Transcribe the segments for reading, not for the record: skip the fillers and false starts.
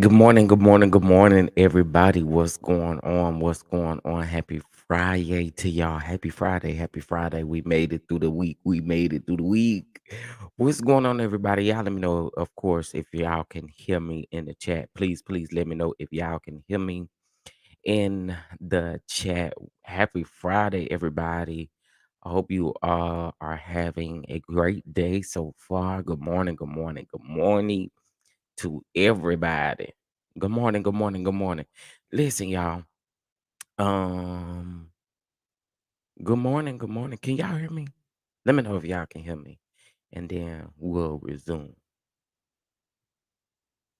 Good morning, good morning, good morning, everybody. What's going on? What's going on? Happy Friday to y'all. Happy Friday. Happy Friday. We made it through the week. We made it through the week. What's going on, everybody? Y'all let me know, of course, if y'all can hear me in the chat. Please let me know if y'all can hear me in the chat. Happy Friday, everybody. I hope you all are having a great day so far. Good morning, good morning, good morning to everybody. Good morning, good morning, good morning. Listen, y'all. Um, Good morning, good morning. Can y'all hear me? Let me know if y'all can hear me. And then we'll resume.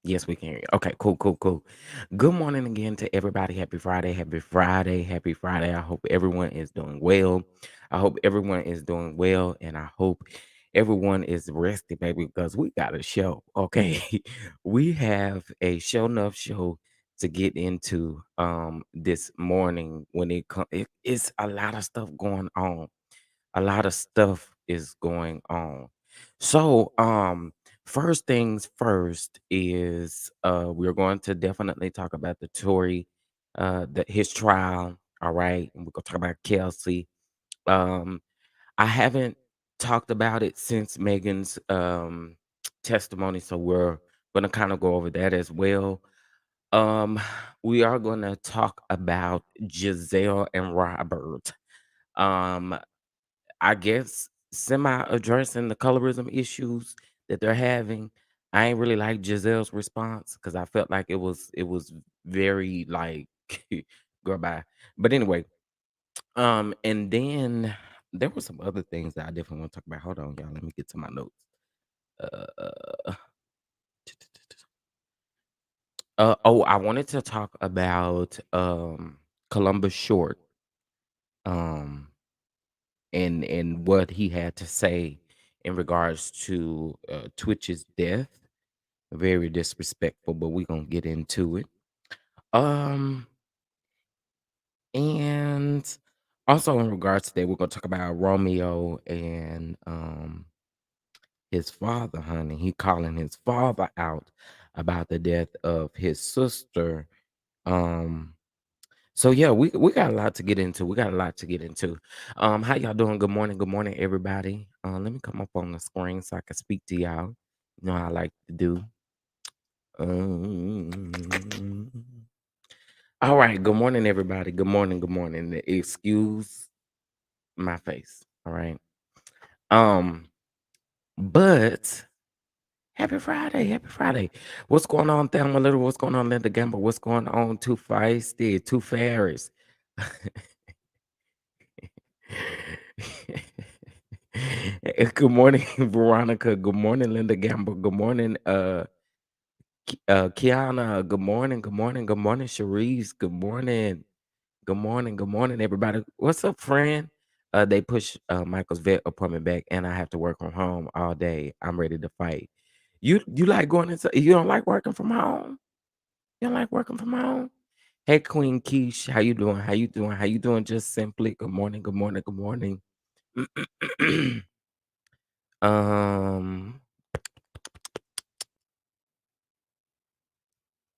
Yes, we can hear you. Okay, cool, cool, cool. Good morning again to everybody. Happy Friday. Happy Friday. Happy Friday. I hope everyone is doing well. I hope everyone is doing well. And I hope everyone is rested, baby, because we got a show. Okay. We have a show enough show to get into this morning when it's a lot of stuff going on. A lot of stuff is going on. So, first things first is we're going to definitely talk about the Tory, his trial. All right, and we're gonna talk about Kelsey. Um, I haven't talked about it since Megan's testimony, so we're gonna kind of go over that as well. Um, we are gonna talk about Gizelle and Robert. Um, I guess semi addressing the colorism issues that they're having. I ain't really like Giselle's response because I felt like it was very like girl bye. But anyway, and then there were some other things that I definitely want to talk about. Hold on, y'all. Let me get to my notes. Uh, oh, I wanted to talk about Columbus Short. Um and what he had to say in regards to Twitch's death. Very disrespectful, but we're gonna get into it. Um, and also in regards to that, we're gonna talk about Romeo and his father, honey. He calling his father out about the death of his sister. Um, So yeah, we got a lot to get into. We got a lot to get into. How y'all doing? Good morning, everybody. Let me come up on the screen so I can speak to y'all. You know how I like to do. Um, all right. Good morning, everybody. Good morning. Good morning. Excuse my face. All right. Um, but happy Friday. Happy Friday. What's going on, Thelma Little? What's going on, Linda Gamble? What's going on, Too Feisty? Too Ferris? Good morning, Veronica. Good morning, Linda Gamble. Good morning, Kiana. Good morning. Good morning. Good morning, Cherise. Good morning. Good morning. Good morning, everybody. What's up, friend? They push Michael's vet appointment back, and I have to work from home all day. I'm ready to fight. You like going into? You don't like working from home? You don't like working from home? Hey, Queen Keish, how you doing? How you doing? How you doing? Just simply. Good morning. Good morning. Good morning. Um,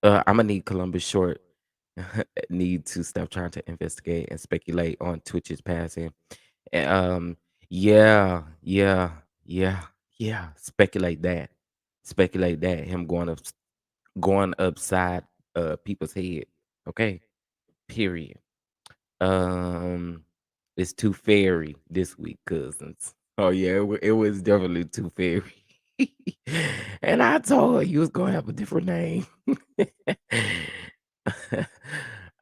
Imma need Columbus Short need to stop trying to investigate and speculate on Twitch's passing. And, yeah, yeah, yeah, yeah. Speculate that him going upside people's head. Okay, period. Um, it's too fairy this week, cousins. Oh yeah, it was definitely too fairy. And I told her you was gonna have a different name.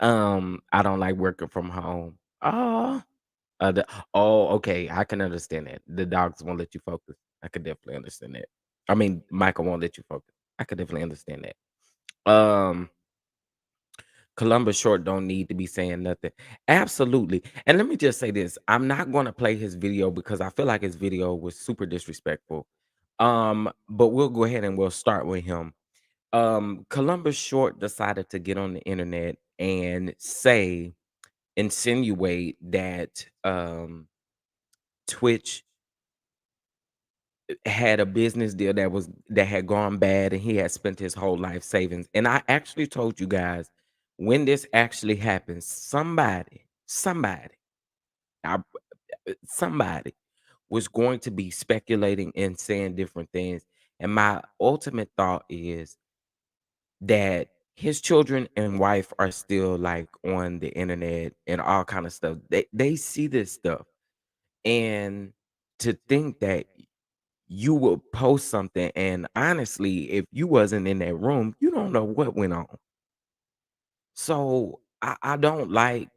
I don't like working from home. Oh, okay. I can understand that. The dogs won't let you focus. I could definitely understand that. I mean, Michael won't let you focus. I could definitely understand that. Columbus Short don't need to be saying nothing. Absolutely. And let me just say this. I'm not going to play his video because I feel like his video was super disrespectful. But we'll go ahead and we'll start with him. Columbus Short decided to get on the internet and insinuate that Twitch had a business deal that had gone bad, and he had spent his whole life savings. And I actually told you guys, when this actually happens, I, somebody was going to be speculating and saying different things. And my ultimate thought is that his children and wife are still like on the internet and all kind of stuff. They see this stuff, and to think that you will post something, and honestly, if you wasn't in that room, you don't know what went on. So I don't like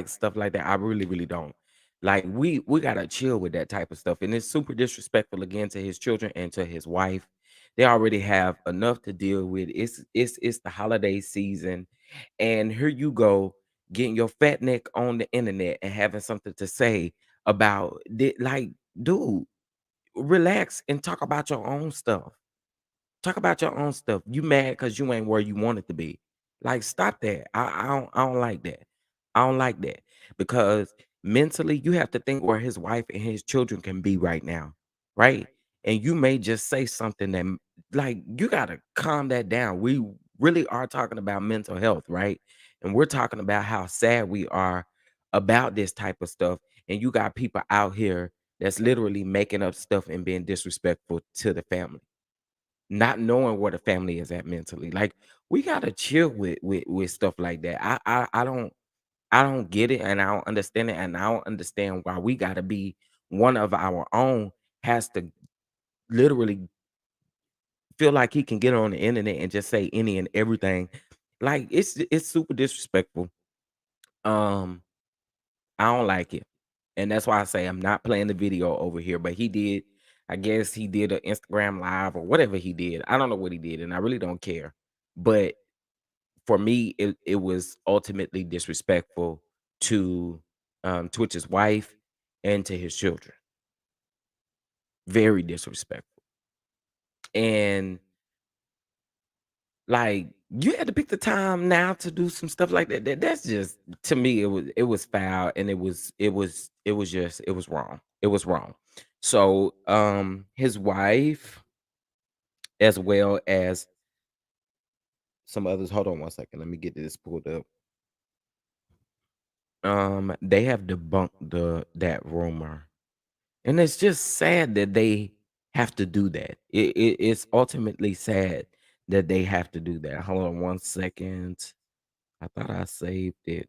stuff like that. I really, really don't. Like we gotta chill with that type of stuff. And it's super disrespectful again to his children and to his wife. They already have enough to deal with. It's the holiday season. And here you go, getting your fat neck on the internet and having something to say about like, dude, relax and talk about your own stuff. Talk about your own stuff. You mad because you ain't where you wanted to be. Like, stop that. I don't like that. I don't like that. Because mentally, you have to think where his wife and his children can be right now. Right. And you may just say something that like you gotta calm that down. We really are talking about mental health, right? And we're talking about how sad we are about this type of stuff. And you got people out here that's literally making up stuff and being disrespectful to the family, not knowing where the family is at mentally. Like, we gotta chill with stuff like that. I don't get it, and I don't understand it, and I don't understand why we gotta be one of our own has to literally feel like he can get on the internet and just say any and everything. Like, it's super disrespectful. Um, I don't like it. And that's why I say I'm not playing the video over here. But he did, I guess he did an Instagram live or whatever he did. I don't know what he did, and I really don't care. But for me, it was ultimately disrespectful to Twitch's wife and to his children. Very disrespectful. And like, you had to pick the time now to do some stuff like that. That's just, to me, it was foul, and it was wrong. It was wrong. So his wife, as well as some others. Hold on one second. Let me get this pulled up. They have debunked that rumor. And it's just sad that they have to do that. It's ultimately sad that they have to do that. Hold on one second. I thought I saved it.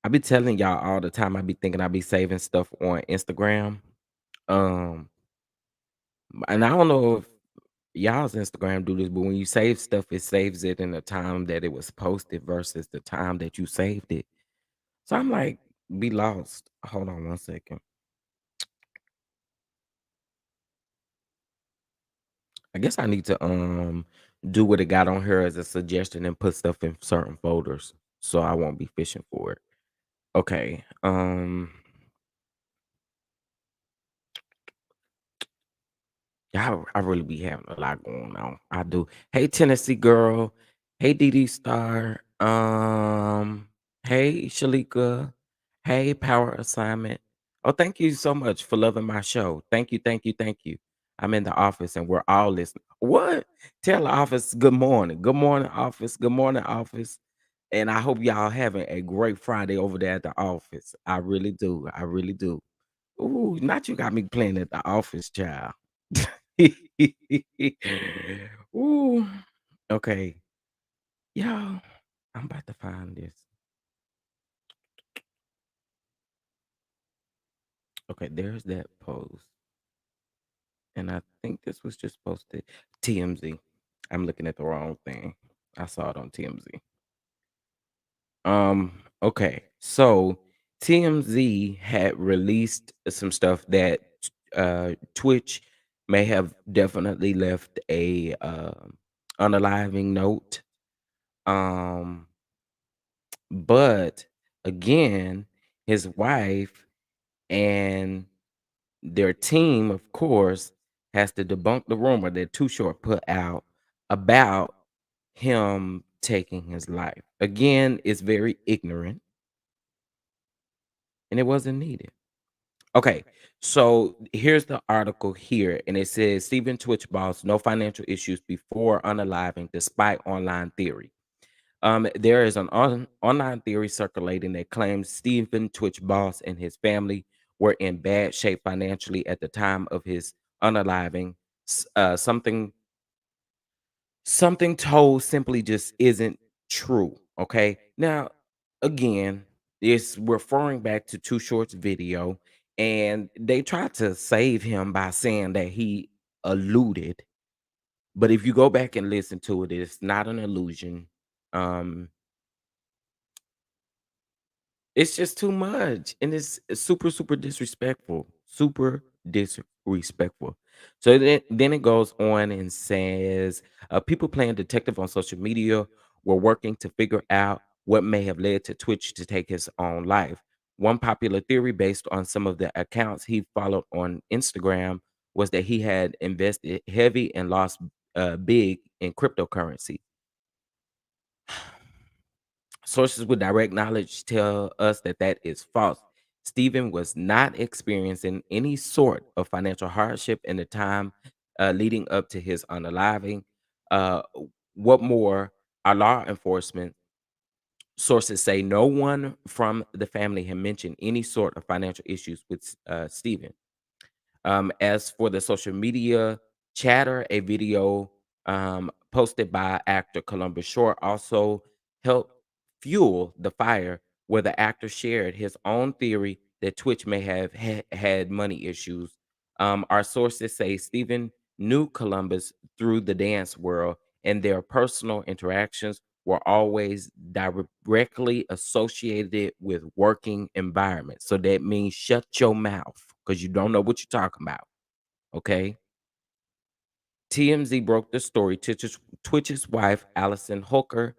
I be telling y'all all the time. I be thinking I be saving stuff on Instagram. Um, and I don't know if y'all's Instagram do this, but when you save stuff, it saves it in the time that it was posted versus the time that you saved it. So I'm like, be lost. Hold on one second. I guess I need to do what it got on here as a suggestion and put stuff in certain folders so I won't be fishing for it. Okay. Yeah, I really be having a lot going on. I do. Hey, Tennessee girl. Hey, Dee Star. Hey, Shalika. Hey, Power Assignment. Oh, thank you so much for loving my show. Thank you, thank you, thank you. I'm in the office and we're all listening. What? Tell the office good morning. Good morning, office. Good morning, office. And I hope y'all having a great Friday over there at the office. I really do. I really do. Ooh, not you got me playing at the office, child. Ooh, okay. Y'all, I'm about to find this. Okay, there's that post. And I think this was just posted TMZ. I'm looking at the wrong thing. I saw it on TMZ. Okay. So TMZ had released some stuff that Twitch may have definitely left a unaliving note. Um But again, his wife and their team, of course, has to debunk the rumor that Too Short put out about him taking his life. Again, it's very ignorant and it wasn't needed. Okay, so here's the article here, and it says Stephen Twitch boss no financial issues before unaliving despite online theory. There is an online theory circulating that claims Stephen Twitch boss and his family were in bad shape financially at the time of his unaliving. Something told simply just isn't true. Okay. Now, again, it's referring back to Too Short's video, and they tried to save him by saying that he alluded. But if you go back and listen to it, it's not an illusion. Um, It's just too much, and it's super, super disrespectful, super disrespectful. So then it goes on and says, people playing detective on social media were working to figure out what may have led to Twitch to take his own life. One popular theory based on some of the accounts he followed on Instagram was that he had invested heavy and lost big in cryptocurrency. Sources with direct knowledge tell us that that is false. Stephen was not experiencing any sort of financial hardship in the time leading up to his unaliving. Uh, what more, our law enforcement sources say no one from the family had mentioned any sort of financial issues with Stephen. As for the social media chatter, a video posted by actor Columbus Short also helped fuel the fire, where the actor shared his own theory that Twitch may have had money issues. Our sources say Stephen knew Columbus through the dance world, and their personal interactions were always directly associated with working environments. So that means shut your mouth because you don't know what you're talking about. Okay. TMZ broke the story. Twitch's wife, Allison Hooker,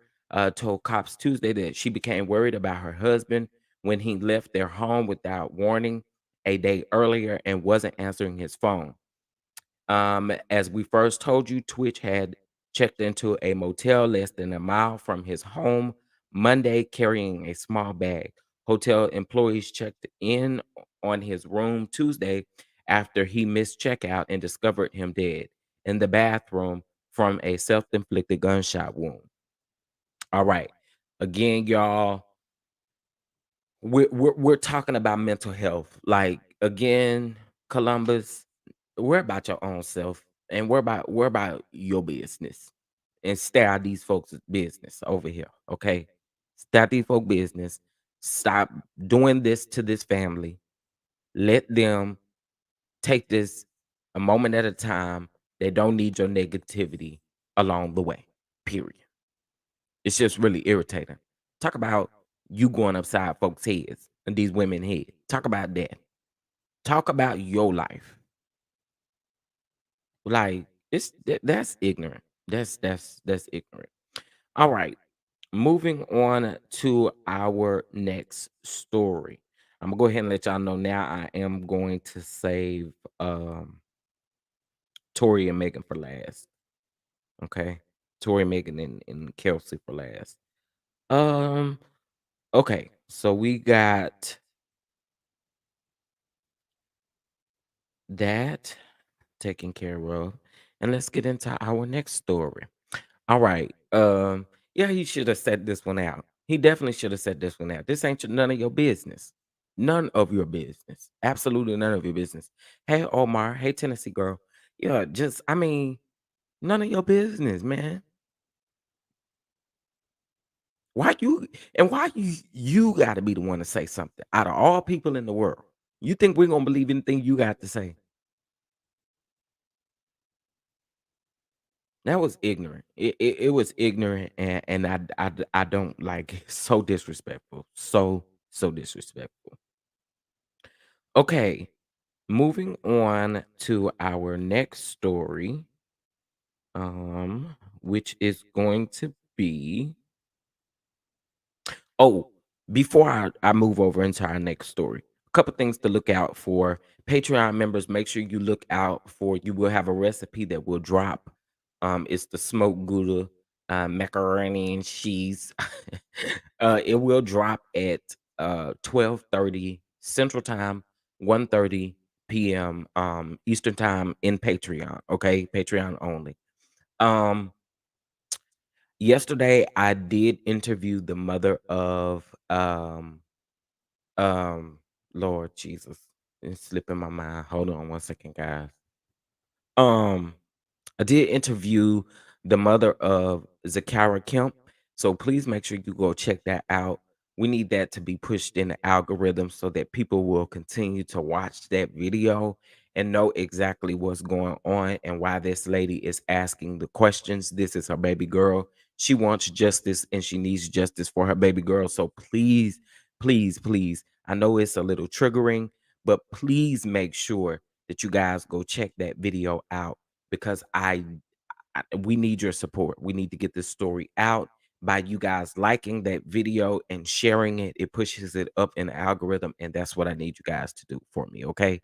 told cops Tuesday that she became worried about her husband when he left their home without warning a day earlier and wasn't answering his phone. As we first told you, Twitch had checked into a motel less than a mile from his home Monday carrying a small bag. Hotel employees checked in on his room Tuesday after he missed checkout and discovered him dead in the bathroom from a self inflicted gunshot wound. All right. Again, y'all, we're talking about mental health. Like, again, Columbus, we're about your own self, and we're about your business, and stay out these folks' business over here. Okay, stay out these folk business. Stop doing this to this family. Let them take this a moment at a time. They don't need your negativity along the way. Period. It's just really irritating. Talk about you going upside folks' heads and these women head. Talk about that. Talk about your life. Like, that's ignorant. That's ignorant. All right. Moving on to our next story. I'm gonna go ahead and let y'all know now I am going to save Tory and Megan for last. Okay. Tory, Megan, and Kelsey for last. Um, okay, so we got that taken care of. And let's get into our next story. All right. Yeah, he should have set this one out. He definitely should have set this one out. This ain't none of your business. None of your business. Absolutely none of your business. Hey, Omar. Hey, Tennessee girl. Yeah, just I mean, none of your business, man. Why you gotta be the one to say something out of all people in the world? You think we're gonna believe anything you got to say? That was ignorant. It was ignorant, and I don't like it. So disrespectful. So disrespectful. Okay, moving on to our next story, which is going to be oh, before I move over into our next story, a couple things to look out for. Patreon members, make sure you look out for you will have a recipe that will drop. It's the smoked Gouda macaroni and cheese. It will drop at 12:30 Central Time. 1:30 p.m. Eastern time in Patreon. Okay, Patreon only. Um, Yesterday I did interview the mother of um Lord Jesus. It's slipping my mind. Hold on one second, guys. Um I did interview the mother of Zakara Kemp, so please make sure you go check that out. We need that to be pushed in the algorithm so that people will continue to watch that video and know exactly what's going on and why this lady is asking the questions. This is her baby girl. She wants justice and she needs justice for her baby girl. So please, please, please, I know it's a little triggering, but please make sure that you guys go check that video out because we need your support. We need to get this story out by you guys liking that video and sharing it. It pushes it up in the algorithm, and that's what I need you guys to do for me. Okay.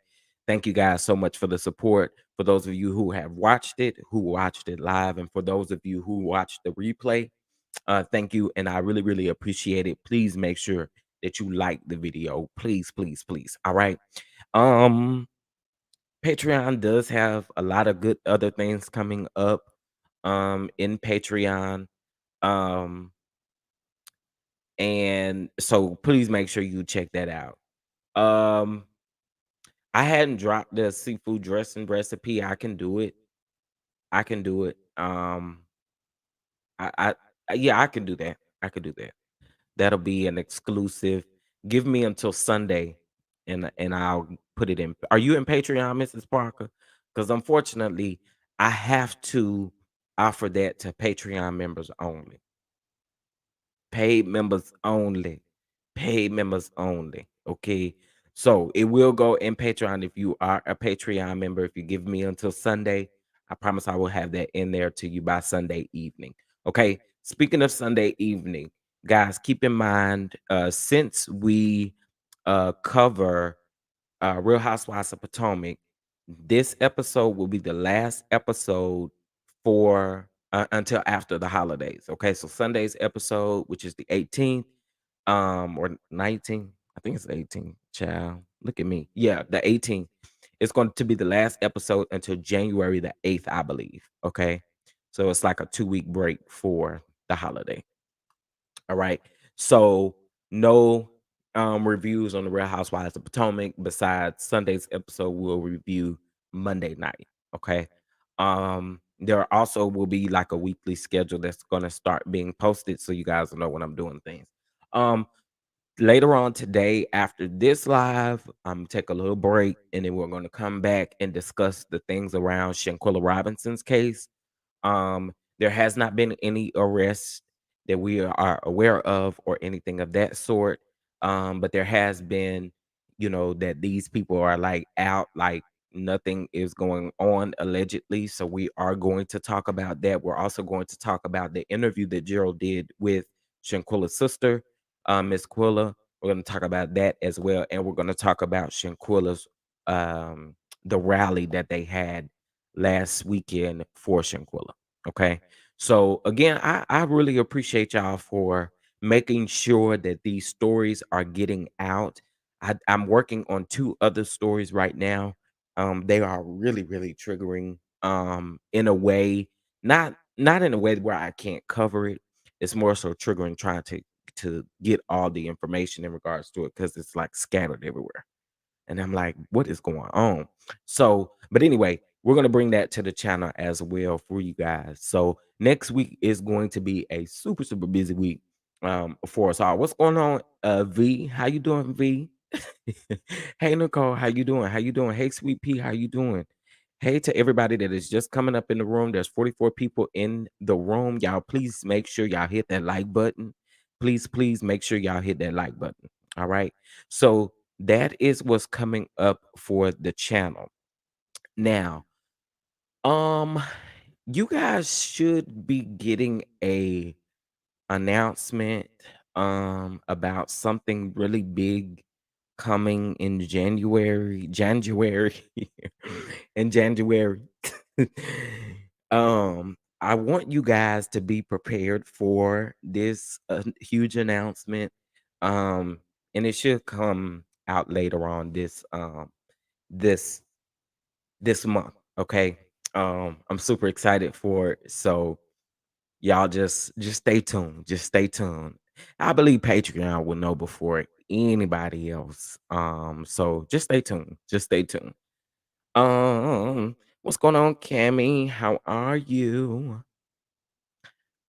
Thank you guys so much for the support. For those of you who have watched it, who watched it live, and for those of you who watched the replay, thank you. And I really, really appreciate it. Please make sure that you like the video. Please, please, please. All right. Um, Patreon does have a lot of good other things coming up in Patreon. Um and so please make sure you check that out. Um I hadn't dropped the seafood dressing recipe. I can do it. I can do it. Yeah, I can do that. I could do that. That'll be an exclusive. Give me until Sunday and I'll put it in. Are you in Patreon, Mrs. Parker? Because unfortunately, I have to offer that to Patreon members only. Paid members only. Paid members only. Okay. So it will go in Patreon if you are a Patreon member. If you give me until Sunday, I promise I will have that in there to you by Sunday evening. Okay. Speaking of Sunday evening, guys, keep in mind, since we cover Real Housewives of Potomac, this episode will be the last episode for until after the holidays. Okay, so Sunday's episode, which is the 18th, or 19th, I think it's 18th. Child, look at me. Yeah, the 18th. It's going to be the last episode until January the 8th, I believe. Okay, so it's like a 2-week break for the holiday. All right. So no reviews on the Real Housewives of Potomac besides Sunday's episode we'll review Monday night. Okay. There also will be like a weekly schedule that's gonna start being posted so you guys will know when I'm doing things. Um Later on today after this live, I'm take a little break and then we're gonna come back and discuss the things around Shanquilla Robinson's case. There has not been any arrests that we are aware of or anything of that sort. But there has been, that these people are like out, like nothing is going on allegedly. So we are going to talk about that. We're also going to talk about the interview that Gerald did with Shanquilla's sister, Miss Quilla. We're going to talk about that as well. And we're going to talk about Shanquilla's the rally that they had last weekend for Shanquilla. Okay. So again, I really appreciate y'all for making sure that these stories are getting out. I'm working on 2 other stories right now. They are really, really triggering in a way, not in a way where I can't cover it. It's more so triggering trying to get all the information in regards to it because it's like scattered everywhere. And I'm like, what is going on? So, but anyway, we're gonna bring that to the channel as well for you guys. So next week is going to be a super, super busy week for us all. What's going on? V, how you doing, V? Hey Nicole, how you doing? How you doing? Hey Sweet Pea, how you doing? Hey to everybody that is just coming up in the room. There's 44 people in the room. Y'all, please make sure y'all hit that like button. Please, please make sure y'all hit that like button. All right. So that is what's coming up for the channel. Now, um, you guys should be getting a announcement about something really big coming in January in January. I want you guys to be prepared for this huge announcement. And it should come out later on this this month. Okay. I'm super excited for it. So y'all just stay tuned. Just stay tuned. I believe Patreon will know before anybody else. So just stay tuned. Just stay tuned. What's going on, Cammy? How are you?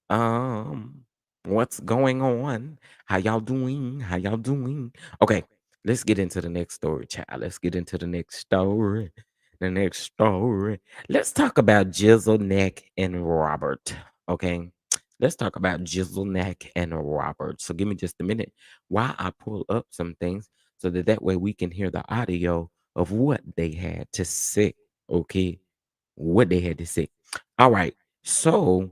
Um, what's going on? How y'all doing? How y'all doing? Okay, let's get into the next story, child. Let's get into the next story. The next story. Let's talk about Jizzle Neck and Robert. Okay. Let's talk about Jizzle Neck and Robert. So give me just a minute while I pull up some things so that way we can hear the audio of what they had to say. Okay. What they had to say. All right. So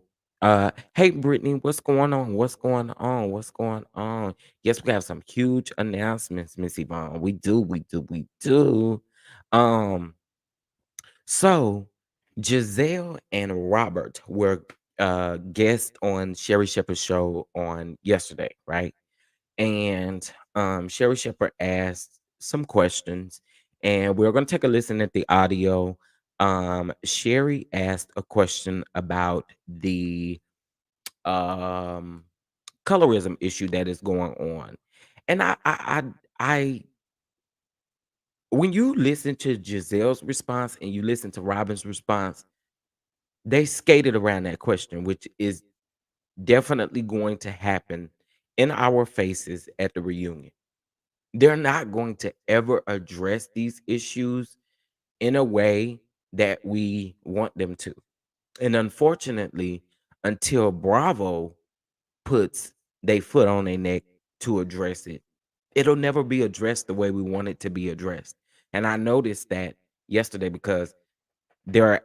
hey Brittany, what's going on? What's going on? What's going on? Yes, we have some huge announcements, Miss Yvonne. We do. Um, so Gizelle and Robert were guests on Sherry Shepherd's show on yesterday, right? And Sherry Shepherd asked some questions, and we're going to take a listen at the audio. Sherry asked a question about the um colorism issue that is going on. And I when you listen to Giselle's response and you listen to Robin's response, they skated around that question, which is definitely going to happen in our faces at the reunion. They're not going to ever address these issues in a way that we want them to. And unfortunately, until Bravo puts their foot on their neck to address it, it'll never be addressed the way we want it to be addressed. And I noticed that yesterday because their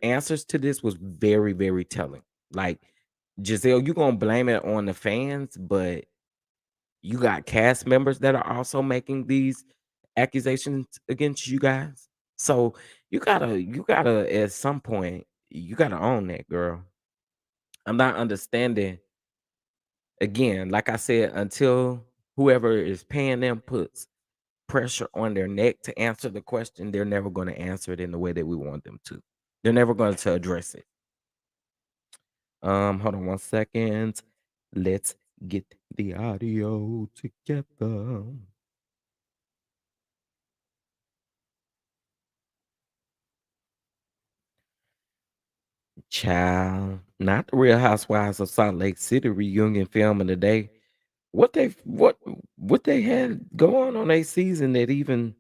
answers to this was very, very telling. Like, Giselle, you're gonna blame it on the fans, but you got cast members that are also making these accusations against you guys. So you gotta at some point you gotta own that, girl. I'm not understanding again, like I said, until whoever is paying them puts pressure on their neck to answer the question, they're never going to answer it in the way that we want them to. They're never going to address it. Hold on 1 second. Let's get the audio together. Child, not the Real Housewives of Salt Lake City reunion filming today. What they had going on a season that even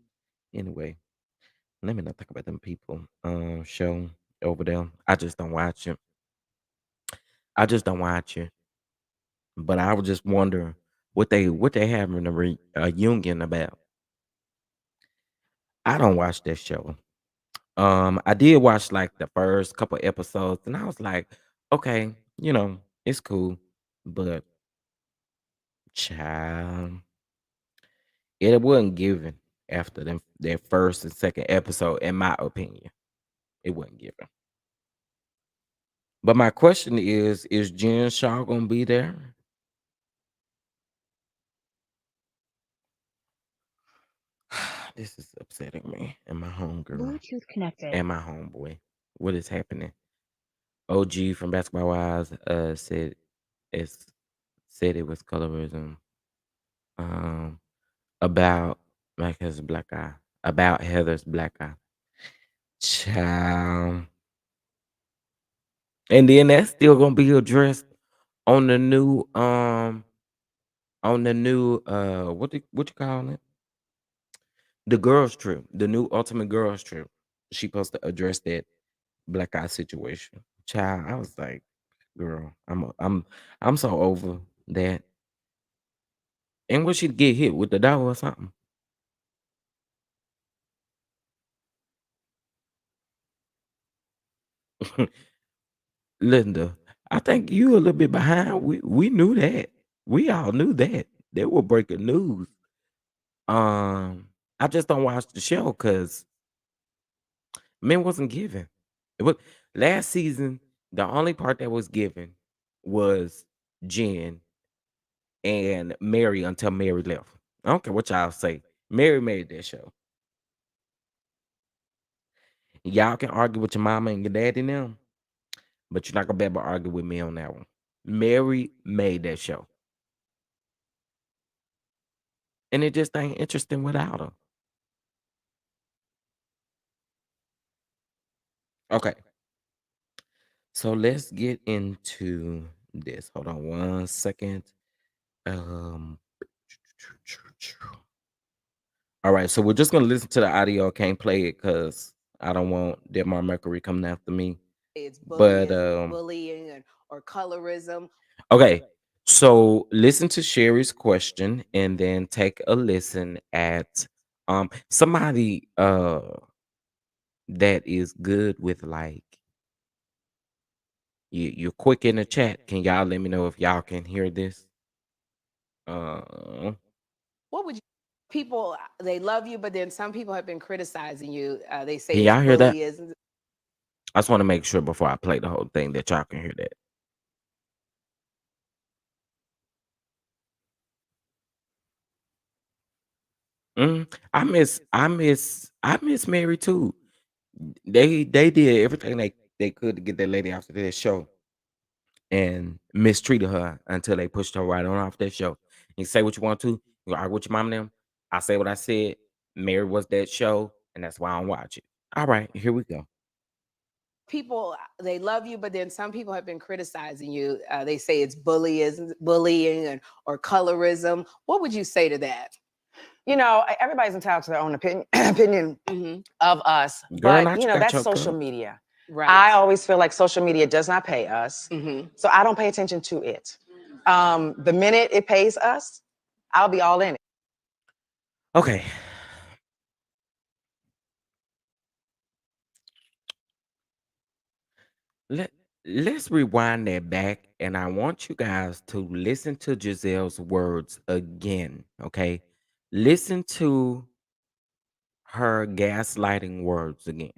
anyway. Let me not think about them people show over there. I just don't watch it. I just don't watch it. But I was just wondering what they having a union about. I don't watch that show. I did watch like the first couple episodes, and I was like, okay, it's cool, but child, it wasn't given after them their first and second episode, in my opinion. It wasn't given. But my question is Jen Shaw gonna be there? This is upsetting me and my homegirl Bluetooth connected. and my homeboy. What is happening? OG from Basketball Wives it's said it was colorism. Um about like his black eye. About Heather's black eye. Child. And then that's still gonna be addressed on the new what you call it? The girls trip, the new ultimate girls trip. She supposed to address that black eye situation. Child, I was like, girl, I'm so over that. And what she get hit with the dog or something? Linda, I think you a little bit behind. We knew that. We all knew that. They were breaking news. I just don't watch the show because men wasn't given. It was last season. The only part that was given was Jen and Mary until Mary left. I don't care what y'all say. Mary made that show. Y'all can argue with your mama and your daddy now, but you're not gonna be able to argue with me on that one. Mary made that show, and it just ain't interesting without her. Okay, so let's get into this. Hold on 1 second. Um, all right, so we're just gonna listen to the audio. Can't play it because I don't want Deadmar Mercury coming after me. It's But bullying or colorism. okay, so listen to Sherry's question and then take a listen at somebody that is good with like you're quick in the chat. Can y'all let me know if y'all can hear this? Uh What would you people they love you, but then some people have been criticizing you. They say can it's y'all hear that? bullyism. I just want to make sure before I play the whole thing that y'all can hear that. I miss Mary too. They did everything they could to get that lady off of that show and mistreated her until they pushed her right on off that show. You say what you want to, you argue with your mom and them. I say what I said. Mary was that show, and that's why I don't watch it. All right, here we go. People they love you, but then some people have been criticizing you. They say it's bullying or colorism. What would you say to that? You know, everybody's entitled to their own opinion of us, Girl, but not you you know, got that's choked social up. media. Right. I always feel like social media does not pay us, Mhm. so I don't pay attention to it. The minute it pays us, I'll be all in it. Okay. Let let's rewind that back, and I want you guys to listen to Gizelle's words again. Okay. Listen to her gaslighting words again.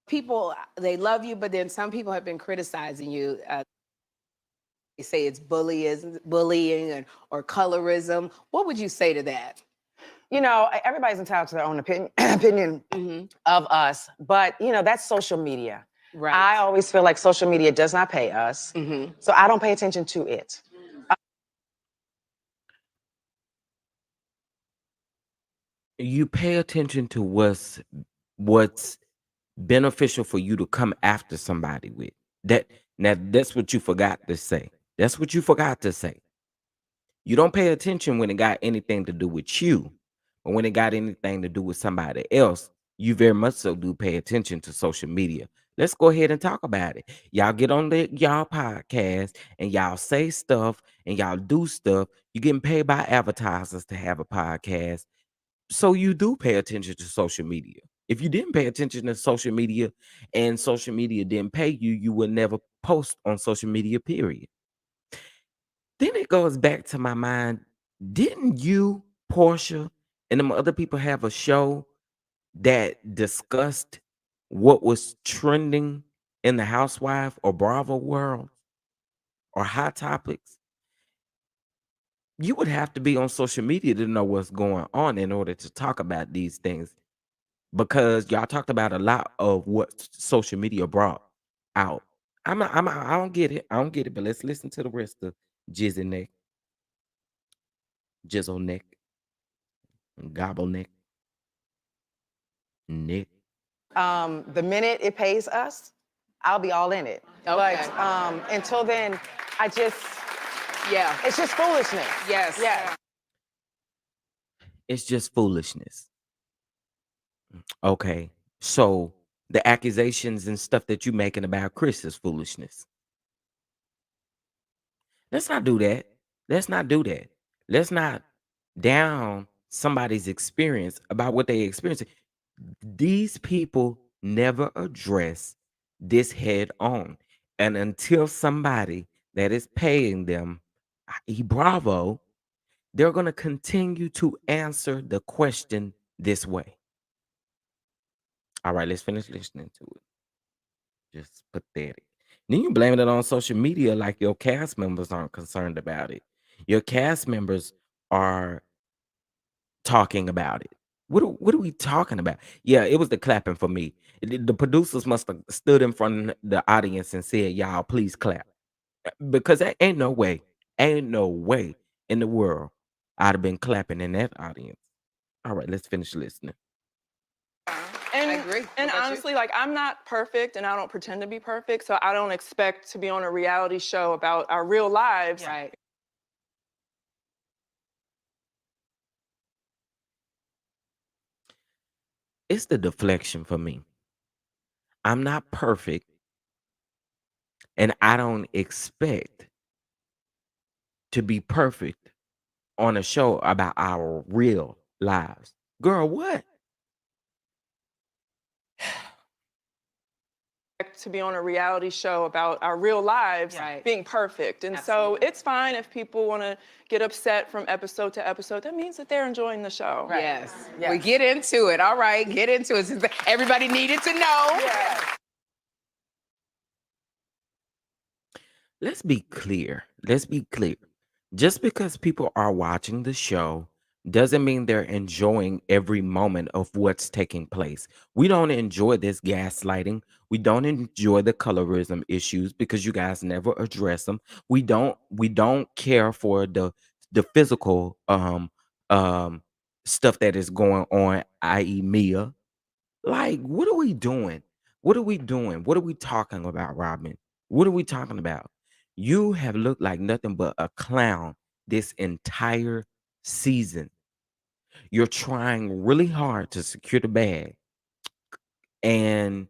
People they love you, but then some people have been criticizing you. They say it's bullying or colorism. What would you say to that? You know, everybody's entitled to their own opinion of us, but you know, that's social media. Right. I always feel like social media does not pay us, so I don't pay attention to it. You pay attention to what's beneficial for you to come after somebody with. That now that's what you forgot to say. That's what you forgot to say. You don't pay attention when it got anything to do with you, but when it got anything to do with somebody else, you very much so do pay attention to social media. Let's go ahead and talk about it. Y'all get on y'all podcast and y'all say stuff and y'all do stuff. You're getting paid by advertisers to have a podcast. So you do pay attention to social media. If you didn't pay attention to social media and social media didn't pay you, you would never post on social media, period. Then it goes back to my mind. Didn't you, Portia, and them other people have a show that discussed what was trending in the housewife or Bravo world or hot topics? You would have to be on social media to know what's going on in order to talk about these things because y'all talked about a lot of what social media brought out. I don't get it. I don't get it. But let's listen to the rest of Jizzy Neck, Jizzle Neck, Gobble Neck, Nick. The minute it pays us, I'll be all in it. Okay. But until then, I just, Yeah. it's just foolishness. Yes. Yeah. It's just foolishness. Okay. So the accusations and stuff that you making about Chris is foolishness. Let's not do that. Let's not do that. Let's not down somebody's experience about what they experiencing. These people never address this head on. And until somebody that is paying them, i.e. Bravo, they're going to continue to answer the question this way. All right, let's finish listening to it. Just pathetic. Then you blame it on social media like your cast members aren't concerned about it. Your cast members are talking about it. What are we talking about? Yeah, it was the clapping for me. The producers must have stood in front of the audience and said, "Y'all, please clap," because there ain't no way in the world I'd have been clapping in that audience. All right, let's finish listening. I agree. And honestly, like, I'm not perfect and I don't pretend to be perfect, so I don't expect to be on a reality show about our real lives. Right. It's the deflection for me. I'm not perfect, and I don't expect to be perfect on a show about our real lives. Girl, what? To be on a reality show about our real lives being perfect. And so it's fine if people want to get upset from episode to episode. That means that they're enjoying the show. Right. Yes. We get into it. All right, get into it. Since everybody needed to know. Yes. Let's be clear. Let's be clear. Just because people are watching the show doesn't mean they're enjoying every moment of what's taking place. We don't enjoy this gaslighting. We don't enjoy the colorism issues because you guys never address them. We don't care for the physical um stuff that is going on, i.e. Mia. Like, what are we doing? What are we doing? What are we talking about, Robyn? What are we talking about? You have looked like nothing but a clown this entire season. You're trying really hard to secure the bag. And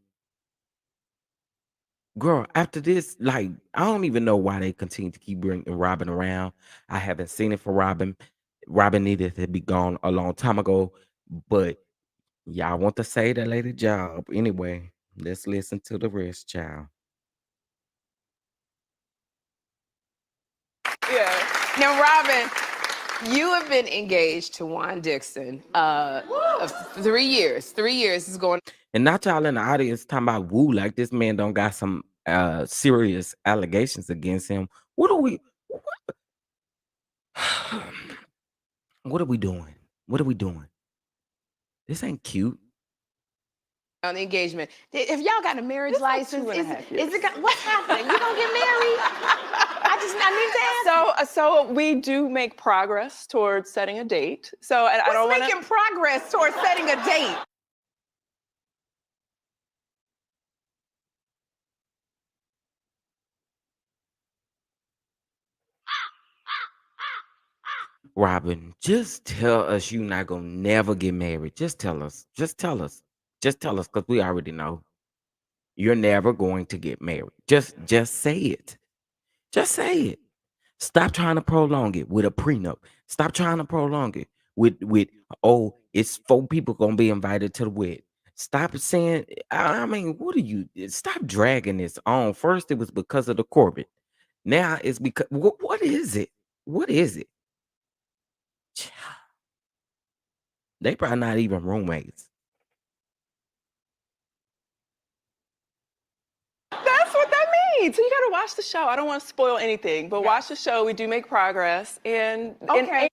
girl, after this, like, I don't even know why they continue to keep bringing Robyn around. I haven't seen it for Robyn. Robyn needed to be gone a long time ago, but y'all want to say that lady job. Anyway, let's listen to the rest, child. Yeah. Now, Robyn, you have been engaged to Juan Dixon 3 years. 3 years is going. And not y'all in the audience talking about woo, like this man don't got some serious allegations against him. What are we what are we doing? What are we doing? This ain't cute. On the engagement. If y'all got a marriage It's like license, 2.5 years. is it got, what's happening? You gonna get married? I need to ask. So we do make progress towards setting a date. So I don't What's want making progress towards setting a date? Robyn, just tell us you not gonna never get married. Just tell us. Just tell us. Just tell us, because we already know you're never going to get married. Just say it. Just say it. Stop trying to prolong it with a prenup. Stop trying to prolong it with oh, it's 4 people gonna be invited to the wedding. Stop saying, I mean, what are you stop dragging this on? First, it was because of the Corbett. Now it's because what is it? What is it? Child, they probably not even roommates. That's what that means. So you got to watch the show. I don't want to spoil anything, but watch the show. We do make progress. And Okay.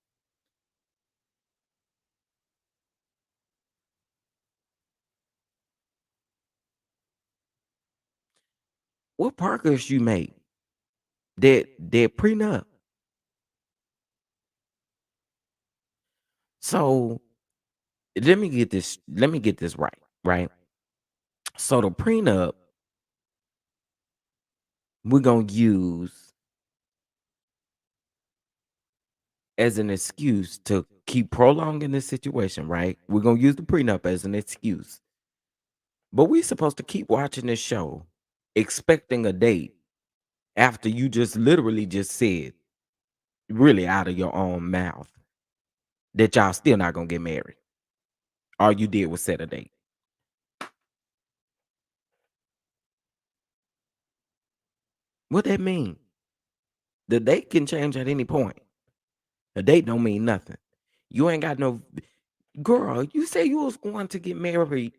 What progress you make? That prenup. So let me get this right, right? So the prenup we're gonna use as an excuse to keep prolonging this situation, right? We're gonna use the prenup as an excuse. But we supposed to keep watching this show, expecting a date after you just literally just said, really out of your own mouth, that y'all still not gonna get married. All you did was set a date. What that mean? The date can change at any point. The date don't mean nothing. You ain't got no girl. You say you was going to get married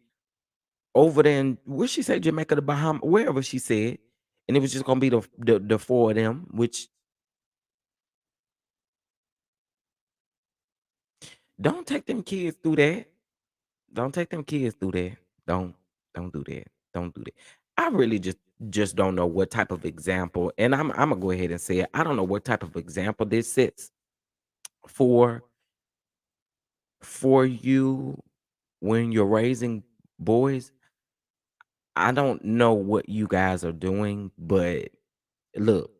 over there in where she said Jamaica, the Bahamas, wherever she said, and it was just gonna be the 4 of them, which Don't take them kids through that. Don't take them kids through that. Don't don't do that. Don't do that. I really just don't know what type of example, and I'm gonna go ahead and say it. I don't know what type of example this sets for you when you're raising boys. I don't know what you guys are doing, but look,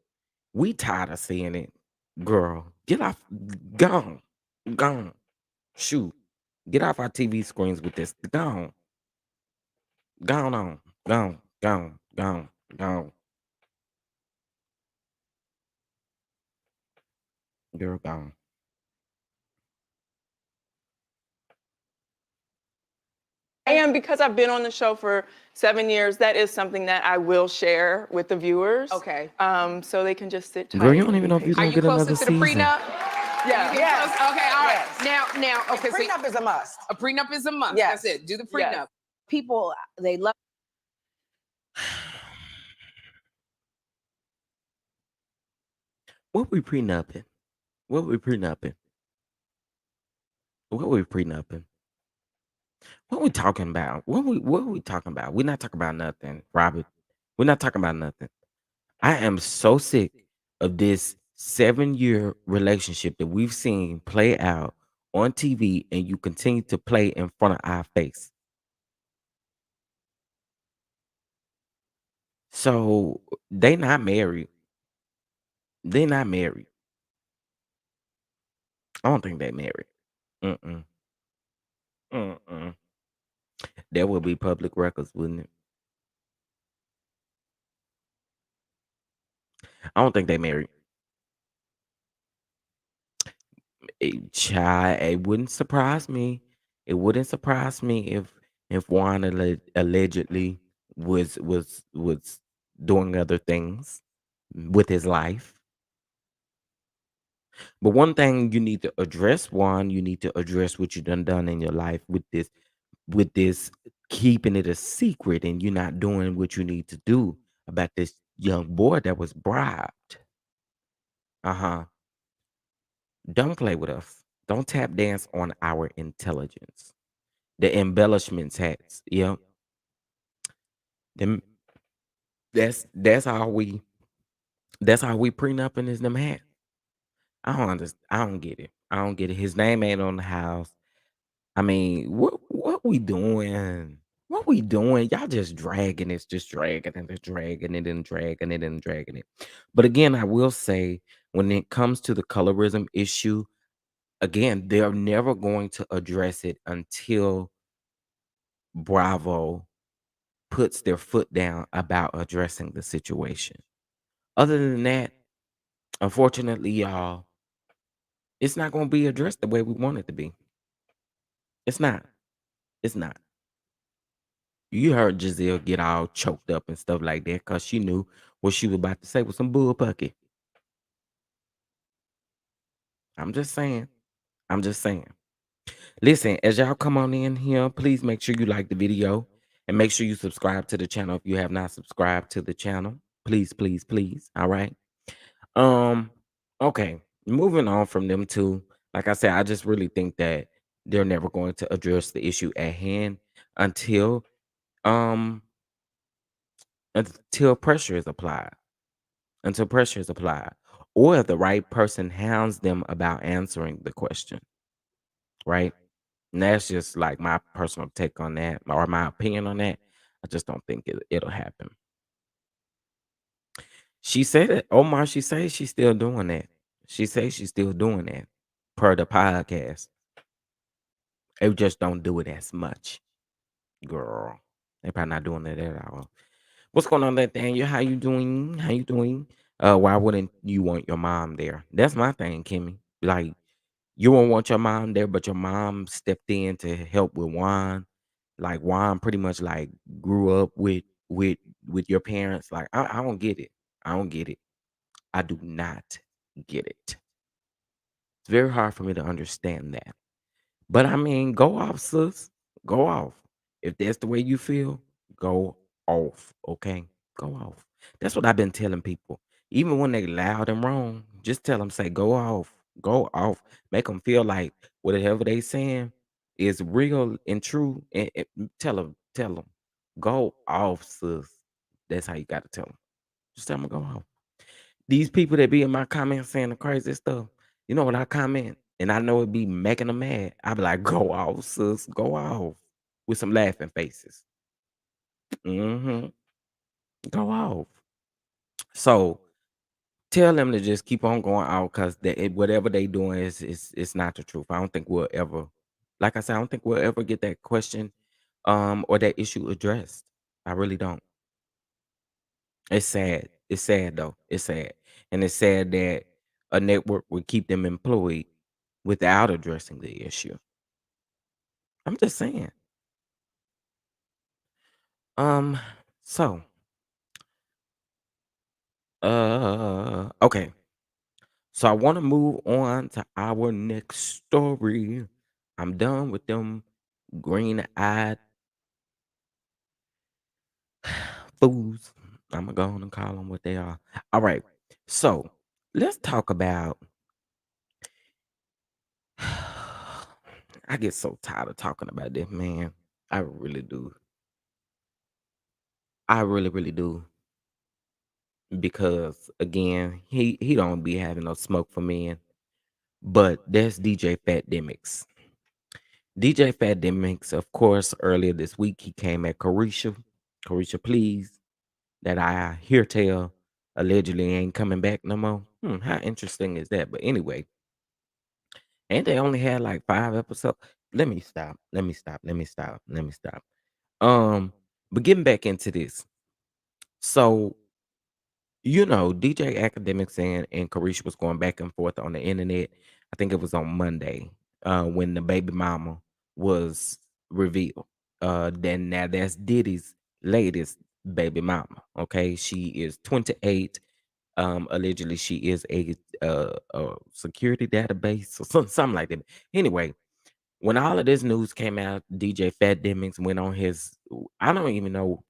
we tired of seeing it. Girl, get off, gone, gone. Shoot, get off our TV screens with this. Gone, gone on, gone, gone, gone, gone. Girl, gone. And because I've been on the show for 7 years, that is something that I will share with the viewers. Okay. So they can just sit tight. Girl, you don't even know if you're Are gonna you get closer another to the season. prenup? Yeah. Yes. Okay, all right. Yes. Now, okay, so Prenup is a must. a prenup is a must. Yes. That's it. Do the prenup. Yes. People, they love. What we prenupping? What we prenupping? What we prenupping? What we talking about? What we talking about? We're not talking about nothing, Robert. We're not talking about nothing. I am so sick of this 7-year relationship that we've seen play out on TV and you continue to play in front of our face. So they not married. They not married. I don't think they married. Mm-mm. Mm-mm. There will be public records, wouldn't it? I don't think they married. It wouldn't surprise me. It wouldn't surprise me if Juan allegedly was doing other things with his life. But one thing you need to address, Juan, you need to address what you done in your life with this keeping it a secret and you not doing what you need to do about this young boy that was bribed. Uh-huh. Don't play with us. Don't tap dance on our intelligence. The embellishments hats. Yep. Them that's how we prenupping is them hats. I don't understand. I don't get it. I don't get it. His name ain't on the house. I mean, what we doing? What we doing? Y'all just dragging it, just dragging it, and dragging it and dragging it and dragging it. But again, I will say when it comes to the colorism issue, again, they're never going to address it until Bravo puts their foot down about addressing the situation. Other than that, unfortunately, y'all, it's not going to be addressed the way we want it to be. It's not. It's not. You heard Gizelle get all choked up and stuff like that because she knew what she was about to say was some bullpucky. I'm just saying. I'm just saying. Listen, as y'all come on in here, please make sure you like the video and make sure you subscribe to the channel if you have not subscribed to the channel. Please, please, please. All right. Um, okay. Moving on from them two, like I said, I just really think that they're never going to address the issue at hand until um until pressure is applied. Until pressure is applied. Or if the right person hounds them about answering the question. Right? And that's just like my personal take on that or my opinion on that. I just don't think it'll happen. She said it. Omar, she says she's still doing that. She says she's still doing that per the podcast. They just don't do it as much. Girl. They probably not doing it at all. What's going on, Nathaniel? How you doing? How you doing? Why wouldn't you want your mom there? That's my thing, Kimmy. Like, you won't want your mom there, but your mom stepped in to help with Juan. Like Juan pretty much like grew up with your parents. Like, I don't get it. I don't get it. I do not get it. It's very hard for me to understand that. But I mean, go off, sis. Go off. If that's the way you feel, go off. Okay? Go off. That's what I've been telling people. Even when they loud and wrong, just tell them, say, go off. Go off. Make them feel like whatever they saying is real and true. And tell them, go off, sis. That's how you got to tell them. Just tell them go off. These people that be in my comments saying the crazy stuff, you know what I comment, and I know it be making them mad. I be like, go off, sis, go off, with some laughing faces. Mm-hmm. Go off. So tell them to just keep on going out because whatever they doing is it's not the truth. I don't think we'll ever, like I said, I don't think we'll ever get that question or that issue addressed. I really don't. It's sad. It's sad though. It's sad. And it's sad that a network would keep them employed without addressing the issue. I'm just saying. Um, so okay. So I want to move on to our next story. I'm done with them green-eyed fools. I'm gonna go on and call them what they are. All right. So let's talk about. I get so tired of talking about this, man. I really do. I really, really do. Because again, he don't be having no smoke for men. But that's DJ FATDEMIKS. DJ FATDEMIKS, of course, earlier this week he came at Carisha, please, that I hear tell allegedly ain't coming back no more. How interesting is that? But anyway, and they only had like 5 episodes. Let me stop. Let me stop. Let me stop. Let me stop. Um, but getting back into this. So, DJ Akademiks and Carisha was going back and forth on the internet. I think it was on Monday, when the baby mama was revealed. Then now that's Diddy's latest baby mama. Okay, she is 28. Allegedly she is a security database or something like that. Anyway, when all of this news came out, DJ Fat Demings went on his. I don't even know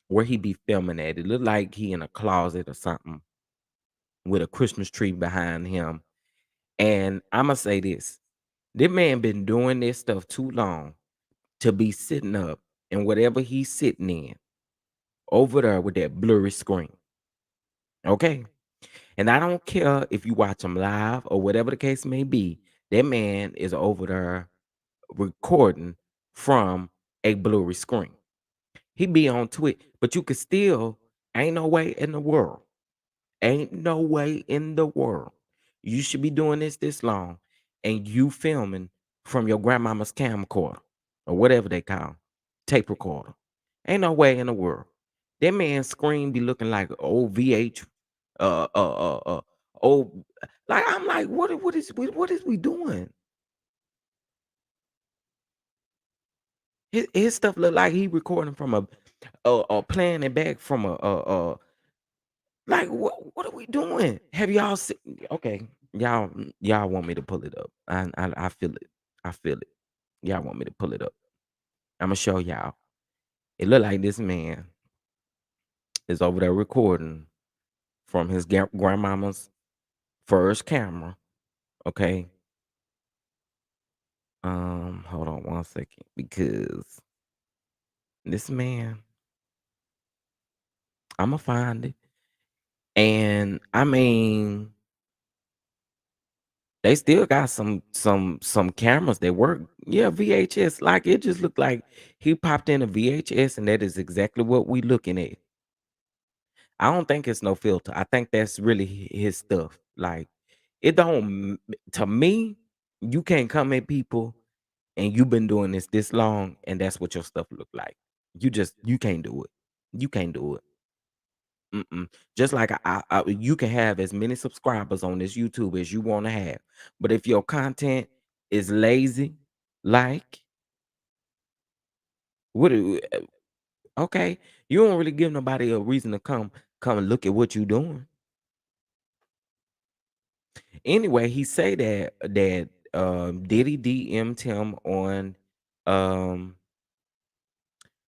where he be filming at. It looked like he in a closet or something with a Christmas tree behind him. And I'ma say this man been doing this stuff too long to be sitting up and whatever he's sitting in over there with that blurry screen. Okay. And I don't care if you watch him live or whatever the case may be, that man is over there recording from a blurry screen. He be on Twitch, but you could still, ain't no way in the world. Ain't no way in the world. You should be doing this long and you filming from your grandmama's camcorder or whatever they call tape recorder. Ain't no way in the world. That man's screen be looking like old VH uh uh uh uh old, like I'm like what is we doing? His stuff look like he recording from a playing it back from like what are we doing? Have y'all seen? Okay, y'all want me to pull it up. I feel it. I feel it. Y'all want me to pull it up. I'm gonna show y'all. It look like this man is over there recording from his grandmama's first camera. Okay. Hold on 1 second because this man, I'ma find it. And I mean, they still got some cameras that work. Yeah, VHS. Like it just looked like he popped in a VHS, and that is exactly what we looking at. I don't think it's no filter. I think that's really his stuff. Like it don't to me, you can't come at people and you've been doing this long, and that's what your stuff look like. You can't do it. You can't do it. Mm-mm. Just like you can have as many subscribers on this YouTube as you want to have, but if your content is lazy, like what? Okay, you don't really give nobody a reason to come and look at what you doing. Anyway, he say that Diddy DM'd him um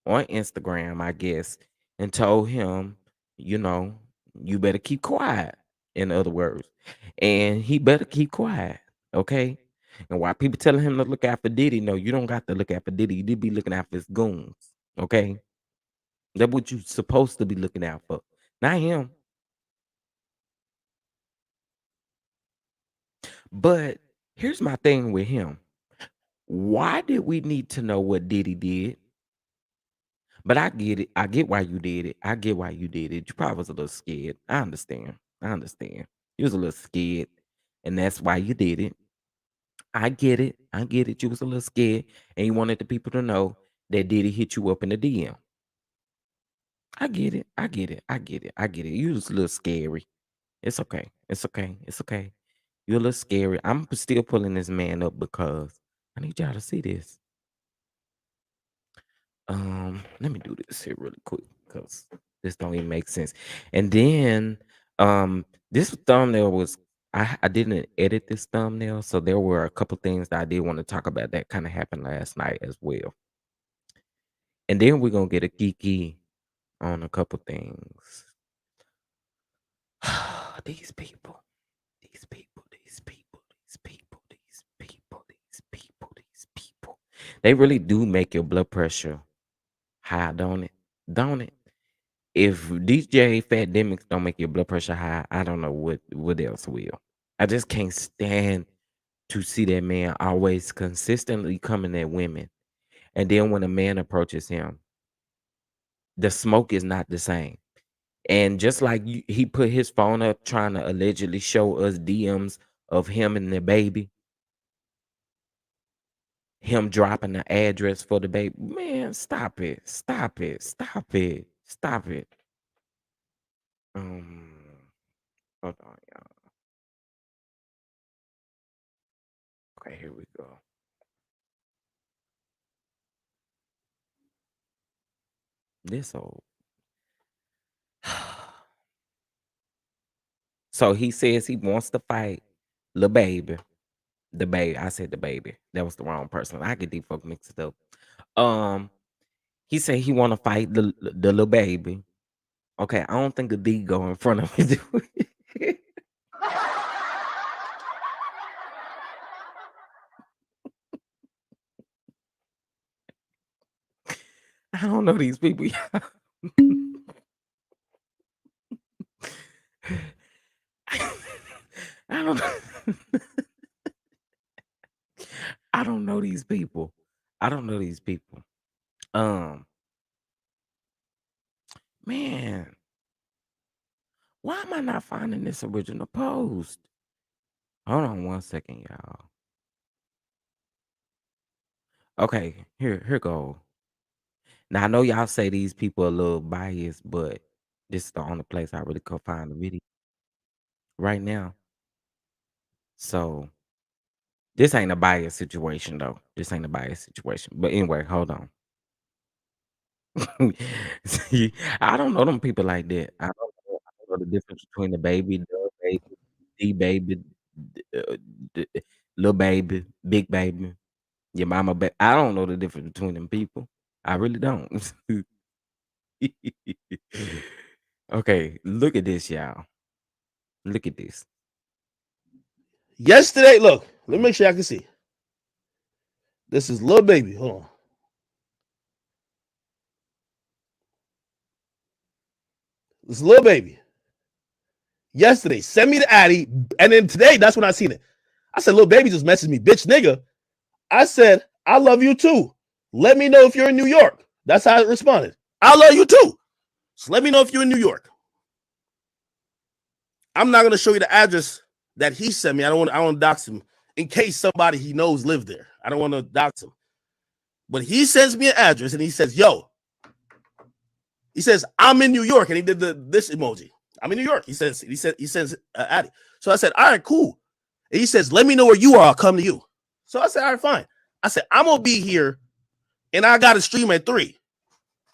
on Instagram, I guess, and told him, you know, you better keep quiet. in other words. And he better keep quiet, okay? And why people telling him to look out for Diddy, no, you don't got to look out for Diddy. You did be looking out for his goons, okay? That's what you supposed to be looking out for, not him. But here's my thing with him. Why did we need to know what Diddy did? But I get it. I get why you did it. I get why you did it. You probably was a little scared. I understand. I understand. You was a little scared, and that's why you did it. I get it. I get it. You was a little scared, and you wanted the people to know that Diddy hit you up in the DM. I get it. I get it. I get it. I get it. You was a little scary. It's okay. It's okay. It's okay. You're a little scary. I'm still pulling this man up because I need y'all to see this. Let me do this here really quick because this don't even make sense. And then this thumbnail was I didn't edit this thumbnail, so there were a couple things that I did want to talk about that kind of happened last night as well. And then we're gonna get a kiki on a couple things. These people, these people, these people, these people, these people, these people, these people. They really do make your blood pressure high, don't it? Don't it? If DJ FATDEMIKS don't make your blood pressure high, I don't know what else will. I just can't stand to see that man always consistently coming at women. And then when a man approaches him, the smoke is not the same. And just like he put his phone up trying to allegedly show us DMs of him and the baby, him dropping the address for the baby. Man, stop it. Stop it. Stop it. Stop it. Um, hold on, y'all. Okay, here we go. This old. So he says he wants to fight Lil Baby. The baby. I said the baby. That was the wrong person. I get these folk mixed up. Um, he said he want to fight the little baby. Okay, I don't think the D go in front of me. I don't know these people. I don't. I don't know these people. I don't know these people. Um, man, why am I not finding this original post? Hold on one second, y'all. Okay, here go. Now I know y'all say these people are a little biased, but this is the only place I really could find the video right now. So this ain't a bias situation though. This ain't a bias situation. But anyway, hold on. See, I don't know them people like that. I don't know the difference between the baby, the baby, the baby, the little baby, big baby, your mama. I don't know the difference between them people. I really don't. Okay, look at this, y'all. Look at this. Yesterday, look, let me make sure I can see. This is Lil Baby. Hold on. This is Lil Baby. Yesterday, send me the Addy, and then today, that's when I seen it. I said, Lil Baby just messaged me, bitch nigga. I said, I love you too. Let me know if you're in New York. That's how I responded. I love you too. So let me know if you're in New York. I'm not gonna show you the address that he sent me. I don't want to dox him in case somebody he knows lived there. I don't want to dox him. But he sends me an address and he says, yo, he says, I'm in New York. And he did this emoji. I'm in New York. He sends Addy. So I said, all right, cool. And he says, let me know where you are. I'll come to you. So I said, all right, fine. I said, I'm gonna be here and I got to stream at 3.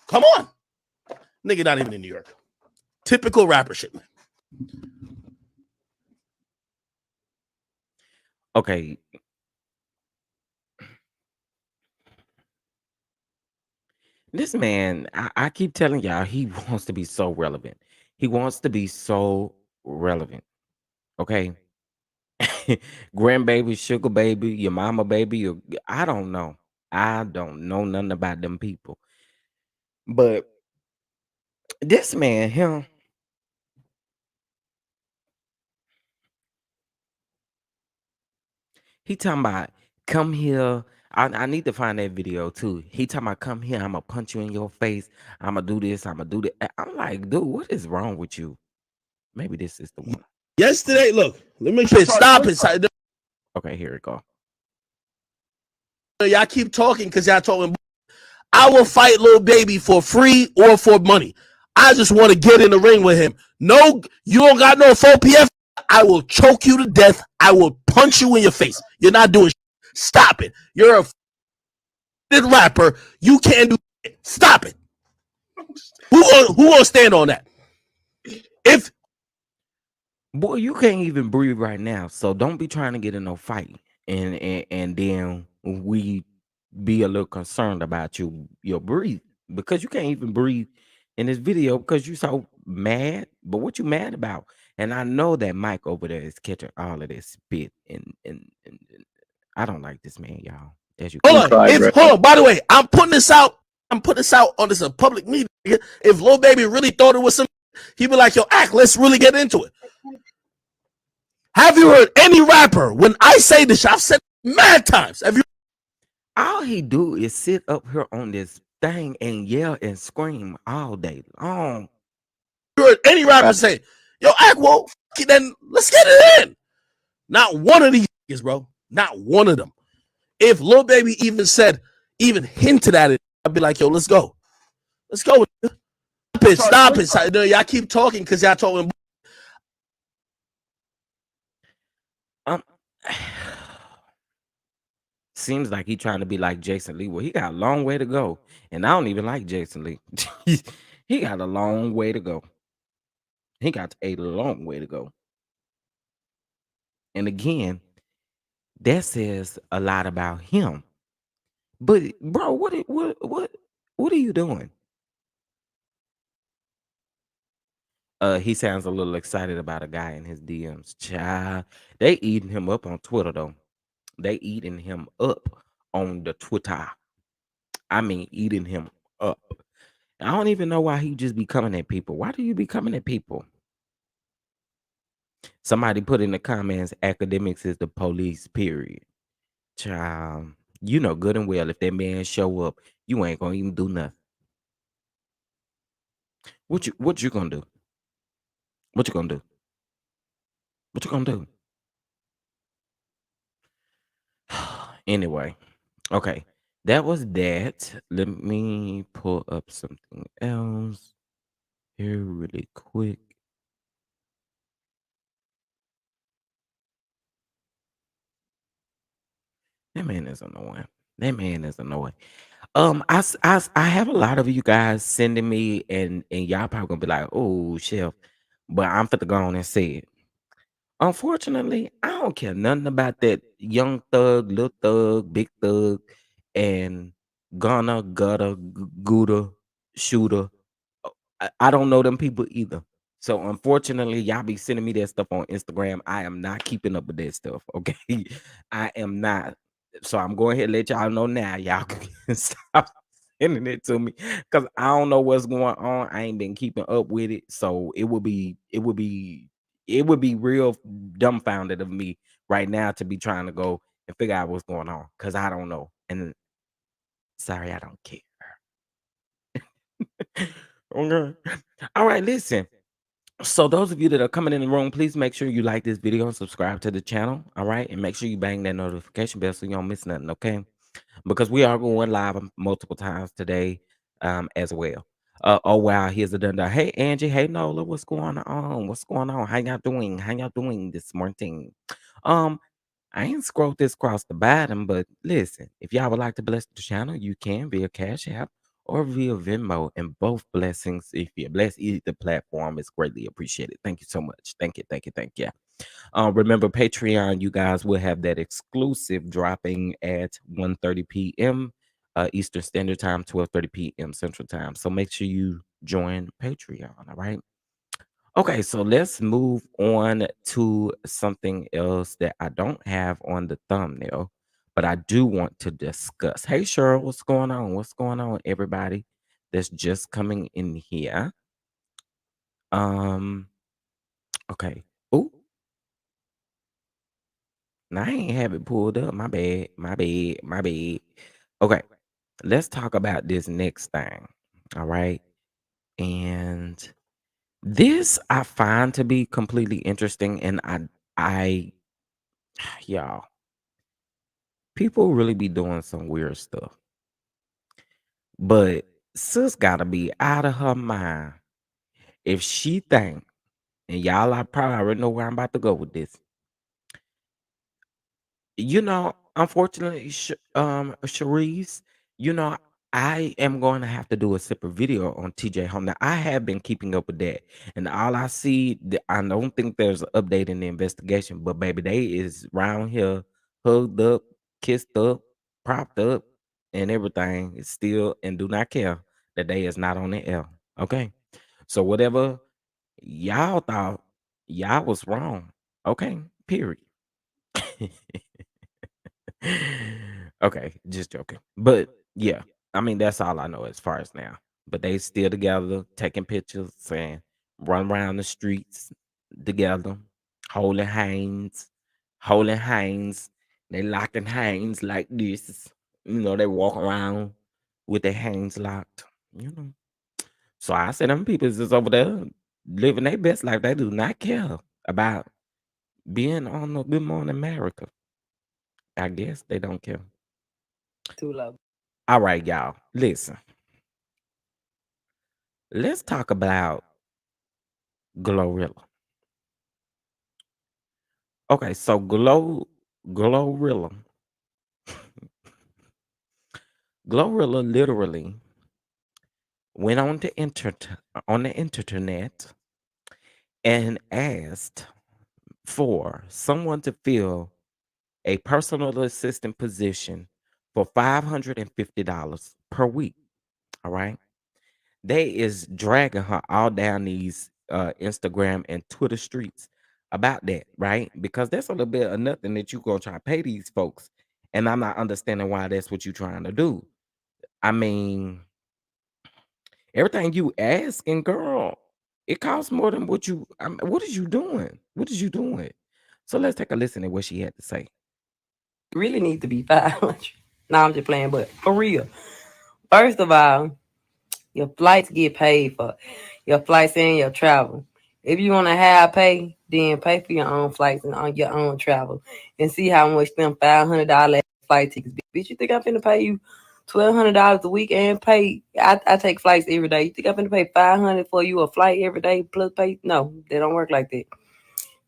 Come on. Nigga not even in New York. Typical rapper shit, man. Okay. This man, I keep telling y'all, he wants to be so relevant. He wants to be so relevant. Okay. Grandbaby, sugar baby, your mama baby, I don't know. I don't know nothing about them people. But this man, him, he talking about come here. I need to find that video too. He talking about come here, I'm gonna punch you in your face. I'm gonna do this, I'm gonna do that. I'm like, dude, what is wrong with you? Maybe this is the one. Yesterday, look, let me make sure. Stop it. Okay, here we go. Y'all keep talking because y'all talking. I will fight Lil Baby for free or for money. I just want to get in the ring with him. No, you don't got no 4PF. I will choke you to death. I will punch you in your face. You're not doing shit. Stop it. You're a rapper. You can't do it. Stop it. Who gonna stand on that? If Boy, you can't even breathe right now. So don't be trying to get in no fight. And then we be a little concerned about your breathe because you can't even breathe in this video because you so mad. But what you mad about? And I know that Mike over there is catching all of this spit and I don't like this man, y'all. As you hold on, hold on. By the way, I'm putting this out. I'm putting this out on this a public meeting. If Lil Baby really thought it was some, he'd be like, "Yo, act. Let's really get into it." Have you heard any rapper when I say this? I've said it mad times. Have you? all he do is sit up here on this thing and yell and scream all day long. Heard any rapper say, "Yo, act well, then let's get it in." Not one of these niggas, bro. Not one of them. If Lil Baby even hinted at it, I'd be like, "Yo, let's go. Let's go." Stop it. Y'all keep talking because y'all talking. Um, seems like he trying to be like Jason Lee. Well, he got a long way to go, and I don't even like Jason Lee. He got a long way to go. He got a long way to go. And again, that says a lot about him. But bro, what are you doing? He sounds a little excited about a guy in his DMs. Child, they eating him up on Twitter though. They eating him up on the Twitter. I mean, eating him up. I don't even know why he just be coming at people. Why do you be coming at people? Somebody put in the comments, Akademiks is the police, period. Child, you know good and well if that man show up, you ain't gonna even do nothing. What you gonna do? What you gonna do? What you gonna do? Anyway, okay. That was that. Let me pull up something else here really quick. That man is annoying. That man is annoying. I have a lot of you guys sending me, and y'all probably gonna be like, "Oh, chef," but I'm finna go on and say it. Unfortunately, I don't care nothing about that young thug, little thug, big thug, and Gunna, Gutter, Gouda, Shooter. I don't know them people either. So unfortunately, y'all be sending me that stuff on Instagram. I am not keeping up with that stuff. Okay, I am not. So I'm going ahead and let y'all know now. Y'all can stop sending it to me because I don't know what's going on. I ain't been keeping up with it. So it would be real dumbfounded of me right now to be trying to go and figure out what's going on because I don't know. And sorry, I don't care. Okay. All right, listen. So those of you that are coming in the room, please make sure you like this video and subscribe to the channel. All right. And make sure you bang that notification bell so you don't miss nothing. Okay. Because we are going live multiple times today as well. Oh wow, here's a done. Hey Angie, hey Nola, what's going on? What's going on? How y'all doing? How y'all doing this morning? Um, I ain't scrolled this across the bottom, but listen, if y'all would like to bless the channel, you can via Cash App or via Venmo, and both blessings, if you bless either platform, is greatly appreciated. Thank you so much. Thank you, thank you, thank you. Remember Patreon, you guys will have that exclusive dropping at 1:30 p.m. Eastern Standard Time, 12:30 p.m. Central Time. So make sure you join Patreon. All right. Okay, so let's move on to something else that I don't have on the thumbnail, but I do want to discuss. Hey, Cheryl, what's going on? What's going on, everybody that's just coming in here? Um, okay. Oh, now I ain't have it pulled up. My bad. My bad. My bad. Okay, let's talk about this next thing. All right. And this I find to be completely interesting. And I, y'all, people really be doing some weird stuff. But sis gotta be out of her mind if she think, and y'all, I probably already know where I'm about to go with this. Unfortunately, Sharice, you know, I am going to have to do a separate video on TJ Home. Now, I have been keeping up with that, and all I see, I don't think there's an update in the investigation, but baby, they is round here, hugged up, kissed up, propped up, and everything is still, and do not care that they is not on the air. Okay, so whatever y'all thought, y'all was wrong. Okay, period. Okay, just joking. But yeah, I mean that's all I know as far as now. But they still together, taking pictures and run around the streets together, holding hands, holding hands. They locking hands like this. They walk around with their hands locked. You know. So I say them people is over there living their best life. They do not care about being on the Good Morning America. I guess they don't care. Too low. All right, y'all. Listen. Let's talk about GloRilla. Okay, so GloRilla. GloRilla literally went on the internet and asked for someone to fill a personal assistant position for $550 per week. All right. They is dragging her all down these Instagram and Twitter streets about that, right? Because that's a little bit of nothing that you gonna try to pay these folks, and I'm not understanding why that's what you're trying to do. I mean, everything you asking, girl, it costs more than what you. What is you doing? What is you doing? So let's take a listen to what she had to say. Really need to be 500. No, I'm just playing, but for real. First of all, your flights get paid for. Your flights and your travel. If you want to have pay, then pay for your own flights and on your own travel. And see how much them $500 flight tickets be. Bitch, you think I'm finna pay you $1,200 a week and pay? I take flights every day. You think I'm finna pay $500 for you a flight every day plus pay? No, they don't work like that.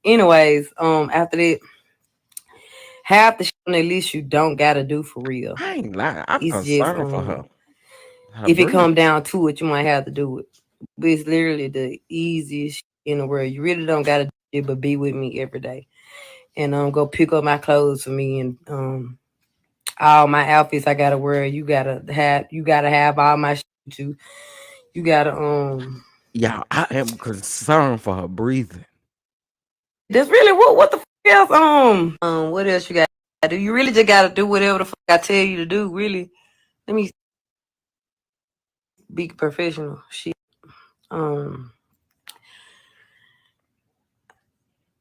Anyways, after that, half the shit on the list you don't gotta do for real. I ain't lying. I'm It's just concerned for her. Her if it come breathing. down to it, you might have to do it. But it's literally the easiest in the world. You really don't gotta do it, but be with me every day. And go pick up my clothes for me and all my outfits I gotta wear. You gotta have all my shit too. You gotta Yeah, I am concerned for her breathing. that's really what the fuck else what else you gotta do? You really just gotta do whatever the fuck I tell you to do, really. Let me be professional. Shit. Um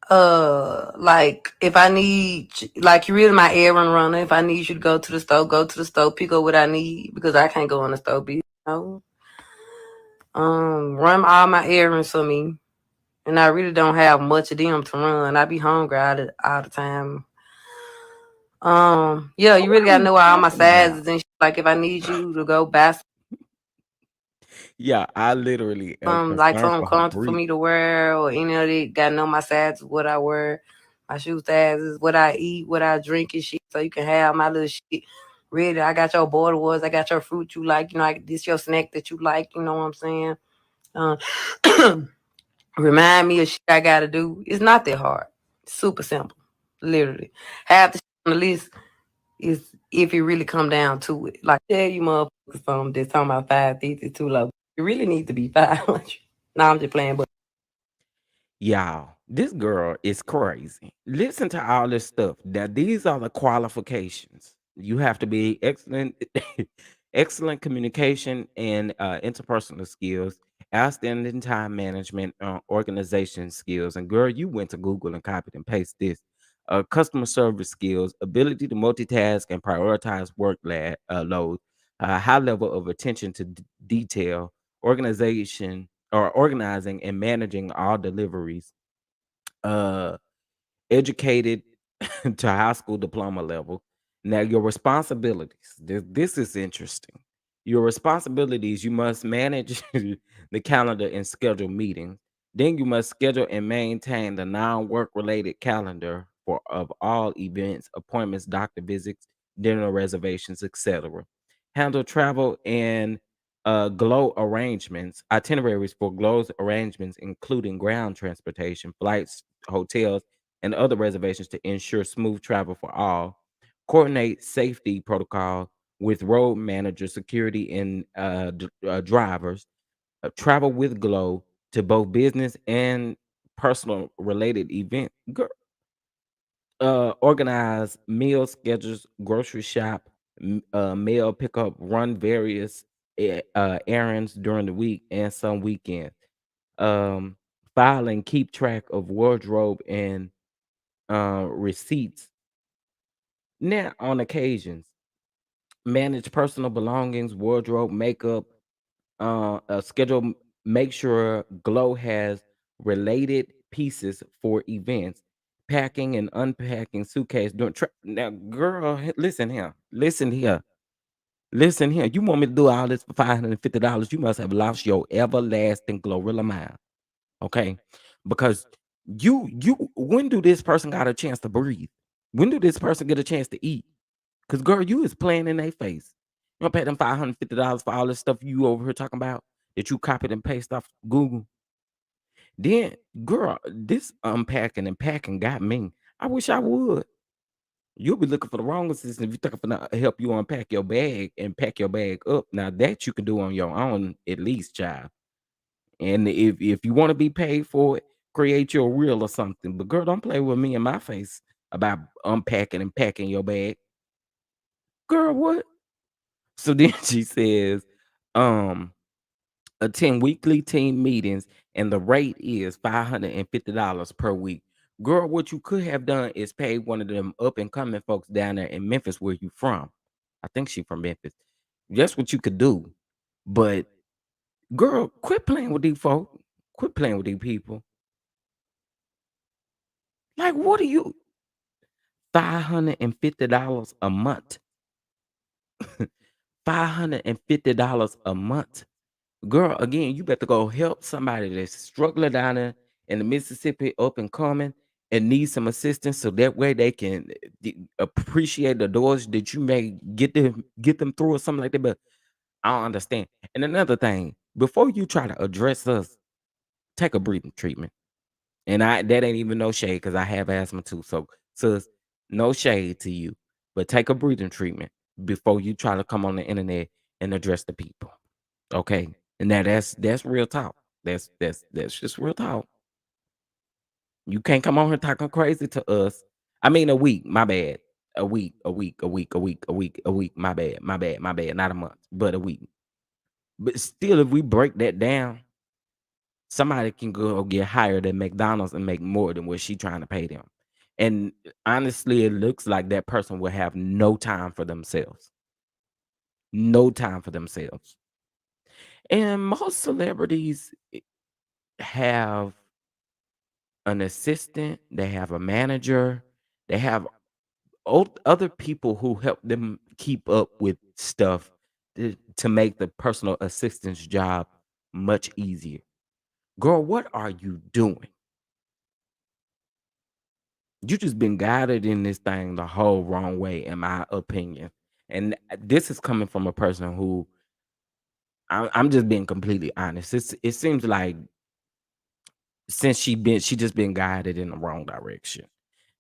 like if I need, like, you really my errand runner. If I need you to go to the store, go to the store, pick up what I need because I can't go in the store, run all my errands for me. And I really don't have much of them to run. I be hungry all the time. Yeah, Oh, you what really are gotta you know all my talking about? sizes and shit. Like if I need you to go buy Yeah, I literally am like concerned something for her comfortable for breathing. me to wear or any of it, gotta know my sizes, what I wear, my shoe sizes, what I eat, what I drink and shit. So you can have my little shit ready. I got your border wars, I got your fruit you like, this your snack that you like, you know what I'm saying? Remind me of shit I gotta do. It's not that hard. Super simple. Literally. Half the shit on the list is if you really come down to it. Like tell you motherfuckers something that's talking about 550 too low. You really need to be 500. No, I'm just playing, but Y'all, this girl is crazy. Listen to all this stuff. Now, these are the qualifications. You have to be excellent, excellent communication and interpersonal skills, outstanding time management, organization skills. And girl, you went to Google and copied and pasted this. Customer service skills, ability to multitask and prioritize work load, high level of attention to detail, organization or organizing and managing all deliveries, uh educated to high school diploma level. Now, your responsibilities. This is interesting. Your responsibilities, you must manage the calendar and schedule meetings. Then you must schedule and maintain the non-work related calendar for of all events, appointments, doctor visits, dinner reservations, etc. Handle travel and glow arrangements, itineraries for glow arrangements, including ground transportation, flights, hotels, and other reservations to ensure smooth travel for all. Coordinate safety protocol with road manager, security, and drivers. Travel with Glow to both business and personal related events. Organize meal schedules, grocery shop, mail pickup, run various errands during the week and some weekends. Um, File and keep track of wardrobe and receipts. Now, on occasions, manage personal belongings, wardrobe, makeup, schedule. Make sure Glow has related pieces for events. Packing and unpacking suitcase. Now, girl, listen here, listen here, listen here. You want me to do all this for $550? You must have lost your everlasting GloRilla mind, okay? Because when do this person got a chance to breathe? When do this person get a chance to eat? Cause girl, you is playing in their face. You don't pay them $550 for all this stuff you over here talking about that you copied and pasted off Google. Then, girl, this unpacking and packing got me. I wish I would. You'll be looking for the wrong assistant if you're looking for to help you unpack your bag and pack your bag up. Now that you can do on your own, at least, child. And if you want to be paid for it, create your reel or something. But girl, don't play with me in my face about unpacking and packing your bag. Girl, what? So then she says, um, attend weekly team meetings, and the rate is $550 per week. Girl, what you could have done is pay one of them up and coming folks down there in Memphis, where you from. I think she from Memphis. That's what you could do. But girl, quit playing with these folks. Quit playing with these people. Like, what are you? $550 a month. $550 a month. Girl, again, you better go help somebody that's struggling down there in the Mississippi up and coming and need some assistance so that way they can appreciate the doors that you may get them through or something like that. But I don't understand. And another thing, before you try to address us, take a breathing treatment. And that ain't even no shade because I have asthma too. So, sis, no shade to you, but take a breathing treatment before you try to come on the internet and address the people. Okay. And now that's real talk. That's just real talk. You can't come on here talking crazy to us. I mean a week, my bad. A week, a week, a week, a week, a week, a week, my bad, my bad, my bad. Not a month, but a week. But still, if we break that down, somebody can go get hired at McDonald's and make more than what she trying to pay them. And honestly, it looks like that person will have no time for themselves. No time for themselves. And most celebrities have an assistant, they have a manager, they have other people who help them keep up with stuff to make the personal assistant's job much easier. Girl, what are you doing? You just been guided in this thing the whole wrong way, in my opinion. And this is coming from a person who I'm just being completely honest. It seems like since she just been guided in the wrong direction.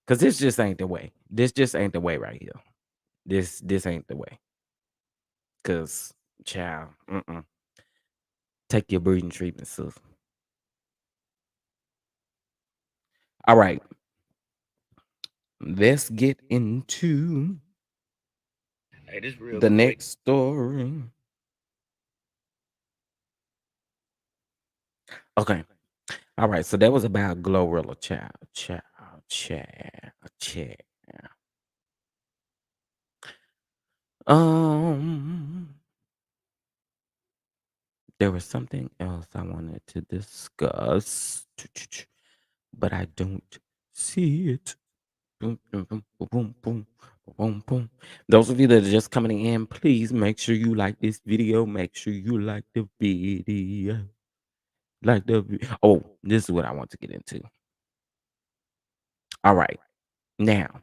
Cause this just ain't the way. This just ain't the way right here. This ain't the way. Cause child, take your breathing treatment, sis. All right, let's get into Hey, this real the quick. next story. Okay. All right. So that was about GloRilla, child. Um, there was something else I wanted to discuss, but I don't see it. Boom, boom, boom, boom, boom, boom, boom. Those of you that are just coming in, please make sure you like this video. Make sure you like the video. Oh, this is what I want to get into. All right. Now,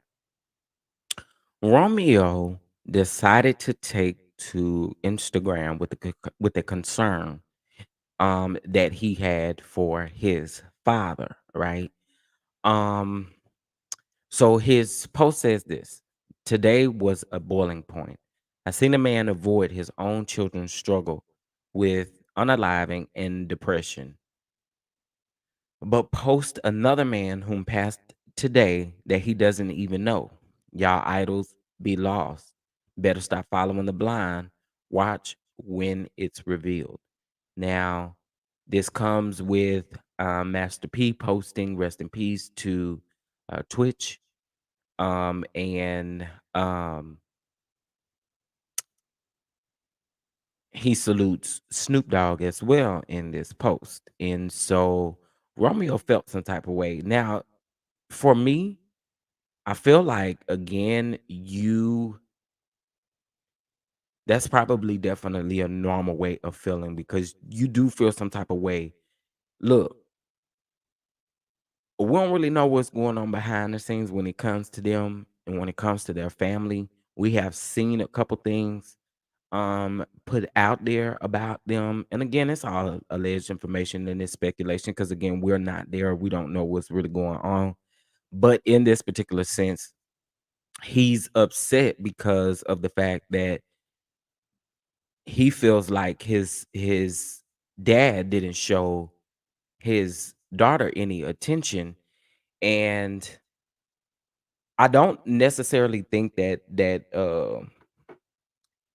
Romeo decided to take to Instagram with a concern that he had for his father, right? Um so his post says this: today was a boiling point. I seen a man avoid his own children's struggle with unaliving and depression, but post another man whom passed today that he doesn't even know. Y'all idols be lost. Better stop following the blind. Watch when it's revealed. Now, this comes with Master P posting rest in peace to Twitch. And he salutes Snoop Dogg as well in this post. And so Romeo felt some type of way. Now, for me, I feel like again, that's probably definitely a normal way of feeling because you do feel some type of way. Look, we don't really know what's going on behind the scenes when it comes to them and when it comes to their family. We have seen a couple things put out there about them. And again, it's all alleged information and it's speculation because again, we're not there. We don't know what's really going on. But in this particular sense, he's upset because of the fact that he feels like his dad didn't show his daughter any attention. And I don't necessarily think that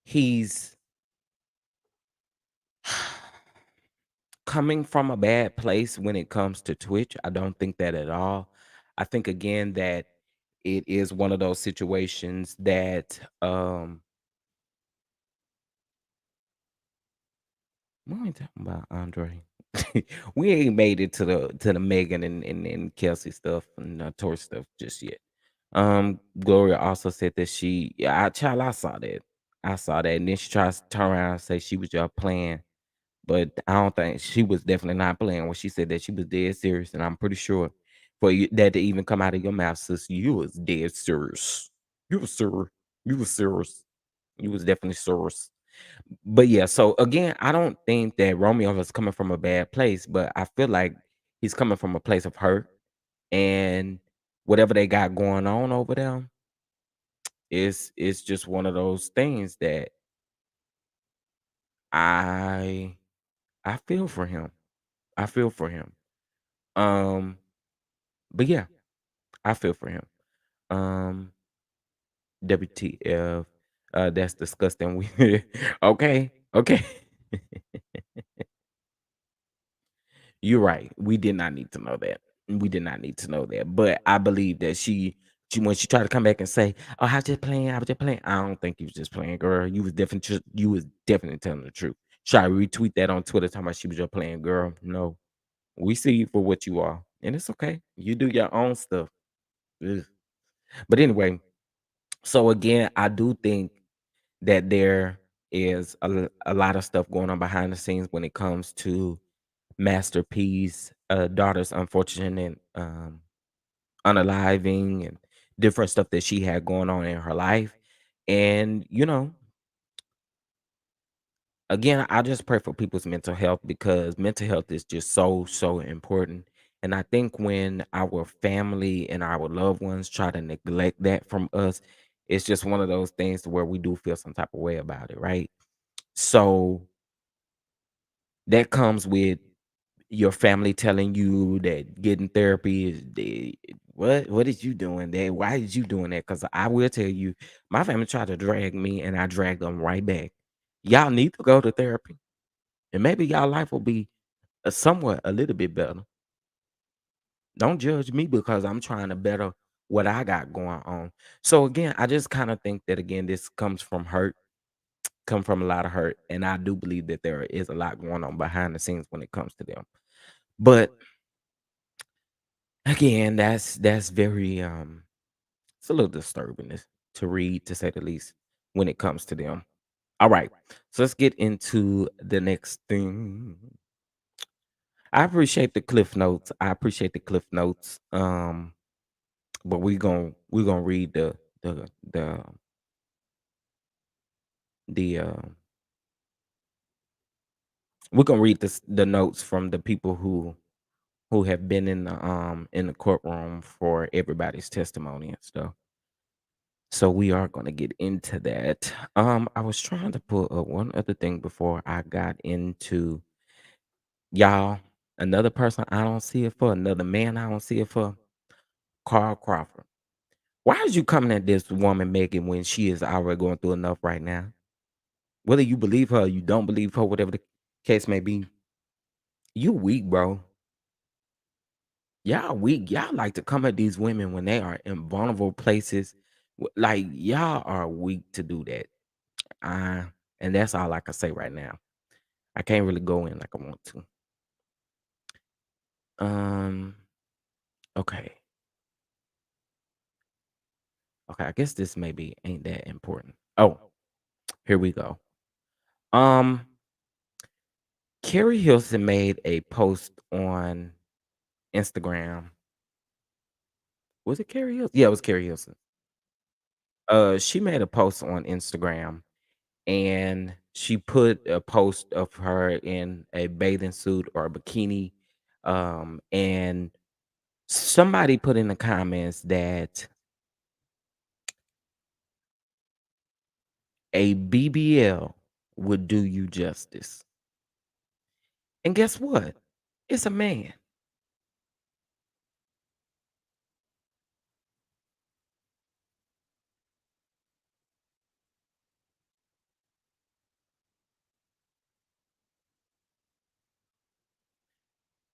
he's coming from a bad place when it comes to Twitch. I don't think that at all. I think again that it is one of those situations that we ain't talking about Andre. We ain't made it to the Megan and Kelsey stuff and Tory stuff just yet. Gloria also said that I saw that. I saw that. And then she tries to turn around and say she was just playing. But I don't think she was definitely not playing when she said that she was dead serious. And I'm pretty sure for you that to even come out of your mouth, sis, you was dead serious. You was serious. You was serious. You was definitely serious. But yeah, so again, I don't think that Romeo is coming from a bad place, but I feel like he's coming from a place of hurt and whatever they got going on over there is just one of those things that I I feel for him. I feel for him. Um, but yeah, I feel for him. Um, WTF? That's disgusting. We okay, okay. You're right. We did not need to know that. We did not need to know that. But I believe that she when she tried to come back and say, "Oh, I was just playing. I was just playing." I don't think you was just playing, girl. You was definitely telling the truth. Should I retweet that on Twitter talking about she was just playing, girl? No, we see you for what you are, and it's okay. You do your own stuff. Ugh. But anyway, so again, I do think that there is a lot of stuff going on behind the scenes when it comes to Master P's daughter's unfortunate unaliving and different stuff that she had going on in her life. And again, I just pray for people's mental health because mental health is just so important. And I think when our family and our loved ones try to neglect that from us, it's just one of those things to where we do feel some type of way about it, right? So that comes with your family telling you that getting therapy is what is you doing there? Why is you doing that? Because I will tell you, my family tried to drag me and I dragged them right back. Y'all need to go to therapy. And maybe y'all life will be somewhat a little bit better. Don't judge me because I'm trying to better what I got going on. So again, I just kind of think that again, this comes from hurt, come from a lot of hurt. And I do believe that there is a lot going on behind the scenes when it comes to them. But again, that's very it's a little disturbing to read, to say the least, when it comes to them. All right. So let's get into the next thing. I appreciate the cliff notes. I appreciate the cliff notes. But we're gonna read the the we're gonna read the notes from the people who have been in the courtroom for everybody's testimony and stuff. So we are gonna get into that. I was trying to put one other thing before I got into y'all. Another person I don't see it for, another man I don't see it for, Carl Crawford. Why is you coming at this woman, Megan, when she is already going through enough right now? Whether you believe her or you don't believe her, whatever the case may be, you weak, bro. Y'all weak. Y'all like to come at these women when they are in vulnerable places. Like y'all are weak to do that. Uh, and that's all I can say right now. I can't really go in like I want to. Um, okay. Okay, I guess this maybe ain't that important. Oh, here we go. Um, Carrie Hilson made a post on Instagram. Was it Carrie Hilson? Yeah, it was Carrie Hilson. She made a post on Instagram and she put a post of her in a bathing suit or a bikini. And somebody put in the comments that a BBL would do you justice. And guess what? It's a man.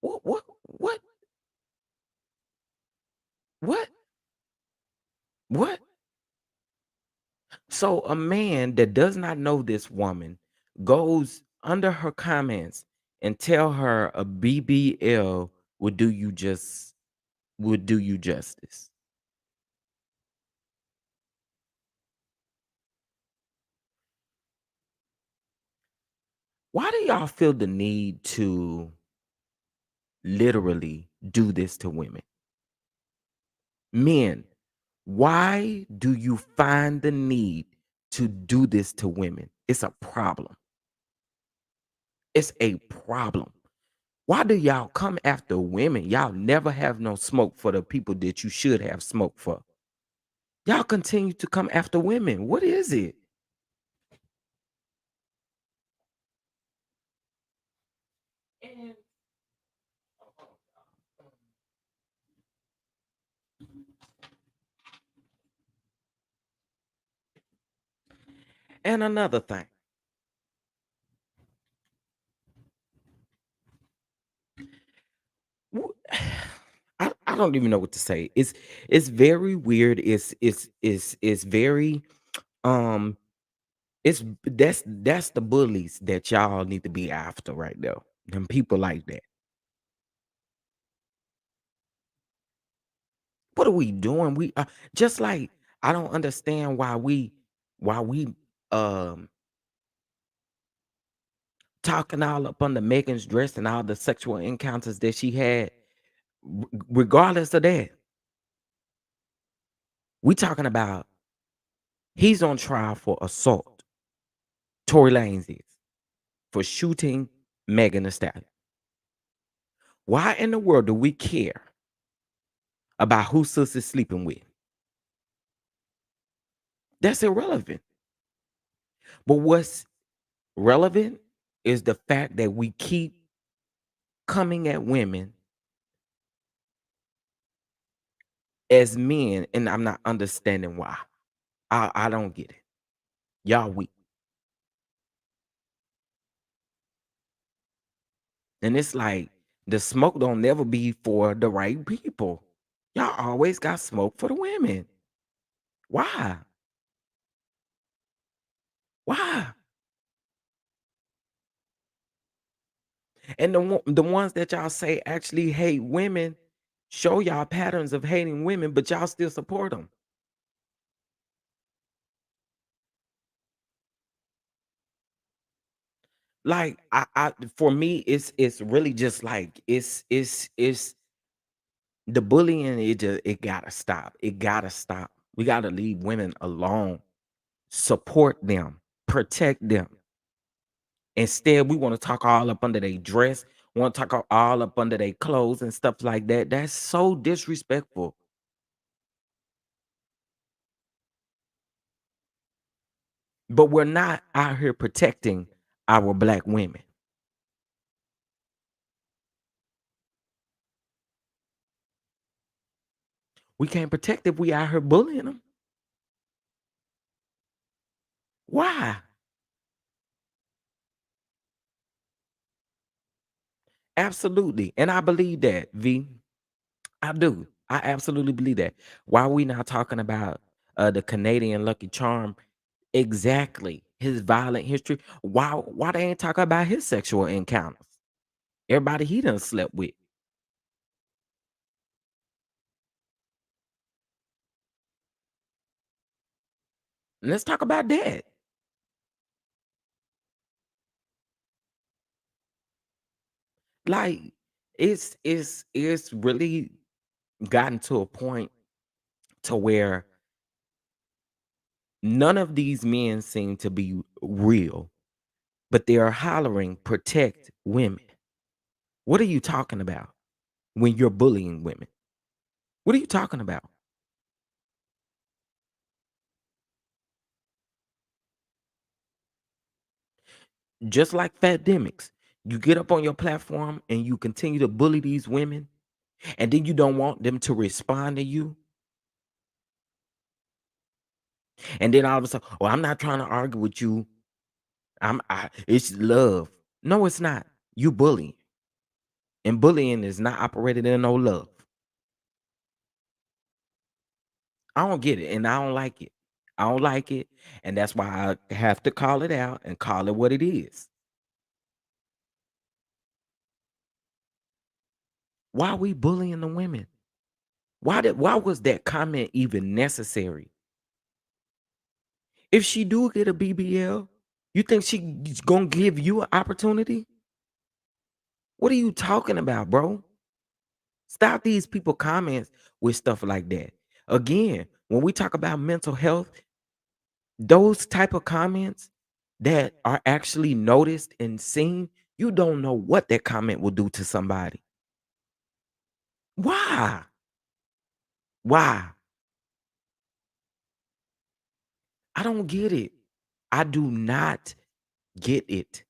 What? What? What? What? What? So a man that does not know this woman goes under her comments and tell her a BBL would do you just would do you justice. Why do y'all feel the need to literally do this to women? Men, why do you find the need to do this to women? It's a problem. It's a problem. Why do y'all come after women? Y'all never have no smoke for the people that you should have smoke for. Y'all continue to come after women. What is it? And another thing. w- I don't even know what to say. It's very weird. It's very um it's that's the bullies that y'all need to be after right now. Them people like that. What are we doing? We just like I don't understand why we um talking all up under Megan's dress and all the sexual encounters that she had. Regardless of that, we talking about he's on trial for assault. Tory Lanez is for shooting Megan Thee Stallion. Why in the world do we care about who sis is sleeping with? That's irrelevant. But what's relevant is the fact that we keep coming at women as men, and I'm not understanding why. I don't get it. Y'all weak. And it's like the smoke don't never be for the right people. Y'all always got smoke for the women. Why? Why? And the ones that y'all say actually hate women show y'all patterns of hating women, but y'all still support them. Like I for me, it's really just like it's the bullying. It gotta stop. It gotta stop. We gotta leave women alone. Support them. Protect them. Instead, we want to talk all up under their dress, want to talk all up under their clothes and stuff like that. That's so disrespectful. But we're not out here protecting our black women. We can't protect if we out here bullying them. Why? Absolutely. And I believe that, V. I do. I absolutely believe that. Why are we not talking about the Canadian Lucky Charm? Exactly. His violent history. Why they ain't talking about his sexual encounters? Everybody he done slept with. Let's talk about that. Like it's really gotten to a point to where none of these men seem to be real, but they are hollering protect women. What are you talking about when you're bullying women? What are you talking about? Just like FATDEMIKS, you get up on your platform and you continue to bully these women, and then you don't want them to respond to you. And then all of a sudden, oh, I'm not trying to argue with you. It's love. No, it's not. You bullying. And bullying is not operated in no love. I don't get it, and I don't like it. I don't like it, and that's why I have to call it out and call it what it is. Why are we bullying the women? Why was that comment even necessary? If she do get a BBL, you think she's gonna give you an opportunity? What are you talking about, bro? Stop these people comments with stuff like that. Again, when we talk about mental health, those type of comments that are actually noticed and seen, you don't know what that comment will do to somebody. Why? Why? I don't get it. I do not get it.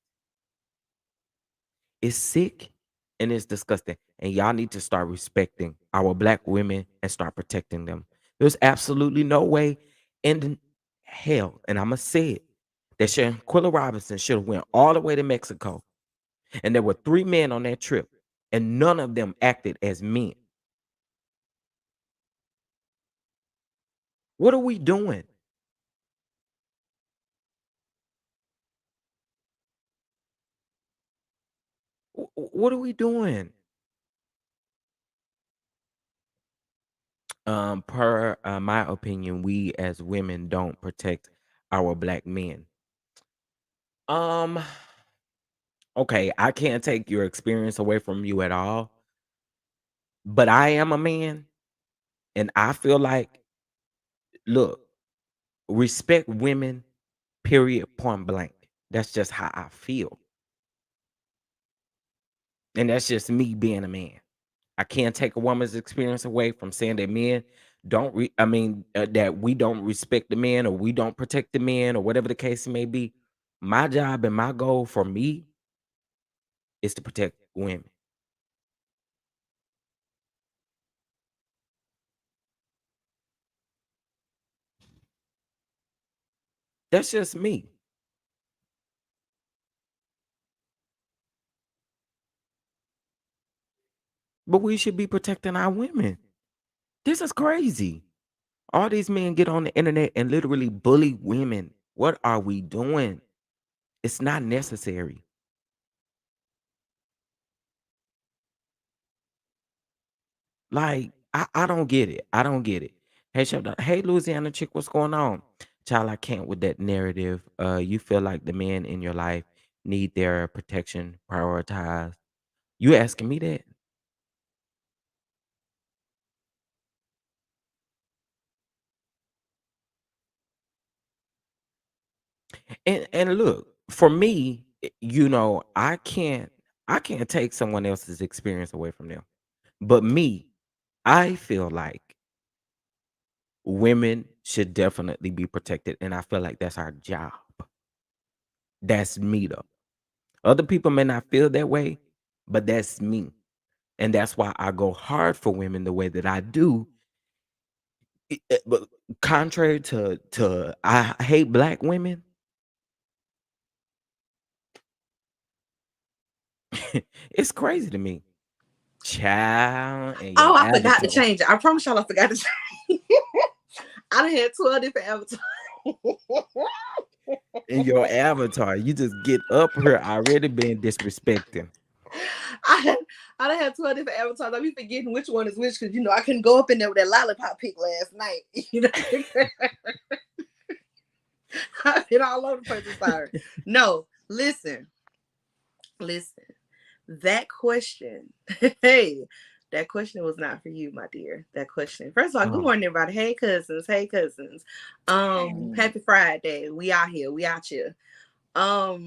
It's sick and it's disgusting. And y'all need to start respecting our black women and start protecting them. There's absolutely no way in hell, and I'm gonna say it, that Shanquilla Robinson should have went all the way to Mexico. And there were 3 men on that trip, and none of them acted as men. What are we doing? What are we doing? Per my opinion, we as women don't protect our black men. Um, okay, I can't take your experience away from you at all, but I am a man, and I feel like, look, respect women, period, point blank. That's just how I feel. And that's just me being a man. I can't take a woman's experience away from saying that men that we don't respect the men or we don't protect the men or whatever the case may be. My job and my goal for me is to protect women. That's just me. But we should be protecting our women. This is crazy. All these men get on the internet and literally bully women. What are we doing? It's not necessary. Like, I don't get it. I don't get it. Hey, hey, Louisiana chick, what's going on? Child, I can't with that narrative. You feel like the men in your life need their protection prioritized. You asking me that? And look, for me, I can't take someone else's experience away from them. But me, I feel like women should definitely be protected, and I feel like that's our job. That's me though. Other people may not feel that way, but that's me. And that's why I go hard for women the way that I do. But contrary to I hate black women, it's crazy to me. Child and your Oh, I forgot to avatar. change it. I promise y'all I forgot to change it. I done had 12 different avatars. In your avatar. You just get up here already being disrespecting. I had, I done had 12 different avatars. I be forgetting which one is which because I couldn't go up in there with that lollipop pic last night. I've been all over the place. Sorry. No, listen. That question, hey, that question was not for you, my dear. That question. First of all, good morning, everybody. Hey, cousins. Hey, cousins. Happy Friday. We out here. We out here. I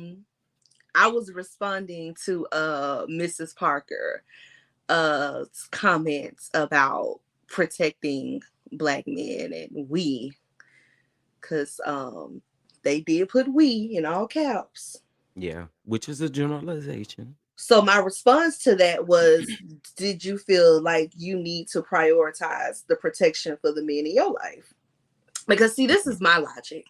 was responding to Mrs. Parker comments about protecting black men and we, because they did put we in all caps. Yeah, which is a generalization. So my response to that was, did you feel like you need to prioritize the protection for the men in your life? Because see, this is my logic.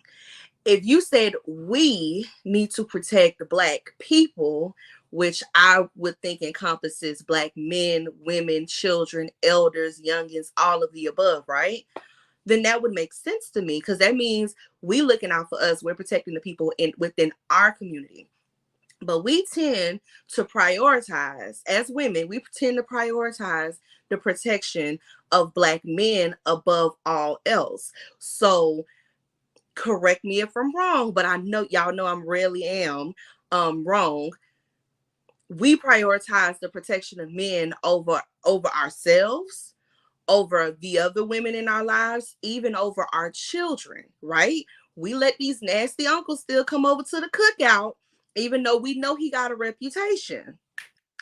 If you said we need to protect the black people, which I would think encompasses black men, women, children, elders, youngins, all of the above, right? Then that would make sense to me because that means we looking out for us. We're protecting the people within our community. But we tend to prioritize, as women, we tend to prioritize the protection of black men above all else. So correct me if I'm wrong, but I know y'all know I'm rarely am wrong. We prioritize the protection of men over ourselves, over the other women in our lives, even over our children, right? We let these nasty uncles still come over to the cookout, even though we know he got a reputation.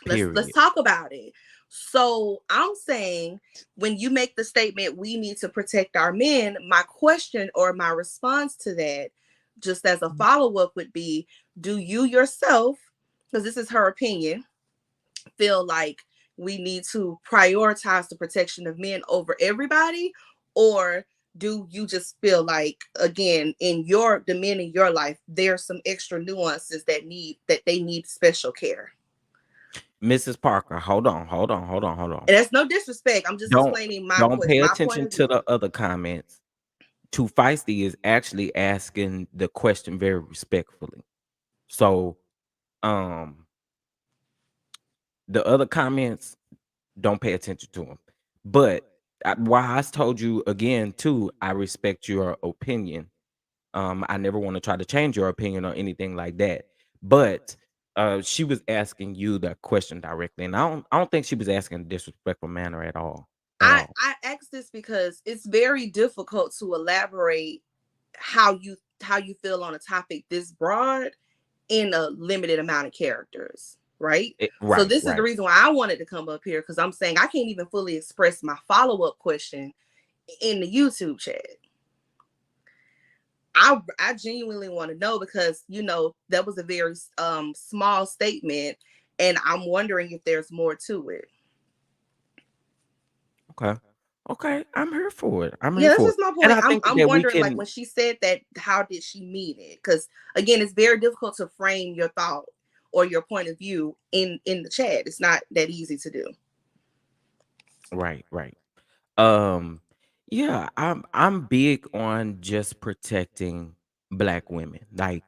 Let's Period. talk about it. So I'm saying when you make the statement, we need to protect our men, my question or my response to that, just as a follow-up would be, do you yourself, because this is her opinion, feel like we need to prioritize the protection of men over everybody? Or do you just feel like, again, in the men in your life, there's some extra nuances that they need special care? Mrs. Parker, hold on. And that's no disrespect. I'm just Don't explaining my don't pay point attention of to view. the other comments. Too Feisty is actually asking the question very respectfully. So, um, the other comments, don't pay attention to them. But why I told you again too, I respect your opinion. I never want to try to change your opinion or anything like that. But she was asking you that question directly, and I don't think she was asking in a disrespectful manner at all. At I all. ask this because it's very difficult to elaborate how you feel on a topic this broad in a limited amount of characters, right? So Right, this is the right. reason why I wanted to come up here, because I'm saying I can't even fully express my follow-up question in the YouTube chat. I genuinely want to know because that was a very small statement, and I'm wondering if there's more to it. Okay. Okay, I'm here for it. I'm here Yeah, that's for it. just my And point. I I'm think I'm that we wondering, like, can when she said that, how did she mean it? Because again, it's very difficult to frame your thought or your point of view in the chat. It's not that easy to do. right, right. Um, yeah, I'm big on just protecting black women, like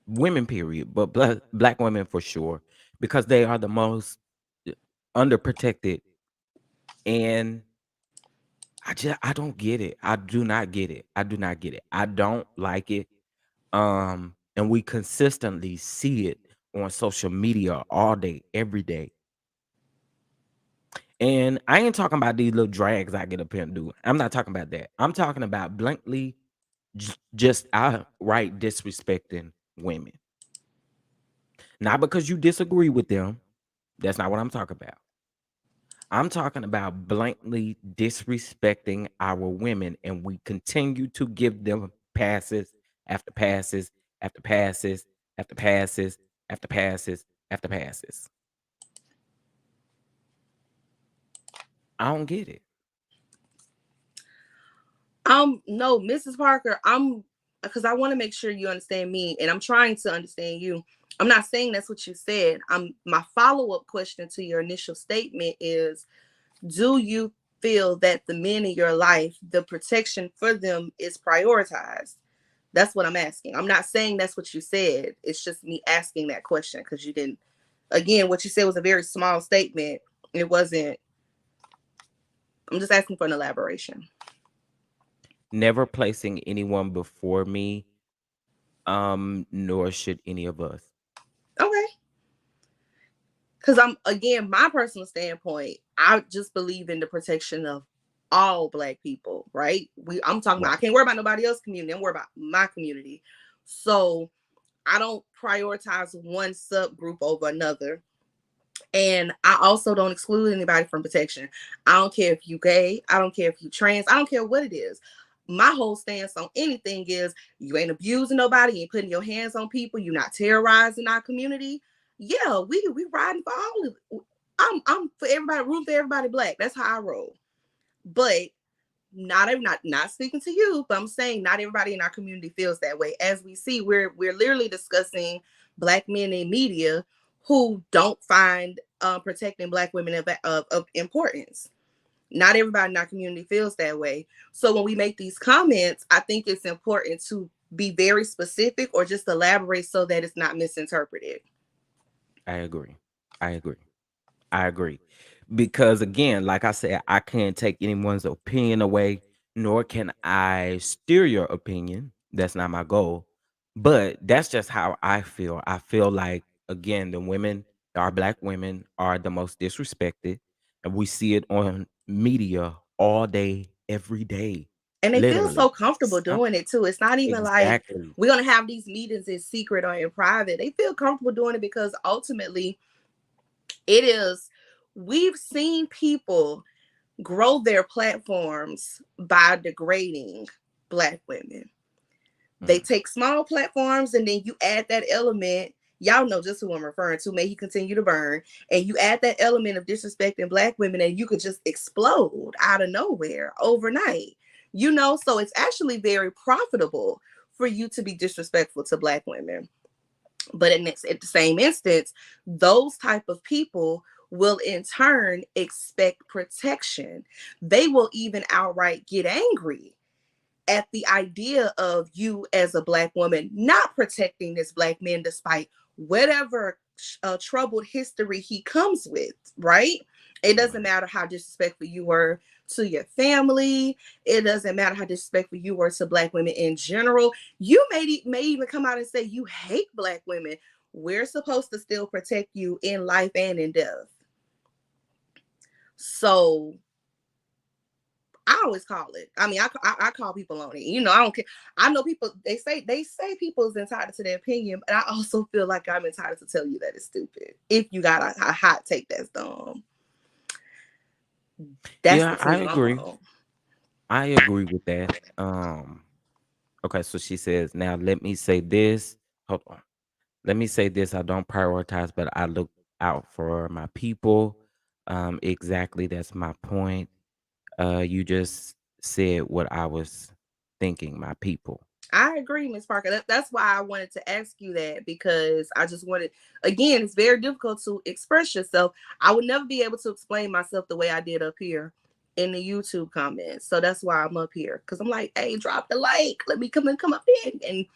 women, period, but black women for sure, because they are the most underprotected, and I don't get it. I do not get it. I do not get it. I don't like it. And we consistently see it on social media all day, every day. And I ain't talking about these little drags I get up here and do. I'm not talking about that. I'm talking about bluntly just outright disrespecting women. Not because you disagree with them. That's not what I'm talking about. I'm talking about blatantly disrespecting our women, and we continue to give them passes after passes after passes after passes after passes after passes. I don't get it. No, Mrs. Parker, because I want to make sure you understand me, and I'm trying to understand you. I'm not saying that's what you said. My follow-up question to your initial statement is, do you feel that the men in your life, the protection for them is prioritized? That's what I'm asking. I'm not saying that's what you said. It's just me asking that question because you didn't. Again, what you said was a very small statement. It wasn't. I'm just asking for an elaboration. Never placing anyone before me, nor should any of us. Okay. Because again, my personal standpoint, I just believe in the protection of all black people, right? I'm talking about, I Right. can't worry about nobody else's community. I'm worried about my community. So I don't prioritize one subgroup over another. And I also don't exclude anybody from protection. I don't care if you gay, I don't care if you trans, I don't care what it is. My whole stance on anything is, you ain't abusing nobody, you ain't putting your hands on people, you're not terrorizing our community. Yeah, we riding for all of it. I'm for everybody, room for everybody black. That's how I roll. But not speaking to you, but I'm saying not everybody in our community feels that way. As we see, we're literally discussing black men in media who don't find protecting black women of importance. Not everybody in our community feels that way. So when we make these comments, I think it's important to be very specific or just elaborate so that it's not misinterpreted. I agree. I agree. I agree. Because again, like I said, I can't take anyone's opinion away, nor can I steer your opinion. That's not my goal. But that's just how I feel. I feel like, again, the women, our black women, are the most disrespected. And we see it on media all day, every day. And they feel Literally. so comfortable Some- doing it too. It's not even like exactly. we're gonna have these meetings in secret or in private. They feel comfortable doing it because ultimately it is, we've seen people grow their platforms by degrading black women. They Mm. take small platforms and then you add that element. Y'all know just who I'm referring to. May he continue to burn. And you add that element of disrespecting black women, and you could just explode out of nowhere overnight. So it's actually very profitable for you to be disrespectful to black women. But at the same instance, those type of people will in turn expect protection. They will even outright get angry at the idea of you as a black woman not protecting this black man despite whatever troubled history he comes with, right? It doesn't Right. matter how disrespectful you were to your family. It doesn't matter how disrespectful you were to black women in general. You may even come out and say you hate black women. We're supposed to still protect you in life and in death. So I always call it. I mean, I call people on it. I don't care. I know people. They say people's entitled to their opinion, but I also feel like I'm entitled to tell you that it's stupid. If you got a hot take that's dumb, that's the Yeah, I team I'm agree. on. I agree with that. Okay, so she says, now let me say this. Hold on. Let me say this. I don't prioritize, but I look out for my people. Exactly. That's my point. You just said what I was thinking, my people. I agree, Miss Parker. That's why I wanted to ask you that, because I just wanted, again, it's very difficult to express yourself. I would never be able to explain myself the way I did up here in the YouTube comments. So that's why I'm up here, because I'm like, hey, drop the like. Let me come up in and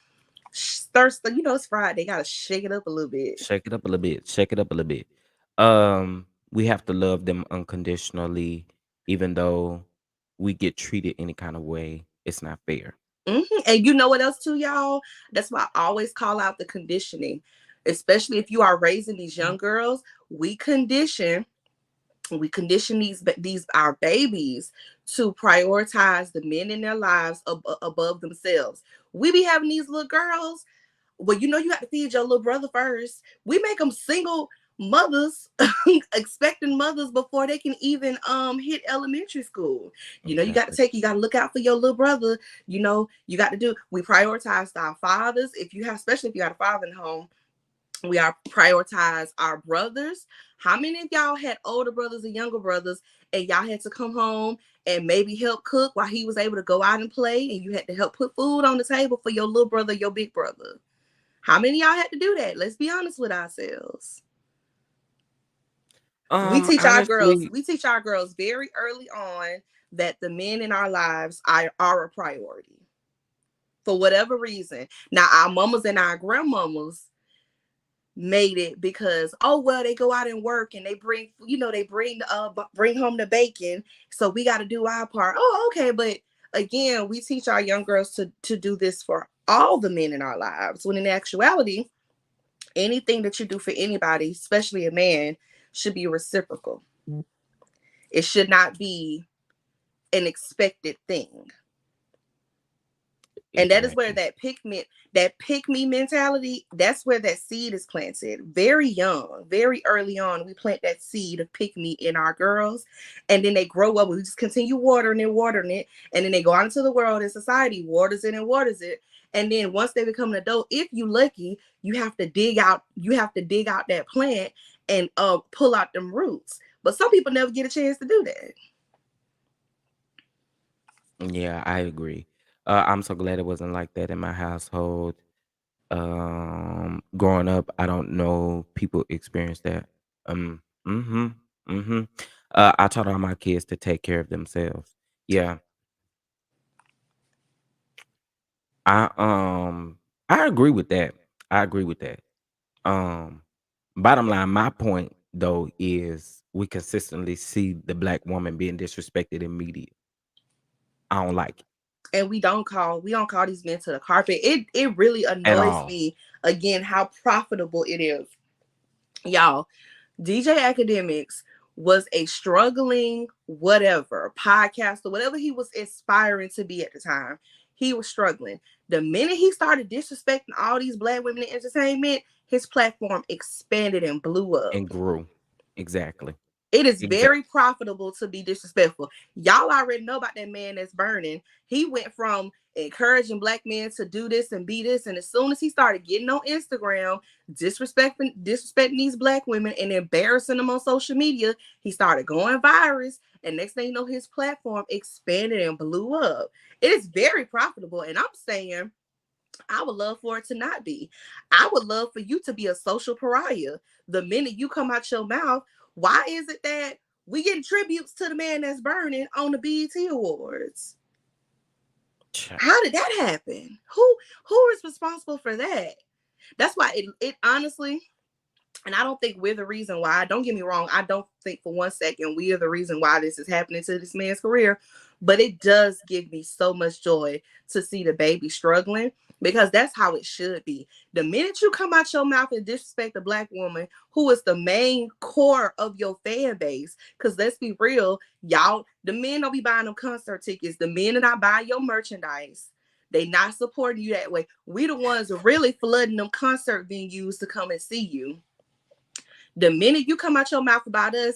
thirst. You know, it's Friday. Got to shake it up a little bit. Shake it up a little bit. Shake it up a little bit. We have to love them unconditionally, even though we get treated any kind of way. It's not fair. And you know what else too, y'all? That's why I always call out the conditioning, especially if you are raising these young girls. We condition these our babies to prioritize the men in their lives above themselves. We be having these little girls. Well, you know, you have to feed your little brother first. We make them single mothers, expecting mothers before they can even hit elementary school. You know, Exactly. you got to look out for your little brother. You know, you got to do. We prioritize our fathers. If you have, especially if you got a father in the home, we are prioritize our brothers. How many of y'all had older brothers and younger brothers, and y'all had to come home and maybe help cook while he was able to go out and play, and you had to help put food on the table for your little brother, your big brother? How many of y'all had to do that? Let's be honest with ourselves. We teach Honestly, our girls very early on that the men in our lives are a priority for whatever reason. Now, our mamas and our grandmamas made it because, oh well, they go out and work and they bring, bring home the bacon, so we got to do our part. Oh, okay. But again, we teach our young girls to do this for all the men in our lives, when in actuality, anything that you do for anybody, especially a man, should be reciprocal. It should not be an expected thing. And that is where exactly. that pick me mentality, that's where that seed is planted. Very young, very early on, we plant that seed of pick me in our girls. And then they grow up, we just continue watering it. And then they go out into the world and society, waters it and waters it. And then once they become an adult, if you lucky, you have to dig out that plant and pull out them roots. But some people never get a chance to do that. Yeah, I agree. I'm so glad it wasn't like that in my household. Growing up, I don't know people experience that. Mm-hmm, mm-hmm. I taught all my kids to take care of themselves. Yeah, I I agree with that. I agree with that. Um, Bottom line, my point though is we consistently see the black woman being disrespected in media. I don't like it And we don't call these men to the carpet. It really at annoys all. me, again, how profitable it is. Y'all, DJ Akademiks was a struggling whatever podcaster, whatever he was aspiring to be at the time. He was struggling. The minute he started disrespecting all these black women in entertainment, his platform expanded and blew up. And grew. Exactly. It is Exactly. very profitable to be disrespectful. Y'all already know about that man that's burning. He went from encouraging black men to do this and be this, and as soon as he started getting on Instagram, disrespecting these black women and embarrassing them on social media, he started going viral. And next thing you know, his platform expanded and blew up. It is very profitable, and I'm saying, I would love for it to not be. I would love for you to be a social pariah. The minute you come out your mouth, why is it that we getting tributes to the man that's burning on the BET Awards? How did that happen? Who is responsible for that? That's why it honestly, and I don't think we're the reason why. Don't get me wrong. I don't think for one second we are the reason why this is happening to this man's career. But it does give me so much joy to see the baby struggling, because that's how it should be. The minute you come out your mouth and disrespect a black woman who is the main core of your fan base, because let's be real, y'all, the men don't be buying them concert tickets. The men are not buying your merchandise. They not supporting you that way. We the ones really flooding them concert venues to come and see you. The minute you come out your mouth about us,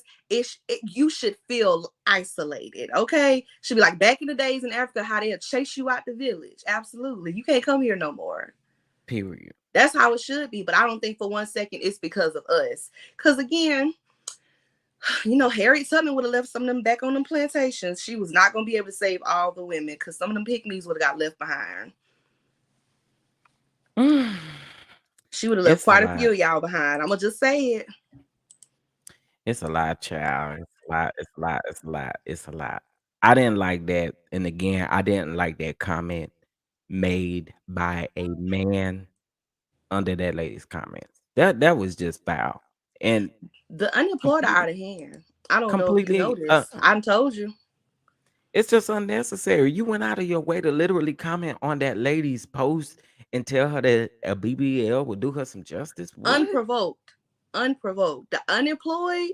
you should feel isolated, okay? Should be like back in the days in Africa, how they'll chase you out the village. Absolutely. You can't come here no more. Period. That's how it should be. But I don't think for one second it's because of us. Because again, You know, Harriet Tubman would have left some of them back on them plantations. She was not going to be able to save all the women because some of them pygmies would have got left behind. She would have left It's a quite a few lot. of y'all behind. I'm going to just say it. It's a lot, child. It's a lot. It's a lot. It's a lot. It's a lot. I didn't like that. And again, I didn't like that comment made by a man under that lady's comments. That was just foul. And The unemployed are out of hand. I don't know if you completely noticed. I told you. it's just unnecessary. You went out of your way to literally comment on that lady's post and tell her that a BBL would do her some justice. What? Unprovoked. The unemployed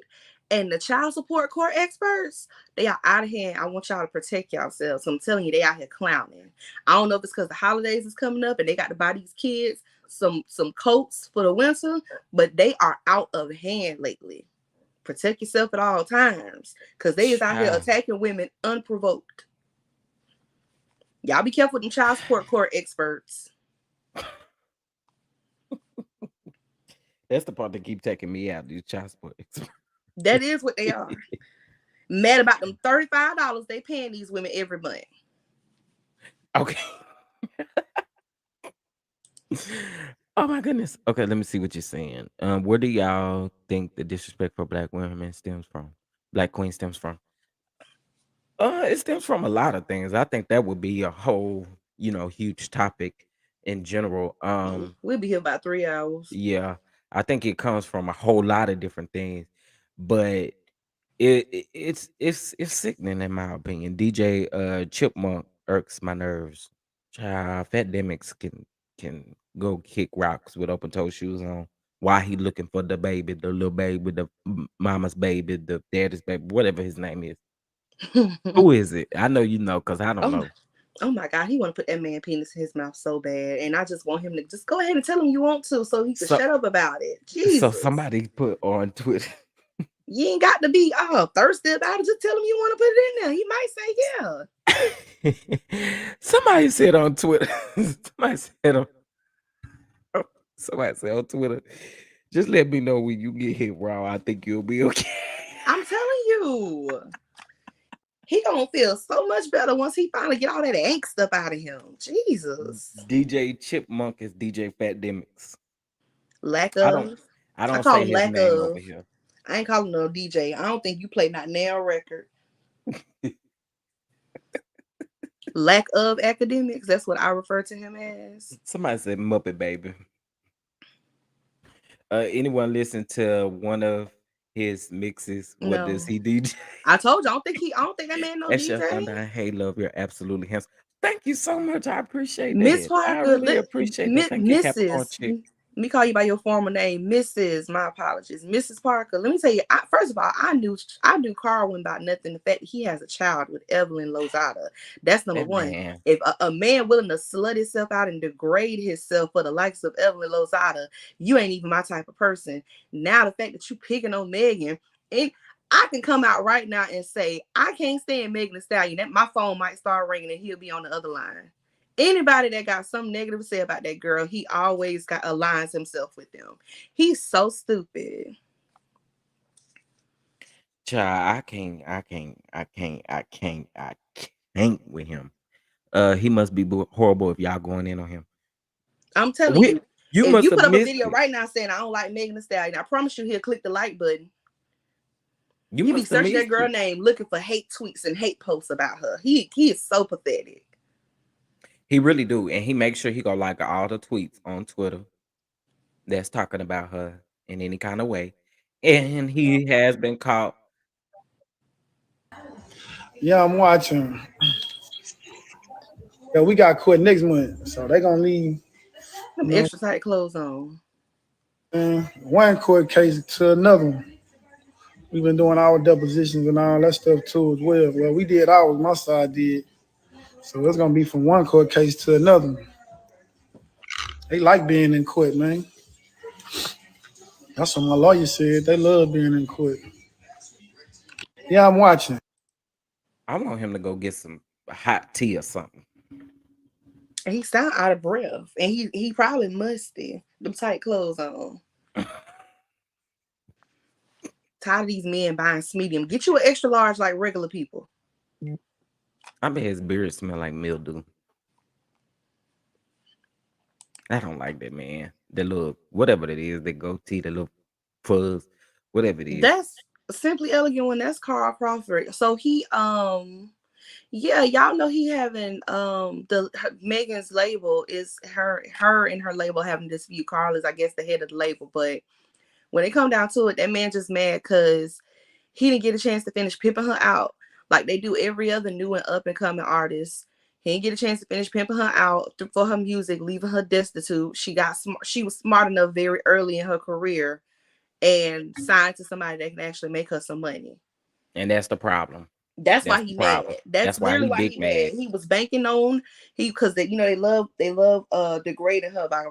and the child support court experts, they are out of hand. I want y'all to protect yourselves. I'm telling you, they out here clowning. I don't know if it's because the holidays is coming up and they got to buy these kids some coats for the winter, but they are out of hand lately. Protect yourself at all times because they is out here attacking women unprovoked. Y'all be careful with them child support court experts. That's the part that keep taking me out. These child support experts. That is what they are. Mad about them $35 they paying these women every month. Okay. Oh my goodness. Okay, let me see what you're saying. Where do y'all think the disrespect for black women stems from? Black queen stems from? It stems from a lot of things. I think that would be a whole, huge topic in general. We'll be here about 3 hours. Yeah, I think it comes from a whole lot of different things, but it's sickening in my opinion. DJ Chipmunk irks my nerves. Child, FATDEMIKS can go kick rocks with open toe shoes on. Why he looking for the baby, the little baby, the mama's baby, the daddy's baby, whatever his name is. Who is it? I know you know because I don't know. Oh my God, he want to put that man penis in his mouth so bad, and I just want him to just go ahead and tell him you want to, so he can shut up about it. Jesus. So somebody put on Twitter. You ain't got to be thirsty about it. Just tell him you want to put it in there. He might say yeah. Somebody said on Twitter. Somebody said on Twitter. Just let me know when you get hit raw. I think you'll be okay. I'm telling you. He gonna feel so much better once he finally get all that angst up out of him. Jesus. DJ Chipmunk is DJ FATDEMIKS. Lack of. I don't say his name over here. I ain't calling no DJ. I don't think you play not nail record. Lack of Akademiks. That's what I refer to him as. Somebody said Muppet Baby. Anyone listen to one of his mixes? What does he DJ? I told you, I don't think that man knows DJ. Hey, love, you're absolutely handsome. Thank you so much. I appreciate that. Miss Parker, I really appreciate that. Thank you, Mrs. Let me call you by your former name, Mrs. My apologies, Mrs. Parker. Let me tell you. First of all, I knew Carwin about nothing. The fact that he has a child with Evelyn Lozada, that's number one. Man. If a man willing to slut himself out and degrade himself for the likes of Evelyn Lozada, you ain't even my type of person. Now the fact that you picking on Megan, and I can come out right now and say I can't stand Megan Thee Stallion. That my phone might start ringing and he'll be on the other line. Anybody that got something negative to say about that girl, he always aligns himself with them. He's so stupid. Child, I can't with him. He must be horrible if y'all going in on him. I'm telling you, if you put up a video right now saying I don't like Megan Thee Stallion, I promise you he'll click the like button. You be searching that girl name looking for hate tweets and hate posts about her. He is so pathetic. He really do. And he makes sure he go like all the tweets on Twitter that's talking about her in any kind of way. And he has been caught. Yeah, I'm watching. Yeah, we got court next month. So they're going to leave. Some extra tight clothes on. One court case to another one. We've been doing our depositions and all that stuff too as well. Well, we did ours, my side did. So it's gonna be from one court case to another. They like being in court, man. That's what my lawyer said. They love being in court. Yeah, I'm watching. I want him to go get some hot tea or something. And he sound out of breath. And he probably musty. Them tight clothes on. Tired of these men buying medium. Get you an extra large like regular people. I bet his beard smell like mildew. I don't like that, man. The little whatever it is, the goatee, the little fuzz, whatever it is. That's Simply Elegant when that's Carl Crawford. So he yeah, y'all know he having Megan's label is her and her label having this dispute. Carl is, I guess, the head of the label, but when it come down to it, that man just mad because he didn't get a chance to finish pimping her out like they do every other new and up and coming artist. He didn't get a chance to finish pimping her out for her music, leaving her destitute. She was smart enough very early in her career and signed to somebody that can actually make her some money. And that's the problem. That's why he mad. That's literally why he mad. He was banking on because they love degrading her by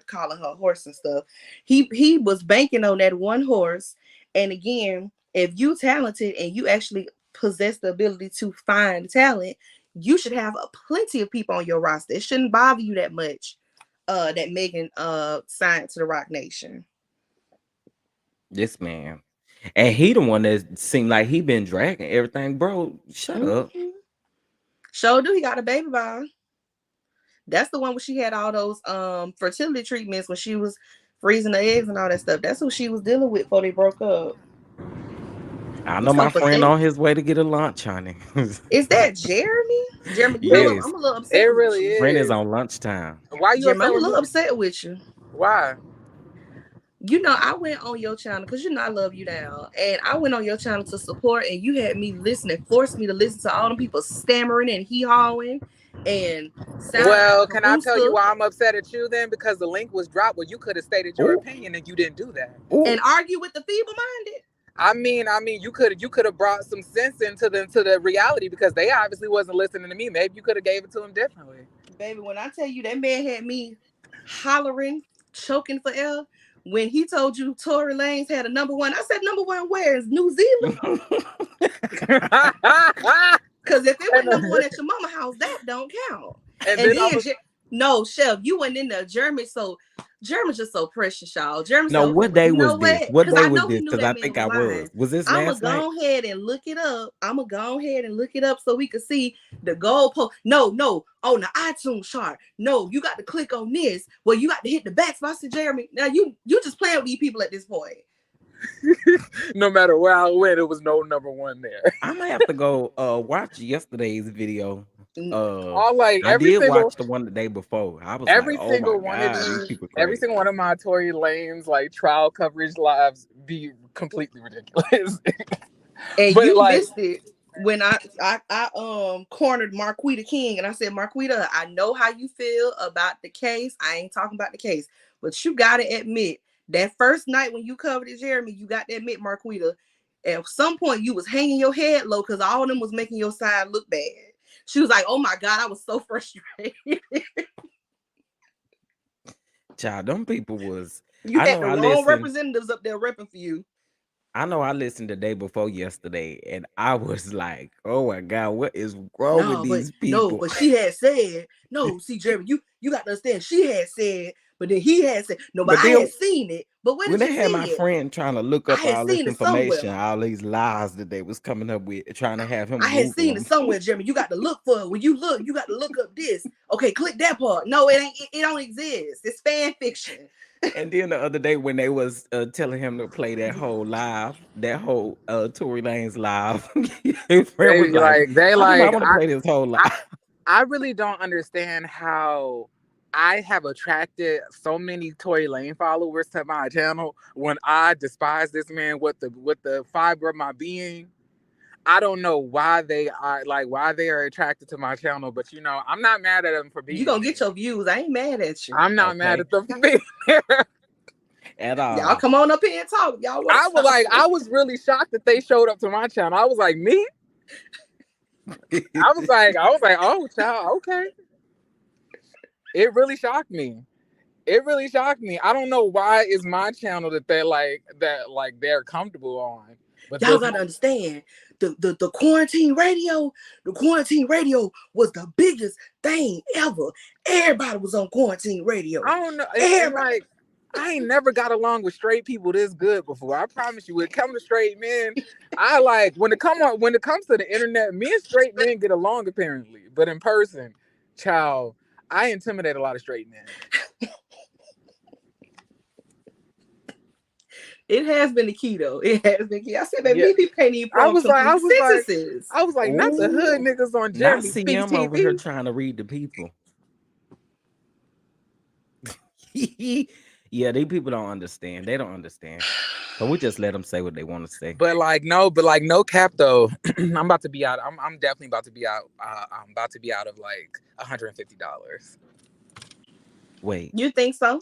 calling her a horse and stuff. He was banking on that one horse. And again, if you talented and you actually possess the ability to find talent, you should have plenty of people on your roster. It shouldn't bother you that much that Megan signed to the Rock Nation. This man. And he the one that seemed like he been dragging everything. Bro, shut up. Sure do. He got a baby by. That's the one where she had all those fertility treatments when she was freezing the eggs and all that stuff. That's who she was dealing with before they broke up. I know my friend on his way to get a lunch, honey. Is that Jeremy? Jeremy, yes. I'm a little upset. It really is. Friend is on lunchtime. Why you? Jeremy, I'm a little upset with you. Why? You know, I went on your channel because you know I love you now, and I went on your channel to support, and you had me listening, forced me to listen to all them people stammering and hee-hawing and well, can I tell you why I'm upset at you then? Because the link was dropped. Well, you could have stated your opinion and you didn't do that. And argue with the feeble-minded. I mean, you could have brought some sense into the reality because they obviously wasn't listening to me. Maybe you could have gave it to them differently. Baby, when I tell you that man had me hollering, choking for air. When he told you Tory Lanez had a #1, I said #1 where? Is New Zealand? Because if it went #1 at your mama house, that don't count. And then no, Chef, you went in there, Jeremy. So Jeremy's just so precious, y'all. Jeremy. No, what day was this? What day was this? Because I think I was. Was this last night? I'm gonna go ahead and look it up. So we could see the goalpost. No, on the iTunes chart. No, you got to click on this. Well, you got to hit the backspot. I said, Jeremy, now you just playing with these people at this point. No matter where I went, it was no #1 there. I might have to go watch yesterday's video. I did watch the one the day before. I was every like, single one of these, every single one of my Tory Lanez like trial coverage lives be completely ridiculous. And but you missed it when I cornered Marquita King and I said, Marquita, I know how you feel about the case. I ain't talking about the case, but you gotta admit that first night when you covered it, Jeremy, you got to admit, Marquita, at some point you was hanging your head low because all of them was making your side look bad. She was like, oh my God, I was so frustrated. Child, them people was... You had the wrong representatives up there repping for you. I know I listened the day before yesterday, and I was like, oh my God, what is wrong with these people? No, but she had said, see, Jeremy, you got to understand, she had said, but then he had said, no, but I had seen it. But when they had my friend trying to look up all this information, all these lies that they was coming up with, trying to have him. I had seen it somewhere, Jeremy. You got to look for it. When you look, you got to look up this. Okay, click that part. No, it ain't. It don't exist. It's fan fiction. And then the other day when they was telling him to play that whole Tory Lanez live, I want to play this whole live. I really don't understand how I have attracted so many Tory Lanez followers to my channel when I despise this man with the fiber of my being. I don't know why they are attracted to my channel, but I'm not mad at them for being. You gonna get your views. I ain't mad at you. I'm not mad at them for being here. At all. Y'all come on up here and talk. Y'all I was really shocked that they showed up to my channel. I was like, me? I was like, oh child, okay. It really shocked me. I don't know why it's my channel that they're comfortable on. But y'all gotta understand the quarantine radio. The quarantine radio was the biggest thing ever. Everybody was on quarantine radio. I don't know. Everybody. I ain't never got along with straight people this good before. I promise you. When it comes to straight men, I like when it comes to the internet, me and straight men get along apparently. But in person, child, I intimidate a lot of straight men. It has been the key though. It has been key. I said, baby, these people can't even form sentences. I was like, not the hood niggas on Jeremy. Not CM over here trying to read the people. Yeah, these people don't understand. They don't understand. So we just let them say what they want to say. But no cap though. I'm about to be out. I'm definitely about to be out. I'm about to be out of like $150. Wait. You think so?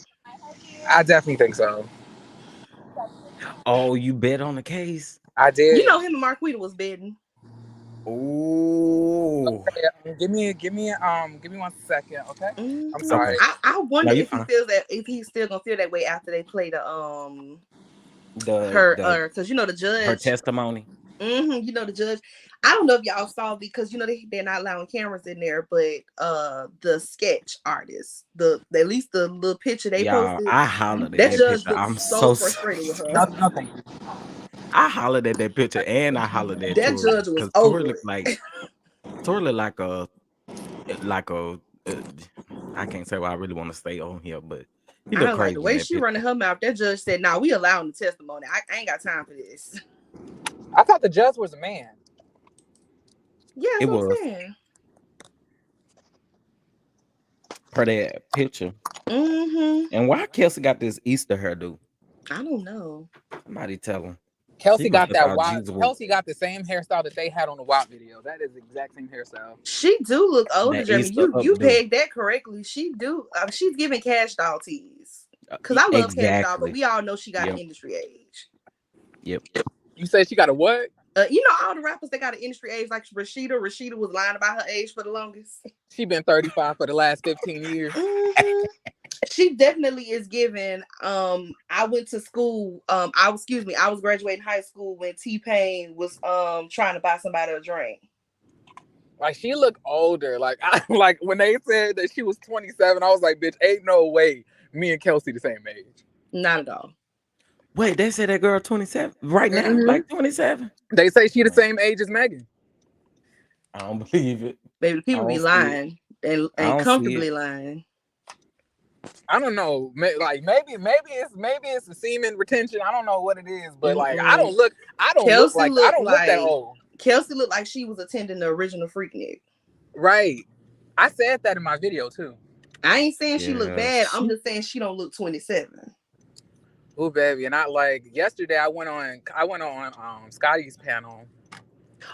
I definitely think so. Oh, you bet on the case? I did. You know him and Marquita was betting. Oh. Okay, give me 1 second, okay? I'm sorry. Okay. I wonder if he feels that if he's still gonna feel that way after they play because you know the judge. Her testimony. You know the judge. I don't know if y'all saw because you know they're not allowing cameras in there, but the sketch artist, at least the little picture they posted. I hollered at that that judge picture. I'm so so frustrated with her. Nothing. I hollered at that picture and I hollered at that Tory, judge was over. Tory looked like a I can't say what I really want to say on here, but he looked crazy. Like the way she running her mouth. That judge said, "Nah, we allowing the testimony. I ain't got time for this." I thought the judge was a man. Yeah, that's what I'm saying. For that picture. Mm-hmm. And why Kelsey got this Easter hairdo? I don't know. Somebody tell him. Kelsey got that WAP. Kelsey got the same hairstyle that they had on the WAP video. That is the exact same hairstyle. She do look older, Jeremy. You pegged that correctly. She do. She's giving Cash Doll tease. Because I love Cash Doll, but we all know she got an industry age. Yep. You said she got a what? You know all the rappers that got an industry age, like Rashida. Rashida was lying about her age for the longest. She been 35 for the last 15 years. Mm-hmm. She definitely is giving. I went to school. I was graduating high school when T-Pain was trying to buy somebody a drink. Like she looked older. Like when they said that she was 27, I was like, bitch, ain't no way me and Kelsey the same age. Not at all. Wait, they said that girl 27 right now, like 27. They say she the same age as Megan. I don't believe it. Baby, people be lying and comfortably lying. I don't know. Like maybe it's the semen retention. I don't know what it is, but like I don't look that old. Kelsey looked like she was attending the original Freaknik. Right. I said that in my video too. I ain't saying she looked bad. I'm just saying she don't look 27. Oh baby, and I like yesterday I went on Scotty's panel.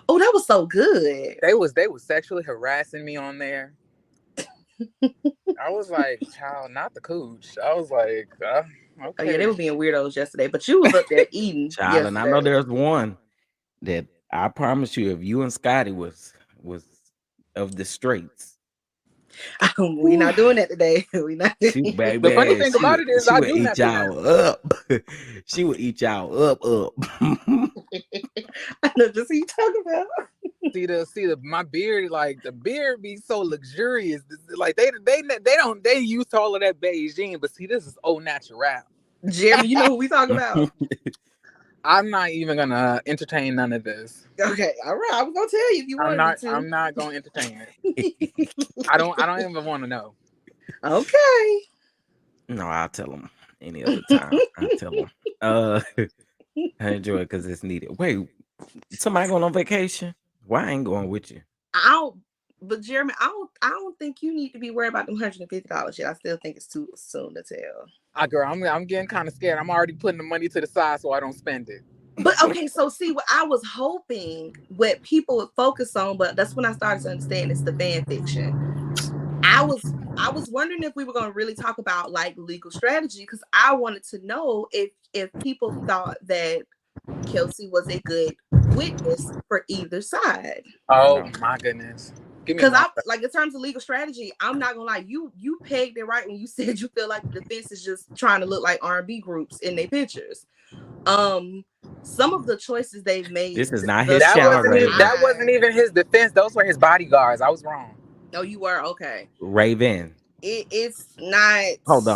Oh, that was so good. They was sexually harassing me on there. I was like, child, not the cooch. I was like, okay. Oh yeah, they were being weirdos yesterday, but you was up there eating. Child, yesterday. And I know there's one that I promise you, if you and Scotty was of the straights. We not doing that today. We not. Baby, the funny thing about it is, I do eat y'all up. She would eat y'all up. I know just who you talking about. See my beard, like the beard be so luxurious. Like they used to all of that Beijing, but see, this is au natural. Jeremy, you know who we talking about. I'm not even gonna entertain none of this. Okay, all right. I was gonna tell you if you wanted to. I'm not gonna entertain it. I don't even want to know. Okay. No, I'll tell them any other time. I'll tell them. I enjoy it because it's needed. Wait, somebody going on vacation? Why I ain't going with you? But Jeremy, I don't think you need to be worried about them $150 yet. I still think it's too soon to tell. Girl, I'm getting kind of scared. I'm already putting the money to the side so I don't spend it. But okay, so see what I was hoping what people would focus on, but that's when I started to understand it's the fan fiction. I was wondering if we were going to really talk about like legal strategy because I wanted to know if people thought that Kelsey was a good witness for either side. Oh my goodness. Because I like in terms of legal strategy, I'm not gonna lie, you pegged it right when you said you feel like the defense is just trying to look like R&B groups in their pictures. Some of the choices they've made. This is not his that wasn't even his defense. Those were his bodyguards. I was wrong. Oh, you were? Okay. Raven. it's not. Hold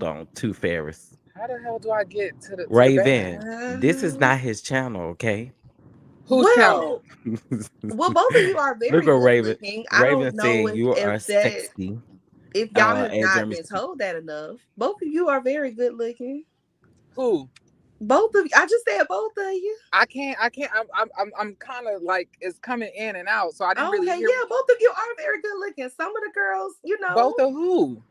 on. Two Ferris. How the hell do I get to the bag? Raven, this is not his channel, okay? Whose channel? Well, both of you are Look very at good Raven. looking. I Raven don't know said you are if that sexy. if y'all have not Adress. been told that enough. Both of you are very good looking. Who? Both of you. I just said both of you. I can't. I'm kind of like it's coming in and out, so I didn't really Okay, hear. yeah, both of you are very good looking. Some of the girls, you know, Both of who?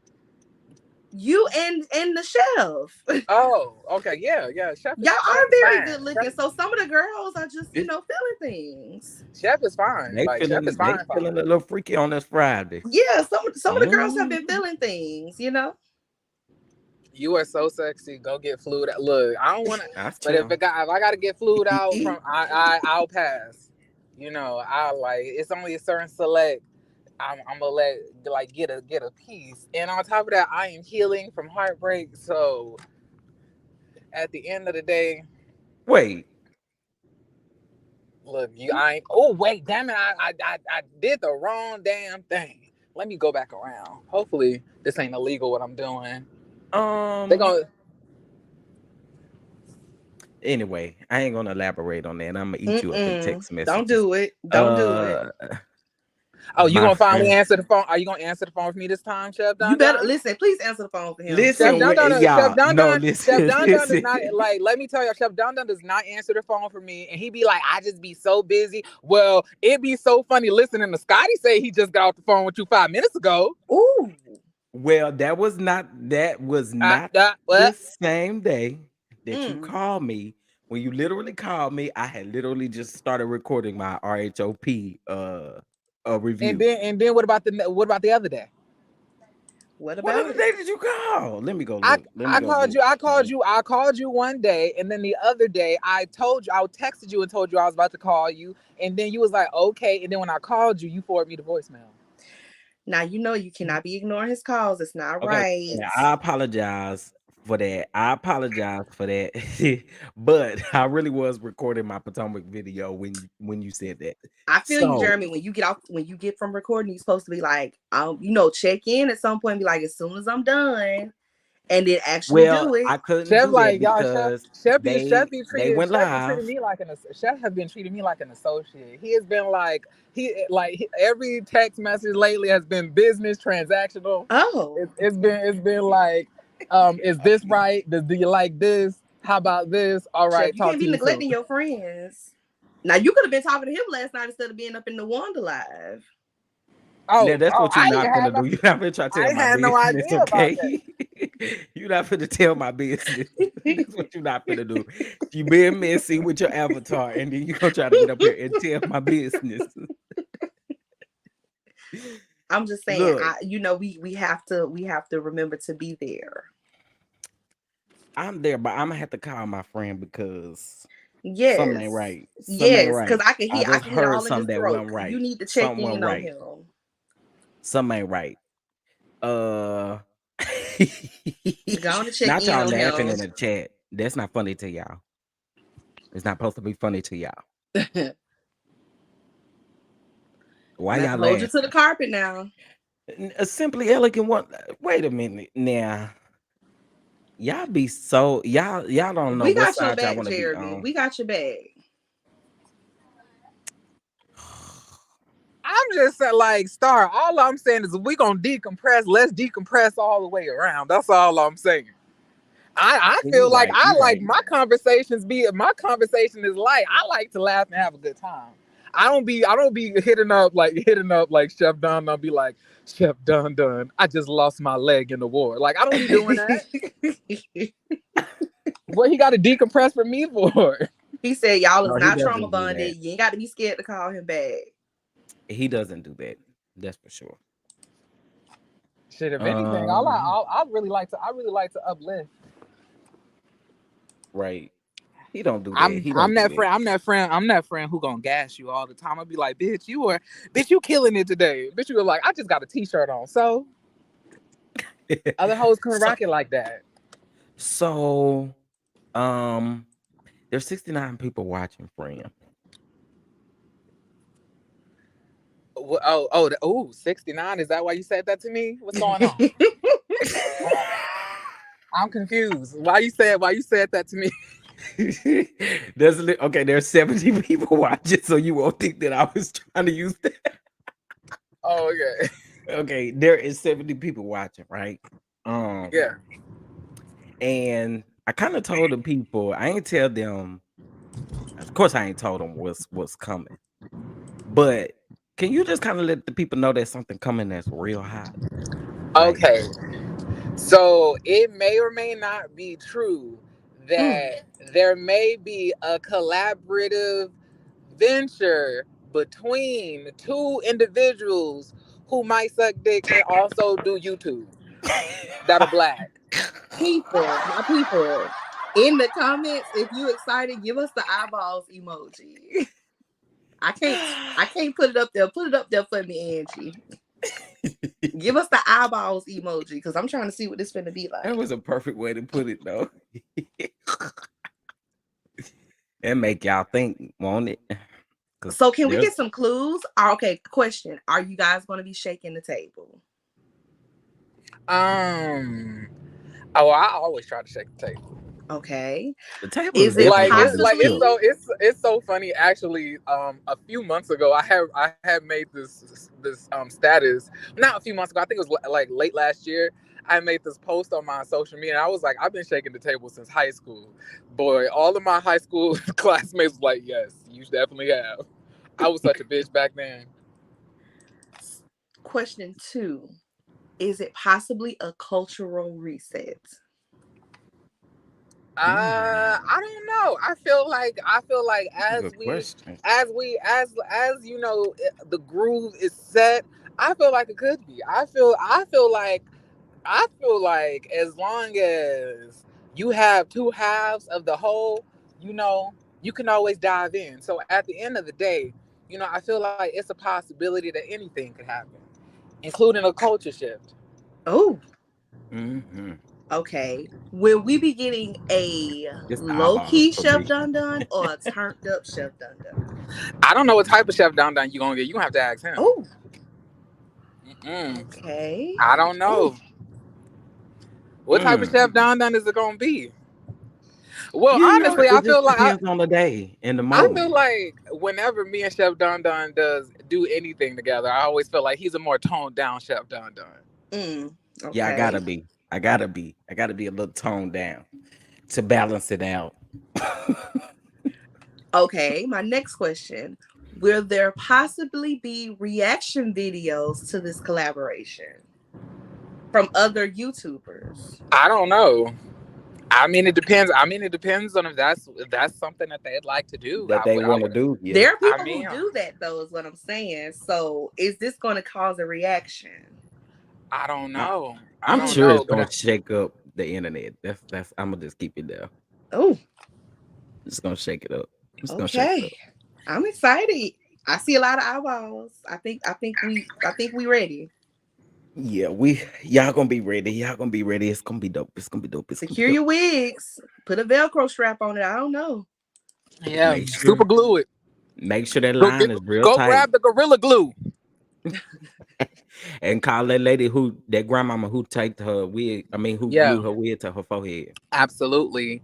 you and the chef. Oh, okay, yeah. Chef Y'all Chef are is very fine. good looking. So some of the girls are just, It- feeling things. Chef is fine. They Like Chef is they fine. feeling a little freaky on this Friday. Yeah, some of the girls have been Mm, feeling things, you know. You are so sexy. Go get flued out. Look, I don't want to, that's but if true. I got to get flued out from, I'll pass. You know, I like it's only a certain select. I'm gonna let like get a piece, and on top of that, I am healing from heartbreak. So at the end of the day, Wait, look, I ain't. Oh wait, damn it! I did the wrong damn thing. Let me go back around. Hopefully, this ain't illegal. What I'm doing. They um, gonna. anyway, I ain't gonna elaborate on that. I'm gonna eat you up in text Don't messages. do it. Don't do it. Oh, you My gonna finally friend. answer the phone? Are you gonna answer the phone for me this time, Chef You Don better Don? listen. Please answer the phone for him. Chef Listen, Don Please. Don, Chef y'all. Don No, Don, Chef listen, Don Don does not listen. like. Let me tell y'all, Chef Don Don does not answer the phone for me, and he be like, "I just be so busy." Well, it be so funny listening to Scotty say he just got off the phone with you 5 minutes ago. Ooh. Well, that was not the What? same day that you Mm. called me. When you literally called me, I had literally just started recording my RHOP review. And then what about the other day? What What about other it? day did you call? Let me go look. Let me I go called look. you. I called you one day, and then the other day I texted you and told you I was about to call you, and then you was like, okay. And then when I called you, you forwarded me the voicemail. Now you know you cannot be ignoring his calls. It's not Okay, right. yeah, I apologize for that. I apologize for that. But I really was recording my Potomac video when you said that. I feel you, So, Jeremy. When you get from recording, you're supposed to be like, check in at some point. Be like, as soon as I'm done, and then actually well, do it. I couldn't Chef do that like y'all, because they went Chef be treating live. me like Chef has been treating me like an associate. He has been like every text message lately has been business transactional. Oh, It's been like, is this right? Do you like this? How about this? All Chef, right, you talk can't to be you soon. neglecting your friends. Now you could have been talking to him last night instead of being up in the Wanda live. Now that's Oh, what you're not gonna do. You're not gonna try to tell I my had no business, idea about that. okay? You're not gonna tell my business. That's what you're not gonna do. You being messy with your avatar, and then you gonna try to get up here and tell my business. I'm just saying, Look, we have to remember to be there. I'm there, but I'm gonna have to call my friend because something ain't Yes. right. Something ain't Yes, because right. I I just can hear heard all in his something that throat. wasn't right. You need to check Something wasn't in on right. him. Something ain't right. Uh, Go on to check not in y'all on laughing him. in the chat. That's not funny to y'all. It's not supposed to be funny to y'all. Why I'm y'all gonna hold you to the laughing? carpet now. A simply elegant one. Wait a minute now. Y'all be so y'all don't know We what got your side y'all back, want to be Jeremy. on. We got your back. I'm just saying, like, Star, all I'm saying is we gonna decompress. Let's decompress all the way around. That's all I'm saying. I You feel like right. I You like right. my conversation is light. I like to laugh and have a good time. I don't be hitting up like Chef Don. I'll be like, Chef Don Don, I just lost my leg in the war. Like, I don't be doing that. What he got to decompress for me for? He said y'all is No, he not trauma doesn't do that. bonded. You ain't got to be scared to call him back. He doesn't do that. That's for sure. Shit, if anything, I really like to uplift. Right. He don't do that. He don't I'm do that that. friend. I'm that friend who gonna gas you all the time. I'll be like, bitch, you killing it today. Bitch, you were like, I just got a t-shirt on. So other hoes couldn't So rock it like that. so there's 69 people watching, friend. Oh, 69. Is that why you said that to me? What's going on? I'm confused. Why you said that to me? There's 70 people watching, so you won't think that I was trying to use that. Oh, okay. Okay, there is 70 people watching, right? Yeah. And I kind of told the people, I ain't tell them, of course I ain't told them what's coming. But can you just kind of let the people know there's something coming that's real hot? Okay. So it may or may not be true that there may be a collaborative venture between two individuals who might suck dick and also do YouTube that are black. My people, in the comments, if you excited, give us the eyeballs emoji. I can't put it up there. Put it up there for me, Angie. Give us the eyeballs emoji because I'm trying to see what this finna be like. That was a perfect way to put it, though. And make y'all think, won't it? So can we get some clues? Okay, question. Are you guys going to be shaking the table? Oh, I always try to shake the table. Okay. The table is it like possibly? It's so funny. Actually, a few months ago, I had made this status. Not a few months ago. I think it was like late last year. I made this post on my social media, and I was like, I've been shaking the table since high school. Boy, all of my high school classmates was like, yes, you definitely have. I was such a bitch back then. Question 2. Is it possibly a cultural reset? I don't know. I feel like as you know, the groove is set. I feel like it could be. I feel like as long as you have two halves of the whole, you know, you can always dive in. So at the end of the day, you know, I feel like it's a possibility that anything could happen, including a culture shift. Oh. Mm-hmm. Okay. Will we be getting a low-key Chef Dun Dun or a turned up Chef Dun Dun? I don't know what type of Chef Dun Dun you're gonna get. You gonna have to ask him. Oh. Okay. I don't know. What type of Chef Dun Dun is it gonna be? Well, honestly, I feel like depends on the day and the moment. I feel like whenever me and Chef Dun Dun do anything together, I always feel like he's a more toned down Chef Dun Dun. Okay. Yeah, I gotta be a little toned down to balance it out. Okay, my next question. Will there possibly be reaction videos to this collaboration from other YouTubers? I don't know. I mean, it depends. It depends on if that's something that they'd like to do. That they want to do. Yeah. There are people who do that, though, is what I'm saying. So, is this going to cause a reaction? I don't know. I'm sure it's gonna shake up the internet. That's. I'm gonna just keep it there. Oh, it's gonna shake it up. Okay, I'm excited. I see a lot of eyeballs. I think we ready. Yeah, y'all gonna be ready. Y'all gonna be ready. It's gonna be dope. Secure your wigs. Put a Velcro strap on it. I don't know. Yeah, super glue it. Make sure that line is real tight. Go grab the GloRilla glue. And call that grandmama who taped her wig. I mean, who glued her wig to her forehead. Absolutely.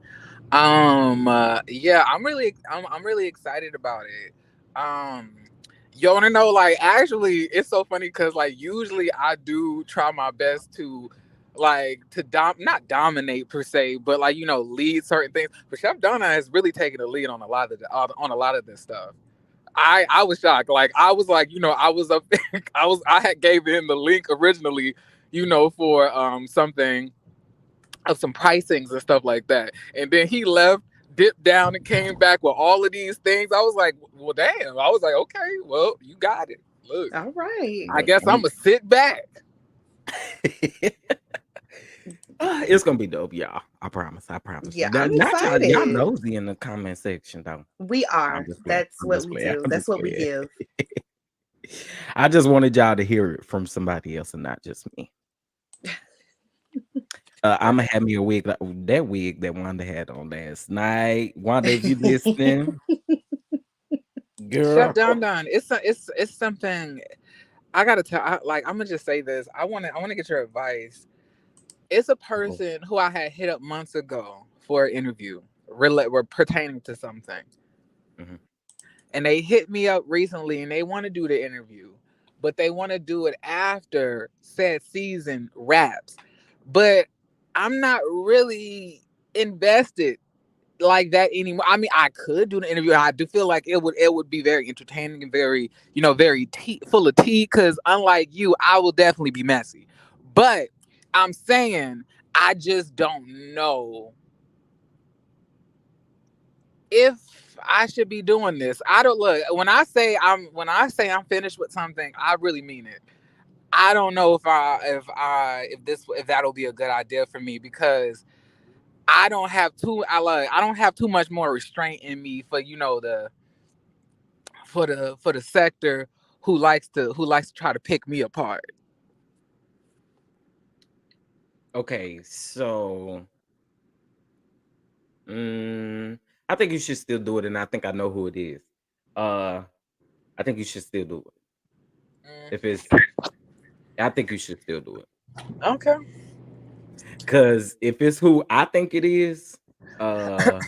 Yeah, I'm really excited about it. You want to know, like, actually, it's so funny because, like, usually I do try my best to, like, not dominate per se, but, like, you know, lead certain things. But Chef Donna has really taken the lead on a lot of this stuff. I was shocked. Like, I was like, you know, I was up there, I had gave him the link originally, you know, for something of some pricings and stuff like that. And then he left, dipped down, and came back with all of these things. I was like, well, damn. I was like, okay, well, you got it. Look. All right. I guess I'm gonna sit back. It's gonna be dope, y'all. I promise. Yeah, I'm excited. Y'all nosy in the comment section, though. We are. That's what we do. That's what we give. I just wanted y'all to hear it from somebody else and not just me. I'm gonna have me a wig like that wig that Wanda had on last night. Wanda, if you listening, Girl. Chef Don Don. It's something I gotta tell. I'm gonna just say this. I wanna get your advice. It's a person who I had hit up months ago for an interview, pertaining to something. Mhm. And they hit me up recently and they want to do the interview, but they want to do it after said season wraps. But I'm not really invested like that anymore. I mean, I could do the interview. I do feel like it would be very entertaining and very, very full of tea. Because unlike you, I will definitely be messy. But I'm saying I just don't know if I should be doing this. I don't look when I say I'm finished with something, I really mean it. I don't know if that'll be a good idea for me because I don't have too much more restraint in me for the sector who likes to try to pick me apart. Okay, so I think you should still do it, and I think I know who it is. I think you should still do it. If it's, I think you should still do it. Okay. Cause if it's who I think it is, yeah,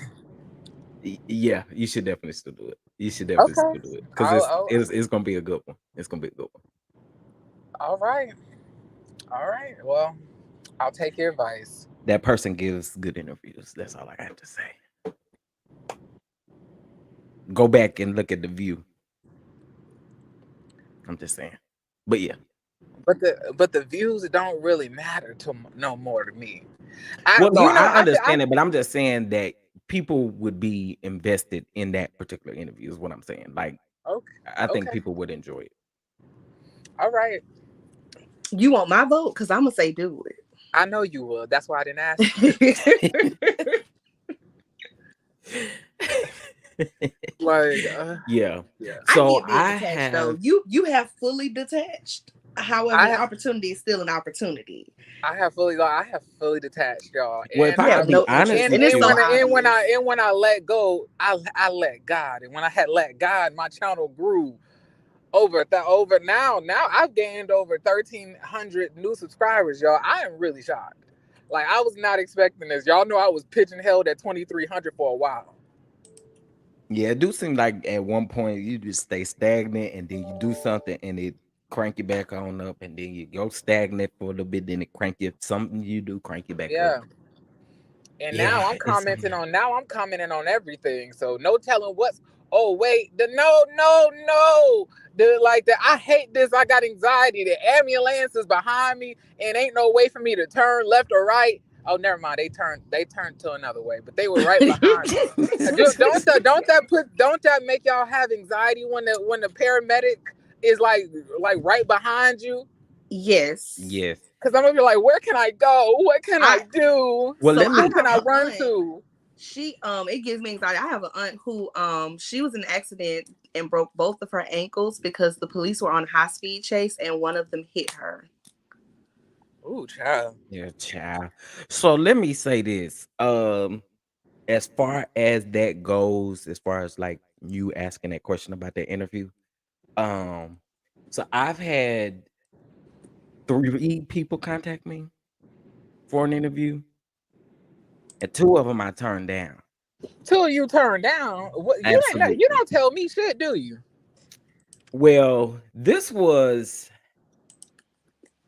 you should definitely still do it. You should definitely still Okay. do it. Cause it's gonna be a good one. It's gonna be a good one. All right. All right. Well, I'll take your advice. That person gives good interviews. That's all I have to say. Go back and look at the View. I'm just saying. But yeah. But the views don't really matter to no more to me. Well, no, I understand it, but I'm just saying that people would be invested in that particular interview is what I'm saying. Like, Okay. I think people would enjoy it. All right. You want my vote? Because I'm going to say do it. I know you would. That's why I didn't ask you. Yeah. So I get detached though. You have fully detached. However, the opportunity is still an opportunity. I have fully detached, y'all. Well, if I have no honest, and when I let go, I let God, and when I had let God, my channel grew over now I've gained over 1,300 new subscribers, y'all. I am really shocked. Like, I was not expecting this. Y'all know I was pitching held at 2,300 for a while. Yeah, it do seem like at one point you just stay stagnant and then you do something and it crank you back on up, and then you go stagnant for a little bit, then it crank you something you do crank you back up. And now I'm commenting on everything. So no telling what's I hate this. I got anxiety. The ambulance is behind me and ain't no way for me to turn left or right. Oh, never mind. They turned to another way, but they were right behind me. Don't that make y'all have anxiety when the paramedic is like right behind you? Yes. Yes. Because I'm gonna be like, where can I go? What can I do? Well, who can I run to? It gives me anxiety. I have an aunt who she was in an accident and broke both of her ankles because the police were on a high-speed chase and one of them hit her. Ooh, child. Yeah, child. So let me say this. As far as that goes, as far as like you asking that question about that interview, so I've had 3 people contact me for an interview, and 2 of them I turned down. 2 of you turned down? What? You don't tell me shit, do you? Well, this was,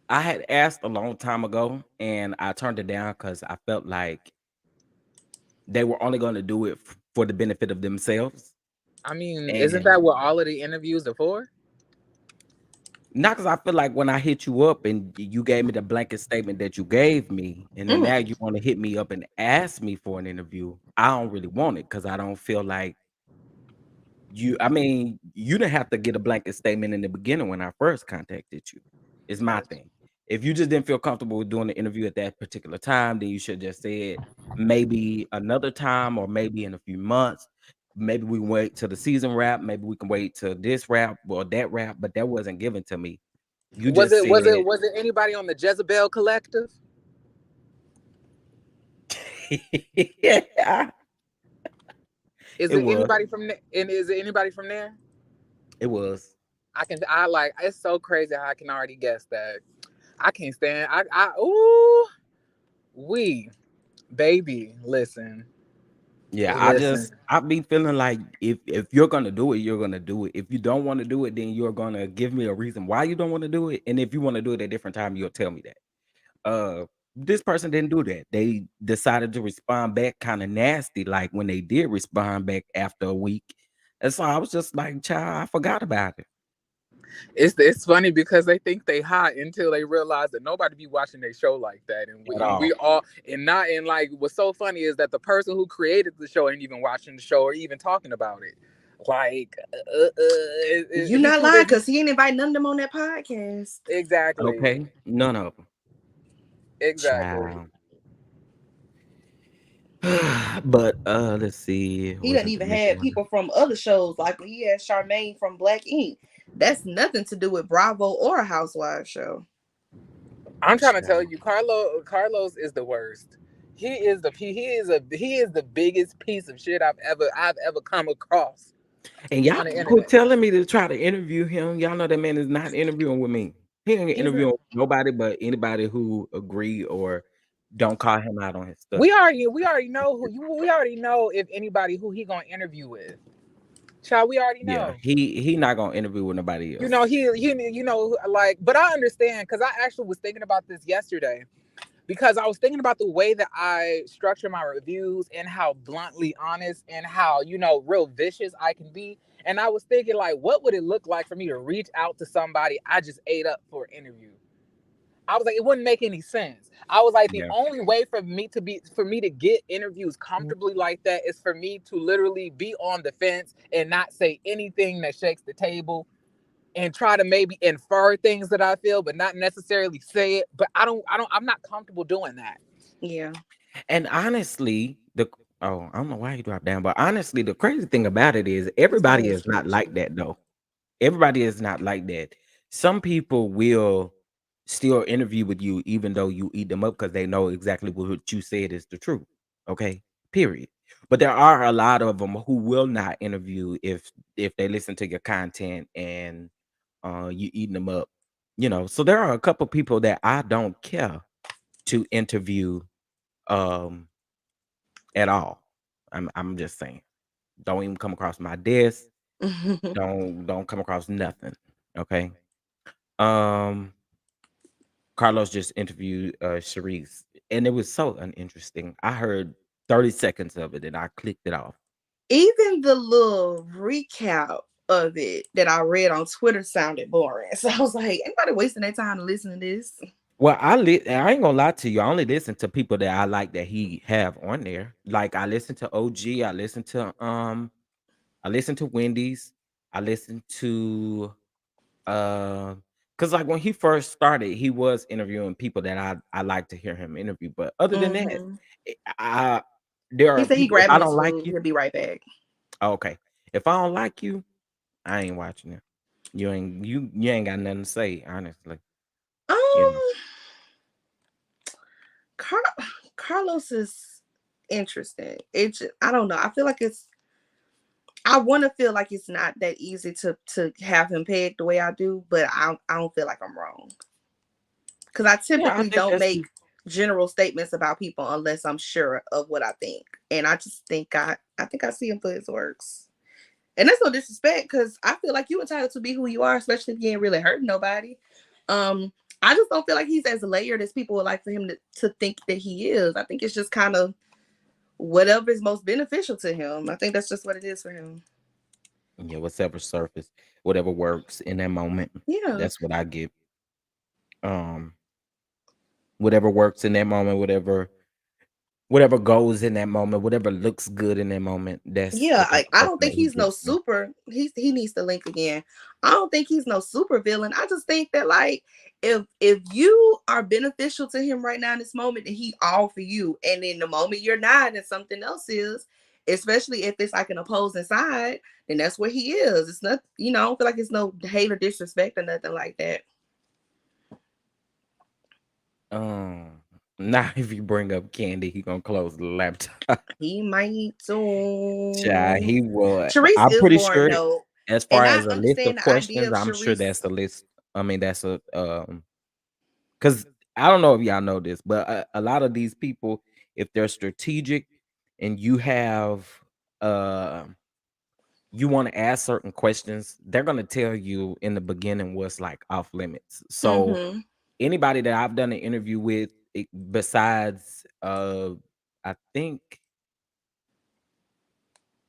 I had asked a long time ago, and I turned it down because I felt like they were only going to do it for the benefit of themselves. I mean, isn't that what all of the interviews are for? Not because I feel like when I hit you up and you gave me the blanket statement that you gave me, and then now you want to hit me up and ask me for an interview, I don't really want it because I don't feel like you didn't have to get a blanket statement in the beginning when I first contacted you. It's my thing. If you just didn't feel comfortable with doing the interview at that particular time, then you should just say it maybe another time or maybe in a few months. Maybe we wait till the season wrap. Maybe we can wait till this wrap or that wrap, but that wasn't given to me. Was it anybody on the Jezebel Collective? Yeah. Is it anybody from there? It was. It's so crazy how I can already guess that. I can't stand. Ooh, we, baby, listen, Yeah, listen. I be feeling like if you're gonna do it, you're gonna do it. If you don't want to do it, then you're gonna give me a reason why you don't want to do it. And if you want to do it at a different time, you'll tell me that. This person didn't do that. They decided to respond back kind of nasty, like when they did respond back after a week. And so I was just like, child, I forgot about it. It's funny because they think they hot until they realize that nobody be watching their show like that, and At we all. all and not and like what's so funny is that the person who created the show ain't even watching the show or even talking about it. Like, You he not too lying busy. because he ain't invite none of them on that podcast. Exactly, Okay. None of them. exactly. Child. But let's see. He Was done it the even had Miscellaneous? people from other shows, like when he had Charmaine from Black Ink. That's nothing to do with Bravo or a Housewives show. I'm trying to tell Child. you, Carlos is the worst. He is the biggest piece of shit I've ever come across And y'all on the quit internet. telling me to try to interview him. Y'all know that man is not interviewing with me. He ain't He's not. interviewing with nobody but anybody who agree or don't call him out on his stuff. We already know if anybody who he gonna interview with. Child, we already Yeah, know. he not gonna interview with nobody You else. know like, but I understand because I actually was thinking about this yesterday because I was thinking about the way that I structure my reviews and how bluntly honest and how real vicious I can be. And I was thinking, like, what would it look like for me to reach out to somebody I just ate up for an interview? I was like, it wouldn't make any sense. I was like, the Yeah. only way for me to get interviews comfortably like that is for me to literally be on the fence and not say anything that shakes the table and try to maybe infer things that I feel, but not necessarily say it. But I'm not comfortable doing that. Yeah. And honestly, I don't know why he dropped down, but honestly, the crazy thing about it is His everybody phone is not like switched. that though. Everybody is not like that. Some people will still interview with you even though you eat them up because they know exactly what you said is the truth. Okay. Period. But there are a lot of them who will not interview if they listen to your content and you eating them up. So there are a couple people that I don't care to interview um at all. I'm just saying. Don't even come across my desk. Don't come across nothing. Okay. Um Carlos just interviewed Sharice, and it was so uninteresting. I heard 30 seconds of it and I clicked it off. Even the little recap of it that I read on Twitter sounded boring. So I was like, anybody wasting their time to listen to this? Well, I ain't gonna lie to you. I only listen to people that I like that he have on there. Like I listen to OG, I listen to Wendy's, I listen to because like when he first started, he was interviewing people that I like to hear him interview. But other than that, Mm-hmm. I there He are said he people if I grabbing his don't like food. you, He'll be right back. okay. If I don't like you, I ain't watching it. You ain't got nothing to say, honestly. You know. Um, Carlos is interesting. I don't know. I feel like I want to feel like it's not that easy to have him pegged the way I do, but I don't feel like I'm wrong because I Yeah, I typically think don't that's make general statements about people unless I'm sure of what I think, and I just think I think I see him for his works. And that's no disrespect because I feel like you're entitled to be who you are, especially if you ain't really hurting nobody. Um, I just don't feel like he's as layered as people would like for him to think that he is. I think it's just kind of whatever is most beneficial to him. I think that's just what it is for him. yeah, whatever surface, whatever works in that moment. Yeah. That's what I get. Um, whatever works in that moment, whatever goes in that moment, whatever looks good in that moment. That's Yeah, I think the I person don't think that he he's no gets to. super. He needs to link again. I don't think he's no super villain. I just think that like if you are beneficial to him right now in this moment, then he all for you. And in the moment you're not, and something else is, especially if it's like an opposing side, then that's where he is. It's not, I don't feel like it's no hate or disrespect or nothing like that. Um, Now if you bring up Candy, he gonna close the laptop. He might Child, too. he would. Sharice I'm is pretty boring sure. though. As far And I as a list understand of the idea questions, of I'm sure Sharice. that's the list. I mean, that's a because I don't know if y'all know this, but a lot of these people, if they're strategic and you have uh you want to ask certain questions, they're gonna tell you in the beginning what's like off limits. So Mm-hmm. anybody that I've done an interview with, besides I think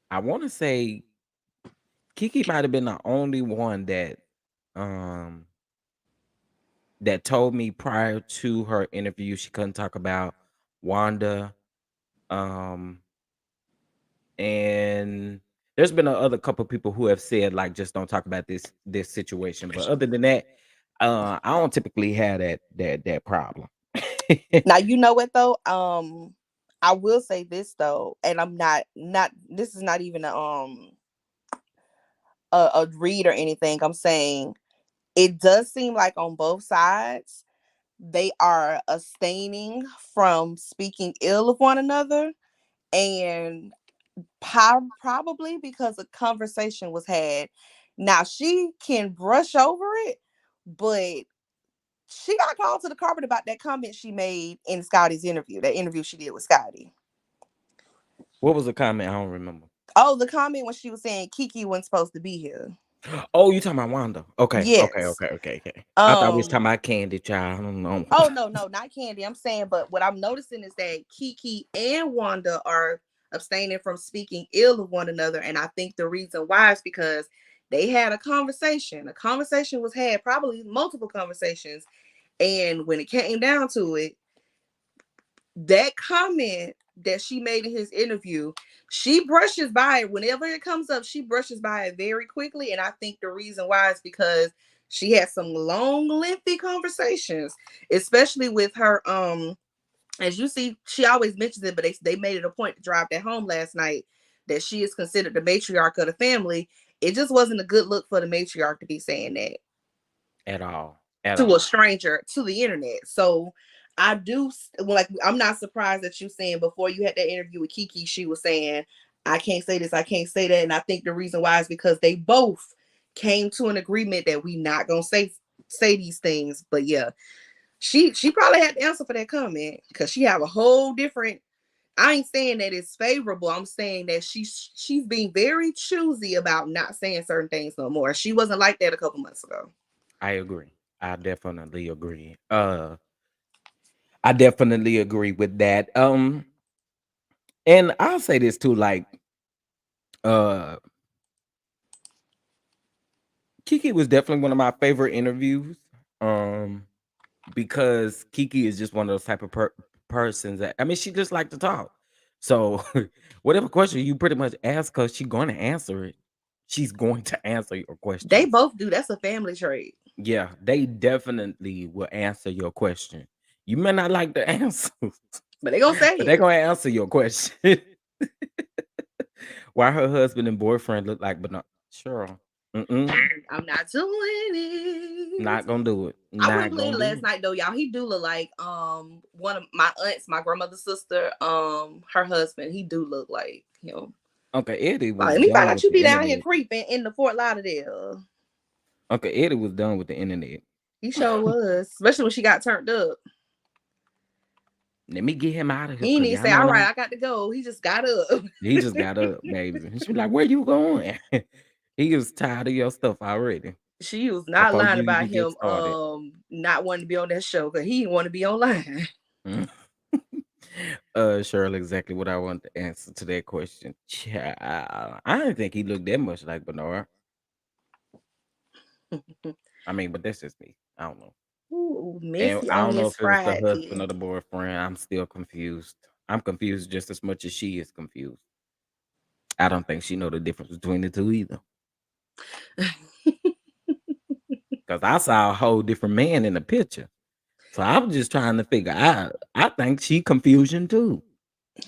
I want to say Kiki might have been the only one um that told me prior to her interview she couldn't talk about Wanda. Um and there's been a other couple people who have said like just don't talk about this situation. But other than that, I don't typically have that problem. Now you know what though? I will say this though, and I'm not this is not even a read or anything. I'm saying it does seem like on both sides they are abstaining from speaking ill of one another, and probably because a conversation was had. Now she can brush over it, but she got called to the carpet about that comment she made in Scotty's interview, that interview she did with Scotty. What was the comment? I don't remember. Oh, the comment when she was saying Kiki wasn't supposed to be here. Oh, you talking about Wanda? Okay, okay, Yes. okay, okay, okay. I thought we was talking Um. about Candy Child. I don't know. Oh no, no, not Candy. I'm saying, but what I'm noticing is that Kiki and Wanda are abstaining from speaking ill of one another, and I think the reason why is because they had a conversation. A conversation was had, probably multiple conversations, and when it came down to it, that comment that she made in his interview, she brushes by it. Whenever it comes up, she brushes by it very quickly. And I think the reason why is because she had some long, lengthy conversations, especially with her. As you see, she always mentions it, but they made it a point to drive that home last night that she is considered the matriarch of the family. It just wasn't a good look for the matriarch to be saying that At all. At to a all. stranger to the internet. So I do like, I'm not surprised that you saying before you had that interview with Kiki, she was saying, I can't say this, I can't say that. And I think the reason why is because they both came to an agreement that we not gonna say these things. But yeah, she probably had to answer for that comment because she have a whole different. I ain't saying that it's favorable. I'm saying that she's being very choosy about not saying certain things no more. She wasn't like that a couple months ago. I agree. I definitely agree. I definitely agree with that. And I'll say this too, like, uh, Kiki was definitely one of my favorite interviews. Um, because Kiki is just one of those type of persons that I mean, she just like to talk. So whatever question you pretty much ask her, she's going to answer it. She's going to answer your They questions. both do. That's a family trait. Yeah, they definitely will answer your question. You may not like the answer, But they gonna say but they're it. gonna answer your question. Why her husband and boyfriend look like, but not sure. Mm-mm, I'm not doing it. not gonna do it. I went Not and played gonna it do last it. night though, y'all. He do look like one of my aunts, my grandmother's sister, her husband. He do look like him. Uncle Eddie Like, was let me find done out with you the be down here internet. creeping in the Fort Lauderdale. Uncle Eddie was done with the internet. He sure was, especially when she got turned up. Let me get him out of here, He didn't cause even y'all say, know "All when right, I got to go." He just got up. he just got up, baby. And she was like, "Where you going?" He was tired of your stuff already She was not before lying you about even get him started. not wanting to be on that show because he didn't want to be online. Shirley, exactly what I wanted to answer to that question. Child, I didn't think he looked that much like Bernard. I mean, but that's just me. I don't know. Ooh, And messy I on don't know this if it was the husband Friday. or the boyfriend. I'm still confused. I'm confused just as much as she is confused. I don't think she know the difference between the two either. Cause I saw a whole different man in the picture. So I was just trying to figure out. I think she confusion too.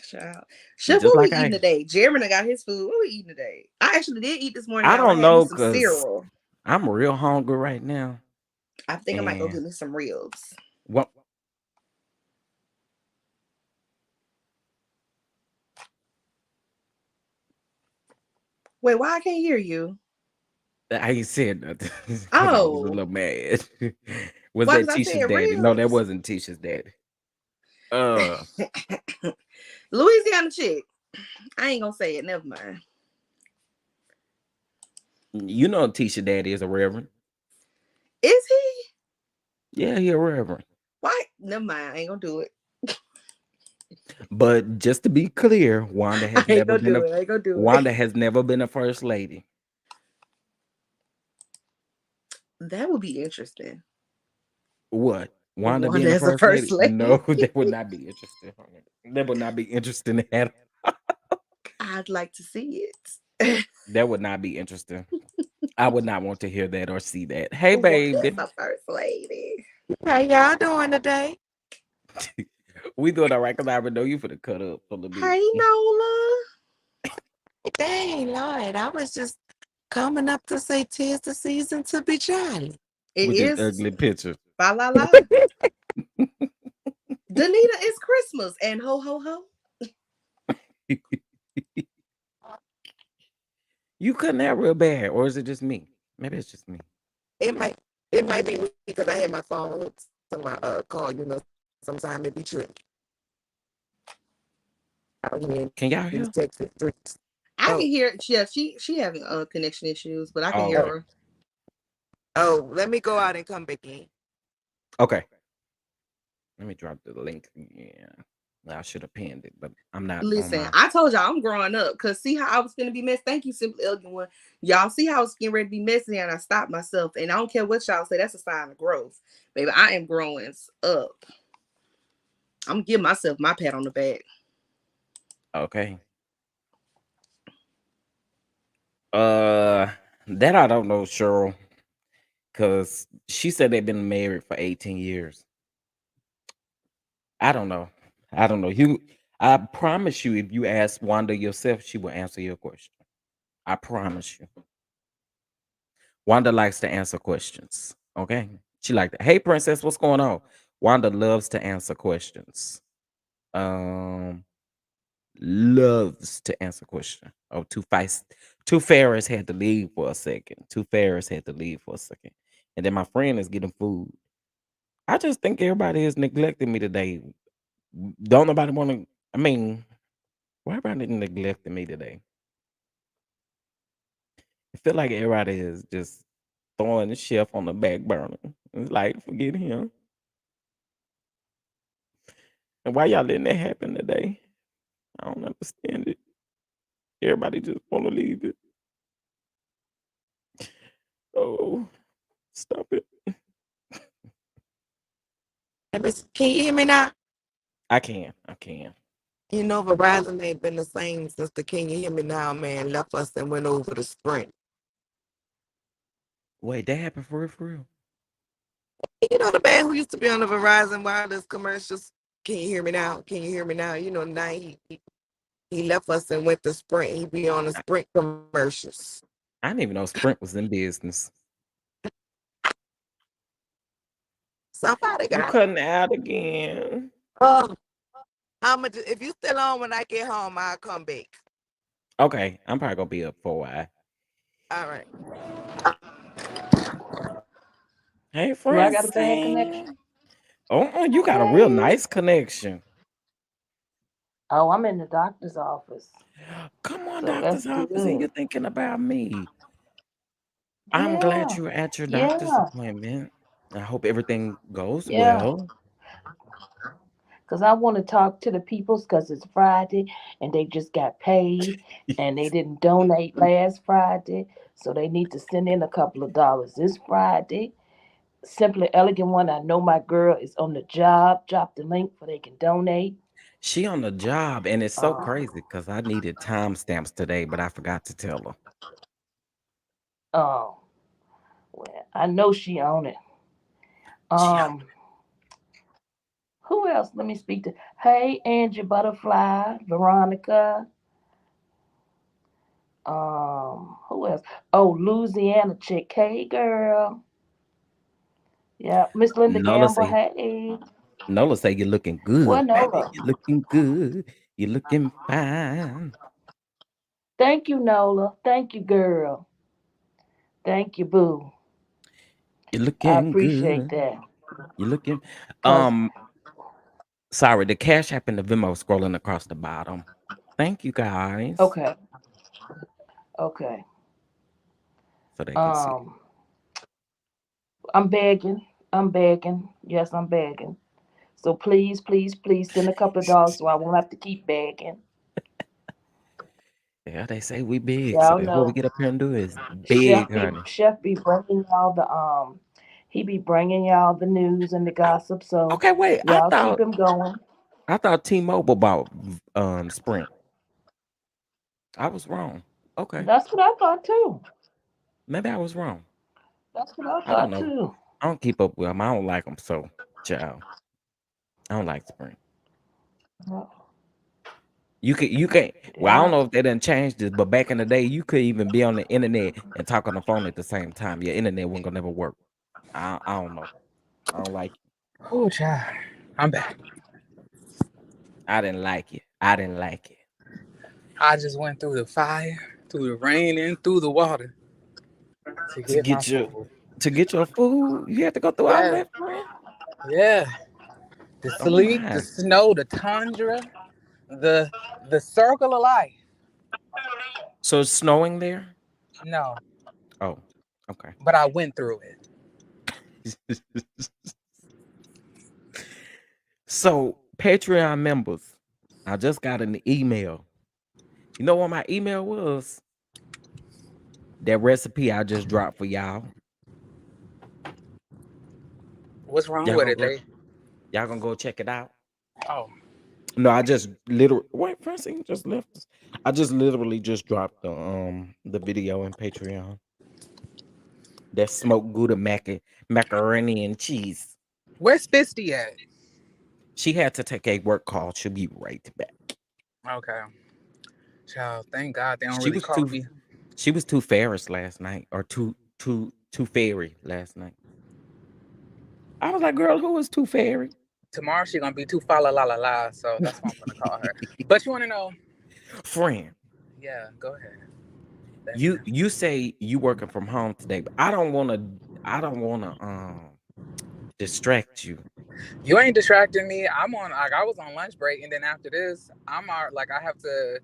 Child. Chef, Just what we like eating I today? Jeremy done got his food. What we eating today? I actually did eat this morning, I y'all. I don't had me know some because cereal. I'm real hungry right now. I think I might go And get me some ribs. what Wait, why I can't hear you? I ain't said nothing because I was a Oh, little mad. Was why? that Because I Tisha's said daddy? No, that ribs. wasn't Tisha's daddy. Uh, Louisiana chick. I ain't gonna say it. Never mind. you know Tisha daddy is a reverend. Is he? Yeah, he a reverend. Why? Never mind. I ain't gonna do it. But just to be clear, Wanda I has ain't never gonna been do a it. I ain't gonna do it. Wanda has never been a first lady. That would be interesting. What? Wanda being Wanda the as a first first lady? lady. No, that would not be interesting. That would not be interesting at all. I'd like to see it. That would not be interesting. I would not want to hear that or see that. Hey, Wanda as baby. a first lady. How y'all doing today? We doing all right because I already know you for the cut up a little bit. Hey Nola. Dang, Lord, I was just coming up to say 'tis the season to be jolly. It With this is ugly picture. ba la la. Danita, it's Christmas and ho ho ho. You cutting that real bad, or is it just me? Maybe it's just me. It might it might be because I had my phone hooked to my call, sometimes it be tricky. Out here in Can y'all these hear? Texas streets. I can Oh, hear. Yeah, she having connection issues, but I can Oh, hear okay. her. oh, let me go out and come back in. Okay. Let me drop the link again. I should have pinned it, but I'm not on Listen, my. I told y'all I'm growing up because see how I was gonna be messy. Thank you, Simply Elegant One. Y'all see how I was getting ready to be messy and I stopped myself. And I don't care what y'all say, that's a sign of growth. Baby, I am growing up. I'm gonna give myself my pat on the back. Okay. Uh, that I don't know, Cheryl, because she said they've been married for 18 years. I don't know. I don't know. I promise you, if you ask Wanda yourself, she will answer your question. I promise you. Wanda likes to answer questions. Okay. She like that. Hey, princess, what's going on? Wanda loves to answer questions. Um, loves to answer questions. Oh, Two Ferris had to leave for a second. Two Ferris had to leave for a second. And then my friend is getting food. I just think everybody is neglecting me today. Don't nobody want to. I mean, why everybody neglecting me today? I feel like everybody is just throwing the chef on the back burner. It's like, forget him. And why y'all letting that happen today? I don't understand it. Everybody just want to leave it. Oh, stop it. Can you hear me now? I can. I can. Verizon ain't been the same since the Can You Hear Me Now man left us and went over to Sprint. Wait, that happened for real? For real? The man who used to be on the Verizon wireless commercials. Can you hear me now? Can you hear me now? Now he left us and went to Sprint. He be on the Sprint commercials. I didn't even know Sprint was in business. Somebody You got cutting out again. how much? If you still on when I get home, I'll come back. Okay, I'm probably gonna be up for a while. All right. Hey, Do I got a bad connection? Francine. Oh, you got a real nice connection. Oh, I'm in the doctor's office. Come on, So that's doctor's office, and good. you're thinking about me. I'm glad Yeah. you're at your doctor's Yeah. appointment. I hope everything goes Yeah. well. Because I want to talk to the peoples because it's Friday and they just got paid and they didn't donate last Friday. So they need to send in a couple of dollars this Friday. Simply Elegant One, I know my girl is on the job. Drop the link so they can donate. She on the job, and it's so Uh, crazy because I needed timestamps today, but I forgot to tell her. oh, well, I know she on it. She on Um, who else? Let me speak to. Hey, Angie Butterfly, Veronica. Who else? Oh, Louisiana chick. Hey, girl. Yeah, Miss Linda Nola Gamble. say, Hey, Nola say you're looking what good, baby. Nola? You're looking good. You're looking fine. Thank you, Nola. Thank you, girl. Thank you, boo. You're I looking appreciate good. that. You're looking. Cause Sorry, the Cash App and the Venmo scrolling across the bottom. Thank you guys, okay, okay. so they can see. Um, I'm begging. I'm begging. Yes, I'm begging. So please, please, please send a couple of dollars so I won't have to keep begging. Yeah, they say we big, so Y'all that's what we know. get up here and do is big, honey. Chef be bringing y'all the he be bringing y'all the news and the gossip. So Okay, wait. y'all keep him going. I thought T-Mobile bought Sprint. I was wrong. Okay, That's what I thought too. maybe I was wrong. That's what I I don't thought know. too. I don't keep up with them. I don't like them. So, child, I don't like Sprint. You can't. Well, I don't Yeah. know if they done changed this, but back in the day, you could even be on the internet and talk on the phone at the same time. Your internet wasn't gonna never work. I don't know. I don't like it. Oh, child. I'm back. I didn't like it. I didn't like it. I just went through the fire, through the rain, and through the water to To get my get your food. food, you have to go through all Yeah, that, friend. yeah. The Oh sleet, the my. snow, the tundra, the the circle of life. So it's snowing there? No, Oh, okay. but I went through it. So Patreon members, I just got an email. You know what my email was? That recipe I just dropped for y'all. What's wrong Y'all with gonna it? go. Y'all gonna go check it out. Oh, No, I just literally wait. Francine just left us. I just literally just dropped the video in Patreon. That smoked Gouda macaroni and cheese. where's Fisty at? She had to take a work call. She'll be right back. Okay, child. Thank God they don't She really was call too me. she was too Ferris last night, or too fairy last night. I was like, girl, who was too fairy? Tomorrow she gonna be too fa la la la la. So that's what I'm gonna call her. But you wanna know? Friend, Yeah, go ahead. you say you working from home today, but I don't wanna distract you. You ain't distracting me. I'm on like I was on lunch break, and then after this, I'm out. Like I have to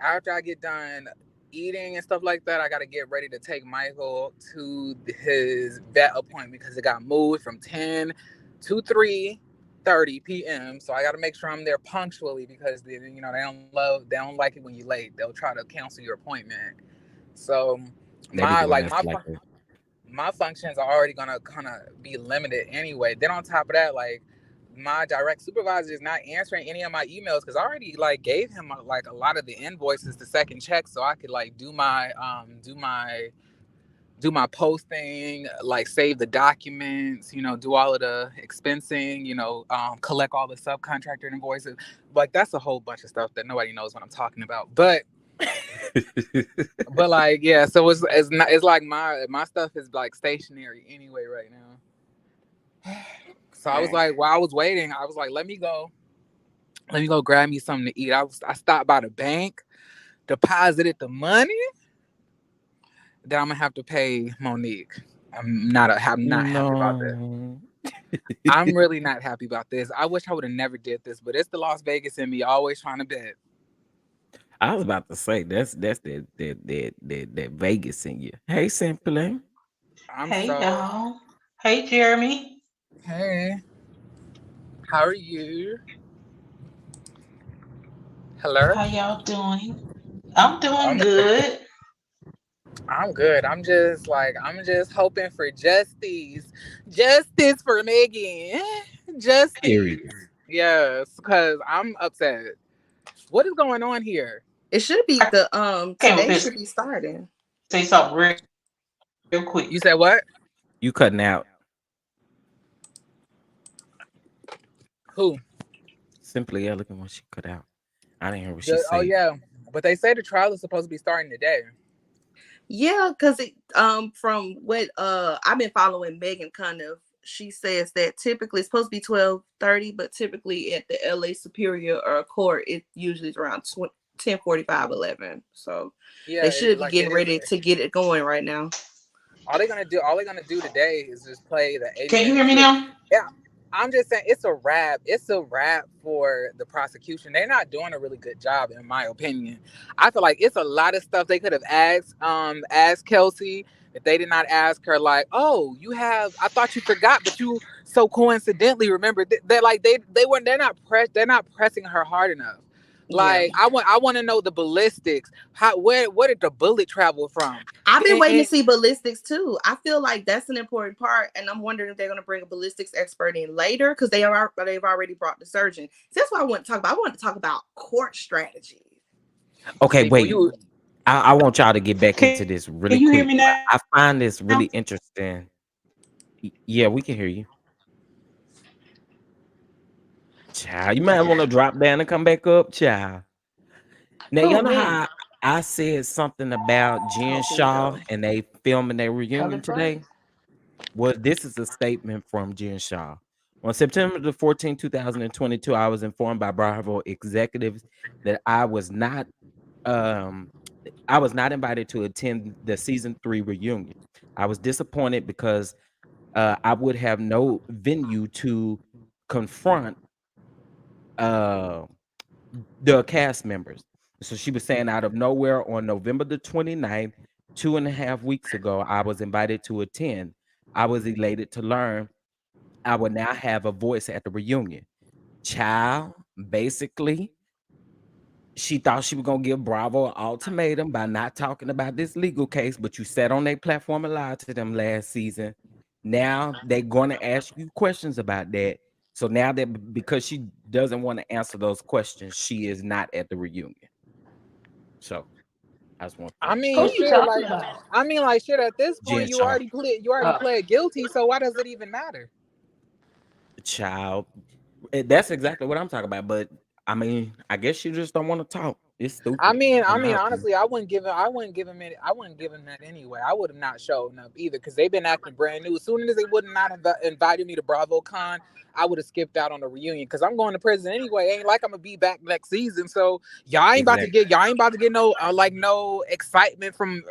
after I get done eating and stuff like that, I got to get ready to take Michael to his vet appointment because it got moved from 10 to 3:30 p.m. So I got to make sure I'm there punctually because they don't like it when you're late. They'll try to cancel your appointment. So They be my doing like that like that. my functions are already gonna kind of be limited anyway. Then on top of that, like my direct supervisor is not answering any of my emails because I already like gave him like a lot of the invoices to second check so I could like do my posting, like save the documents, do all of the expensing, collect all the subcontractor invoices. Like that's a whole bunch of stuff that nobody knows what I'm talking about. But like yeah, so it's like my stuff is like stationary anyway right now. So I was like, while I was waiting, I was like, let me go grab me something to eat. I stopped by the bank, deposited the money that I'm gonna have to pay Monique. I'm not happy about this. No. I'm really not happy about this. I wish I would have never did this, but it's the Las Vegas in me always trying to bet. I was about to say that Vegas in you. Hey, Simply. Hey y'all. Hey Jeremy. Hey, how are you? Hello? How y'all doing? I'm doing I'm good. I'm good. I'm just hoping for justice for Megan. Period. Justice. Yes, because I'm upset. What is going on here? It should be I came up today here should be starting. say something real quick. You said what? You cutting out. Who? Simply elegant when she cut out. I didn't hear what she Oh said. yeah, but they say the trial is supposed to be starting today. Yeah, because it from what I've been following Megan kind of, she says that typically it's supposed to be 12:30, but typically at the LA Superior or court it usually is around 10:45, 11. So Yeah, they should be like it getting is. ready to get it going right now. All they're gonna do today is just play the Can you 8-minute hear me clip. now? Yeah, I'm just saying it's a wrap. It's a wrap for the prosecution. They're not doing a really good job, in my opinion. I feel like it's a lot of stuff they could have asked Kelsey if they did not ask her. Like, oh, I thought you forgot, but you so coincidentally remembered. They're like they're not pressing her hard enough. Yeah. Like I want to know the ballistics. Where did the bullet travel from? I've been waiting to And see ballistics too. I feel like that's an important part, and I'm wondering if they're going to bring a ballistics expert in later because they've already brought the surgeon. So that's what I want to talk about. I want to talk about court strategy. Okay, people, wait. you I want y'all to get back Can into this you really hear me quick. now? I find this really interesting. Yeah, we can hear you. Child, you might want to drop down and come back up, child. Now, Who, y'all know me? how I said something about Jen Oh, here you Shaw go. and they filming their Color reunion today? friends. Well, this is a statement from Jen Shaw. On September the 14th, 2022, I was informed by Bravo executives that um I was not invited to attend the season 3 reunion. I was disappointed because I would have no venue to confront uh the cast members. So she was saying out of nowhere on November the 29th, 2.5 weeks ago, I was invited to attend. I was elated to learn I would now have a voice at the reunion. Child, basically, she thought she was gonna give Bravo an ultimatum by not talking about this legal case, but you sat on their platform and lied to them last season. Now they're gonna ask you questions about that. So now that because she doesn't want to answer those questions, she is not at the reunion. So I just want I to mean, Who clarify. you shit. talking Like, about? I mean, like, shit. At this Jen point, Shaw, you already pled guilty. So why does it even matter? child. That's exactly what I'm talking about. But I mean, I guess you just don't want to talk. It's stupid, in I my mean, opinion. honestly, I wouldn't give him any. I wouldn't give him that anyway. I would have not shown up either because they've been acting brand new. As soon as they would not have invited me to BravoCon, I would have skipped out on the reunion because I'm going to prison anyway. Ain't like I'm gonna be back next season. So Exactly. y'all ain't about to get no no excitement from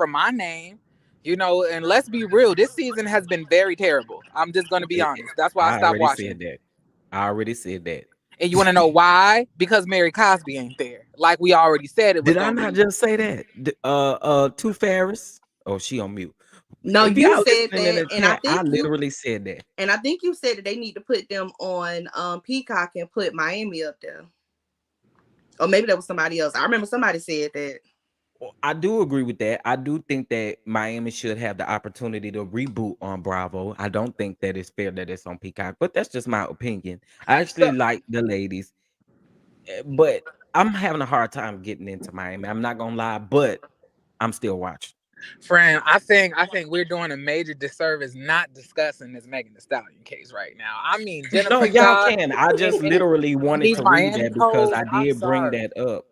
my name. You know, and let's be real, this season has been very terrible. I'm just gonna be honest. That's why I I stopped already watching. said that. I already said that. And you want to know why? Because Mary Cosby ain't there. Like we already said it was Did I gonna not be. just say that? Two Ferris. Oh, she on mute. No, If you y'all said listening in that, the and chat, I literally said that. I think you said that they need to put them on Peacock and put Miami up there. Or maybe that was somebody else. I remember somebody said that. I do agree with that. I do think that Miami should have the opportunity to reboot on Bravo. I don't think that it's fair that it's on Peacock, but that's just my opinion. I actually So like the ladies, but I'm having a hard time getting into Miami. I'm not gonna lie, but I'm still watching. Friend, I think we're doing a major disservice not discussing this Megan Thee Stallion case right now. I mean, No, Jennifer y'all Scott can. I just and literally wanted these to read Miami that because hoes. I I'm did bring sorry. that up.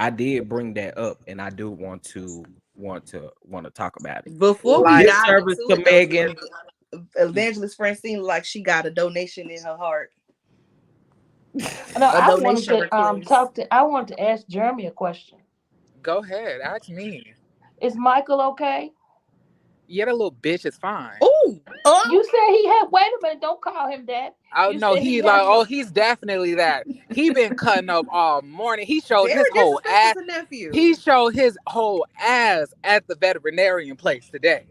I did bring that up, and I do want to talk about it. before we Like, dive Disservice into to it though, Megan. Jeremy, Evangelist Francine like she got a donation in her heart. No, A I wanted donation to request. I wanted to ask Jeremy a question. go ahead, ask me. Is Michael okay? Yeah, that little bitch is fine. Oh, You said he had. Wait a minute! Don't call him that. Oh You no, said he he like, had oh, some. he's definitely that. He been cutting up all morning. He showed his very whole disrespectful ass. to nephew. He showed his whole ass at the veterinarian place today,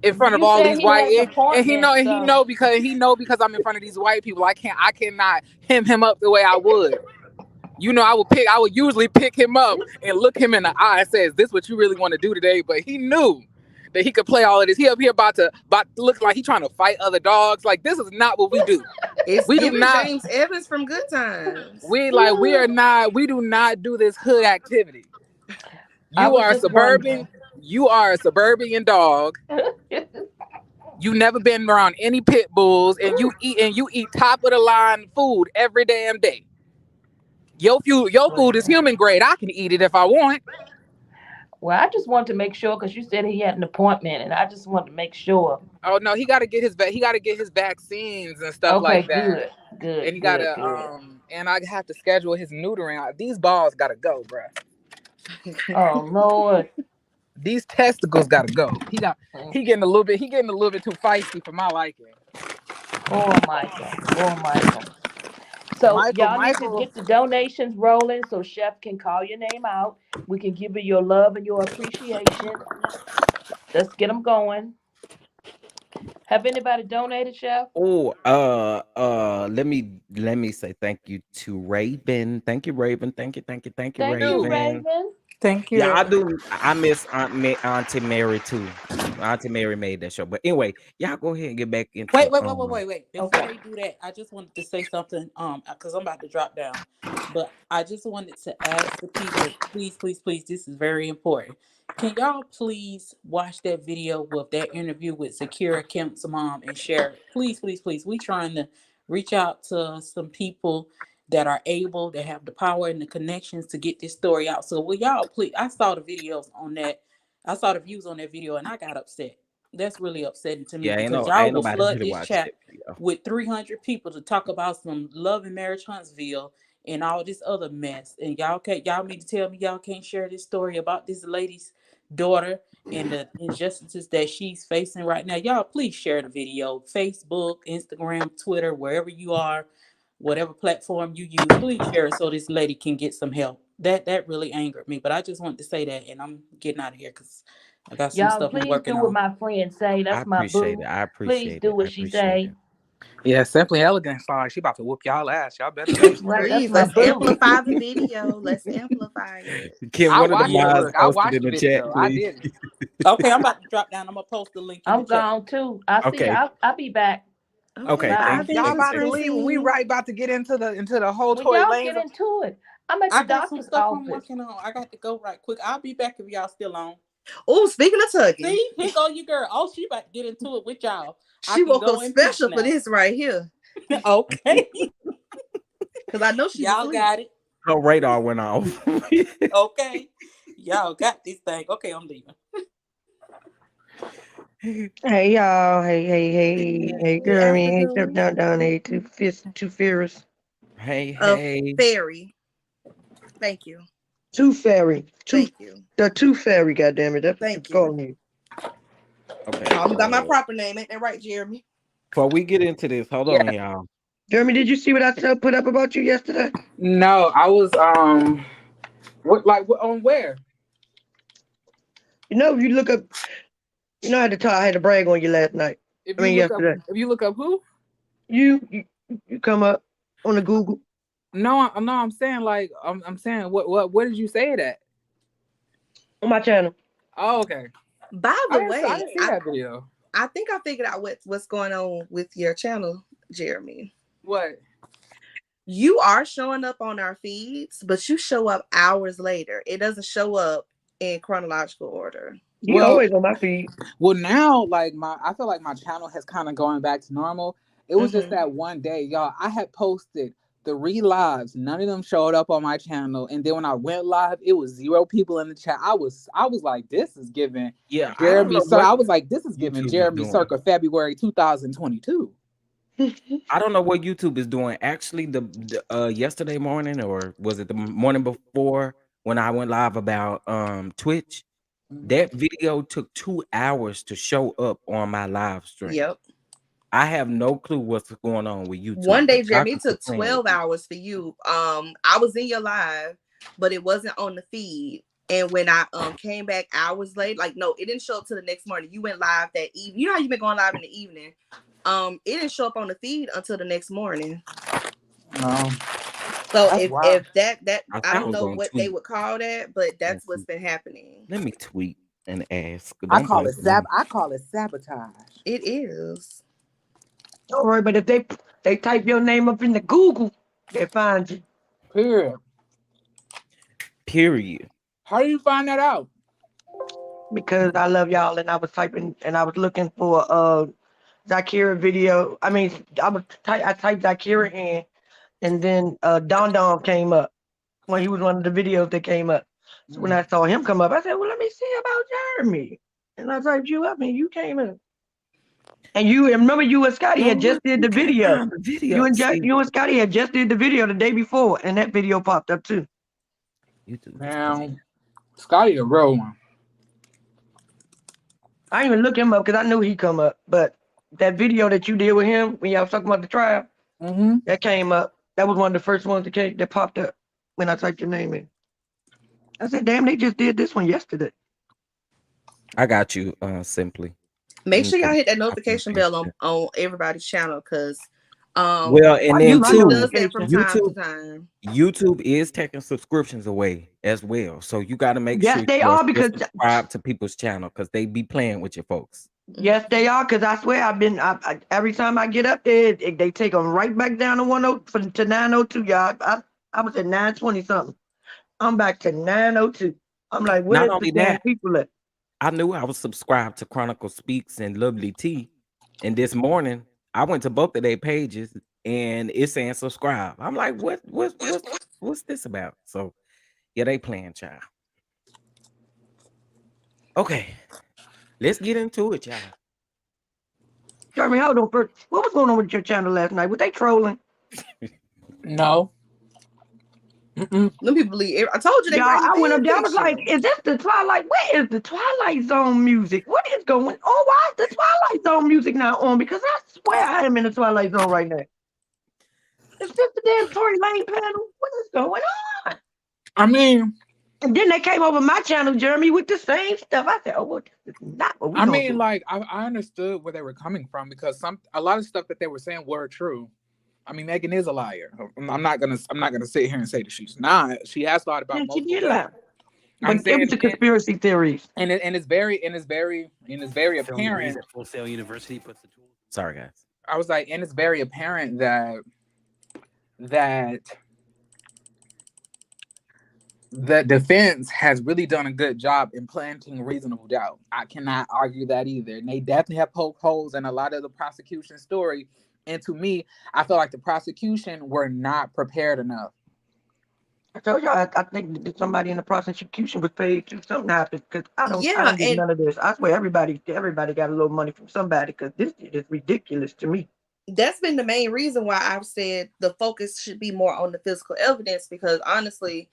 in front of You all said these he white. had an And appointment, he so know because I'm in front of these white people. I cannot him up the way I would. You know, I would usually pick him up and look him in the eye and say, "Is this what you really want to do today?" But he knew that he could play all of this. He up here about to look like he trying to fight other dogs. Like this is not what we do. It's We do giving not. James Evans from Good Times. We do not do this hood activity. I You was are just suburban. wondering. You are a suburban dog. You never been around any pit bulls, and you eat top of the line food every damn day. Your food is human grade. I can eat it if I want. Well, I just wanted to make sure because you said he had an appointment, and I just wanted to make sure. Oh no, he got to get he got to get his vaccines and stuff Okay, like that, good, good, and he got good, to good. and I have to schedule his neutering. These balls got to go, bruh. Oh Lord, these testicles gotta go. He getting a little bit too feisty for my liking. Poor Michael. So y'all need to get the donations rolling so Chef can call your name out. We can give you your love and your appreciation. Let's get them going. Have anybody donated, Chef? Oh, let me say thank you to Raven. Thank you, Raven. Thank you, Thank you, Raven. Raven. Thank you. Yeah, I do. I miss Auntie Mary too. Auntie Mary made that show. But anyway, y'all go ahead and get back into Wait. Before Okay. they do that, I just wanted to say something. Because I'm about to drop down, but I just wanted to ask the people, please, this is very important. Can y'all please watch that video with that interview with Zakira Kemp's mom and share it? Please. We trying to reach out to some people that are able, that have the power and the connections to get this story out. So will y'all please? I saw the videos on that. I saw the views on that video, and I got upset. That's really upsetting to me yeah, because y'all ain't will nobody flood really this watched chat that video. with 300 people to talk about some love and marriage Huntsville and all this other mess. And y'all mean to tell me y'all can't share this story about this lady's daughter and the injustices that she's facing right now? Y'all please share the video. Facebook, Instagram, Twitter, wherever you are, whatever platform you use, please share it so this lady can get some help. That really angered me. But I just wanted to say that, and I'm getting out of here because I got some Y'all, stuff I'm please working do what on. my friend say. I That's my appreciate boo. it. I Please appreciate do it. I what she appreciate say. it. Yeah, Simply Elegant song. She about to whoop y'all ass. Y'all better That's listen. right. That's Please, my let's boo. amplify the video. Let's amplify it. Can I one of the watched it. Yeah. mods Look, I post it watched in the the chat, video. I please? did it. Okay, I'm about to drop down. I'm gonna post the link in the I'm chat. gone too. I see. Okay. I'll be back. Okay, Okay. Bye. Thank bye, you. Y'all Thank you. Vengeance about to Thank you. leave and we Francine. right about to get into the whole When Tory y'all get Lanez. into it, I'm at the I got some doctor's stuff I'm office. working on. I got to go right quick. I'll be back if y'all still on. Oh, speaking of tugging, See, here go you girl. Oh, she about to get into it with y'all. I she can woke up go in peace special for now. this right here. Okay. Because I know she was Y'all asleep. got it. Her radar went off. Okay. Y'all got this thing. Okay, I'm leaving. Hey y'all, hey Hey, girl, hey step afternoon. down, hey two fairies, Hey. Fairy. Thank you. two fairy, Thank you. the two fairy, goddamn it, that's what you Thank call you. me. Okay. Call me by my proper name. Ain't that right, Jeremy? Before we get into this, hold Yeah. on, y'all. Jeremy, did you see what I put up about you yesterday? No, I was on where? You know, if you look up, you know, I had to brag on you last night. If I you mean look up yesterday. who? You come up on the Google. No, I'm saying like I'm saying what did you say that? On my channel. Oh, okay. By I the didn't way, see that video. I think I figured out what's going on with your channel, Jeremy. What? You are showing up on our feeds, but you show up hours later. It doesn't show up in chronological order. You Well, always on my feed. Well, now like I feel like my channel has kind of going back to normal. It was just that one day, y'all. I had posted 3 lives. None of them showed up on my channel, and then when I went live, it was 0 people in the chat. I was like, this is giving I don't know what I was like, this is giving YouTube is Jeremy doing. circa February 2022. I don't know what YouTube is doing. Actually, the yesterday morning, or was it the morning before when I went live about Twitch, that video took 2 hours to show up on my live stream. Yep. I have no clue what's going on with YouTube. One day, but y'all Jeremy, can it took quit playing with 12 me. hours for you. I was in your live, but it wasn't on the feed. And when I came back hours late, like no, it didn't show up till the next morning. You went live that evening. You know how you've been going live in the evening. It didn't show up on the feed until the next morning. So if that I don't know what they would call that, but that's what's been happening. Let me tweet and ask. I call it sabotage. It is. Don't worry, but if they type your name up in the Google, they find you. Period. How do you find that out? Because I love y'all, and I was typing, and I was looking for Zakira video. I mean, I typed Zakira in, and then Don Don came up when he was one of the videos that came up. So when I saw him come up, I said, well, let me see about Jeremy. And I typed you up, and you came in. And you remember you and Scotty had just did the video. You and Scotty had just did the video the day before, and that video popped up too. Man, Scotty a real one. I didn't even look him up because I knew he'd come up. But that video that you did with him when y'all was talking about the trial, that came up. That was one of the first ones that popped up when I typed your name in. I said, damn, they just did this one yesterday. I got you, Simply. Make sure y'all hit that notification bell on everybody's channel, because well, and then YouTube does too, that from time to time. YouTube is taking subscriptions away as well. So you got to make Yes, sure they you are, because subscribe to people's channel because they be playing with your folks. yes, they are. Because I swear I every time I get up there, they take them right back down to 10 to 902. Y'all, I was at 920 something. I'm back to 902. I'm like, Not where's the only damn that, people at? I knew I was subscribed to Chronicle Speaks and Lovely T, and this morning I went to both of their pages and it's saying subscribe. I'm like, what's this about? So yeah, they playing, child. Okay, let's get into it, y'all. Jeremy, hold on first. What was going on with your channel last night? Were they trolling? No. Them people believe. I told you they Y'all, writing I went up fan there. I was like, fiction. is this the Twilight? Where is the Twilight Zone music? What is going on? Why is the Twilight Zone music not on? Because I swear I am in the Twilight Zone right now. Is this the damn Tory Lane panel? What is going on? I mean, and then they came over my channel, Jeremy, with the same stuff. I said, oh, well, this is not what we gonna do. Like, I understood where they were coming from, because a lot of stuff that they were saying were true. I mean, Megan is a liar. I'm not gonna sit here and say that she's not. She has lied about multiple things. But give it to conspiracy theories. And it's very apparent. Full Sail University puts the tools. Sorry, guys. I was like, and it's very apparent that the defense has really done a good job in planting reasonable doubt. I cannot argue that either. And they definitely have poked holes in a lot of the prosecution story. And to me, I feel like the prosecution were not prepared enough. I told you, I think that somebody in the prosecution was paid to something happened, because I don't get none of this. I swear everybody got a little money from somebody, because this is ridiculous to me. That's been the main reason why I've said the focus should be more on the physical evidence, because honestly,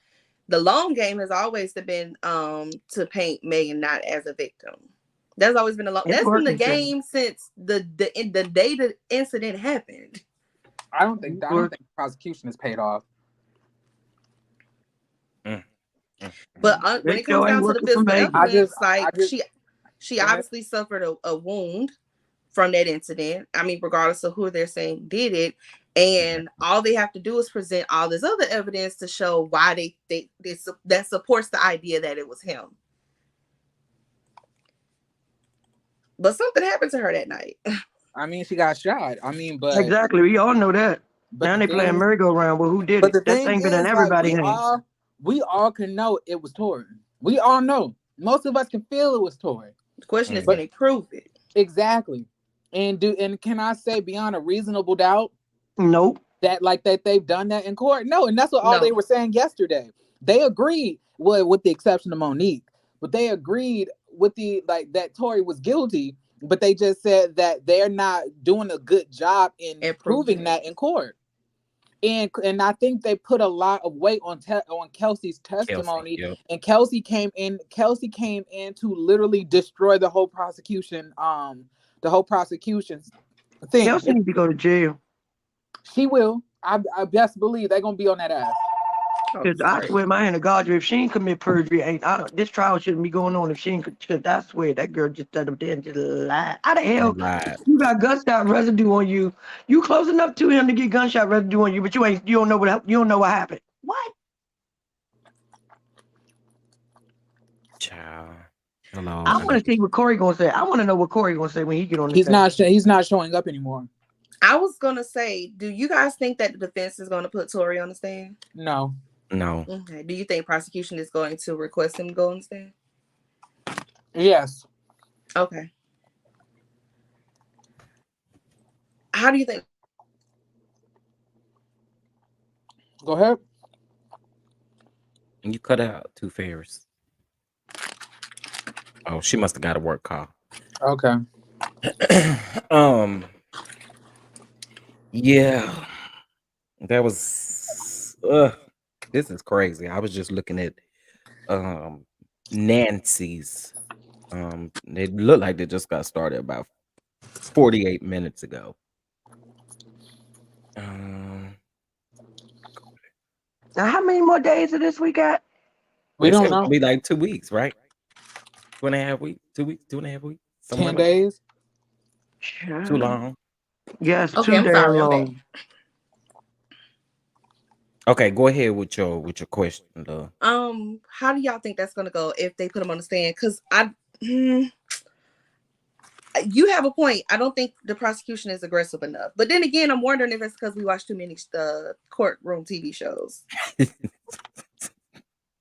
the long game has always been to paint Megan not as a victim. That's always been that's been the game since the day the incident happened. I don't think the prosecution is paid off. But when it comes down to the physical evidence, she obviously suffered a wound from that incident. I mean, regardless of who they're saying did it, and all they have to do is present all this other evidence to show why that supports the idea that it was him. But something happened to her that night. I mean, she got shot. I mean, but exactly, we all know that. But now they playing merry-go-round. Well, who did it? That thing been in everybody's hands. We all can know it was Tory. We all know. Most of us can feel it was Tory. The question is, can they prove it? Exactly. And can I say beyond a reasonable doubt? Nope. That they've done that in court? No, and that's what all they were saying yesterday. They agreed, well, with the exception of Monique, but they agreed with that Tory was guilty, but they just said that they're not doing a good job in proving that in court. And I think they put a lot of weight on Kelsey's testimony, and Kelsey came in to literally destroy the whole prosecution, thing. Kelsey needs to go to jail. She will. I best believe they're gonna be on that ass. Because I swear my hand to God, if she ain't commit perjury, this trial shouldn't be going on if she ain't. Because I swear that girl just stood up there and just lied. How the hell you got gunshot residue on you? You close enough to him to get gunshot residue on you, but you don't know what happened. What? Child. Hello. I want to see what Corey gonna say. I want to know what Corey gonna say when he get on the He's not showing up anymore. I was gonna say, do you guys think that the defense is gonna put Tory on the stand? No. No. Okay. Do you think prosecution is going to request him to go on the stand? Yes. Okay. How do you think? Go ahead. You cut out Two Fairies. Oh, she must have got a work call. Okay. Yeah. That was this is crazy. I was just looking at Nancy's They look like they just got started about 48 minutes ago. Now, how many more days of this we got? We They said don't it's know. gonna be like 2 weeks, right? 2.5 weeks, 2 weeks, 2.5 weeks. 10 days. Too long. Yes, Okay, too I'm damn sorry. I'm back. long. Okay, go ahead with your question, though. How do y'all think that's gonna go if they put him on the stand? Because you have a point. I don't think the prosecution is aggressive enough. But then again, I'm wondering if it's because we watch too many courtroom TV shows.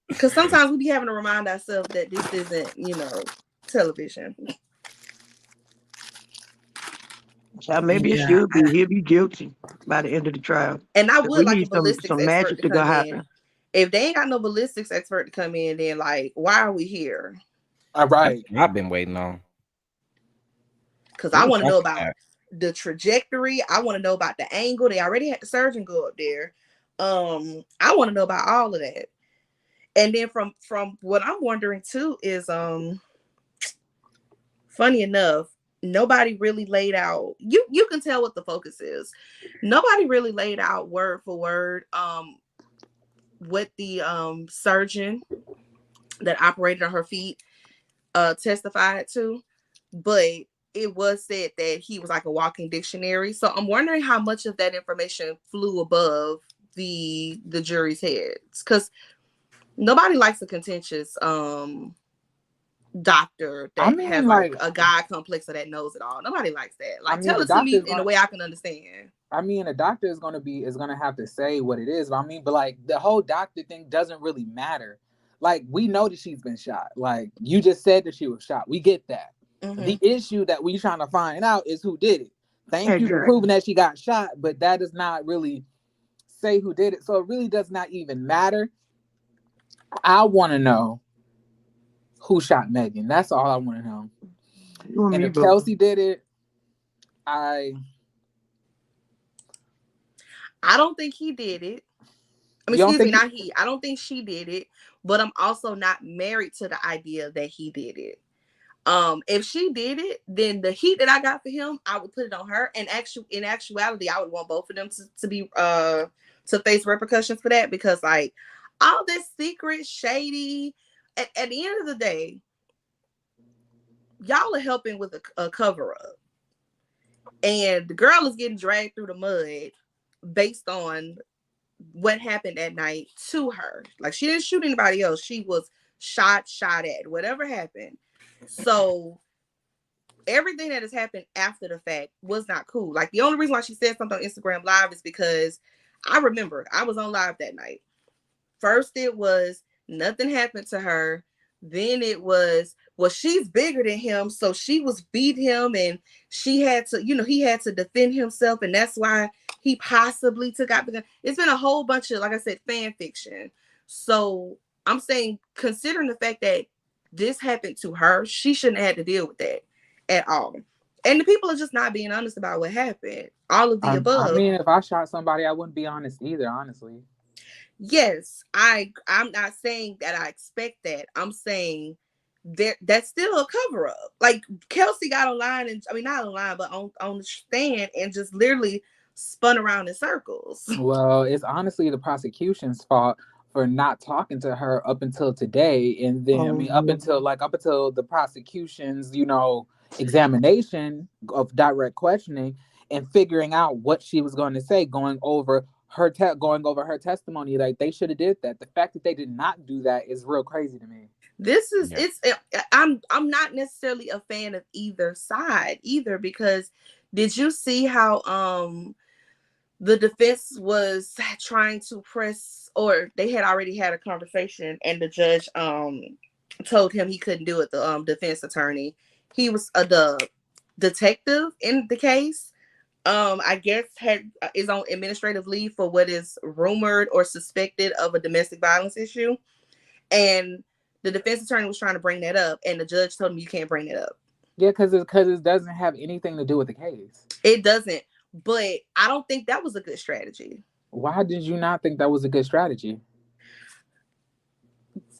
Because sometimes we be having to remind ourselves that this isn't, television. So maybe it should be. He'll be guilty by the end of the trial. And I We would like a need ballistics some expert magic to to go come in. happen. If they ain't got no ballistics expert to come in, then like, why are we here? All right. I've been waiting on. Because I want to know about the trajectory. I want to know about the angle. They already had the surgeon go up there. I want to know about all of that. And then from what I'm wondering too is funny enough, nobody really laid out, you can tell what the focus is. Nobody really laid out word for word what the surgeon that operated on her feet testified to, but it was said that he was like a walking dictionary. So I'm wondering how much of that information flew above the jury's heads, because nobody likes a contentious doctor that has like a God complex or that knows it all. Nobody likes that. Like, tell it to me in a way I can understand. I mean, a doctor is gonna have to say what it is. But like the whole doctor thing doesn't really matter. Like, we know that she's been shot. Like, you just said that she was shot. We get that. Mm-hmm. The issue that we trying to find out is who did it. Thank you for proving that she got shot, but that does not really say who did it. So it really does not even matter. I want to know who shot Megan. That's all I want to know. And if Kelsey did it, I don't think he did it. I mean, excuse me, not he. I don't think she did it, but I'm also not married to the idea that he did it. If she did it, then the heat that I got for him, I would put it on her. And in actuality, I would want both of them to be to face repercussions for that, because like all this secret, shady, at the end of the day, y'all are helping with a cover up, and the girl is getting dragged through the mud based on what happened that night to her. Like, she didn't shoot anybody else. She was shot at, whatever happened. So everything that has happened after the fact was not cool. Like, the only reason why she said something on Instagram Live is because I remember I was on live that night. First it was nothing happened to her. Then it was, well, she's bigger than him, so she was beat him, and she had to, he had to defend himself, and that's why he possibly took out the gun. It's been a whole bunch of, like I said, fan fiction. So I'm saying, considering the fact that this happened to her, she shouldn't have had to deal with that at all. And the people are just not being honest about what happened. All of the above. I mean, if I shot somebody, I wouldn't be honest either, honestly. Yes, I'm not saying that I expect that. I'm saying that's still a cover up. Like, Kelsey got online, and I mean, not online, but on the stand, and just literally spun around in circles. Well, it's honestly the prosecution's fault for not talking to her up until today, and then up until the prosecution's examination of direct questioning and figuring out what she was going to say, going over her testimony. Like, they should have did that. The fact that they did not do that is real crazy to me. This is I'm not necessarily a fan of either side either, because did you see how the defense was trying to press, or they had already had a conversation, and the judge told him he couldn't do it, the defense attorney. He was the detective in the case, I guess is on administrative leave for what is rumored or suspected of a domestic violence issue, and the defense attorney was trying to bring that up, and the judge told him you can't bring it up. Yeah, because it doesn't have anything to do with the case. It doesn't, but I don't think that was a good strategy. Why did you not think that was a good strategy?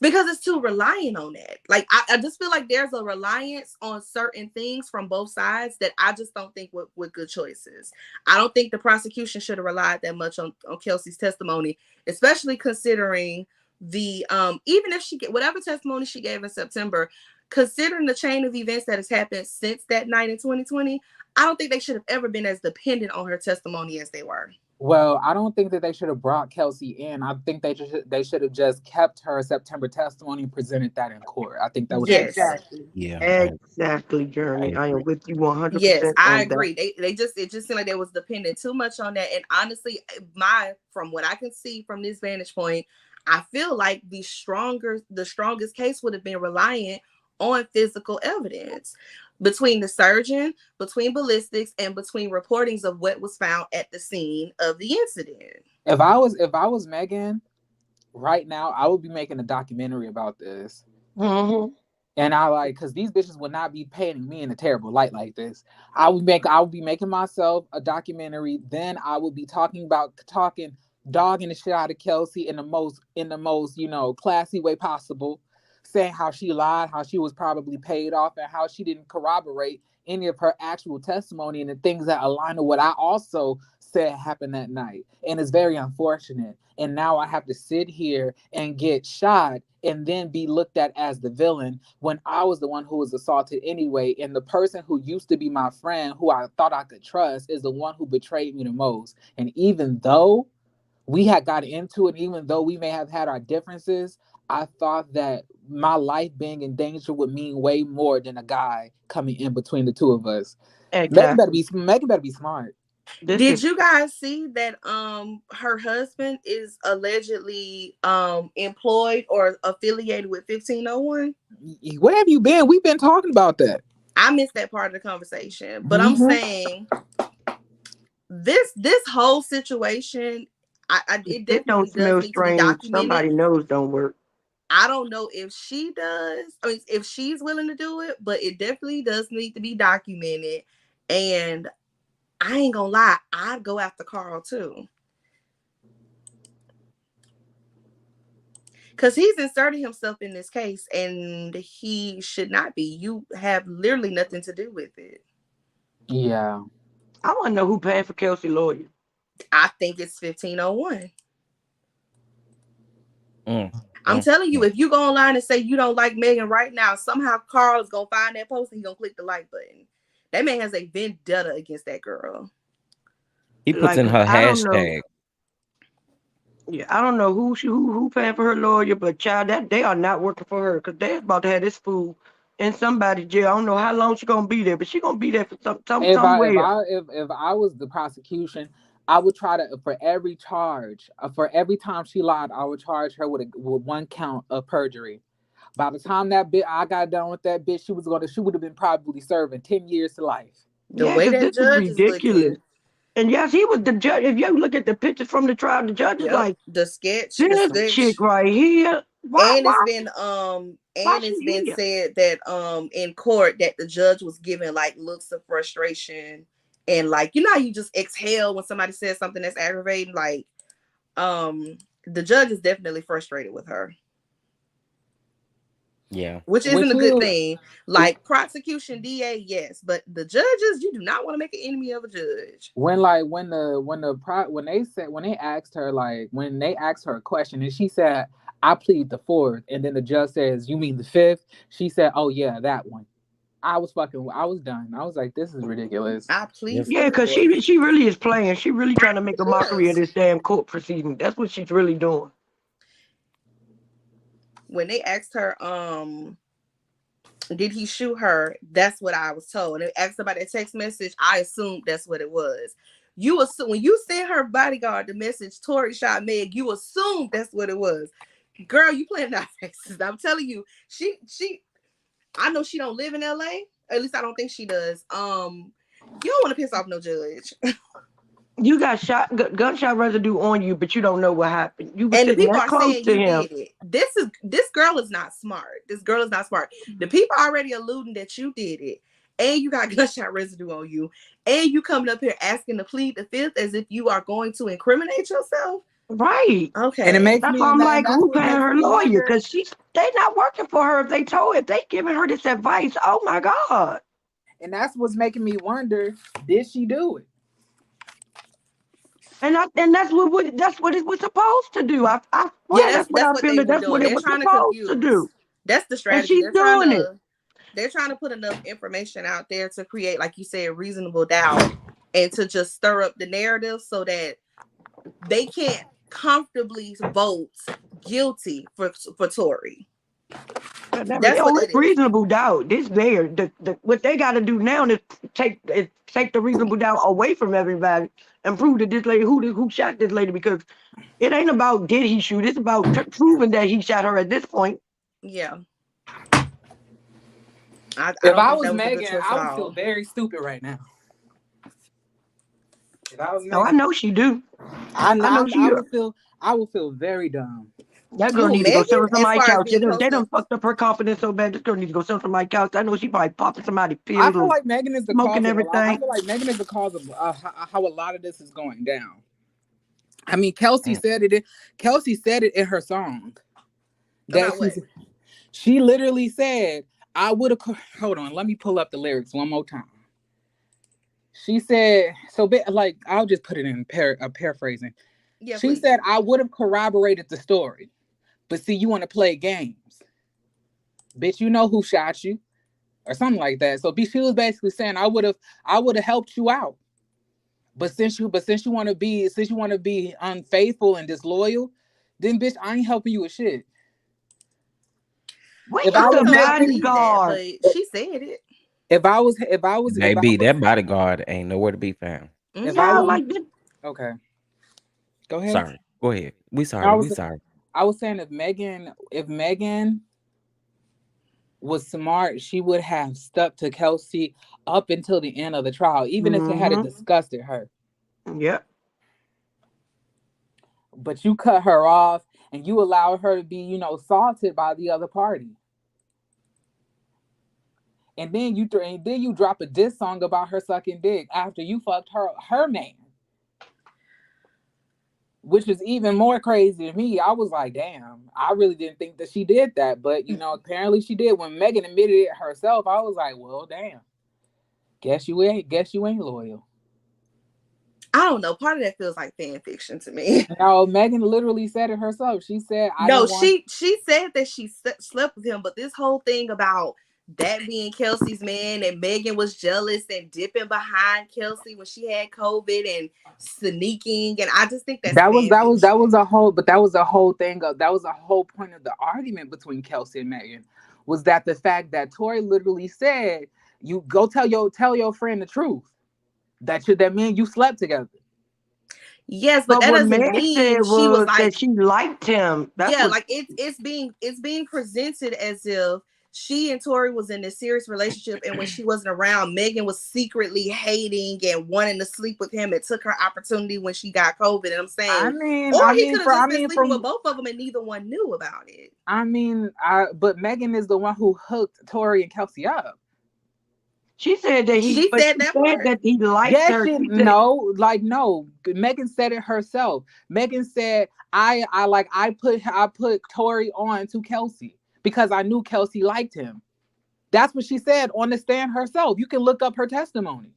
Because it's too reliant on that. Like, I just feel like there's a reliance on certain things from both sides that I just don't think with good choices. I don't think the prosecution should have relied that much on Kelsey's testimony, especially considering the even if she get whatever testimony she gave in September, considering the chain of events that has happened since that night in 2020, I don't think they should have ever been as dependent on her testimony as they were. Well, I don't think that they should have brought Kelsey in. I think they should have just kept her September testimony and presented that in court. I think that would Yes. Exactly. Yeah. Exactly, Journey. I am with you 100% Yes, I on that. agree. It just seemed like they was dependent too much on that. And honestly, from what I can see from this vantage point, I feel like the strongest case would have been reliant on physical evidence between the surgeon, between ballistics, and between reportings of what was found at the scene of the incident. If I was Megan right now, I would be making a documentary about this. Mm-hmm. And I because these bitches would not be painting me in a terrible light like this. I would be making myself a documentary. Then I would be dogging the shit out of Kelsey in the most, classy way possible, saying how she lied, how she was probably paid off, and how she didn't corroborate any of her actual testimony and the things that align with what I also said happened that night. And it's very unfortunate. And now I have to sit here and get shot and then be looked at as the villain when I was the one who was assaulted anyway. And the person who used to be my friend, who I thought I could trust, is the one who betrayed me the most. And even though we had got into it, even though we may have had our differences, I thought that my life being in danger would mean way more than a guy coming in between the two of us. Exactly. Megan better be smart. Did you guys see that her husband is allegedly employed or affiliated with 1501? Where have you been? We've been talking about that. I missed that part of the conversation, but I'm saying this whole situation, it definitely smell does need to be strange. documented. Somebody knows don't work. I don't know if she does. I mean, if she's willing to do it, but it definitely does need to be documented. And I ain't gonna lie, I'd go after Carl too. Because he's inserted himself in this case and he should not be. You have literally nothing to do with it. Yeah. I want to know who paying for Kelsey lawyer. I think it's 1501. I'm telling you, if you go online and say you don't like Megan right now, somehow Carl is gonna find that post and he's gonna click the like button. That man has a vendetta against that girl. He puts in her hashtag. Yeah, I don't know who paying for her lawyer, but child, that they are not working for her because they're about to have this fool in somebody's jail. I don't know how long she's gonna be there, but she's gonna be there for somewhere. If I was the prosecution, I would try to, for every charge, for every time she lied, I would charge her with one count of perjury. By the time I got done with that bitch, she would have been probably serving 10 years to life. The way that judge is ridiculous. And yes, he was the judge. If you look at the pictures from the trial, the judge is like the sketch. This chick right here. It's been said that in court that the judge was giving like looks of frustration and like, you know how you just exhale when somebody says something that's aggravating. Like the judge is definitely frustrated with her. Yeah. Which isn't a good thing. Like prosecution, DA, yes, but the judges, you do not want to make an enemy of a judge. When they asked her a question and she said, "I plead the 4th," and then the judge says, "You mean the 5th?" She said, "Oh yeah, that one." I was done. I was like, this is ridiculous. I plead. Yeah, because she really is playing. She really trying to make a mockery of this damn court proceeding. That's what she's really doing. When they asked her, did he shoot her? That's what I was told. And they asked about that text message. I assumed that's what it was. You assume when you sent her bodyguard the message, Tory shot Meg, you assumed that's what it was. Girl, you playing in our faces. I'm telling you, she I know she don't live in LA. At least I don't think she does. You don't want to piss off no judge. You got gunshot residue on you, but you don't know what happened. You and the people that are saying you him. did it. This girl is not smart. This girl is not smart. The people are already alluding that you did it, and you got gunshot residue on you, and you coming up here asking to plead the 5th as if you are going to incriminate yourself. Right. Okay. And it makes That's me, why I'm and like, that's who what paying makes her me lawyer? wonder. Because they not working for her. If they giving her this advice, oh my God. And that's what's making me wonder, did she do it? And that's what it was supposed to do. I Yeah, swear that's what that's I what feel they that were that's what doing. it They're was trying to supposed to confuse. do. That's the And strategy. she's doing it. They're trying to put enough information out there to create, like you said, reasonable doubt and to just stir up the narrative so that they can't comfortably vote guilty for Tory. That's what It's it is. reasonable doubt. This there, what they got to do now is take the reasonable doubt away from everybody and prove that this lady who shot this lady, because it ain't about did he shoot. It's about proving that he shot her at this point. Yeah. I If don't I think was that was a good Megan, choice I at would feel all. very stupid right now. If I was Oh, I Megan, know she do. I know she. I would feel very dumb. That girl Who, need to go sit Megan? on As somebody's far as couch. being close They to, done fucked up her confidence so bad. This girl need to go sit on somebody's couch. I know she probably popping somebody's I pills feel or like Megan is the smoking cause of a lot. I everything. feel like Megan is the cause of how a lot of this is going down. I mean, Kelsey said it. Kelsey said it in her song. about what? She literally said, "I would have." Hold on, let me pull up the lyrics one more time. She said, like I'll just put it in paraphrasing. Yeah, She please. said, "I would have corroborated the story, but see, you want to play games, bitch. You know who shot you." Or something like that. So she was basically saying, I would have helped you out. But since you want to be unfaithful and disloyal, then bitch, I ain't helping you with shit. Where's If I was the Megan, But bodyguard? she said it. Baby, that bodyguard ain't nowhere to be found. if I Yeah, was like this. okay. Go ahead. Sorry. Go ahead. We I sorry. We was sorry. I was saying if Megan was smart, she would have stuck to Kelsey up until the end of the trial, even if it had disgusted her. Yep. But you cut her off and you allowed her to be, salted by the other party. And then you drop a diss song about her sucking dick after you fucked her man. Which is even more crazy to me. I was like, damn, I really didn't think that she did that. But apparently she did. When Megan admitted it herself, I was like, well, damn. Guess you ain't loyal. I don't know. Part of that feels like fan fiction to me. No, Megan literally said it herself. She said, she said that she slept with him, but this whole thing about that being Kelsey's man and Megan was jealous and dipping behind Kelsey when she had COVID and sneaking, and I just think that's that was a whole point of the argument between Kelsey and Megan, was that the fact that Tory literally said, you go tell your friend the truth. That me and you slept together. Yes, but that what doesn't Meg said mean she was like that she liked him. like it's being presented as if she and Tory was in a serious relationship, and when she wasn't around, Megan was secretly hating and wanting to sleep with him and took her opportunity when she got COVID. And I'm saying, he could have just been sleeping with both of them and neither one knew about it. But Megan is the one who hooked Tory and Kelsey up. She said that she said that he liked her. No. Megan said it herself. Megan said, I put Tory on to Kelsey because I knew Kelsey liked him. That's what she said on the stand herself. You can look up her testimony.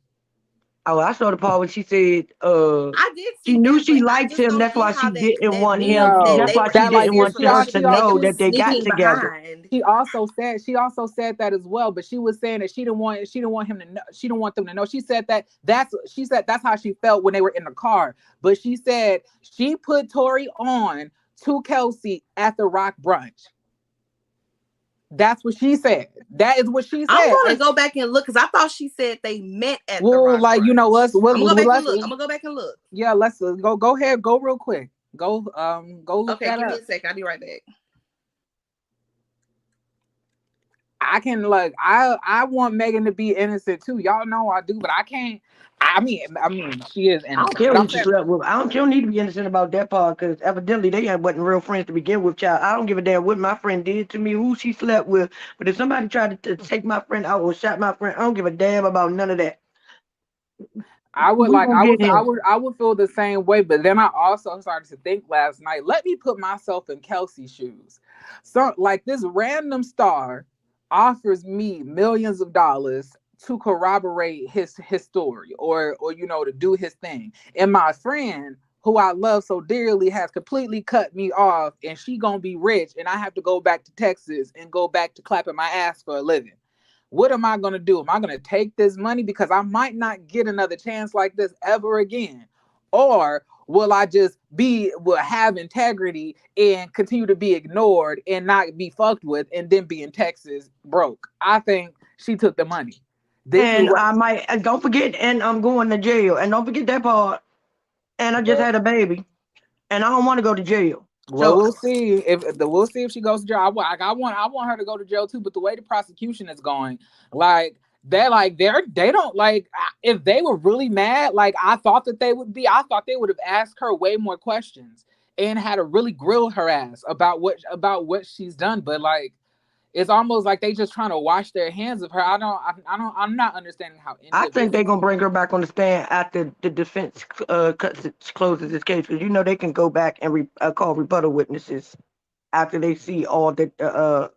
Oh, I saw the part when she said, I did see she knew that, she liked him. That's why she didn't want him. That's why she didn't want her to know that they got together. She also said that as well, but she was saying that she didn't want him to know. She didn't want them to know. She said that's how she felt when they were in the car. But she said she put Tory on to Kelsey at the Rock brunch. That's what she said. That is what she said. I'm gonna go back and look because I thought she said they met at the Rock brunch. I'm gonna go back and look. Yeah, let's go ahead. Go real quick. Go look okay, that give up. me a second. I'll be right back. I can I want Megan to be innocent too. Y'all know I do, but I can't. I mean, she is innocent. I don't care who she slept with. I don't need to be innocent about that part because evidently they wasn't real friends to begin with, child. I don't give a damn what my friend did to me, who she slept with. But if somebody tried to take my friend out or shot my friend, I don't give a damn about none of that. I would We like gonna get him. I would feel the same way, but then I also started to think last night, let me put myself in Kelsey's shoes. So like this random star offers me millions of dollars to corroborate his story or you know to do his thing. And my friend who I love so dearly has completely cut me off and she gonna be rich and I have to go back to Texas and go back to clapping my ass for a living. What am I going to do? Am I going to take this money because I might not get another chance like this ever again? Or will I just will have integrity and continue to be ignored and not be fucked with and then be in Texas broke? I think she took the money. This is And what I might, and don't forget, and I'm going to jail. And don't forget that part. And I just had a baby. And I don't want to go to jail. well, So we'll see we'll see if she goes to jail. I want her to go to jail too. But the way the prosecution is going, they don't like if they were really mad. Like I thought that they would be. I thought they would have asked her way more questions and had to really grill her ass about what she's done. But like it's almost like they just trying to wash their hands of her. I'm not understanding how any I of this think they're is. going to bring her back on the stand after the defense closes this case. Because, you know, they can go back and call rebuttal witnesses after they see all that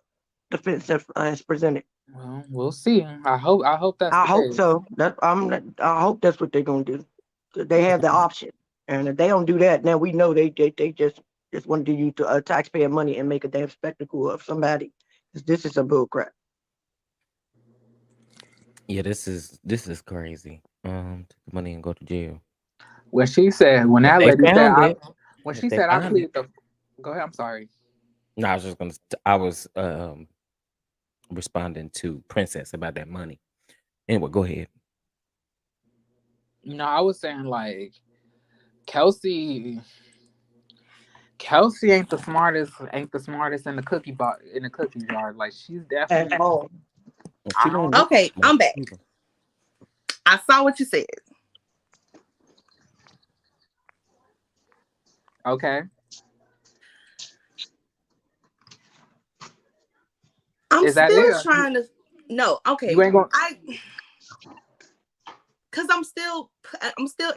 defense has presented. Well, we'll see. I hope that's I the hope case. so. I hope that's what they're gonna do. They have the option, and if they don't do that, now we know they just want to use taxpayer money and make a damn spectacle of somebody. This is some bull crap. Yeah, this is crazy. Take the money and go to jail. When she said, when If that they lady said, found it, when if she they said, I found it. plead the, go ahead. I'm sorry. No, I was just gonna. I was responding to Princess about that money. Anyway, go ahead. No, I was saying like Kelsey ain't the smartest in the cookie jar. Like she's definitely. At all. She I don't don't. look Okay, smart I'm back. either. I saw what you said. Okay. I'm Is that still it? trying to. No, You okay. ain't going. Because I'm still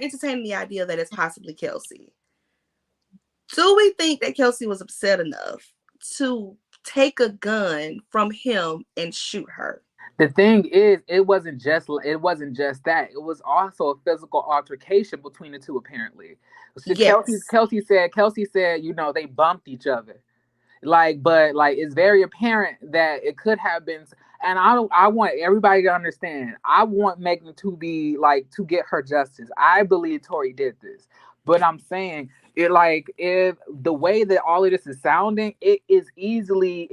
entertaining the idea that it's possibly Kelsey. Do we think that Kelsey was upset enough to take a gun from him and shoot her? The thing is, it wasn't just that. It was also a physical altercation between the two. Apparently, so Yes. Kelsey said, you know, they bumped each other. But it's very apparent that it could have been. And I want everybody to understand. I want Megan to be to get her justice. I believe Tory did this, but I'm saying if the way that all of this is sounding, it is easily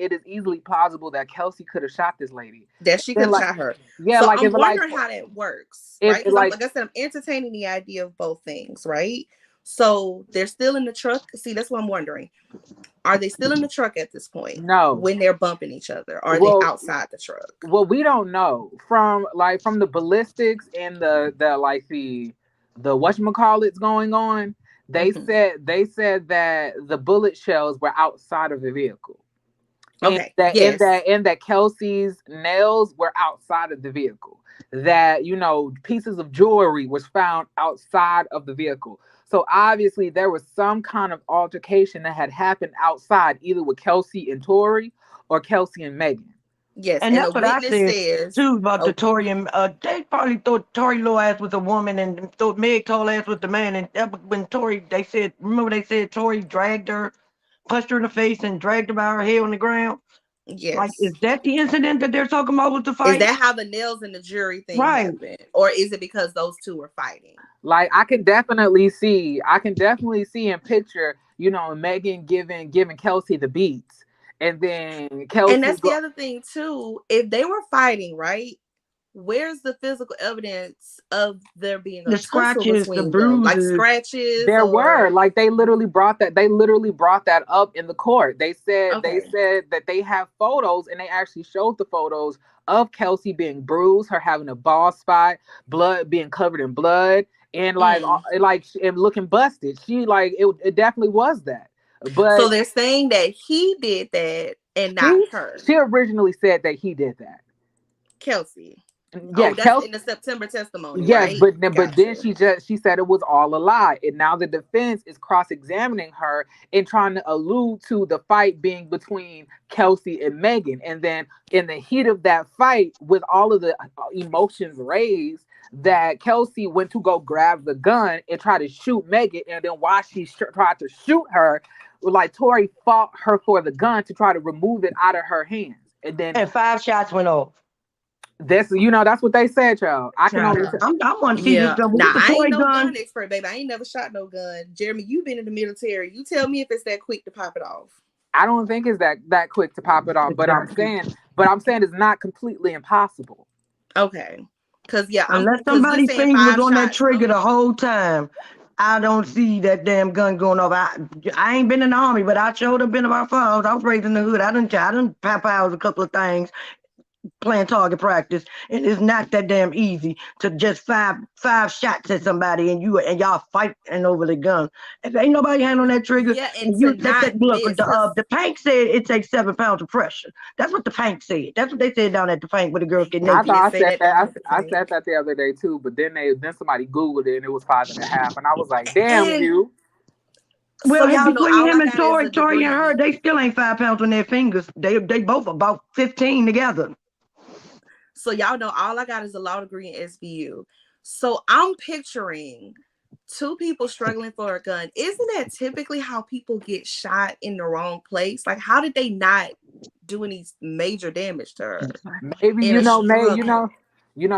plausible that Kelsey could have shot this lady. That she could have shot her. Yeah, So like I'm if wondering how that works, right? Because like I said, I'm entertaining the idea of both things, right? So they're still in the truck. See, that's what I'm wondering. Are they still in the truck at this point? No. When they're bumping each other? Are they outside the truck? Well, we don't know from the ballistics and the whatchamacallits going on. They said that the bullet shells were outside of the vehicle. Okay. And that Kelsey's nails were outside of the vehicle. That, you know, pieces of jewelry was found outside of the vehicle. So obviously there was some kind of altercation that had happened outside, either with Kelsey and Tory or Kelsey and Megan. Yes, and that's what I said too about the Tory and they probably thought Tory little ass was a woman and thought Meg tall ass was the man. And that, when Tory, they said Tory dragged her, punched her in the face, and dragged her by her head on the ground. Yes. Like, is that the incident that they're talking about with the fight? Is that how the nails in the jury thing happened, or is it because those two were fighting? Like I can definitely see and picture, you know, Megan giving Kelsey the beats. And then Kelsey. And that's the other thing too. If they were fighting, right? Where's the physical evidence of there being a scratches, the bruises, them? Like scratches? There were they literally brought that up in the court. They said that they have photos, and they actually showed the photos of Kelsey being bruised, her having a bald spot, blood being covered in blood, and and looking busted. She it definitely was that. But so they're saying that he did that and not her. She originally said that he did that. Kelsey. Yeah, that's in the September testimony, yes, right? but then she said it was all a lie, and now the defense is cross-examining her and trying to allude to the fight being between Kelsey and Megan, and then in the heat of that fight, with all of the emotions raised, that Kelsey went to go grab the gun and try to shoot Megan, and then while she tried to shoot her, like Tory fought her for the gun to try to remove it out of her hands, and then 5 shots went off. That's that's what they said, y'all. I can only. I want to see this gun. Now, The I ain't toy no gun expert, baby. I ain't never shot no gun. Jeremy, you've been in the military. You tell me if it's that quick to pop it off. I don't think it's that quick to pop it off, but I'm saying it's not completely impossible. Okay, because unless somebody's finger was on that trigger the whole time, I don't see that damn gun going off. I ain't been in the army, but I showed up been about firearms. I was raised in the hood. I done pop out a couple of things playing target practice, and it's not that damn easy to just five shots at somebody and y'all fighting over the gun. If ain't nobody hand on that trigger, and you look. The Pank said it takes 7 pounds of pressure. That's what the Pank said. That's what they said down at the Pank where the girls get naked. I said that the other day too, but then somebody Googled it and it was 5.5, and I was like, damn you. Well, between him and Tory and her, they still ain't 5 pounds on their fingers. They both about 15 together. So y'all know all I got is a law degree in SVU. So I'm picturing 2 people struggling for a gun. Isn't that typically how people get shot in the wrong place? Like, how did they not do any major damage to her? Maybe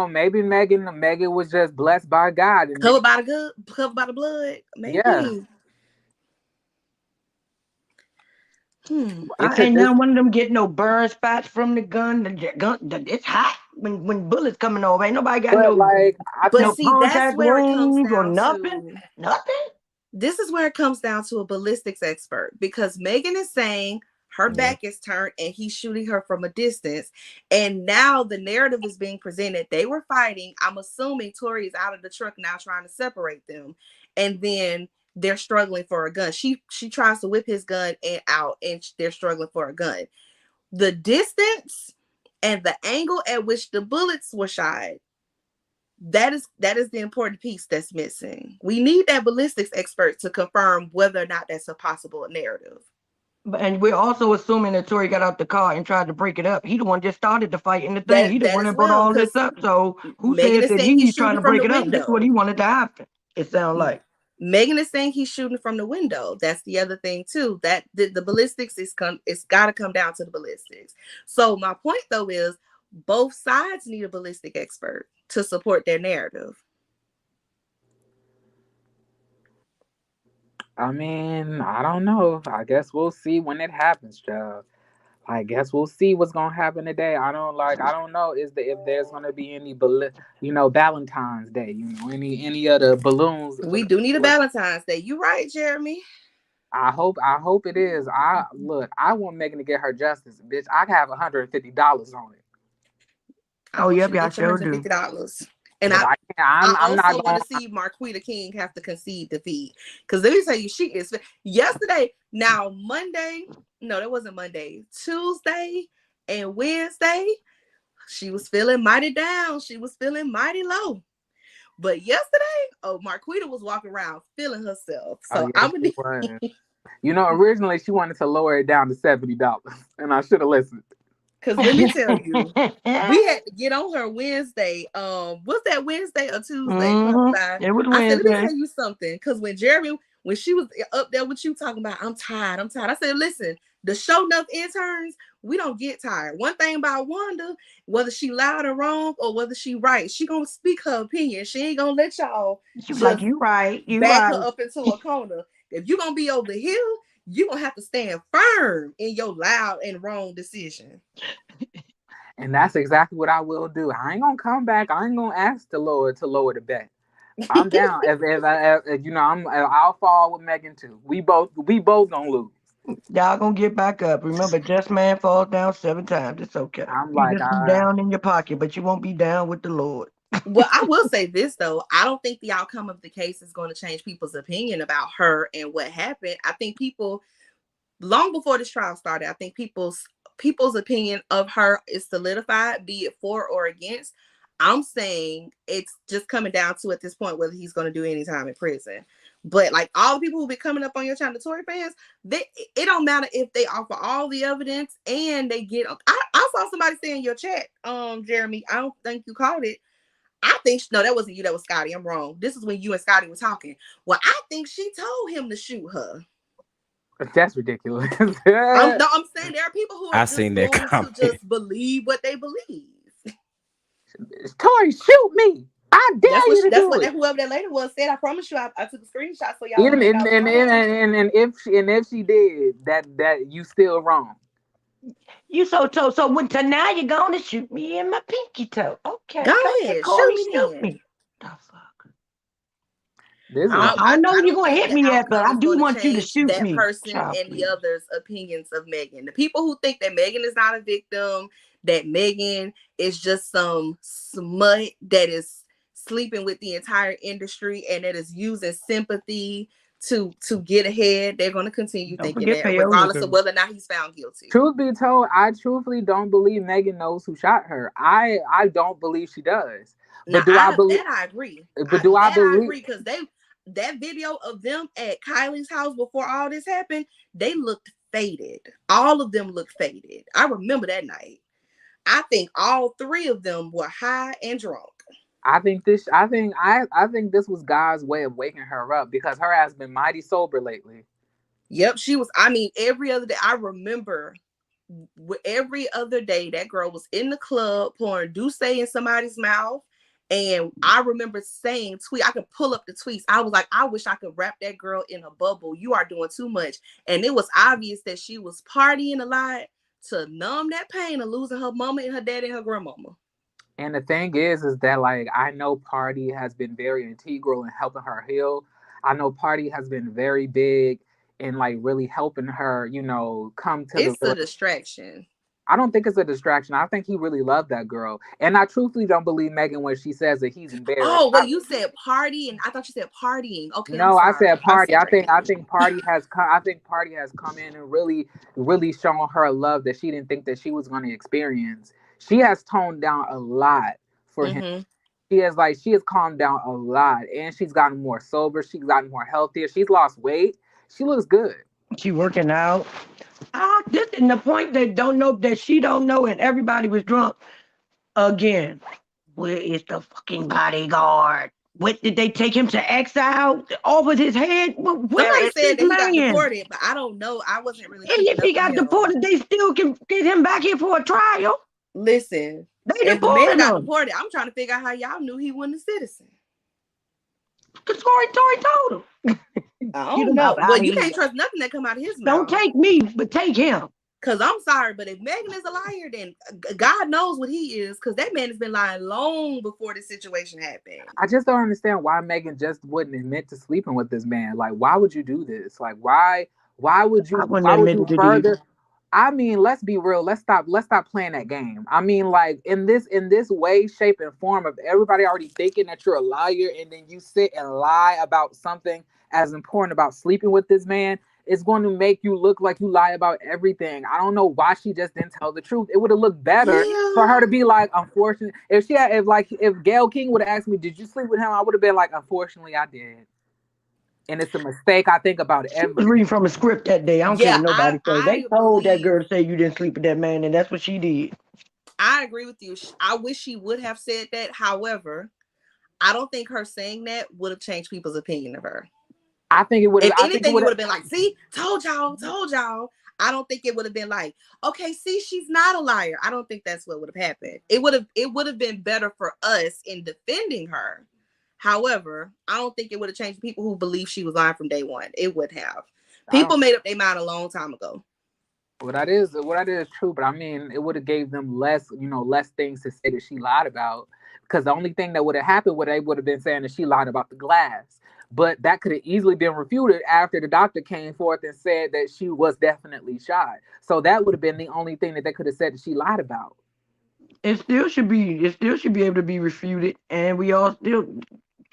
maybe Megan was just blessed by God and covered by the blood. Maybe. Yeah. And now one of them get no burn spots from the gun. It's hot when bullets coming over. Ain't nobody got contact wounds or nothing. Nothing. This is where it comes down to a ballistics expert, because Megan is saying her back is turned and he's shooting her from a distance. And now the narrative is being presented. They were fighting. I'm assuming Tory is out of the truck now trying to separate them. And then they're struggling for a gun. She tries to whip his gun and they're struggling for a gun. The distance and the angle at which the bullets were shot, that is the important piece that's missing. We need that ballistics expert to confirm whether or not that's a possible narrative. And we're also assuming that Tory got out the car and tried to break it up. He the one just started the fight in the thing. He the one that brought all this up. So who says that he's trying to break it up? That's what he wanted to happen. It sounds like. Megan is saying he's shooting from the window. That's the other thing too. That the ballistics it's got to come down to the ballistics. So my point though is both sides need a ballistic expert to support their narrative. I mean, I don't know. I guess we'll see when it happens, child. I guess we'll see what's gonna happen today. I don't know if there's gonna be any Valentine's Day, any other balloons. We do need a Valentine's Day. You right, Jeremy. I hope it is. I want Megan to get her justice, bitch. I have $150 on it. Oh yep, I sure do. $150. And I'm not going to see Marquita King have to concede defeat. Because let me tell you, she is yesterday. Now Monday, no, that wasn't Monday. Tuesday and Wednesday, she was feeling mighty down. She was feeling mighty low. But yesterday, Marquita was walking around feeling herself. So originally she wanted to lower it down to $70, and I should have listened. Because let me tell you, we had to get on her Wednesday. Was that Wednesday or Tuesday? Mm-hmm. It was Wednesday. I said, let me tell you something. Because when she was up there with you talking about, I'm tired. I said, listen, the show enough interns, we don't get tired. One thing about Wanda, whether she loud or wrong or whether she right, she gonna speak her opinion. She ain't gonna let y'all just like you right. You back right. her up into a corner. If you're gonna be over here, you're gonna have to stand firm in your loud and wrong decision. And that's exactly what I will do. I ain't gonna come back. I ain't gonna ask the Lord to lower the bet. I'm down. I'll fall with Megan too. We both gonna lose. Y'all gonna get back up. Remember, just man falls down 7 times. It's okay. I'm you just be down in your pocket, but you won't be down with the Lord. Well, I will say this though. I don't think the outcome of the case is going to change people's opinion about her and what happened. I think people, long before this trial started, I think people's opinion of her is solidified, be it for or against. I'm saying it's just coming down to at this point whether he's going to do any time in prison. But like all the people who be coming up on your channel, the Tory fans, it don't matter if they offer all the evidence and they get. I saw somebody say in your chat, Jeremy. I don't think you called it. I think no, that wasn't you. That was Scotty. I'm wrong. This is when you and Scotty were talking. Well, I think she told him to shoot her. That's ridiculous. I'm saying there are people who are I just seen going that comment. to just believe what they believe. Tory, shoot me! I dare you to do it. Whoever that lady was said. I promise you, I took a screenshot so y'all. And if she did, that you still wrong. You so now you're gonna shoot me in my pinky toe. Okay, go ahead, Corey, shoot me. The fuck. I know you're gonna hit me at, but I do want you to shoot that me. person and the others' opinions of Megan. The people who think that Megan is not a victim, that Megan is just some smut that is sleeping with the entire industry and that is using sympathy to get ahead, they're going to continue thinking that, regardless of whether or not he's found guilty. Truth be told, I truthfully don't believe Megan knows who shot her. I don't believe she does. But do I believe that? I agree. But do I believe? I agree because that video of them at Kylie's house before all this happened, they looked faded. All of them looked faded. I remember that night. I think all three of them were high and drunk. I think this was God's way of waking her up because her ass been mighty sober lately. Yep, she was. I mean, every other day. I remember every other day that girl was in the club pouring Douce in somebody's mouth. And I remember saying, I could pull up the tweets. I was like, I wish I could wrap that girl in a bubble. You are doing too much. And it was obvious that she was partying a lot to numb that pain of losing her mama and her daddy and her grandmama. And the thing is that like, I know Party has been very integral in helping her heal. I know Party has been very big in like really helping her, come to It's a distraction. I don't think it's a distraction. I think he really loved that girl. And I truthfully don't believe Megan when she says that he's embarrassed. Oh, well, you said party, and I thought you said partying. Okay. No, I said party. I think Party has come in and really, really shown her love that she didn't think that she was going to experience. She has toned down a lot for him. She has calmed down a lot, and she's gotten more sober. She's gotten more healthier. She's lost weight. She looks good. She working out. This is the point that she don't know, and everybody was drunk. Again, where is the fucking bodyguard? What did they take him to exile over his head? Somebody said that he got deported, but I don't know. I wasn't really. And if he got deported, they still can get him back here for a trial. Listen, if the man got deported, I'm trying to figure out how y'all knew he wasn't a citizen. Because Tory told him. I don't know. Well, you can't trust nothing that come out of his mouth. Don't take me, but take him. Because I'm sorry, but if Megan is a liar, then God knows what he is, because that man has been lying long before this situation happened. I just don't understand why Megan just wouldn't admit to sleeping with this man. Like, why would you do this? Like, why would you further? I mean, let's be real. Let's stop playing that game. I mean, like in this way, shape, and form of everybody already thinking that you're a liar, and then you sit and lie about something as important about sleeping with this man. It's going to make you look like you lie about everything. I don't know why she just didn't tell the truth. It would have looked better for her to be like, unfortunately, if Gayle King would have asked me, did you sleep with him? I would have been like, unfortunately, I did. And it's a mistake. I think about it. She was reading from a script that day. I don't care what nobody say. They told that girl to say you didn't sleep with that man, and that's what she did. I agree with you. I wish she would have said that. However, I don't think her saying that would have changed people's opinion of her. I think it would have. If anything, it would have been like, see, told y'all. I don't think it would have been like, okay, see, she's not a liar. I don't think that's what would have happened. It would have been better for us in defending her. However, I don't think it would have changed people who believe she was lying from day one. It would have. People made up their mind a long time ago. What I did is true, but I mean, it would have gave them less things to say that she lied about. Because the only thing that would have happened they would have been saying that she lied about the glass. But that could have easily been refuted after the doctor came forth and said that she was definitely shot. So that would have been the only thing that they could have said that she lied about. It still should be able to be refuted, and we all still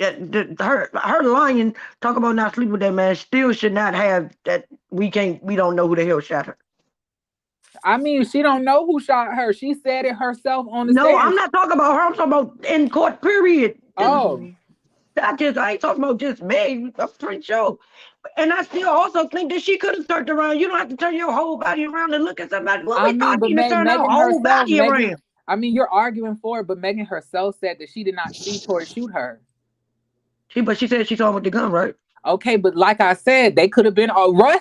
her lying, talk about not sleeping with that man, still should not have that. We don't know who the hell shot her. I mean, she don't know who shot her. She said it herself on the No, stand. I'm not talking about her. I'm talking about in court, period. Oh. I ain't talking about just Meg. I'm pretty sure. And I still also think that she could have turned around. You don't have to turn your whole body around and look at somebody. Well, we thought but she to turn her Megan whole herself, body around. I mean, you're arguing for it, but Megan herself said that she did not see Tory shoot her. But she said she saw him with the gun, right? Okay, but like I said, they could have been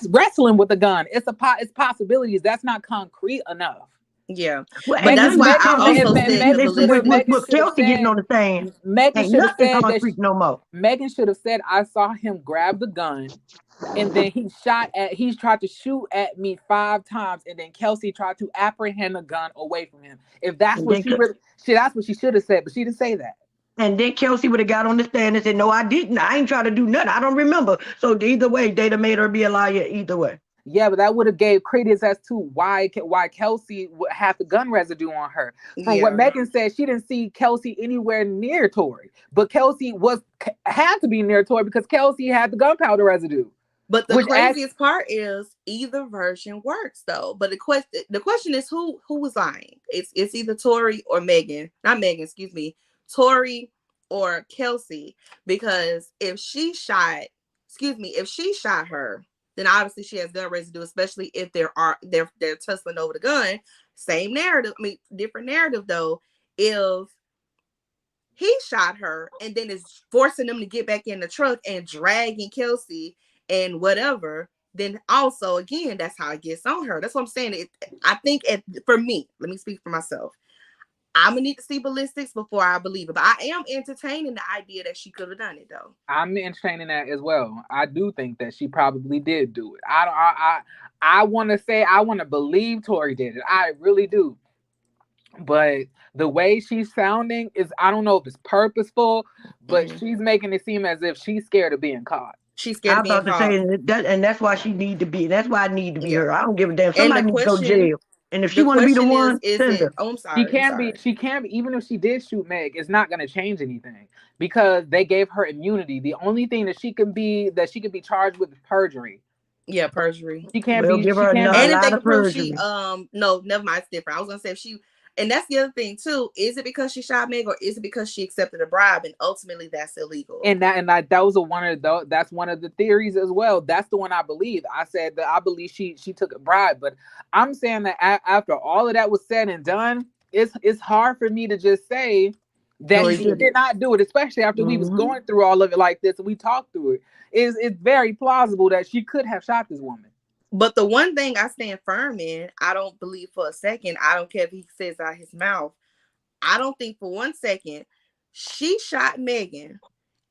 wrestling with a gun. It's possibilities. That's not concrete enough. Yeah, well, but that's why I also said with Kelsey getting on the stand. Megan should have said that no more. Megan should have said, "I saw him grab the gun, and then he tried to shoot at me 5 times, and then Kelsey tried to apprehend the gun away from him." If that's what that's what she should have said, but she didn't say that. And then Kelsey would have got on the stand and said, "No, I didn't. I ain't trying to do nothing. I don't remember." So either way, they'd have made her be a liar either way. Yeah, but that would have gave credence as to why Kelsey would have the gun residue on her. From what Megan said, she didn't see Kelsey anywhere near Tory, but Kelsey had to be near Tory because Kelsey had the gunpowder residue. But the craziest part is either version works though. But the question is who was lying? It's either Tory or Megan, not Megan, excuse me, Tory or Kelsey. Because if she shot her, then obviously she has gun residue, especially if they're tussling over the gun. Same narrative, I mean, different narrative though. If he shot her and then is forcing them to get back in the truck and dragging Kelsey and whatever, then also again, that's how it gets on her. That's what I'm saying. I think for me, let me speak for myself. I'm gonna need to see ballistics before I believe it. But I am entertaining the idea that she could have done it though. I'm entertaining that as well. I do think that she probably did do it. I want to believe Tory did it. I really do. But the way she's sounding is, I don't know if it's purposeful, but she's making it seem as if she's scared of being caught. She's scared of being caught. I'm about to say that, and that's why she need to be. That's why I need to be her. I don't give a damn. Somebody needs to go to jail. And if she want to be the one, send her. Oh, I'm sorry. She can't be, even if she did shoot Meg, it's not going to change anything because they gave her immunity. The only thing that she can be charged with is perjury. Yeah, perjury. She can't give her and if they can prove perjury. No, never mind, it's different. I was gonna say if she, and that's the other thing too. Is it because she shot Meg, or is it because she accepted a bribe, and ultimately that's illegal? And that was that's one of the theories as well. That's the one I believe. I said that I believe she took a bribe, but I'm saying that after all of that was said and done, it's hard for me to just say that she did not do it, especially after we was going through all of it like this and we talked through it. It's very plausible that she could have shot this woman. But the one thing I stand firm in, I don't believe for a second, I don't care if he says out his mouth, I don't think for 1 second she shot Megan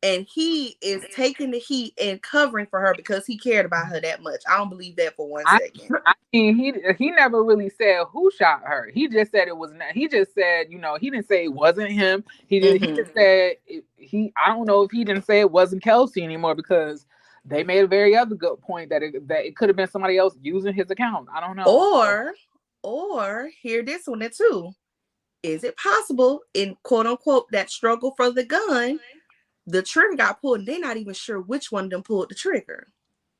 and he is taking the heat and covering for her because he cared about her that much. I don't believe that for 1 second. I mean, he never really said who shot her. He just said it was not. He just said, he didn't say it wasn't him. He just said I don't know if he didn't say it wasn't Kelsey anymore because they made a very other good point that it could have been somebody else using his account. I don't know. Or hear this one too. Is it possible in quote unquote that struggle for the gun, the trigger got pulled and they're not even sure which one of them pulled the trigger?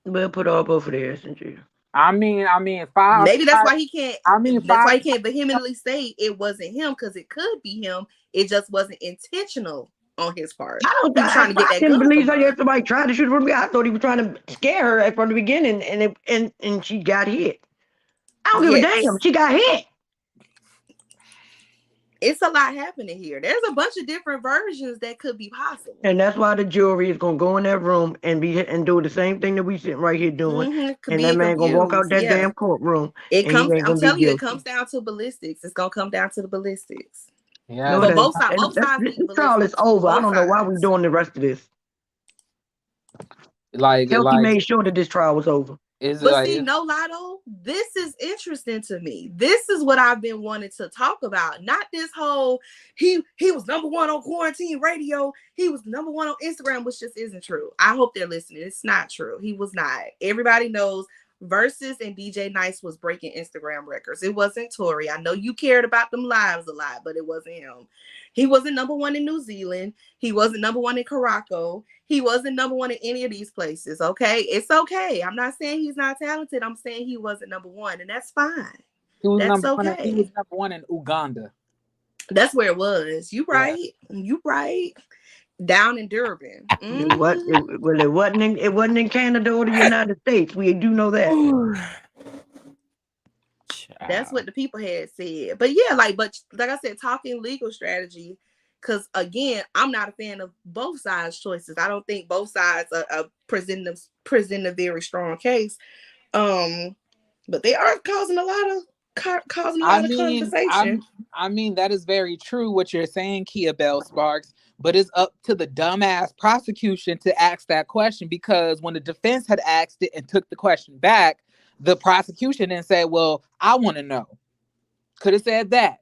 We'll put all both of theirs in jail. I mean, maybe that's why he can't. That's why he can't vehemently say it wasn't him because it could be him. It just wasn't intentional on his part. I didn't believe somebody tried to shoot from me. I thought he was trying to scare her from the beginning, and she got hit. I don't give a damn. She got hit. It's a lot happening here. There's a bunch of different versions that could be possible. And that's why the jury is gonna go in that room and do the same thing that we sitting right here doing. And that man gonna walk out that damn courtroom. I'm telling you, it comes down to ballistics. It's gonna come down to the ballistics. Yeah. But both sides. This trial is over. I don't know why we're doing the rest of this. Kelsey made sure that this trial was over. See, no lie though, this is interesting to me. This is what I've been wanting to talk about. Not this whole he was #1 on quarantine radio. He was #1 on Instagram, which just isn't true. I hope they're listening. It's not true. He was not. Everybody knows Versus and DJ Nice was breaking Instagram records. It wasn't Tory. I know you cared about them lives a lot, but it wasn't him. He wasn't #1 in New Zealand. He wasn't #1 in Caraco. He wasn't #1 in any of these places. Okay, it's okay. I'm not saying he's not talented. I'm saying he wasn't #1, and that's fine. He was That's number one. He okay. was number one in Uganda. That's where it was. You right. Yeah. You right. Down in Durban. It wasn't in Canada or the United States. We do know that. That's what the people had said. But yeah, like I said, talking legal strategy, because again, I'm not a fan of both sides' choices. I don't think both sides are present a very strong case. But they are causing a lot of conversation. I mean, that is very true what you're saying, Kia Bell Sparks. But it's up to the dumbass prosecution to ask that question, because when the defense had asked it and took the question back, the prosecution then said, "Well, I want to know." Could have said that.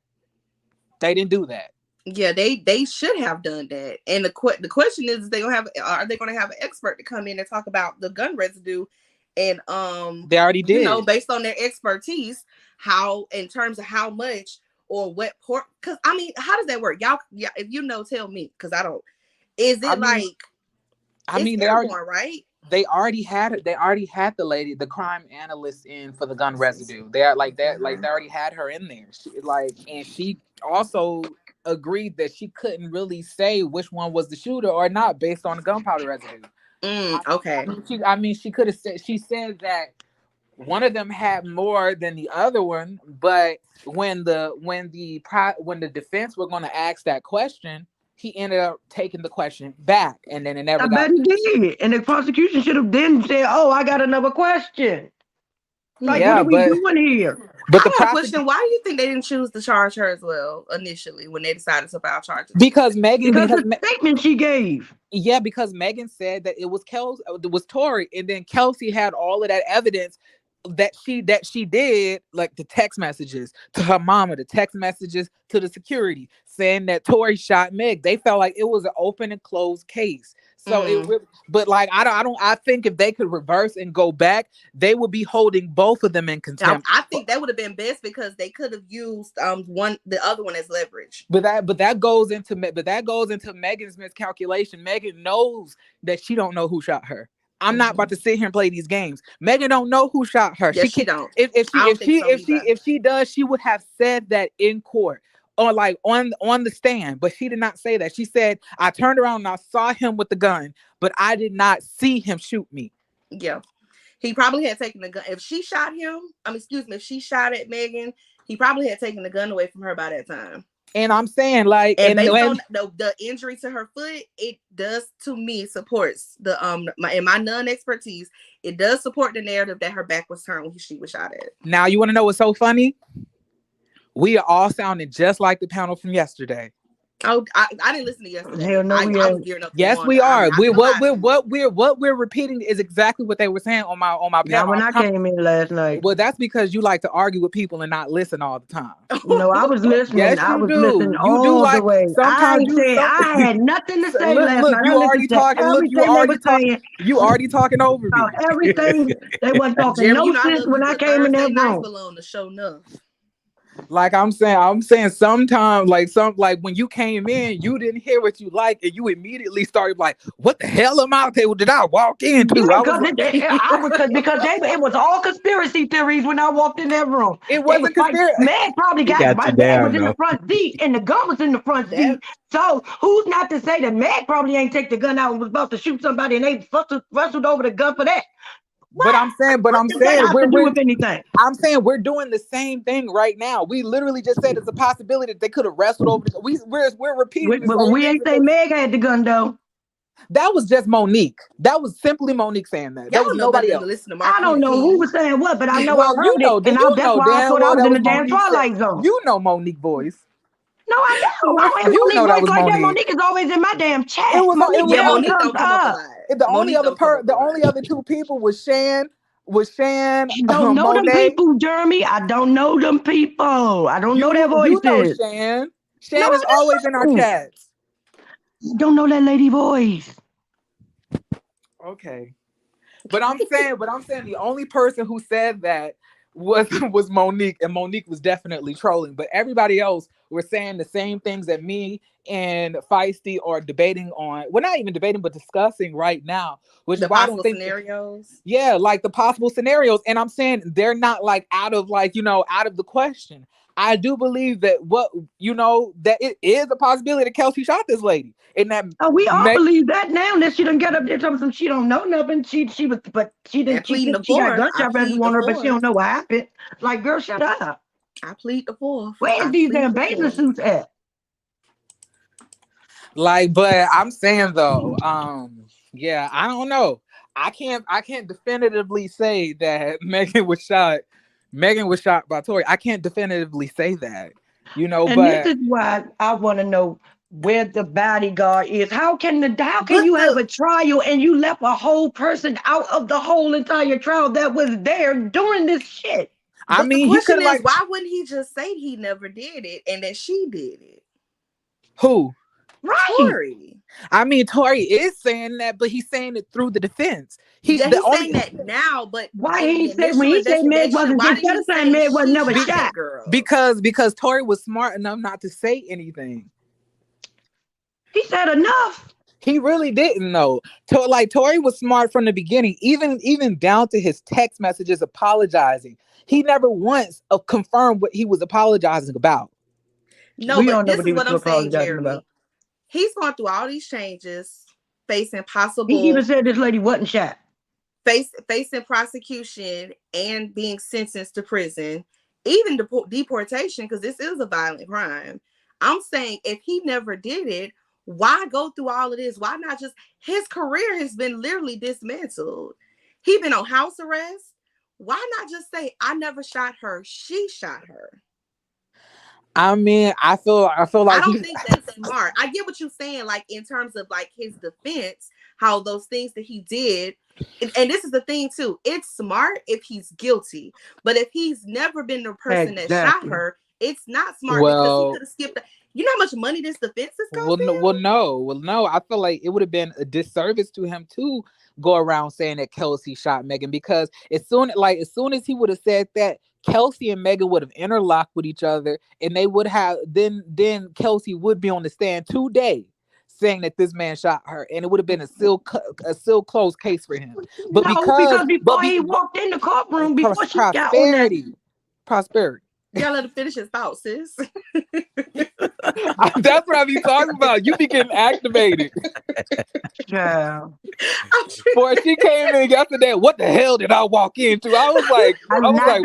They didn't do that. Yeah, they should have done that. And the question is, are they gonna have an expert to come in and talk about the gun residue? And they already did. You know, based on their expertise, how in terms of how much or what port? Because I mean, how does that work? Y'all, yeah, if you know, tell me, because I don't. Is it they airborne, right? They already had it. They already had the lady, the crime analyst, in for the gun residue. They are like that. Like they already had her in there. And she also agreed that she couldn't really say which one was the shooter or not based on the gunpowder residue. Okay. She could have said. She said that one of them had more than the other one, but when the defense were going to ask that question, he ended up taking the question back, and then it never got. I bet he did, and the prosecution should have then said, "Oh, I got another question." Like, what are we doing here? But I got a question. Why do you think they didn't choose to charge her as well initially when they decided to file charges? Because the statement she gave. Yeah, because Megan said that it was Tory, and then Kelsey had all of that evidence that she did, like the text messages to her mama, the text messages to the security saying that Tory shot Meg. They felt like it was an open and closed case. So but like I think if they could reverse and go back, they would be holding both of them in contempt. I think that would have been best because they could have used the other one as leverage. But that goes into Megan's miscalculation. Megan knows that she don't know who shot her. I'm not about to sit here and play these games. Megan don't know who shot her. Yes, she don't. If she does, she would have said that in court or like on the stand, but she did not say that. She said, "I turned around and I saw him with the gun, but I did not see him shoot me." Yeah. He probably had taken the gun. If she shot at Megan, he probably had taken the gun away from her by that time. And I'm saying, like, and based on the injury to her foot, it does to me supports the my non-expertise. It does support the narrative that her back was turned when she was shot at. Now, you want to know what's so funny? We are all sounding just like the panel from yesterday. Oh, I didn't listen to yesterday. Hell no, we was gearing up. Yes, we are. What we're repeating is exactly what they were saying on my panel. Now, when I came in last night. Well, that's because you like to argue with people and not listen all the time. No, I was listening. Yes, I was do. listening You all do like the way. sometimes I had nothing to say last look, night. You already talking. Look, you already talking over me. Everything they wasn't talking no sense when I came in that room. Alone to show enough. Like I'm saying sometimes like when you came in, you didn't hear what you like, and you immediately started like, "What the hell am I? Did I walk into?" Yeah, because it was all conspiracy theories when I walked in that room. It wasn't conspiracy. Man probably got my dad was in the front seat, and the gun was in the front seat. So who's not to say that Meg probably ain't take the gun out and was about to shoot somebody, and they wrestled over the gun for that? What? I'm saying we're doing the same thing right now. We literally just said it's a possibility that they could have wrestled over the we're repeating. We ain't say Meg had the gun though. That was just Monique. That was simply Monique saying that. That was nobody else. I don't know who was saying what, but I know I heard it, and that's why I thought I was in the damn Twilight Zone. You know Monique voice. No, I don't. Monique voice like that. Monique is always in my damn chat. Monique don't come up. The only other two people was Shan. I don't know them people, Jeremy. I don't know them people. I don't know their voices. You know Shan. Shan is always in our chats. Don't know that lady voice. Okay. But I'm saying the only person who said that was Monique, and Monique was definitely trolling. But everybody else were saying the same things that me and Feisty are debating on. We're not even debating, but discussing right now, which The is why I don't possible think scenarios. yeah, like the possible scenarios. And I'm saying they're not like out of like, out of the question. I do believe that that it is a possibility that Kelsey shot this lady. And that we all believe that now that she done get up there talking some she don't know nothing. She was, but she didn't. She got gunshot residue on her, but she don't know what happened. Like, girl, shut up. I plead the fourth. Where's these damn bathing suits at? Like, but I'm saying though, yeah, I don't know. I can't definitively say that Megan was shot by Tory. I can't definitively say that, And but this is why I want to know where the bodyguard is. How can you have a trial and you left a whole person out of the whole entire trial that was there doing this shit? But the question is, why wouldn't he just say he never did it and that she did it? Who? Right. Tory. I mean, Tory is saying that, but he's saying it through the defense. He's saying that now, but why he said when he said Meg wasn't just that saying Meg was never shot? Because Tory was smart enough not to say anything. He said enough. He really didn't know. Tory was smart from the beginning, even down to his text messages apologizing. He never once confirmed what he was apologizing about. No, but this is what I'm saying, Jeremy. He's gone through all these changes, facing possible. He even said this lady wasn't shot. Facing prosecution and being sentenced to prison, even deportation, because this is a violent crime. I'm saying if he never did it, why go through all of this? Why not just, his career has been literally dismantled. He's been on house arrest. Why not just say, I never shot her, she shot her? I mean, I feel like I don't think that's smart. I get what you're saying, like in terms of like his defense, how those things that he did, and this is the thing too. It's smart if he's guilty, but if he's never been the person that shot her, it's not smart because he could have skipped. You know how much money this defense is costing? Well, no. I feel like it would have been a disservice to him to go around saying that Kelsey shot Megan, because as soon as he would have said that, Kelsey and Megan would have interlocked with each other, and they would have then Kelsey would be on the stand today saying that this man shot her, and it would have been a still closed case for him. But because before he walked in the courtroom, before she got on that prosperity. Y'all let him finish his thought, sis. That's what I be talking about. You be getting activated. Yeah. Boy, she came in yesterday. What the hell did I walk into? I was like,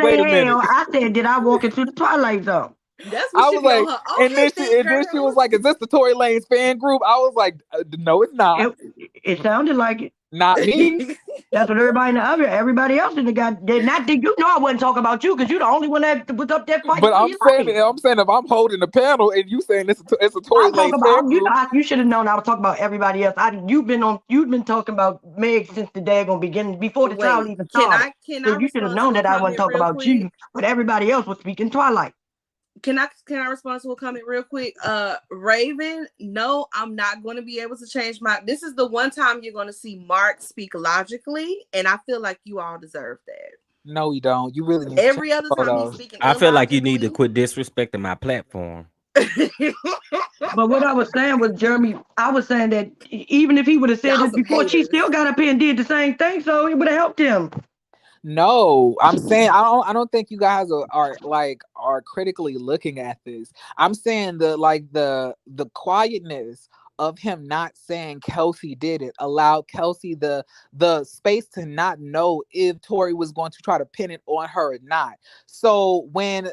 wait a minute. I said, did I walk into the Twilight Zone? That's what I was like, and then she was like, "Is this the Tory Lanez fan group?" I was like, "No, it's not." It sounded like it. Not me. That's what everybody else in the guy did. Not that I wasn't talking about you because you're the only one that was up there fighting. But I'm saying if I'm holding the panel and you saying it's a Tory Lanez fan group, you should have known I was talking about everybody else. You've been talking about Meg since the daggone beginning before the trial even started. So you should have known that I wasn't talking about you, but everybody else was speaking Twilight. Can I respond to a comment real quick? Raven, no, I'm not going to be able to change this is the one time you're going to see Mark speak logically, and I feel like you all deserve that. No, you don't. You really need every other time he's speaking. I feel like you need to quit disrespecting my platform. But what I was saying was, Jeremy, I was saying that even if he would have said this before, she still got up here and did the same thing, so it would have helped him. No, I'm saying I don't think you guys are critically looking at this. I'm saying the quietness of him not saying Kelsey did it allowed Kelsey the space to not know if Tory was going to try to pin it on her or not. So when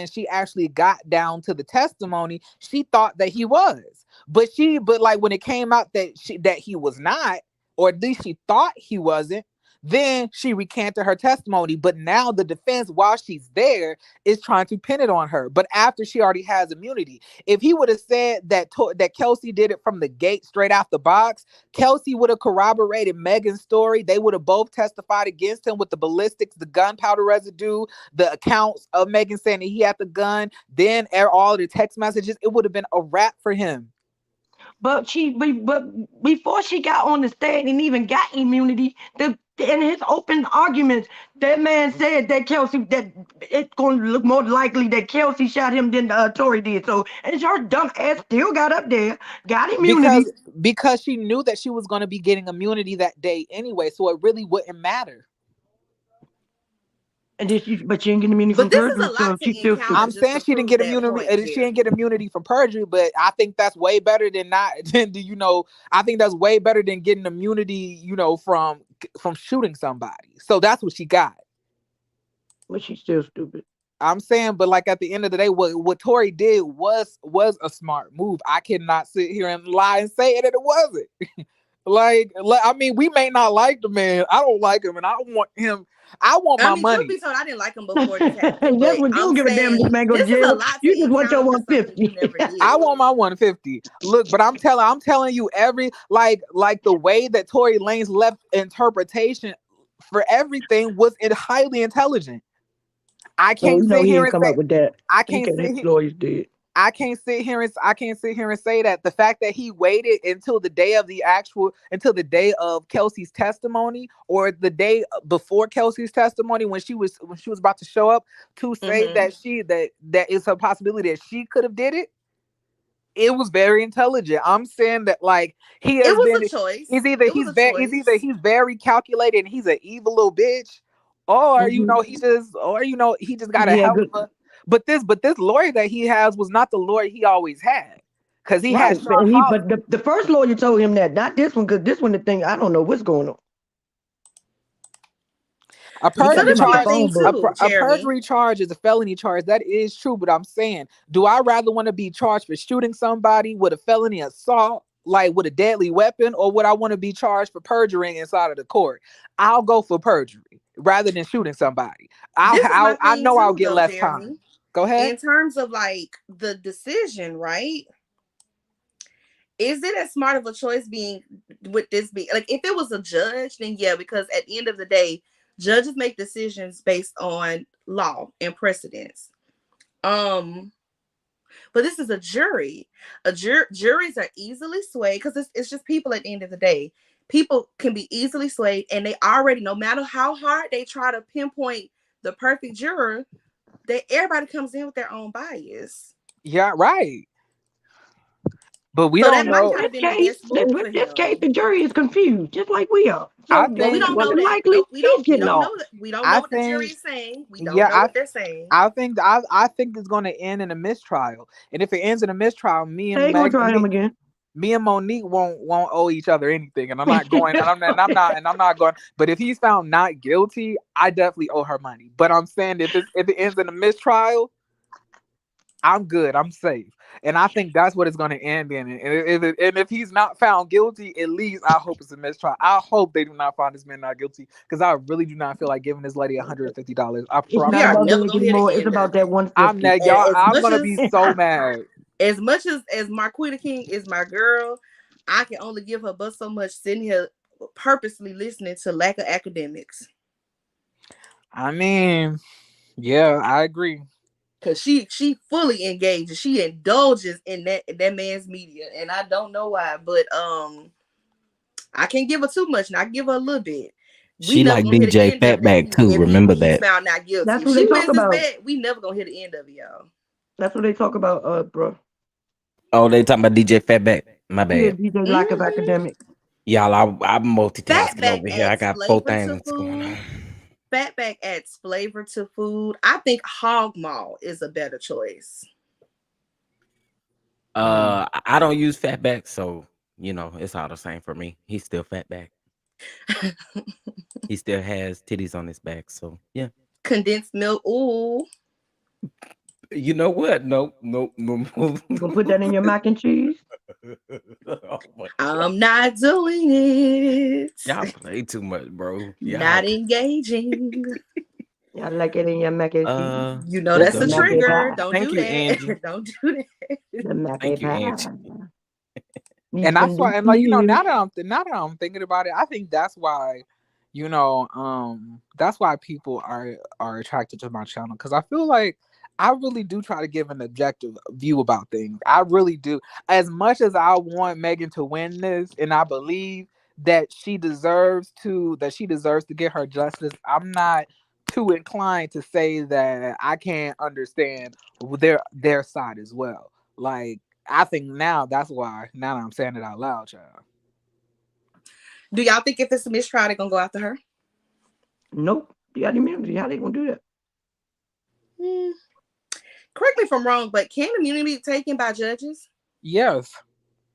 she actually got down to the testimony, she thought that he was, but when it came out that he was not, or at least she thought he wasn't, then she recanted her testimony. But now the defense, while she's there, is trying to pin it on her. But after she already has immunity. If he would have said that Kelsey did it from the gate straight out the box, Kelsey would have corroborated Megan's story. They would have both testified against him with the ballistics, the gunpowder residue, the accounts of Megan saying that he had the gun, then all the text messages. It would have been a wrap for him. But before she got on the stand and even got immunity, the in his open arguments, that man said that it's going to look more likely that Kelsey shot him than Tory did. So, and her dumb ass still got up there, got immunity. Because she knew that she was going to be getting immunity that day anyway, so it really wouldn't matter. And then but she didn't get immunity from perjury, so she still. I'm saying she didn't get immunity. She didn't get immunity from perjury, but I think that's way better than not. I think that's way better than getting immunity, from shooting somebody. So that's what she got. But she's still stupid. I'm saying, but like at the end of the day, what Tory did was a smart move. I cannot sit here and lie and say that it wasn't. like, I mean, we may not like the man. I don't like him, and I want him. I want my money. Truth be told, I didn't like him before this happened. Yes, when you don't give a damn, this man go to jail. You just want your 150. I want my 150. Look, but I'm telling you, like the way that Tory Lanez left interpretation for everything was highly intelligent. I can't sit here and come say, up with that. I can't sit here. Lawyers did. I can't sit here and say that the fact that he waited until the day of Kelsey's testimony, or the day before Kelsey's testimony when she was about to show up, to say that it's a possibility that she could have did it. It was very intelligent. I'm saying that he has been a choice. He's very calculated and he's an evil little bitch. Or he just got a hell of a. But this lawyer that he has was not the lawyer he always had, because he had. But the first lawyer told him that, not this one, because this one the thing, I don't know what's going on. A perjury charge is a felony charge. That is true, but I'm saying, do I rather want to be charged for shooting somebody with a felony assault, like with a deadly weapon, or would I want to be charged for perjuring inside of the court? I'll go for perjury rather than shooting somebody. I know I'll get less time. Go ahead. In terms of the decision, right? Is it as smart of a choice if it was a judge, then yeah, because at the end of the day, judges make decisions based on law and precedents. But this is a jury. Juries are easily swayed because it's just people at the end of the day. People can be easily swayed, and they already, no matter how hard they try to pinpoint the perfect juror, everybody comes in with their own bias. Yeah, right. But we don't know. In this case, the jury is confused, just like we are. So we don't know that. We don't know what the jury is saying. We don't know what they're saying. I think it's going to end in a mistrial, and if it ends in a mistrial, me and Monique won't owe each other anything, and I'm not going. I'm not going. But if he's found not guilty, I definitely owe her money. But I'm saying if it ends in a mistrial, I'm good. I'm safe. And I think that's what it's going to end in. And if he's not found guilty, at least I hope it's a mistrial. I hope they do not find this man not guilty, because I really do not feel like giving this lady $150. I promise. It's about that $150. I'm going to be so mad. As much as Marquita King is my girl, I can only give her but so much sitting here purposely listening to lack of academics. I mean, yeah, I agree. Cause she fully engages, she indulges in that man's media, and I don't know why, but I can't give her too much, and I give her a little bit. She like DJ Fatback too. Remember that. Found not guilty. That's what they talk about. We never gonna hear the end of it, y'all. That's what they talk about, bro. Oh, they talking about DJ Fatback. My bad. Yeah, DJ lack of academics. Y'all, I'm multitasking over here. I got 4 things going on. Fatback adds flavor to food. I think Hog Maw is a better choice. I don't use Fatback, so it's all the same for me. He's still Fatback. He still has titties on his back, so yeah. Condensed milk, ooh. You know what? Nope. You gonna put that in your mac and cheese? I'm not doing it. Y'all play too much, bro. Not engaging. Y'all like it in your mac and cheese? That's a trigger. Don't do that. Don't do that. The mac and cheese. And that's why, and now that I'm thinking about it, I think that's why, that's why people are attracted to my channel, because I feel like I really do try to give an objective view about things. I really do. As much as I want Megan to win this, and I believe that she deserves to get her justice, I'm not too inclined to say that I can't understand their side as well. Like, I think now that's why, now that I'm saying it out loud, child. Do y'all think if it's a mistrial, they're gonna go after her? Nope. You got immunity. How they gonna do that? Correct me if I'm wrong, but can immunity be taken by judges? Yes.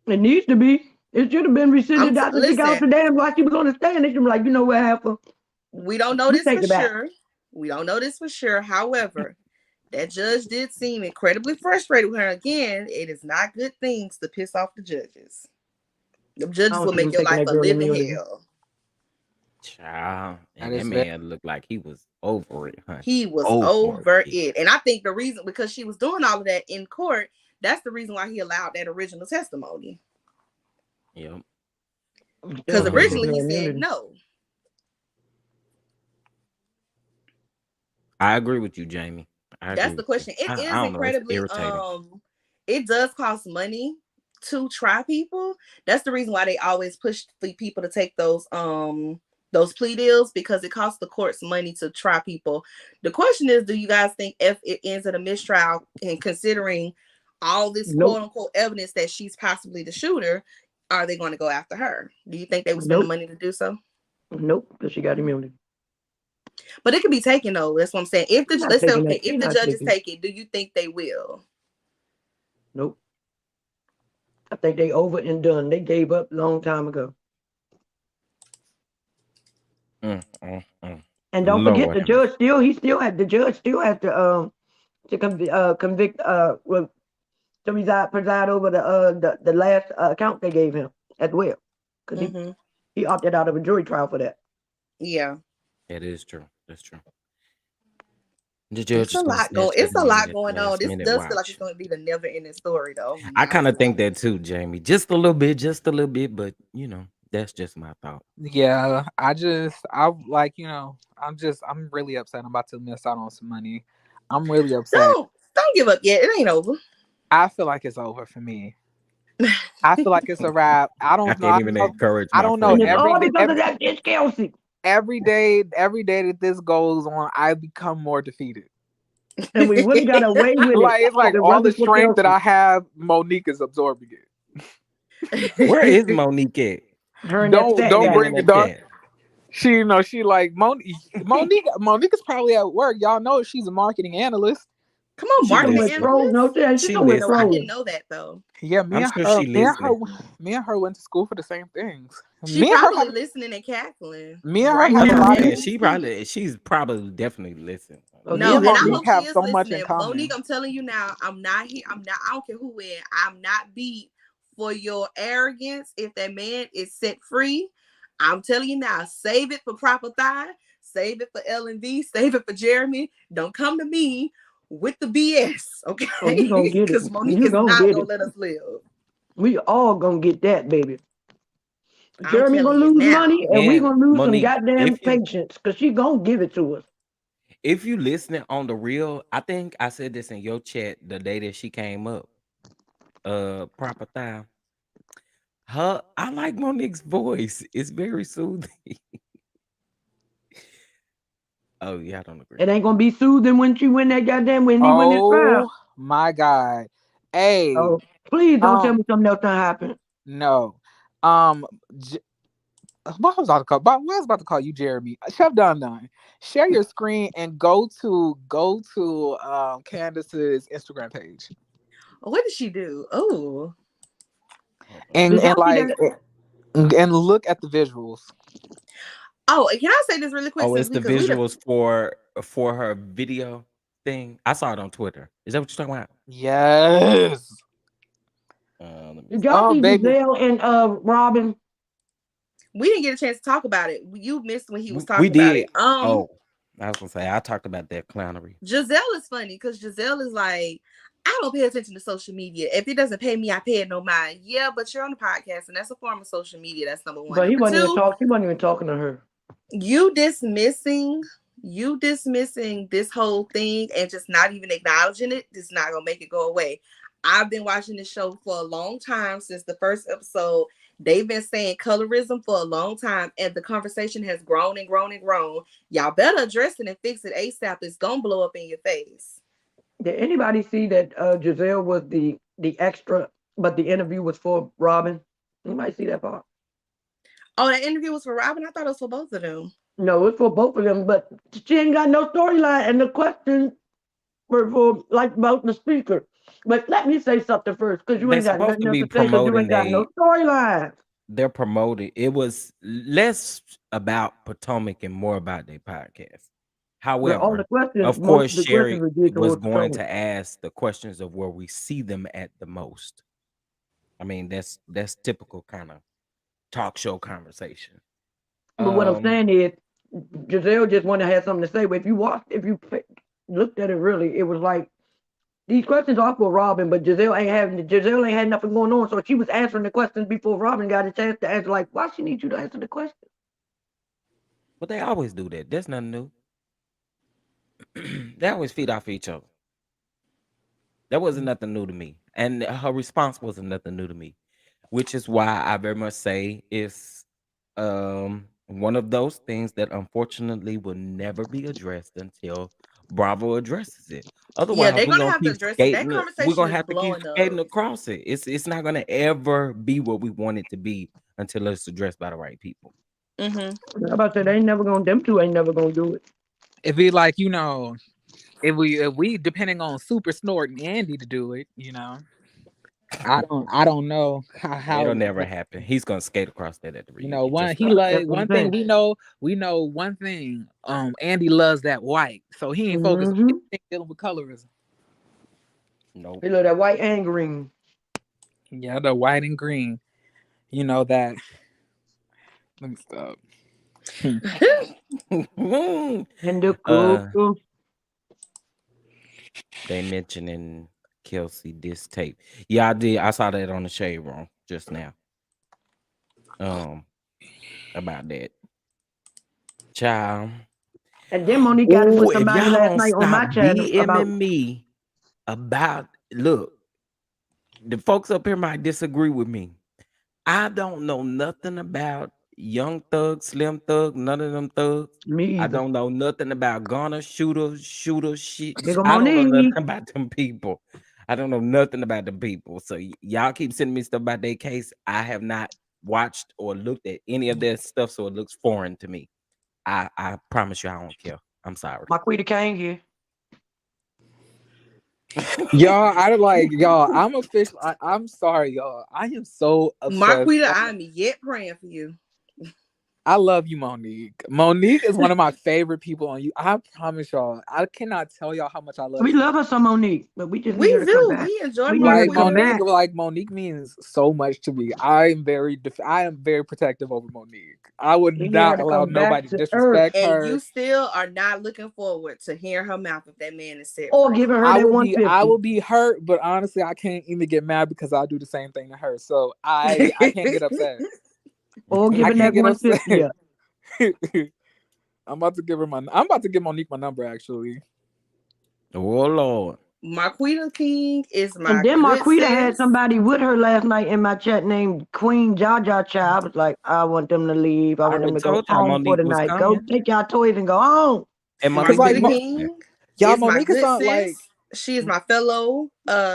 It needs to be. It should have been rescinded after she got off the Listen, damn while she was on the stand. They should be like, you know what happened? we don't know You this take for it back. sure. We don't know this for sure. However, that judge did seem incredibly frustrated with her. Again, it is not good things to piss off the judges. The I judges don't will see them make your taking life that a girl living immunity. hell. Child, and That that is very- man looked like he was over it, honey. He was over it. And I think the reason, because she was doing all of that in court, that's the reason why he allowed that original testimony. Yep. Because originally he said no. I agree with you, Jamie. That's the question. It is I don't know. It's incredibly irritating. it does cost money to try people. That's the reason why they always push for people to take those plea deals, because it costs the courts money to try people. The question is, do you guys think if it ends in a mistrial, and considering all this quote unquote evidence that she's possibly the shooter, are they going to go after her? Do you think they would spend the money to do so? Nope, because she got immunity. But it could be taken though. That's what I'm saying. If the if the judges take it, do you think they will? Nope. I think they over and done. They gave up a long time ago. And don't forget, the judge still has to convict to preside over the last account they gave him as well, because he opted out of a jury trial for that. Yeah, it is true. That's true. The judge it's a lot going. It's a lot going on. This does feel like it's going to be the never-ending story, though. I kind of think that too, Jamie. Just a little bit, but you know, that's just my thought. Yeah, I'm really upset. I'm about to miss out on some money. I'm really upset. Don't give up yet. It ain't over. I feel like it's over for me. I feel like it's a wrap. I don't know. Can't even encourage. I don't know. And it's all because of that bitch Kelsey. Every day that this goes on, I become more defeated. And we would have got away with it. Like, it's like all the strength that I have, Monique is absorbing it. Where is Monique at? Don't bring it up. She like Monique is probably at work. Y'all know she's a marketing analyst. Come on, marketing analyst. She I didn't know that though. Yeah, me and her went to school for the same things. She probably listening and cackling. Me and her have a lot of. She's probably definitely listening. No, and I hope have she is so listening. much in common. Monique, I'm telling you now, I'm not here. I don't care who wins. I'm not beat for your arrogance. If that man is set free, I'm telling you now, save it for Proper Thigh, save it for L&V, save it for Jeremy. Don't come to me with the BS, okay? Because Monique is not gonna let us live. We all gonna get that, baby. Jeremy gonna lose money, and we gonna lose Monique, some goddamn patience, because she gonna give it to us. If you listening on the real, I think I said this in your chat the day that she came up. Proper Thigh. I like Monique's voice. It's very soothing. Oh yeah, I don't agree. It ain't gonna be soothing when she win that goddamn when he win that trial. Oh my God. Hey. Oh, please don't tell me something else done happen. No. What was I about to call you, Jeremy? Chef Don. Share your screen and go to Candace's Instagram page. What did she do? Oh. And look at the visuals. Oh, can I say this really quick? Oh, it's the visuals for her video thing. I saw it on Twitter. Is that what you're talking about? Yes. Did y'all see Gizelle and Robyn? We didn't get a chance to talk about it. You missed when he was talking about it. I was gonna say I talked about that clownery. Gizelle is funny because Gizelle is like, I don't pay attention to social media. If it doesn't pay me, I pay it no mind. Yeah, but you're on the podcast, and that's a form of social media. That's number one. But he wasn't even talking to her. You dismissing this whole thing and just not even acknowledging it is not gonna make it go away. I've been watching this show for a long time, since the first episode, They've been saying colorism for a long time, and the conversation has grown and grown and grown. Y'all better address it and fix it ASAP. It's gonna blow up in your face. Did anybody see that Gizelle was the extra, but the interview was for Robyn? You might see that part. Oh, that interview was for Robyn? I thought it was for both of them. No, it's for both of them, but she ain't got no storyline, and the questions were for like about the speaker. But let me say something first, because you They're ain't got supposed nothing to else be to say, because you ain't promoting got no storyline. they're promoting. It was less about Potomac and more about their podcast. But all However, the questions, of most course, of the questions Sherry were geared was towards going Potomac. to ask the questions of where we see them at the most. I mean, that's typical kind of talk show conversation. But what I'm saying is, Gizelle just wanted to have something to say. But if you looked at it really, it was like these questions are for Robyn, but Gizelle ain't had nothing going on, so she was answering the questions before Robyn got a chance to answer. Like, why she need you to answer the question? But they always do that. That's nothing new. They always feed off each other. That wasn't nothing new to me, and her response wasn't nothing new to me, which is why I very much say it's one of those things that unfortunately will never be addressed until Bravo addresses it. Yeah, Otherwise, they're we're gonna gonna have to keep address it. That skating. We're conversation gonna is have to keep blowing skating up. across it. It's not gonna ever be what we want it to be until it's addressed by the right people. Mm-hmm. How about that? Them two ain't never gonna do it. It'd be like, if we depending on Super Snort and Andy to do it, I don't know It'll how never happen. He's gonna skate across that at the reunion. one Just he watch. like That's what I'm one thing saying. we know one thing. Andy loves that white, so he ain't focused on anything dealing with colorism. Nope. He love that white and green. Yeah, the white and green. You know that. Let me stop. And the cocoa. They mentioning Kelsey diss tape. Yeah, I did. I saw that on the Shade Room just now. About that. Child. And then Monique got it Ooh, with if somebody y'all last don't night on my stop channel about DMing me about look, the folks up here might disagree with me. I don't know nothing about Young Thug, Slim Thug, none of them thugs. me I either. don't know nothing about Gunna, shooter, shit. They go I don't know nothing Monique. about them people. I don't know nothing about them people. So y'all keep sending me stuff about their case. I have not watched or looked at any of their stuff, so it looks foreign to me. I promise you I don't care. I'm sorry. Marquita Kane here. y'all. I'm official. I'm sorry, y'all. I am so obsessed. Marquita, I'm yet praying for you. I love you, Monique. Monique is one of my favorite people on you. I promise y'all. I cannot tell y'all how much I love We you. love her some Monique, but we just need We her to come do. back. We enjoy We need her to come Marquita. back. Monique means so much to me. I am very protective over Monique. I would We need her not to allow come back nobody to to earth. disrespect And her. you still are not looking forward to hearing her mouth if that man is set Or free. giving her I that will 150. be hurt, but honestly, I can't even get mad because I do the same thing to her. So I can't get upset. Or I giving that can't get 150 upset. up. I'm about to give Monique my number actually. Oh Lord. Marquita King is And my then good Marquita had sis. somebody with her last night in my chat named Queen Jaja Child. I was like, I want them to leave. I I want them already to go told y'all home for Monique the was night. Go coming. take y'all toys and go home. And Cause Monique like didn't Marquita come King y'all, is my Monique is good not sis. like She is my fellow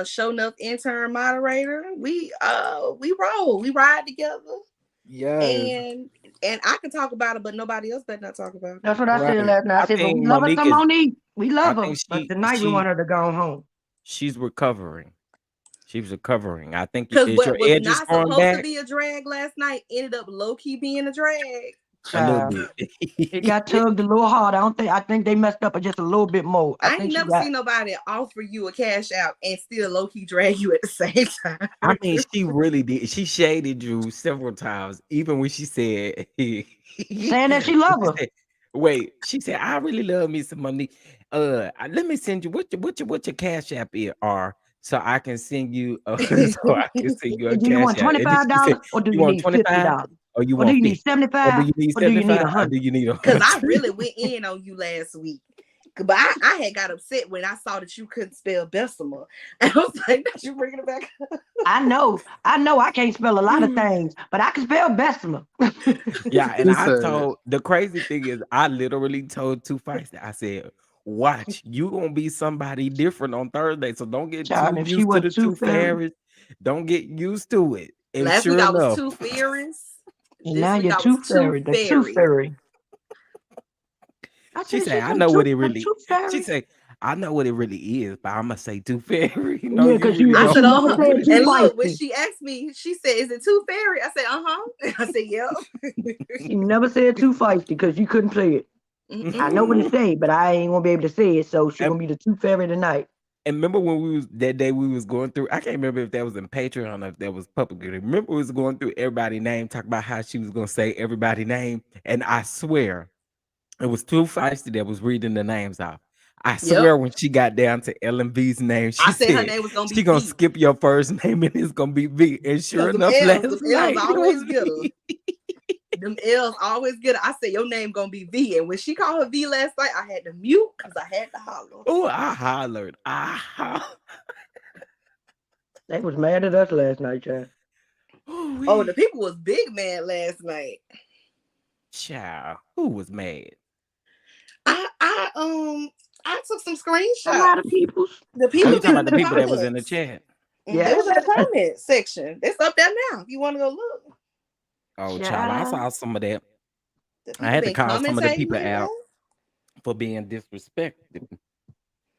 show enough intern moderator. We roll. We ride together. yes, And I can talk about it, but nobody else better not talk about it. That's what I said right. last night. I I said, but think we love her Monique some is Monique. We I love her. think But tonight we want her to go home. she's recovering. She's recovering. I think Because is your what was edges not growing supposed to back? be a drag last night ended up low-key being a drag. A little Child. bit. It got tugged a little hard. I think they messed up just a little bit more. I I ain't think she never got seen nobody offer you a cash out and still low-key drag you at the same time. I mean, she really did. She shaded you several times, even when she said, saying that she love her. wait, she said, I really love me some money. Let me send you what your cash app are so I can send you so I can send you a Do you cash want app. And then she said, $25 or do you you want need $50? 25 or you Or do want you need 50? Or do 75 you need or do you need 75 or 100? do you need Because I 100? really went in on you last week. But I had got upset when I saw that you couldn't spell Bessemer. And I was like, "Did you bring it back?" I know I can't spell a lot of things, but I can spell Bessemer. Yeah, and I told the crazy thing is I literally told Too Feisty, I said, watch, you gonna be somebody different on Thursday. So don't get Child, too if she used to was the too two fairy, fairies. Don't get used to it. And Last week sure I was enough, two fairies. and This now week you're I was too two fairy, the tooth fairies. fairy. I she said, said, she's I a know what tooth, it a really. tooth She fairy. said, I know what it really is, but I'm gonna say two fairy. No, Yeah, you because really I don't. said, she never "Uh-huh." said too And look, when feisty. she asked me, she said, "Is it two fairy?" I said, "Uh-huh." I said, "Yep." She never said too feisty because you couldn't play it. I know what to say, but I ain't gonna be able to say it, so she's and, gonna be the tooth fairy tonight. and remember when we was that day we was going through, I can't remember if that was in Patreon or if that was public. Remember we was going through everybody's name, talk about how she was gonna say everybody's name, and I swear it was Too Feisty that was reading the names off. I Yep. swear when she got down to LMV's name, she I said her said name was gonna be she gonna V. skip your first name and it's gonna be V. And sure Cause enough, Them last L's night it always was get her. V. Them L's always get her. I said, "Your name gonna be V." And when she called her V last night, I had to mute because I had to holler. Oh, I hollered. I hollered. They was mad at us last night, child. Oh, the people was big mad last night. Child, who was mad? I took some screenshots. A lot of people. The Oh, people you talking in about the the people that was in the comments. chat? Yeah. They was in the comment section. It's up there now. If you want to go look. Oh, child, I saw some of that. The I people had to been call some of the commentating people in there. out for being disrespected.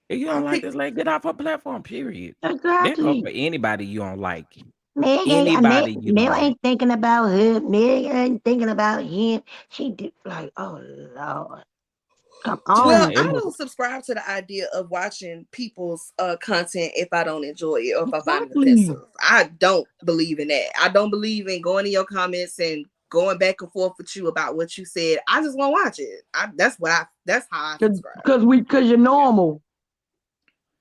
If you don't like this lady, get off her platform, period. Then go Exactly. for anybody you don't like. Meg Anybody you don't like. ain't thinking about her. Meg ain't thinking about him. She did like, oh Lord. Come Well, on. I don't subscribe to the idea of watching people's content if I don't enjoy it or if I find it offensive. I don't believe in that. I don't believe in going in your comments and going back and forth with you about what you said. I just won't watch it. That's how I subscribe. Because you're normal.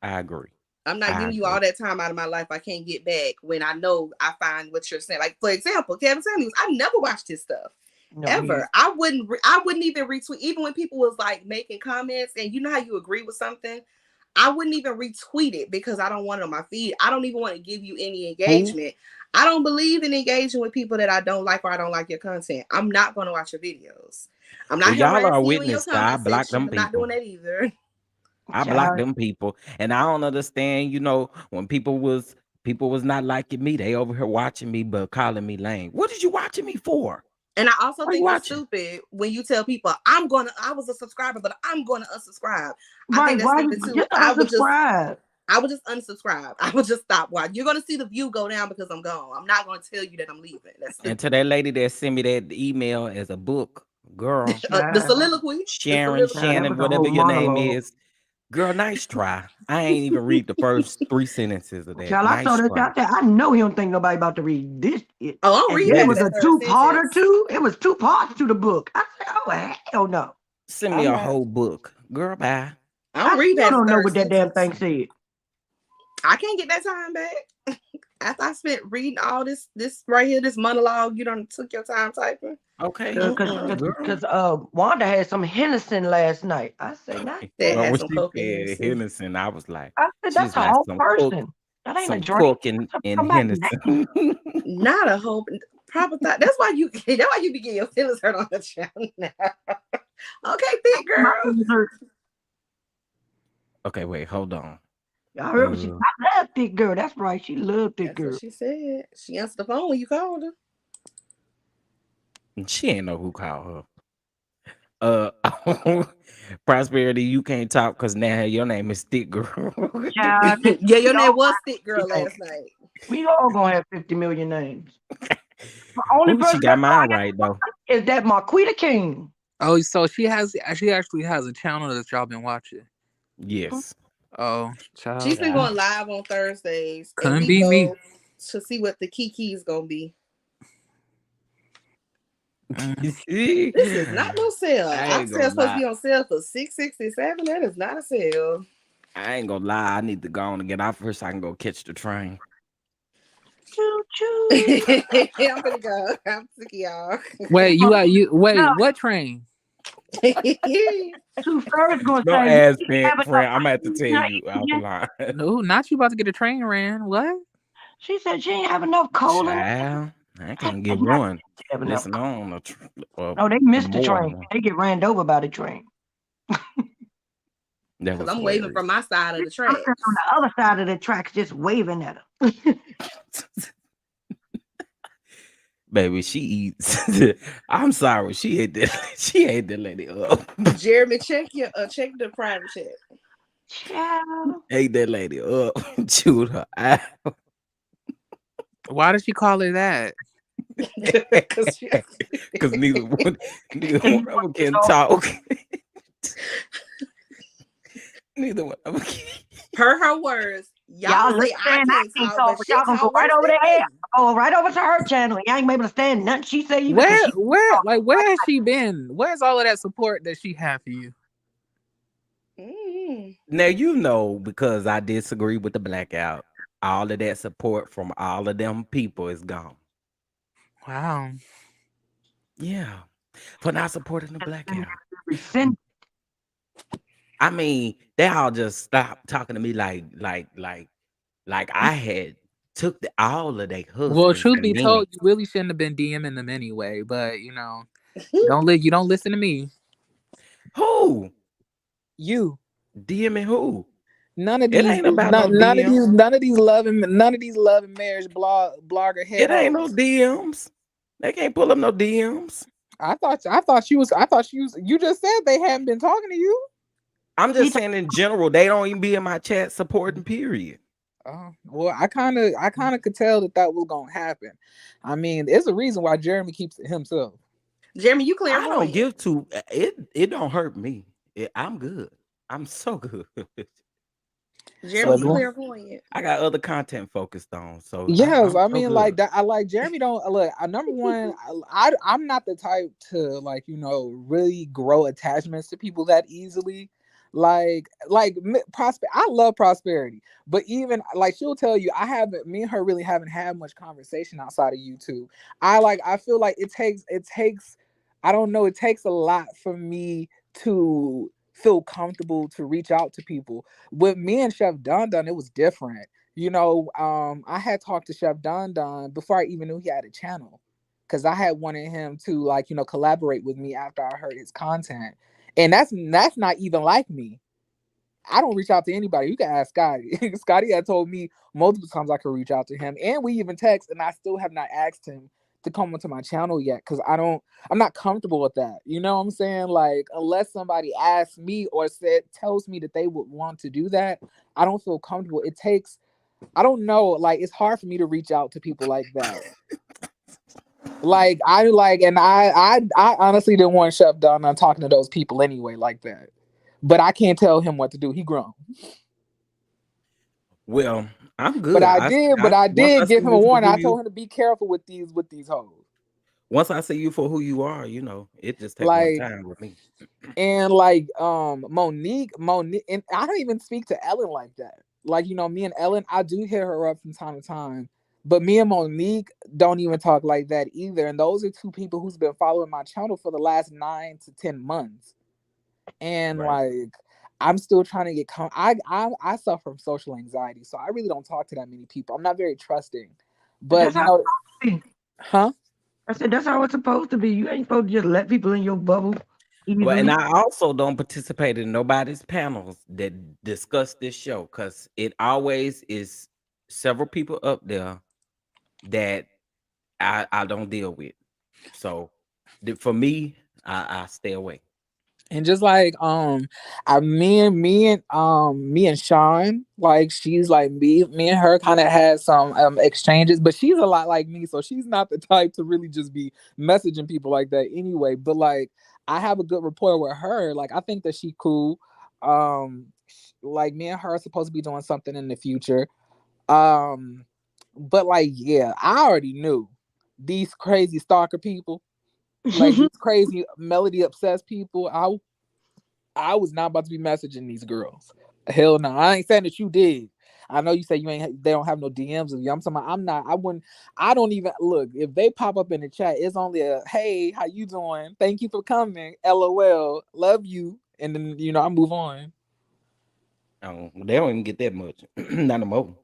I agree. I'm not giving you all that time out of my life I can't get back when I know I find what you're saying. Like, for example, Kevin Samuels, I never watched his stuff. No, ever. I wouldn't even retweet, even when people was like making comments and you know how you agree with something, I wouldn't even retweet it because I don't want it on my feed. I don't even want to give you any engagement. I don't believe in engaging with people that I don't like or I don't like your content. I'm not going to watch your videos. I'm not Well, y'all are a harassing you in your witness. I comment block section. them I'm not people. doing that either. I block them people, and I don't understand. You know, when people was not liking me, they over here watching me but calling me lame. What did you watching me for? And I also Why think you it's stupid when you tell people I was a subscriber, but I'm gonna unsubscribe. I think that's stupid too. Just unsubscribe. I would just unsubscribe. I would just stop watching. You're gonna see the view go down because I'm gone. I'm not gonna tell you that I'm leaving. That's stupid. And to that lady that sent me that email as a book, girl, the soliloquy, Shannon, whatever your name is, girl, nice try. I ain't even read the first 3 sentences of that. Child, I saw this out there. I know he don't think nobody about to read this. Oh, I'm reading it that was a third 2-parter too. It was 2 parts to the book. I said, oh hell no. Send me a whole book, girl. Bye. I'm reading I that. don't know third what that damn sentence. thing said. I can't get that time back. After I spent reading all this right here, this monologue, you done took your time typing. Okay. Because Wanda had some Henderson last night. I said, not that. Well, when she said Henderson, I was like, I said, that's she's a like whole some person. That ain't a some drink. cook in Henderson. Not a whole proper thought. That's why you be getting your feelings hurt on the channel now. Okay, big girl. Okay, wait, hold on. I heard what she I love thick girl. That's right. She loved thick girl. What she said. She answered the phone when you called her. She ain't know who called her. Prosperity, you can't talk because now your name is Thick Girl. Yeah, your name was Thick Girl last night. We all gonna have 50 million names. The only person she got mine right though. Is that Marquita King? Oh, so she actually has a channel that y'all been watching. Yes. Oh, child. She's been going live on Thursdays. Couldn't be me. To see what the Kiki's gonna be. This is not no sale. Our sale's supposed to be on sale for $667. That is not a sale. I ain't gonna lie. I need to go on and get out first so I can go catch the train. Choo choo. I'm gonna go. I'm sick of y'all. Wait, what train? Two first gonna No say, ass you have enough friend. I'm gonna have to tell codeine you in you. offline. No, not you about to get a train ran. What? She said she ain't have enough coal in her. Child, I can't get And not one. have enough Listen coal. on No, they missed the more than train. one. They get ran over by the train. That Because was I'm waving hilarious. from my side of the I'm tracks. sitting on the other side of the tracks just waving at her. Baby, she eats. I'm sorry, she ate that. She ate that lady up. Jeremy, check the private chat. Child. Ate that lady up. Chewed her out. Why did she call her that? Because neither one of them can talk. Neither one of them can. Per her words, Y'all y'all say I can't can't talk, talk, but but she y'all gonna go talk right worse over than there. me. Go right over to her channel. Y'all ain't able to stand nothing she say either. Where has she been? Where's all of that support that she had for you? Now you know, because I disagree with the blackout, all of that support from all of them people is gone. Wow. Yeah. For not supporting the blackout. Resent. I mean, they all just stopped talking to me like I had took all of their Well, husbands truth and be men. told, you really shouldn't have been DMing them anyway. But you don't listen to me. Who? You. DMing who? None of It these, ain't about no DM. none of these love and marriage blogger head It ain't no hoes. DMs. They can't pull up no DMs. I thought she was. You just said they hadn't been talking to you. I'm just saying in general, they don't even be in my chat supporting. Period. Well, I kind of could tell that was gonna happen. I mean, there's a reason why Jeremy keeps it himself. Jeremy, you I don't clairvoyant. give to it. It don't hurt me. I'm good. I'm so good. Jeremy, you clairvoyant. I got other content focused on. So Yes, I'm I so mean, good. like that. I like Jeremy. Don't look. Number one, I'm not the type to really grow attachments to people that easily. I love prosperity, but even like she'll tell you, me and her really haven't had much conversation outside of YouTube. I feel like it takes. I don't know. It takes a lot for me to feel comfortable to reach out to people. With me and Chef Don, it was different. I had talked to Chef Don before I even knew he had a channel, because I had wanted him to collaborate with me after I heard his content, and that's not even like me. I don't reach out to anybody. You can ask Scotty. Scotty had told me multiple times I could reach out to him, and we even text, and I still have not asked him to come onto my channel yet, because I'm not comfortable with that. You know what I'm saying? Like, unless somebody asks me or tells me that they would want to do that, I don't feel comfortable. It takes, I don't know, like, it's hard for me to reach out to people like that. I honestly didn't want Chef Don on talking to those people anyway like that. But I can't tell him what to do. He grown. Well, I'm good. But I did give him a warning. I told him to be careful with these hoes. Once I see you for who you are, it just takes one time with me. And Monique, and I don't even speak to Ellen like that. Me and Ellen, I do hit her up from time to time. But me and Monique don't even talk like that either. And those are two people who's been following my channel for the last 9 to 10 months. And I'm still trying to get I suffer from social anxiety, so I really don't talk to that many people. I'm not very trusting. But huh? I said that's how it's supposed to be. You ain't supposed to just let people in your bubble easily. Well, and I also don't participate in nobody's panels that discuss this show, because it always is several people up there that I don't deal with. So for me, I stay away. And just like me and Sean, like, she's like me and her kind of had some exchanges, but she's a lot like me, so she's not the type to really just be messaging people like that anyway. But like, I have a good rapport with her. Like, I think that she cool. Like, me and her are supposed to be doing something in the future. But like, yeah, I already knew these crazy stalker people, like these crazy melody obsessed people. I was not about to be messaging these girls. Hell no. I ain't saying that you did. I know you say they don't have no DMs of you. I'm talking about, I don't even look. If they pop up in the chat, it's only a hey, how you doing? Thank you for coming. LOL. Love you. And then I move on. Oh, they don't even get that much. Not no more.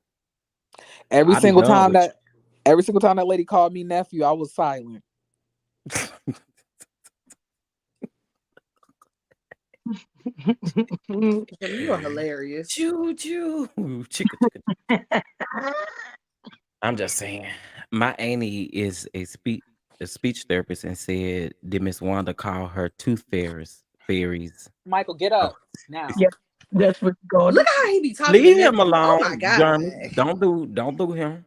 Every single time that lady called me nephew, I was silent. You are hilarious. Choo choo. Chicka, chicka. I'm just saying. My auntie is a speech therapist and said, did Miss Wanda call her tooth fairies? Michael, get up now. Yeah, that's what you're going. Look how he be talking. Leave him alone. Oh my God. Jeremy, don't do him.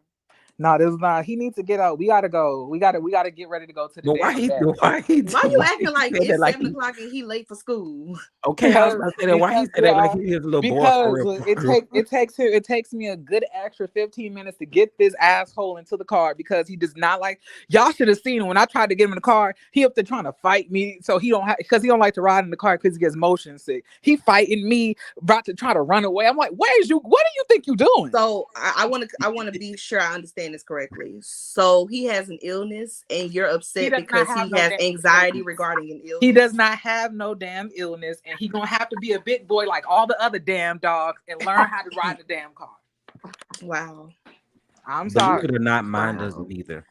No, this is not. He needs to get out. We gotta go. We gotta get ready to go to the. But why you acting like it's 7 o'clock and he late for school? Okay, I was about to say that. Why he said that like he is a little boy for real? It takes me a good extra 15 minutes to get this asshole into the car because he does not like. Y'all should have seen when I tried to get him in the car. He up there trying to fight me, so he don't like to ride in the car because he gets motion sick. He fighting me, about to try to run away. I'm like, what do you think you doing? So I want to be sure I understand this correctly. So he has an illness and you're upset because he has anxiety regarding an illness. He does not have no damn illness, and he gonna have to be a big boy like all the other damn dogs and learn how to ride the damn car. Wow. I'm sorry. Believe it or not, mine doesn't either.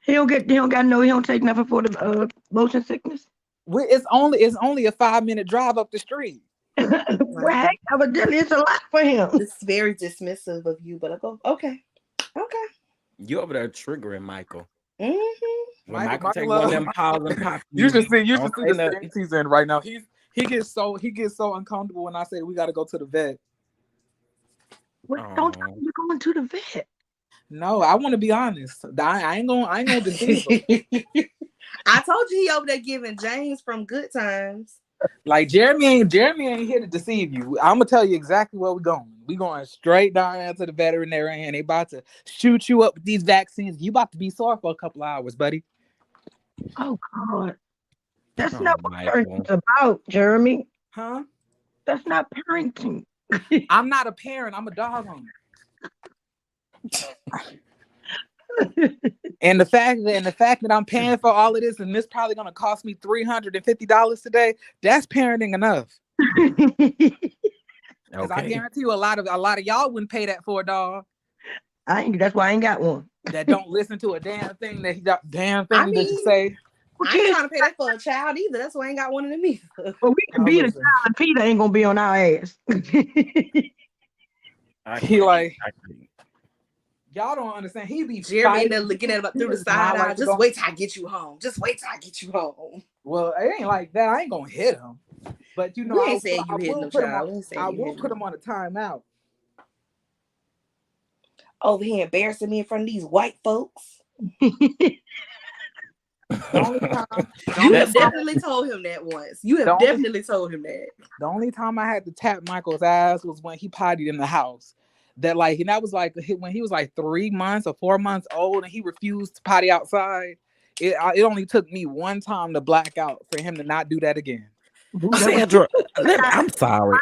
He don't take nothing for the motion sickness. It's only a 5-minute drive up the street. Well, evidently it's a lot for him. It's very dismissive of you, but I go, okay. You over there triggering Michael. Mm-hmm. When Michael take one of them paws and pop you should see the state he's in right now. He gets so uncomfortable when I say we got to go to the vet. Don't tell me you're going to the vet. No, I want to be honest. I ain't gonna deceive him. I told you he over there giving James from Good Times. Like Jeremy ain't here to deceive you. I'm gonna tell you exactly where we're going. We going straight down to the veterinarian, and they about to shoot you up with these vaccines. You about to be sore for a couple of hours, buddy. Oh God, that's not what parenting's about, Jeremy. Huh? That's not parenting. I'm not a parent. I'm a dog owner. And the fact that I'm paying for all of this, and this probably gonna cost me $350 today, that's parenting enough. Because I guarantee you a lot of y'all wouldn't pay that for a dog. That's why I ain't got one. That don't listen to a damn thing that you say. I ain't trying to pay that for a child either. That's why I ain't got one of them either. Well, we can be the child, and Peter ain't gonna be on our ass. Y'all don't understand. He be Jeremy looking at him through the side eye. Just wait till I get you home. Just wait till I get you home. Well, it ain't like that. I ain't gonna hit him. But you know, I will put him on a timeout. Over here embarrassing me in front of these white folks. You have definitely told him that once. You have definitely told him that. The only time I had to tap Michael's ass was when he pottied in the house. That was when he was like 3 months or 4 months old, and he refused to potty outside. It only took me one time to black out for him to not do that again. Sandra,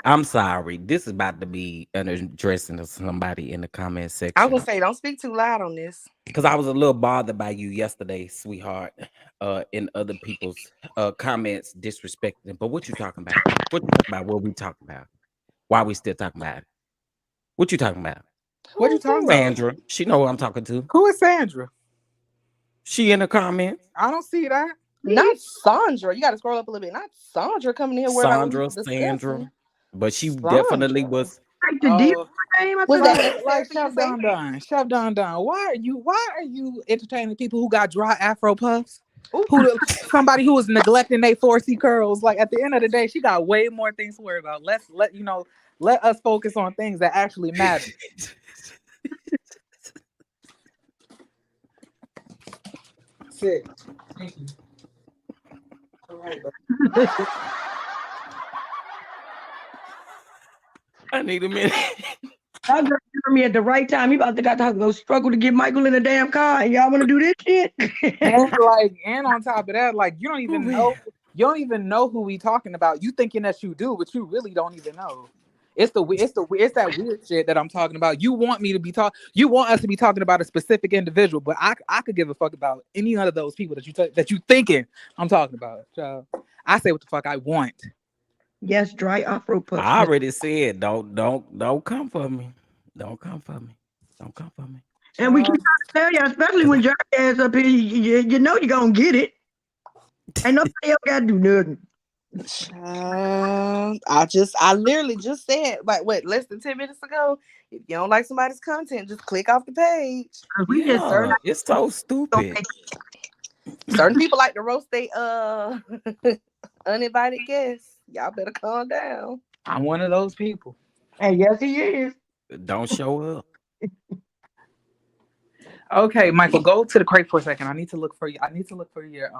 I'm sorry. This is about to be addressing to somebody in the comment section. I would say don't speak too loud on this. Because I was a little bothered by you yesterday, sweetheart, in other people's comments disrespecting. But what you talking about? What we talking about? Why we still talking about it? What you talking about? What you talking about? Sandra. She know who I'm talking to. Who is Sandra? She in the comments. I don't see that. Not Sandra. You got to scroll up a little bit. Not Sandra coming in here. Sandra. But she definitely was. Chef Don. Why are you entertaining people who got dry Afro puffs? Somebody who was neglecting their 4C curls. Like at the end of the day, she got way more things to worry about. Let us focus on things that actually matter. Sit. Thank you. All right, I need a minute. I got me at the right time. He about to go struggle to get Michael in the damn car, and y'all want to do this shit? and on top of that, like you don't even know who we talking about. You thinking that you do, but you really don't even know. It's that weird shit that I'm talking about. You want us to be talking about a specific individual, but I could give a fuck about any one of those people that you thinking I'm talking about. So I say what the fuck I want. Yes, dry Afro puffs. I already said don't come for me. Don't come for me. Don't come for me. And we keep trying to tell you, especially when your ass up here, you know you're gonna get it. Ain't nobody else gotta do nothing. I literally just said, like, what, less than 10 minutes ago, if you don't like somebody's content, just click off the page. Yeah, it's so stupid. Certain people like to roast they uninvited guests. Y'all better calm down. I'm one of those people. And yes, he is. Don't show up. Okay, Michael, go to the crate for a second. I need to look for you. I need to look for your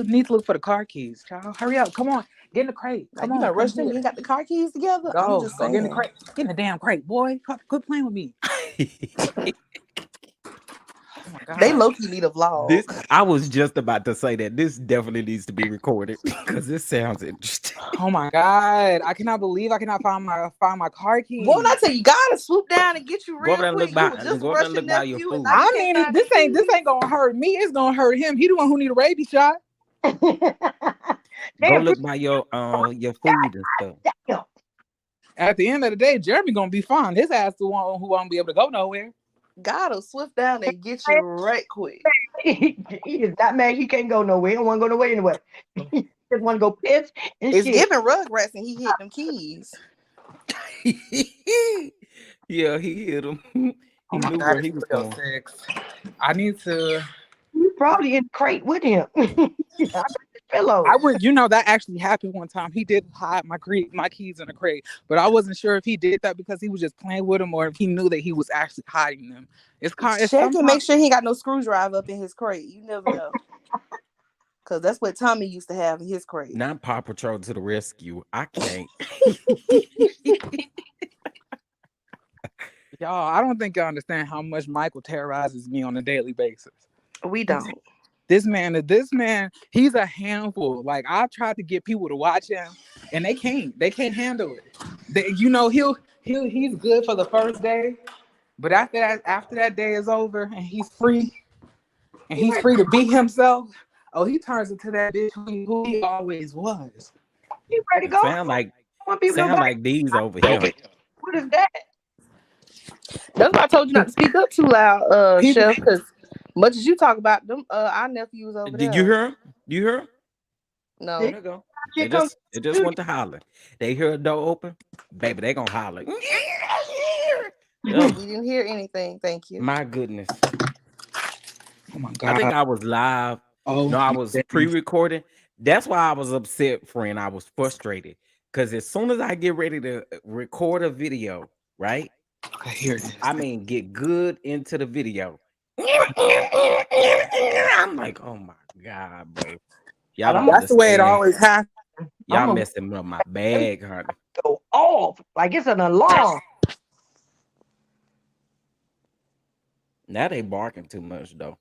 need to look for the car keys, child. Hurry up. Come on. Get in the crate. Come on. You rush them. You ain't got the car keys together. Go. I'm just saying. Get in the crate. Get in the damn crate, boy. Quit playing with me. Oh my God. They low-key need a vlog. I was just about to say that this definitely needs to be recorded because this sounds interesting. Oh my God. I cannot believe I cannot find my car keys. Well, I tell you, gotta swoop down and get you real Go over quick. there and look by your food. I mean, this ain't gonna hurt me. It's gonna hurt him. He the one who need a rabies shot. Go look by your food and stuff. At the end of the day, Jeremy gonna be fine. His ass the one who won't be able to go nowhere. Gotta swift down and get you right quick. He is not mad. He can't go nowhere. He don't want to go nowhere anyway. He just want to go piss and it's shit. giving Rugrats and he hit them keys. Yeah, he hit him. He knew where he was going. I need to. You probably in the crate with him. Pillow. That actually happened one time. He did hide my keys in a crate, but I wasn't sure if he did that because he was just playing with them or if he knew that he was actually hiding them. Check and make sure he got no screwdriver up in his crate. You never know. Because that's what Tommy used to have in his crate. Not Paw Patrol to the rescue. I can't. Y'all, I don't think y'all understand how much Michael terrorizes me on a daily basis. We don't. This man, he's a handful. Like, I've tried to get people to watch him, and they can't. They can't handle it. He's good for the first day, but after that day is over, and he's free, to be himself. Oh, he turns into that bitch who he always was. He ready to go? Sound like these over here. What is that? That's why I told you not to speak up too loud, Chef, because much as you talk about them, our nephews over there. Did you hear him? You hear him? No. There you go. It just went to holler. They hear a door open, baby, they gonna holler. We didn't hear anything. Thank you. My goodness. Oh my God. I think I was live. No, I was pre-recording. That's why I was upset, friend. I was frustrated. Because as soon as I get ready to record a video, right? I hear this. I mean, get good into the video. I'm like, oh my God, bro. Y'all that's the way it always happens. Y'all messing up my bag, honey. Go off like it's an alarm. Now they barking too much though.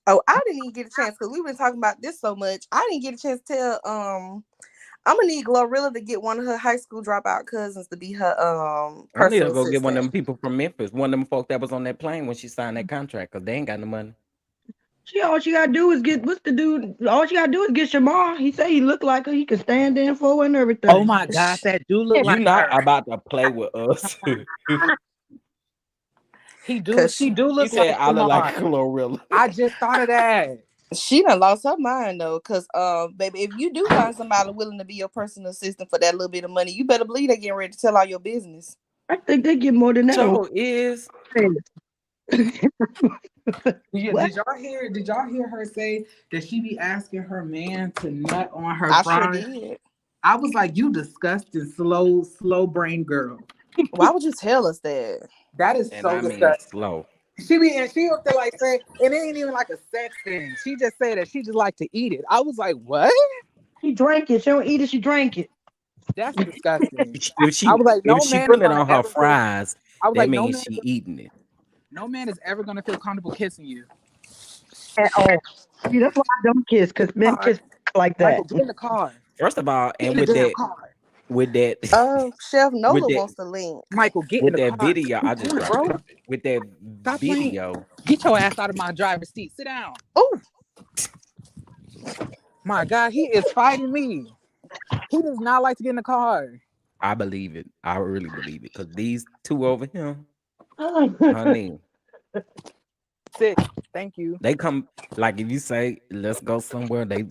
Oh, I didn't even get a chance because we've been talking about this so much. I didn't get a chance to tell I'm gonna need GloRilla to get one of her high school dropout cousins to be her I need to go get one of them people from Memphis, one of them folk that was on that plane when she signed that contract, because they ain't got no money. All she gotta do is get what's the dude? All she gotta do is get Shamar. He say he look like her. He can stand in for her and everything. Oh my God, that dude look like you not her. About to play with us. She do look like I look like GloRilla. I just thought of that. She done lost her mind though, because baby, if you do find somebody willing to be your personal assistant for that little bit of money, you better believe they getting ready to tell all your business. I think they get more than that. So is Did y'all hear her say that she be asking her man to nut on her Sure did. I was like, you disgusting, slow brain girl. Why would you tell us that? That is so disgusting. Slow. She up there like saying, and it ain't even like a sex thing. She just said that she just like to eat it. I was like, what? She drank it. She don't eat it. She drank it. That's disgusting. If she put it on her fries, that means she eating it. No man is ever gonna feel comfortable kissing you. At all. See, that's why I don't kiss, because men kiss like that. Michael, get in the car. First of all, and with that, with that Oh, Chef with Nola that wants the link. Michael, get in with the that car. video. I just Come on, dropped it. bro. With that Stop playing. video, Get your ass out of my driver's seat. Sit down. Oh, My God, he is fighting me. He does not like to get in the car. I believe it. I really believe it. Cause these two over here, honey, Sit. Thank you. they come like if you say let's go somewhere, they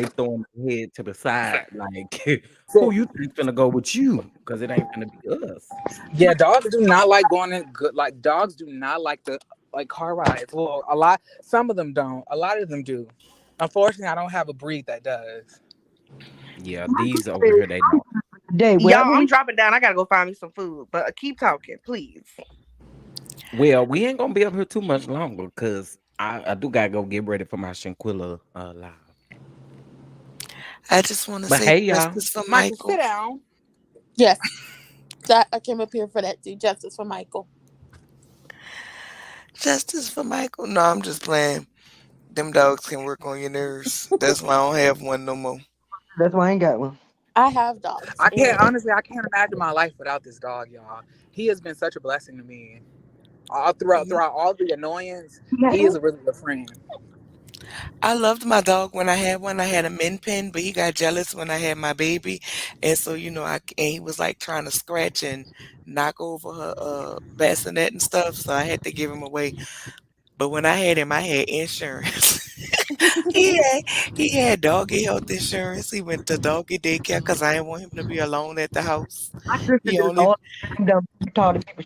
throwing their head to the side like who Sit. you think finna go with you? Cause it ain't finna be us. Yeah, dogs do not like going in good. Like dogs do not like the like car rides. Well, a lot. Some of them don't. A lot of them do. Unfortunately, I don't have a breed that does. Yeah, these over here they don't. Day, y'all, wherever I'm we dropping down. I gotta go find me some food, but keep talking, please. Well, we ain't gonna be up here too much longer because I do gotta go get ready for my Shinquilla live. I just want to But say hey y'all, justice for Michael, Michael. sit down. Yes, that I came up here for that too. Justice for Michael. Justice for Michael. No, I'm just playing. Them dogs can work on your nerves. That's why I don't have one no more. that's why I ain't got one. I have dogs, I can't and honestly. I can't imagine my life without this dog, y'all. He has been such a blessing to me. All throughout all the annoyance, he is a really good friend. I loved my dog when I had one. I had a min pin, but he got jealous when I had my baby, and so and he was like trying to scratch and knock over her bassinet and stuff. So I had to give him away. But when I had him, I had insurance. he had he had doggy health insurance. He went to doggy daycare because I didn't want him to be alone at the house. My sister He did only all the dumb taught people.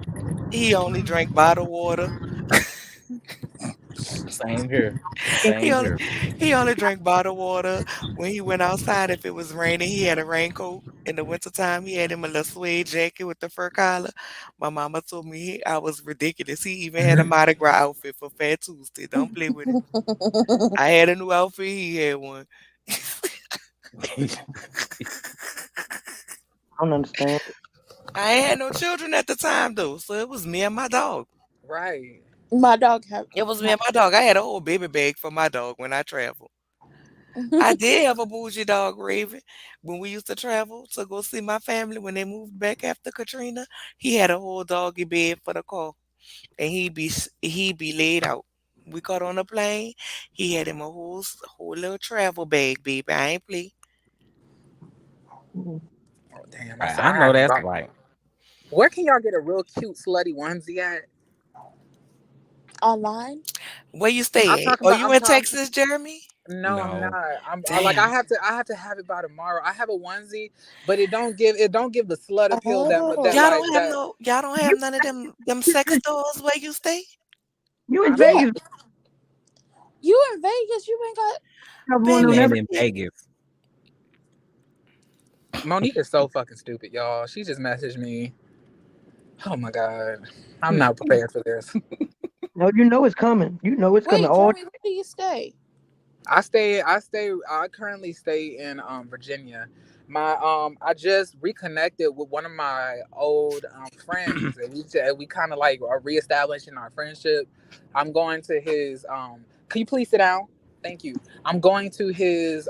he only drank bottled water. same here, He same only here. he only drank bottled water. When he went outside, if it was raining, he had a raincoat. In the wintertime, he had him a little suede jacket with the fur collar. My mama told me I was ridiculous. He even had a Mardi Gras outfit for Fat Tuesday. Don't play with him. I had a new outfit. He had one. I don't understand. I ain't had no children at the time though, so it was me and my dog. Right. my dog have. It was me and my dog. I had a whole baby bag for my dog when I traveled. I did have a bougie dog, Raven. When we used to travel to go see my family when they moved back after Katrina, he had a whole doggy bed for the car, and he be laid out. We got on a plane. He had him a whole little travel bag, baby. I ain't play. Mhm. Oh damn! Right, I I know have that's dog. right. Where can y'all get a real cute slutty onesie at? Online. Where you I'm stay at? talking Are about. you I'm in talking. Texas, Jeremy? No, I'm not. No, I Damn. have to have it by tomorrow. I have a onesie, but it don't give the slut appeal that Y'all Oh, like don't have that. no. Y'all don't You have none of them sex stores where you stay. you in I don't. yeah. Vegas? You in Vegas? You ain't got. Have one Baby, on he every. ain't in Vegas. Monique is so fucking stupid, y'all. She just messaged me. Oh my god, I'm not prepared for this. No, you know it's coming. You know it's coming. Wait, All Jeremy, where do you stay? I currently stay in Virginia. I just reconnected with one of my old friends, and we kind of like are reestablishing our friendship. I'm going to his can you please sit down? Thank you. I'm going to his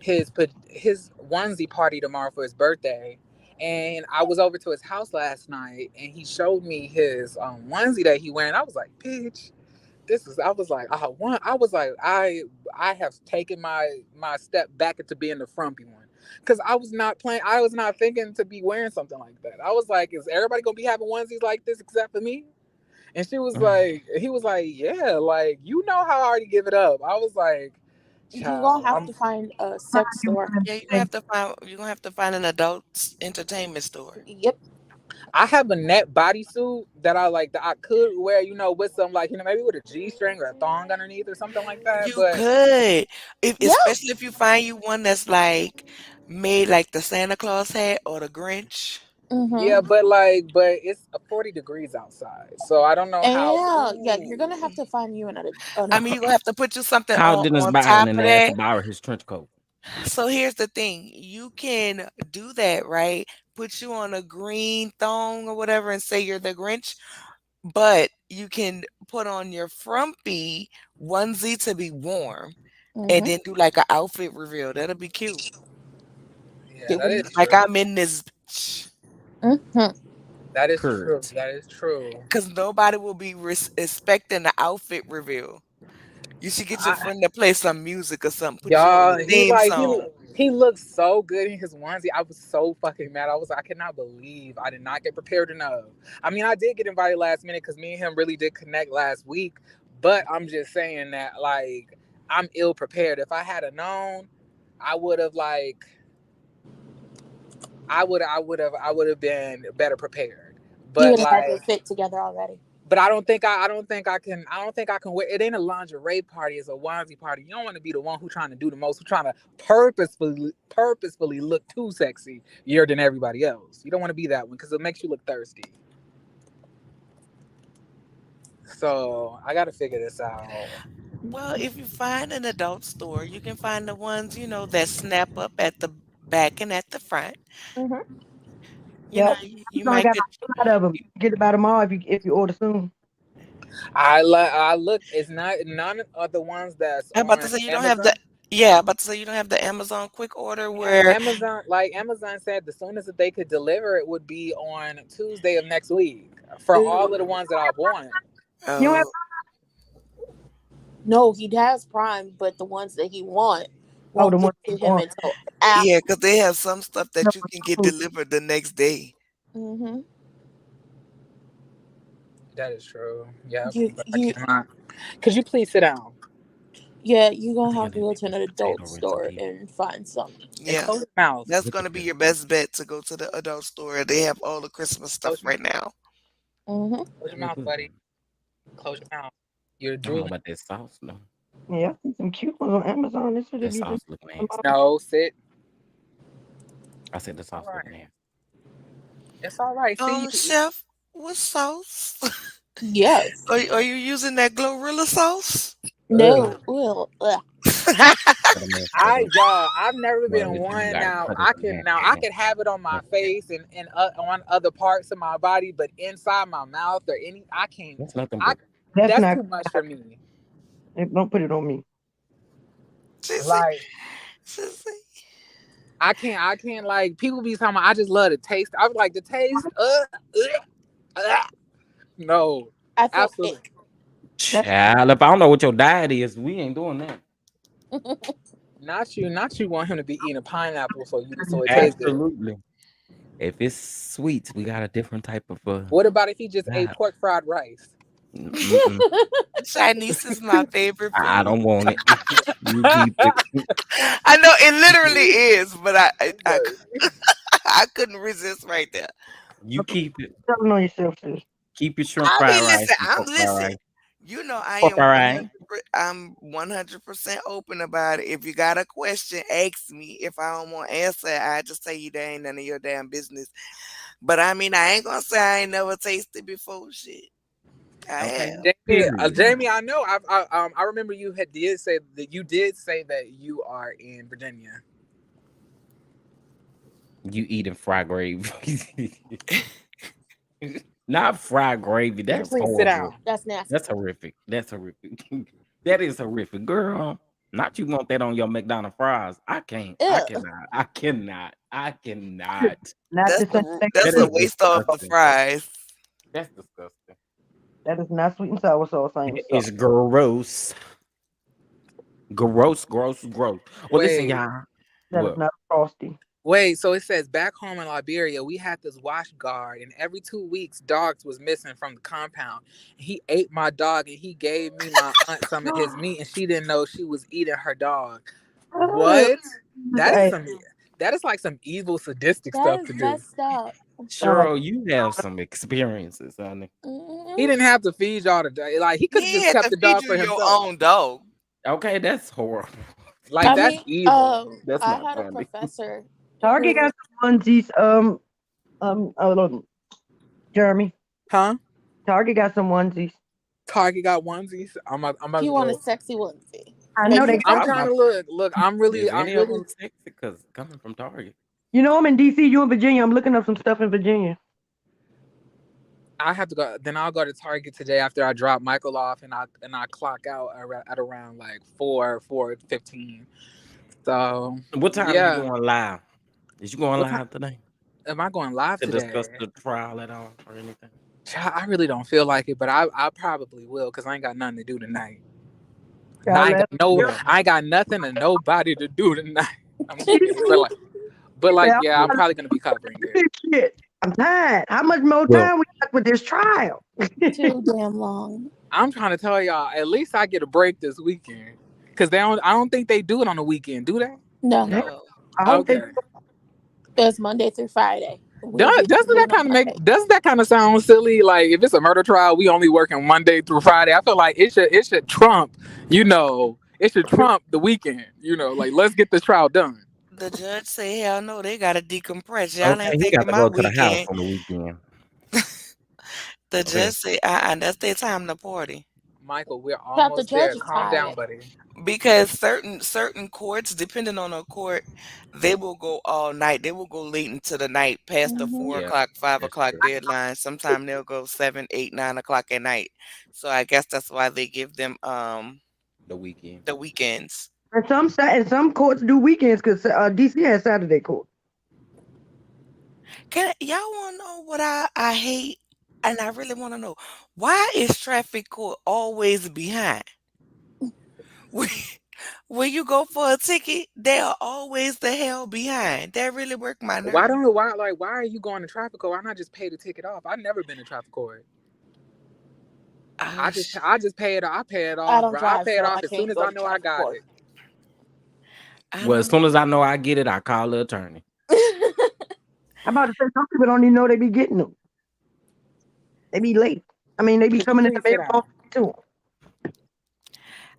onesie party tomorrow for his birthday. And I was over to his house last night, and he showed me his onesie that he wearing. I was like, "Bitch, this is." I was like, I have taken my step back into being the frumpy one, because I was not playing. I was not thinking to be wearing something like that. I was like, is everybody gonna be having onesies like this except for me? And he was like, yeah, like how I already give it up. I was like, You gonna child, have to find a sex store. Yeah, you're gonna have to find an adult entertainment store. Yep. I have a net bodysuit that I like that I could wear, with some like maybe with a G string or a thong underneath or something like that. You But could, if Yeah. especially if you find you one that's like made like the Santa Claus hat or the Grinch. yeah, Mhm. but it's 40 degrees outside, so I don't know how. Yeah, yeah. You're gonna Ooh. have to find you another. I mean, you're gonna have to put you something Call on Dennis on Byron top and of ask to that. borrow his trench coat. So here's the thing. You can do that, right? Put you on a green thong or whatever and say you're the Grinch, but you can put on your frumpy onesie to be warm and Mhm. then do like an outfit reveal. That'll be cute. Yeah, that is Like true. I'm in this. That is true. Kurt. That is true. Because nobody will be expecting the outfit reveal. You should get your friend to play some music or something. Put you on the Y'all, theme song. he looks so good in his onesie. I was so fucking mad. I cannot believe I did not get prepared enough. I mean, I did get invited last minute because me and him really did connect last week. But I'm just saying that like I'm ill prepared. If I had a known, I would have like I would have been better prepared. You But would have had your like fit together already. but I don't think I can wear it. Ain't a lingerie party, it's a onesie party. You don't want to be the one who trying to do the most, who trying to purposefully look too sexy you're than everybody else. You don't want to be that one because it makes you look thirsty. So I gotta figure this out. Well, if you find an adult store, you can find the ones, that snap up at the back and at the front. Yep. You I might got could. a lot of them. Get about them all if you order soon. I look. It's not none of the ones that's I'm about to on say you don't have the. Amazon. Yeah, I'm about to say you don't have the Amazon quick order Yeah, where. Amazon said the soonest that they could deliver it would be on Tuesday of next week for all of the ones that I want. You don't have No, he has Prime, but the ones that he won't the get one to you him want. until after. Yeah, because they have some stuff that you can get delivered the next day. Mm-hmm. That is true. Yeah, but I You cannot. Could you please sit down Yeah, you're I gonna think I have to need go to to get an this potato adult store recipe. and find some. and Yeah, close your mouth? that's Look going at to be this. your best bet to go to the adult store. They have all the Christmas stuff Close your right mouth. now. Mm-hmm. Close your Look, mouth, look. buddy. Close your mouth. You're I don't know drooling. about that sauce though. Yeah, I see some cute ones on Amazon. This should That be just sauce look nasty. No, sit. I said the All sauce look right. nasty. It's all right. See, Chef, what sauce? Yes. Are you using that GloRilla sauce? No. Well. For the mashed potato. I've never Well, been if you one. gotta cut it in half, I can have it on my face and on other parts of my body, but inside my mouth or I can't. that's nothing I but That's That's not. too much for me. Don't put it on me. She said, Like I can't like people be talking about, I just love the taste. I was like the taste. No, I feel absolutely. ick. child. If I don't know what your diet is, we ain't doing that. Not you want him to be eating a pineapple so it tastes good. Absolutely. If it's sweet, we got a different type of What about if he just ate diet. pork fried rice? Mm-mm. Chinese is my favorite I food. don't want it. You keep it. I know it literally is, but I couldn't resist right there. You keep it. Telling on yourself, sis. Keep your shrimp I fried mean, rice listen, and pork fried rice. You know, I Pork am fried rice. 100. I'm 100% open about it. If you got a question, ask me. If I don't want to answer, I just tell you that ain't none of your damn business. But I mean, I ain't gonna say I ain't never tasted before. Shit, I Okay. have. Period. Jamie, I know. I remember did say that you are in Virginia. You eating fried gravy. Not fried gravy. Can you That's please sit horrible. down? That's nasty. That's horrific. That's horrific. That is horrific. Girl, not you want that on your McDonald's fries. I can't. I Ew. cannot. I cannot. I cannot. Not That's the same thing. That that's a is waste of the disgusting. fries. That's disgusting. That is not sweet and sour sauce. Same It's sauce. gross. Gross, gross, gross. Well, listen, Wait, y'all. That is What? not frosty. wait. So it says back home in Liberia, we had this wash guard, and every 2 weeks, dogs was missing from the compound. He ate my dog, and he gave me my aunt some of his meat, and she didn't know she was eating her dog. What? That is Hey, some. That is like some evil, sadistic That stuff is to do. messed up. like Cheryl, you have some experiences, honey. He didn't have to feed y'all the dog. Like he could have He just had kept to the feed dog you for your himself. own dog. Okay, that's horrible. Like I that's mean, evil. That's I not had a funny. professor Target who got some onesies. Jeremy. Huh? Target got some onesies. Target got onesies. I'm about he to wanted go. a sexy onesie. I And know they he got. I'm said, trying to look. Look, Is I'm any of really. them sexy? Because coming from Target. You know I'm in DC. You in Virginia. I'm looking up some stuff in Virginia. I have to go. Then I'll go to Target today after I drop Michael off, and I clock out at around like 4:15. So What time you yeah, going live? Is you going What time live today am I going live to discuss today? the trial at all or anything? Child, I really don't feel like it, but I probably will because I ain't got nothing to do tonight. Y'all laugh. Well, I ain't got nothing and nobody to do tonight. I'm kidding, but like, Yeah, yeah, I'm probably gonna be covering it. shit. I'm tired. How much more well, time we got with this trial? Too damn long. I'm trying to tell y'all, at least I get a break this weekend, cause I don't think they do it on the weekend, do they? No, No. I hope they. Okay. it's Monday through Friday. We'll get to Doesn't do that it on kind of Monday. doesn't that kind of sound silly? Like if it's a murder trial, we only working Monday through Friday. I feel like it should trump, it should trump the weekend. Like let's get this trial done. The judge say, hell no, they gotta decompress. Y'all okay, ain't he got taking to my go to the house weekend. on the weekend. The judge Okay. say, that's their time to party. Michael, we're Thought the almost judge there. is Calm down, tired. buddy. Because certain courts, depending on the court, they will go all night. They will go late into the night, past the four Yeah, o'clock, five that's o'clock true. deadline. Sometimes they'll go 7, 8, 9 o'clock at night. So I guess that's why they give them The weekend. the weekends. And some courts do weekends because DC has Saturday court. Y'all want to know what I hate, and I really want to know why is traffic court always behind? When when you go for a ticket, they are always the hell behind. That really worked my Why nerve. don't why like why are you going to traffic court? Why not just pay the ticket off? I've never been to traffic court. Oh, I just pay it. I pay it I off, don't bro. I drive, pay it so off I as soon can't as go I to know I traffic got court. it. I Well, as don't soon know. as I know I get it, I call the attorney. I'm about to say some people don't even know they be getting them. They be late. I mean, they be Could you coming in the please sit mail down? too.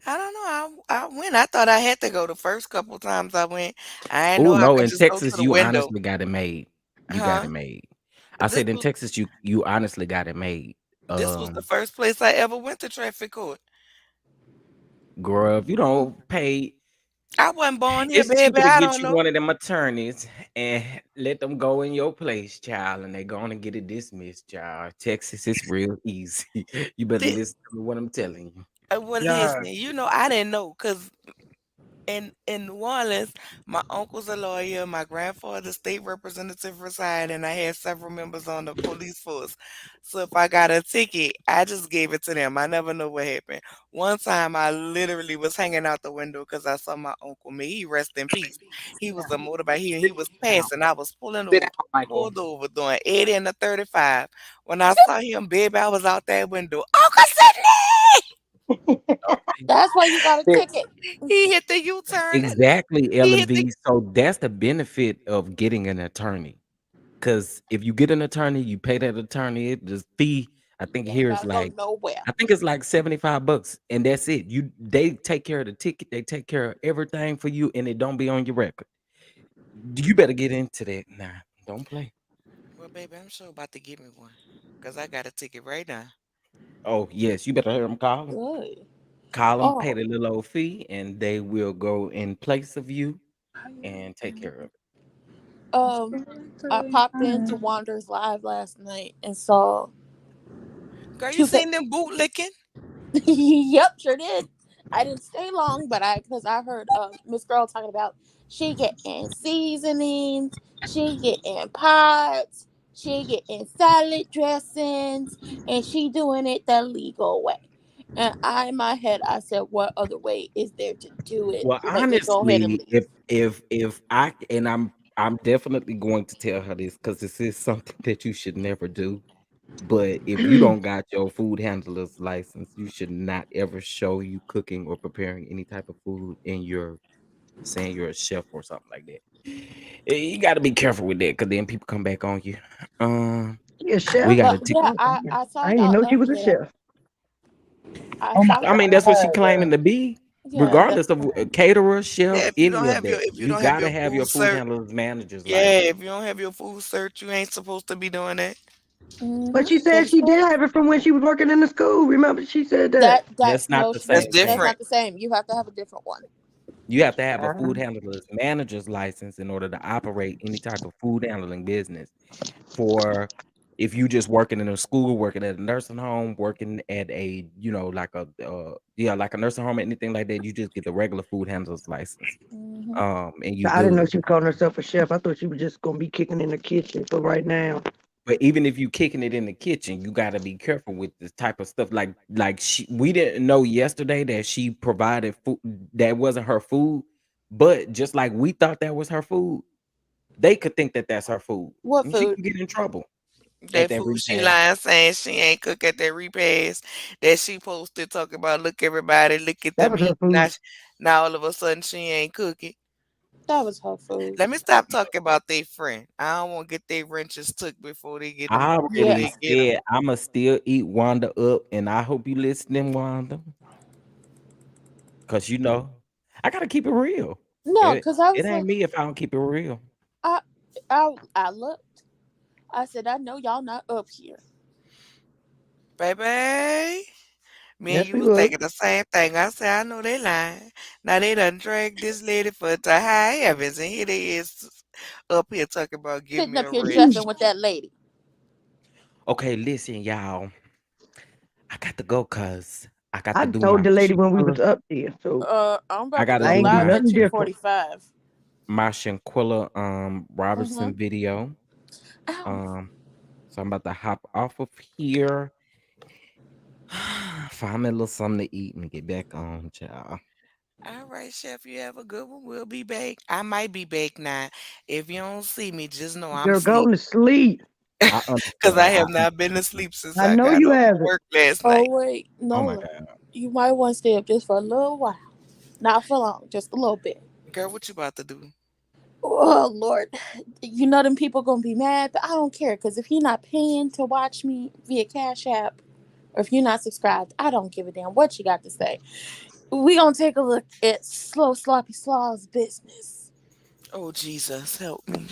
I don't know. I went. I thought I had to go the first couple times I went. I didn't know Oh I no, could in just go to Texas, the you window. honestly got it made. You got Huh? it made. I This said in was Texas, you honestly got it made. this was the Um, first place I ever went to traffic court. Girl, if you don't pay, I wasn't born here, it's baby. cheaper to I get don't you know. one of them attorneys and let them go in your place, child, and they gonna get it dismissed, child. Texas is real easy. You better Thi- listen to what I'm telling you. Well, Yeah. listen, I didn't know because in New Orleans, my uncle's a lawyer, my grandfather's state representative resigned, and I had several members on the police force. So if I got a ticket, I just gave it to them. I never know what happened. One time, I literally was hanging out the window because I saw my uncle. May he rest in peace. He was a motorbike. He was Down. passing. I was Sit down, Michael. pulled over doing 80 and a 35. When I saw him, baby, I was out that window. Uncle Sidney! That's why you got a Sit. ticket. He hit the U-turn. Exactly, He hit the LMV. So that's the benefit of getting an attorney. Because if you get an attorney, you pay that attorney the fee. I think You ain't here is gotta go like nowhere. I think it's like $75, and that's it. They take care of the ticket, they take care of everything for you, and it don't be on your record. You better get into that now. Don't play. Well, baby, I'm sure about to give me one. Because I got a ticket right now. Oh yes, you better hear them call them. Good. Call them, pay Oh, the little old fee, and they will go in place of you and take care of it. um, I popped into Wander's Live last night and saw Girl, you two. seen them bootlicking? Yep, sure did. I didn't stay long, but because I heard Miss Girl talking about she getting seasonings, she getting pots, she getting salad dressings, and she doing it the legal way. And in my head, I said, "What other way is there to do it? Well, Let me go ahead and honestly, leave." if I and I'm definitely going to tell her this because this is something that you should never do. But if you don't got your food handler's license, you should not ever show you cooking or preparing any type of food in your saying you're a chef or something like that. You got to be careful with that because then people come back on you. Um, You a we chef? got But to. yeah, I I found didn't out know she was a yesterday. chef. I Oh my found I out. mean, that's what she God. claiming to be. Yeah, Regardless of caterer, Yeah, chef, if you don't any of have that, you have got to your have food your food cert, handler's manager's yeah, license. if you don't have your food cert, you ain't supposed to be doing that. But mm-hmm. she said The she did store have it from when she was working in the school. Remember, she said that. that That's not no, the she That's same didn't. That's thing. different. not the same. You have to have a different one. You have to have a food Uh, handler's manager's license in order to operate any type of food handling business. For if you just working in a school, working at a nursing home, working at a like a like a nursing home, anything like that, you just get the regular food handler's license. Mhm. And you I didn't know good. she was calling herself a chef. I thought she was just gonna be kicking in the kitchen for right now. But even if you kicking it in the kitchen, you gotta be careful with this type of stuff. Like we didn't know yesterday that she provided food that wasn't her food, but just like we thought that was her food, they could think that that's her food, What and she food? can get in trouble at That that food she repast. lying saying she ain't cook at that repast that she posted talking about look everybody look at the That was her meat now food. now all of a sudden she ain't cooking. That was her food. Let me stop talking about their friend. I don't want to get their wrenches took before they get them I before Yeah. already they get them. said I'ma still eat Wanda up, and I hope you listening, Wanda, cause I gotta keep it real. No, It because I it was ain't like, me if I don't keep it real. I, I looked. I said, I know y'all not up here. Baby, me and Yes, you we was was. thinking the same thing. I said, I know they lying. Now they done dragged this lady for to high heavens, and here they is up here talking about give Sitting me up a here wrench. jeffing with that lady. Okay, listen, y'all. I got to go, cause I got to I do told my the lady when we was Shinquilla. up there, so I'm I about to gotta go I do ain't do live my at nothing different. 2:45. my Shinquilla Mm-hmm. Robertson video. Ow. Um, so I'm about to hop off of here, find me a little something to eat, and get back on, child. All right, Chef, you have a good one. We'll be back. I might be back now. If you don't see me, just know I'm Girl, asleep. going to sleep. I Because I understand. have not been asleep since I I know got you off of haven't. work last Oh night. wait, Oh my Nola, god. you might want to stay up just for a little while. Not for long, just a little bit. Girl, what you about to do? Oh Lord, you know them people gonna be mad, but I don't care because if you're not paying to watch me via Cash App, or if you're not subscribed, I don't give a damn what you got to say. We gonna take a look at Slow Sloppy Slaw's business. Oh, Jesus, help me.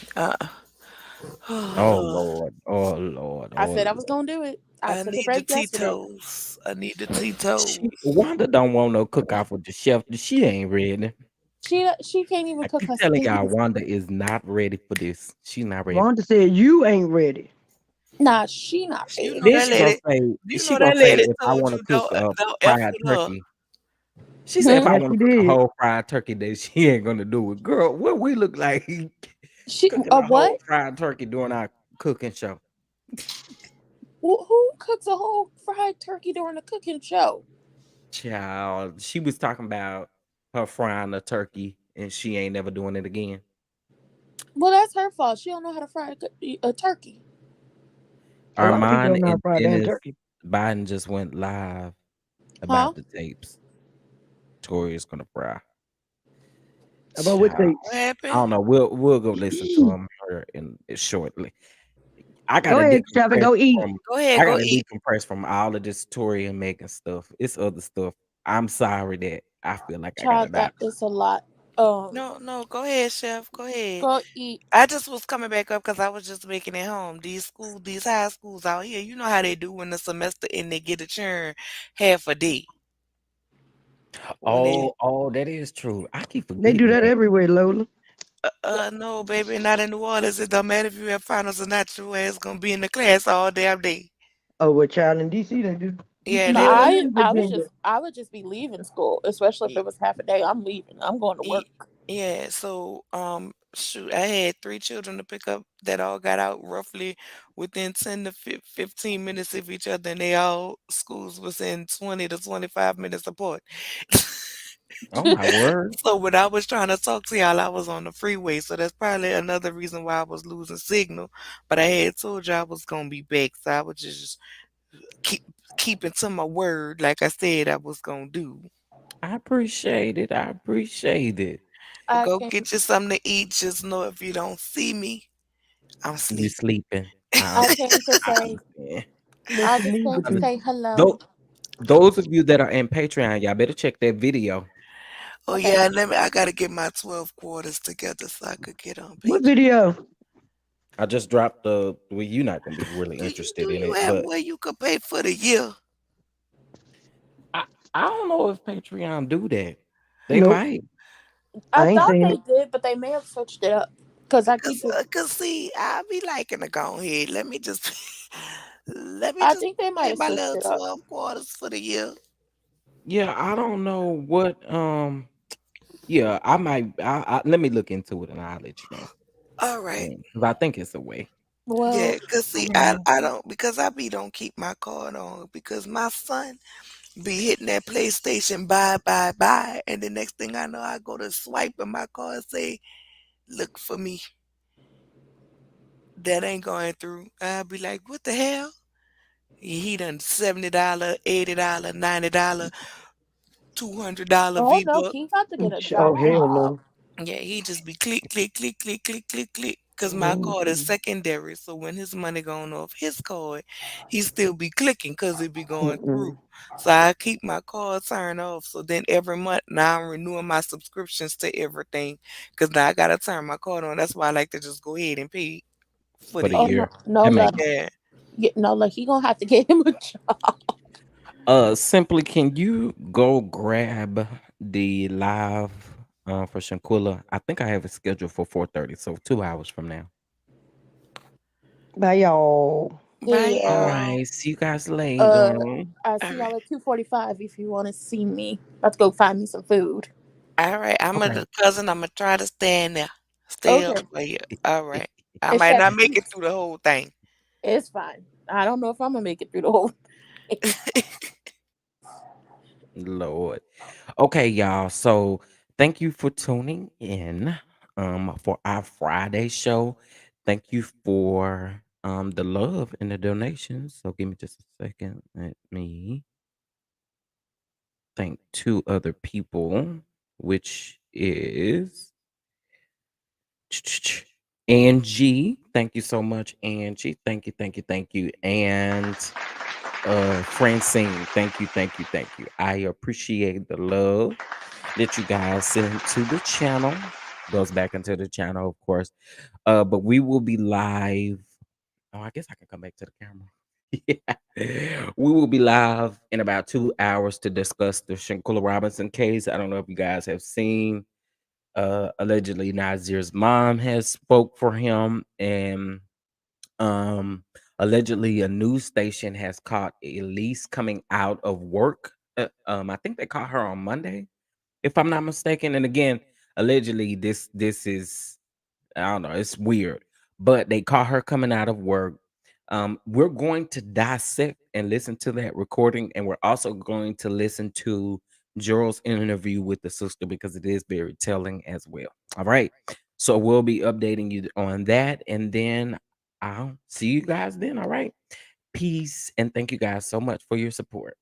Oh Lord. Oh Lord. I Oh said I was Lord. gonna do it. I I took a need the break yesterday. Tito's. I need the Tito's. Wanda don't want no cook off with the chef. She ain't ready. She can't even I cook keep her telling y'all, steaks. Wanda is not ready for this. She's not ready. Wanda said you ain't ready. Nah, she not You ready. know Then that she gonna lady. say, You she know gonna that say lady if I told want to you cook a don't f fried with her. turkey. She said if Hmm? I Yes, want she to cook a did. whole fried turkey, then she ain't gonna do it. Girl, what we look like She cooking a a whole what? fried turkey during our cooking show. Who cooks a whole fried turkey during a cooking show? Child, she was talking about her frying a turkey and she ain't never doing it again. Well, that's her fault. She don't know how to fry a turkey. A lot of people Armand don't know how to and fry a damn Dennis turkey. Biden just went live Huh? about the tapes. Tory is gonna fry. About what Child, they What I happened? don't know. We'll go listen to him here in shortly. I go gotta ahead, Chef, and decompress go eat. from Go ahead, I go gotta eat. decompress from all of this Tory and Megan stuff. It's other stuff. I'm sorry that I feel like I gotta Child, die. that is a lot. No, no, go ahead, Chef. Go ahead. Go eat. I just was coming back up because I was just making it home. These high schools out here, you know how they do when the semester and they get a churn half a day. When they Oh, that is true. I keep They do forgetting that that. everywhere, Lola. no, baby, not in New Orleans. It don't matter if you have finals or not. Your ass gonna be in the class all damn day. Oh, well, child in DC, they do. Yeah, No, they Maryland, do. I and I was Virginia. just I would just be leaving school, especially if Y- it was half a day. I'm leaving. I'm going to y- work. Yeah, so shoot, I had three children to pick up that all got out roughly within 10 to 15 minutes of each other, and they all schools was in 20 to 25 minutes apart. Oh my word. So when I was trying to talk to y'all, I was on the freeway, so that's probably another reason why I was losing signal. But I had told you I was gonna be back, so I was just keep keeping to my word, like I said I was gonna do. I appreciate it. I appreciate it. But I go came get you something to eat. Just know if you don't see me, I'm You sleeping. sleeping. I came to I say understand. I Listen, just me, came but to you. say hello. Those those of you that are in Patreon, y'all better check that video. Oh Okay. yeah, I gotta get my 12 quarters together so I could get on What page. video? I just dropped the well, you're not gonna be really Do interested in you it, have but where you could pay for the year? I, I don't know if Patreon do that. They Nope. might. I I ain't thought saying they it. did, but they may have switched it up because I keep it. Cause see, I be liking to go ahead. Let me just let me I just think they might pay have my switched little it up. 12 quarters for the year. Yeah, I don't know what Yeah, I might. Let me look into it and I'll let you know. All right. 'Cause I think it's a way. Yeah, Well, cause see, I don't because I be don't keep my card on because my son be hitting that PlayStation buy, and the next thing I know, I go to swipe and my card say, "Look for me." That ain't going through. I'll be like, "What the hell?" He done $70, $80, $90, $200 oh V no, buck. he about to get a Oh hell job. no. Yeah, he just be click, click, click, click, click, click, click. Cause my card is Mm-mm. secondary. So when his money going off his card, he still be clicking cause it be going through. Mm-mm. So I keep my card turned off. So then every month now I'm renewing my subscriptions to everything. Cause now I gotta turn my card on. That's why I like to just go ahead and pay for For the the Oh year. no, year. no That luck. makes Yeah. No luck. He gonna have to get him a job. simply can you go grab the live for Shanquilla? I think I have it scheduled for 4:30, so 2 hours from now. Bye y'all. Bye All Yeah. y'all. right, see you guys Uh, later. I All see right. y'all at 2:45 if you want to see me. Let's go find me some food. All right. I'm Okay. a cousin. I'm gonna try to stand there. Stay up Okay. for you. All right. I It's might at not make it through the whole thing. it's fine. I don't know if I'm gonna make it through the whole thing. Lord. Okay, y'all. So thank you for tuning in for our Friday show. Thank you for the love and the donations. So give me just a second. Let me thank two other people, which is Angie. Thank you so much, Angie. Thank you, thank you, thank you. And Francine, thank you, thank you, thank you. I appreciate the love that you guys send to the channel. Goes back into the channel, of course. But we will be live. Oh, I guess I can come back to the camera. Yeah. We will be live in about 2 hours to discuss the Shanquilla Robinson case. I don't know if you guys have seen. Allegedly, Nazir's mom has spoke for him, and um, allegedly, a news station has caught Elise coming out of work. I think they caught her on Monday, if I'm not mistaken. And again, allegedly, this is, I don't know, it's weird, but they caught her coming out of work. We're going to dissect and listen to that recording, and we're also going to listen to Gerald's interview with the sister because it is very telling as well. All right, so we'll be updating you on that, and then I'll see you guys then. All right, peace, and thank you guys so much for your support.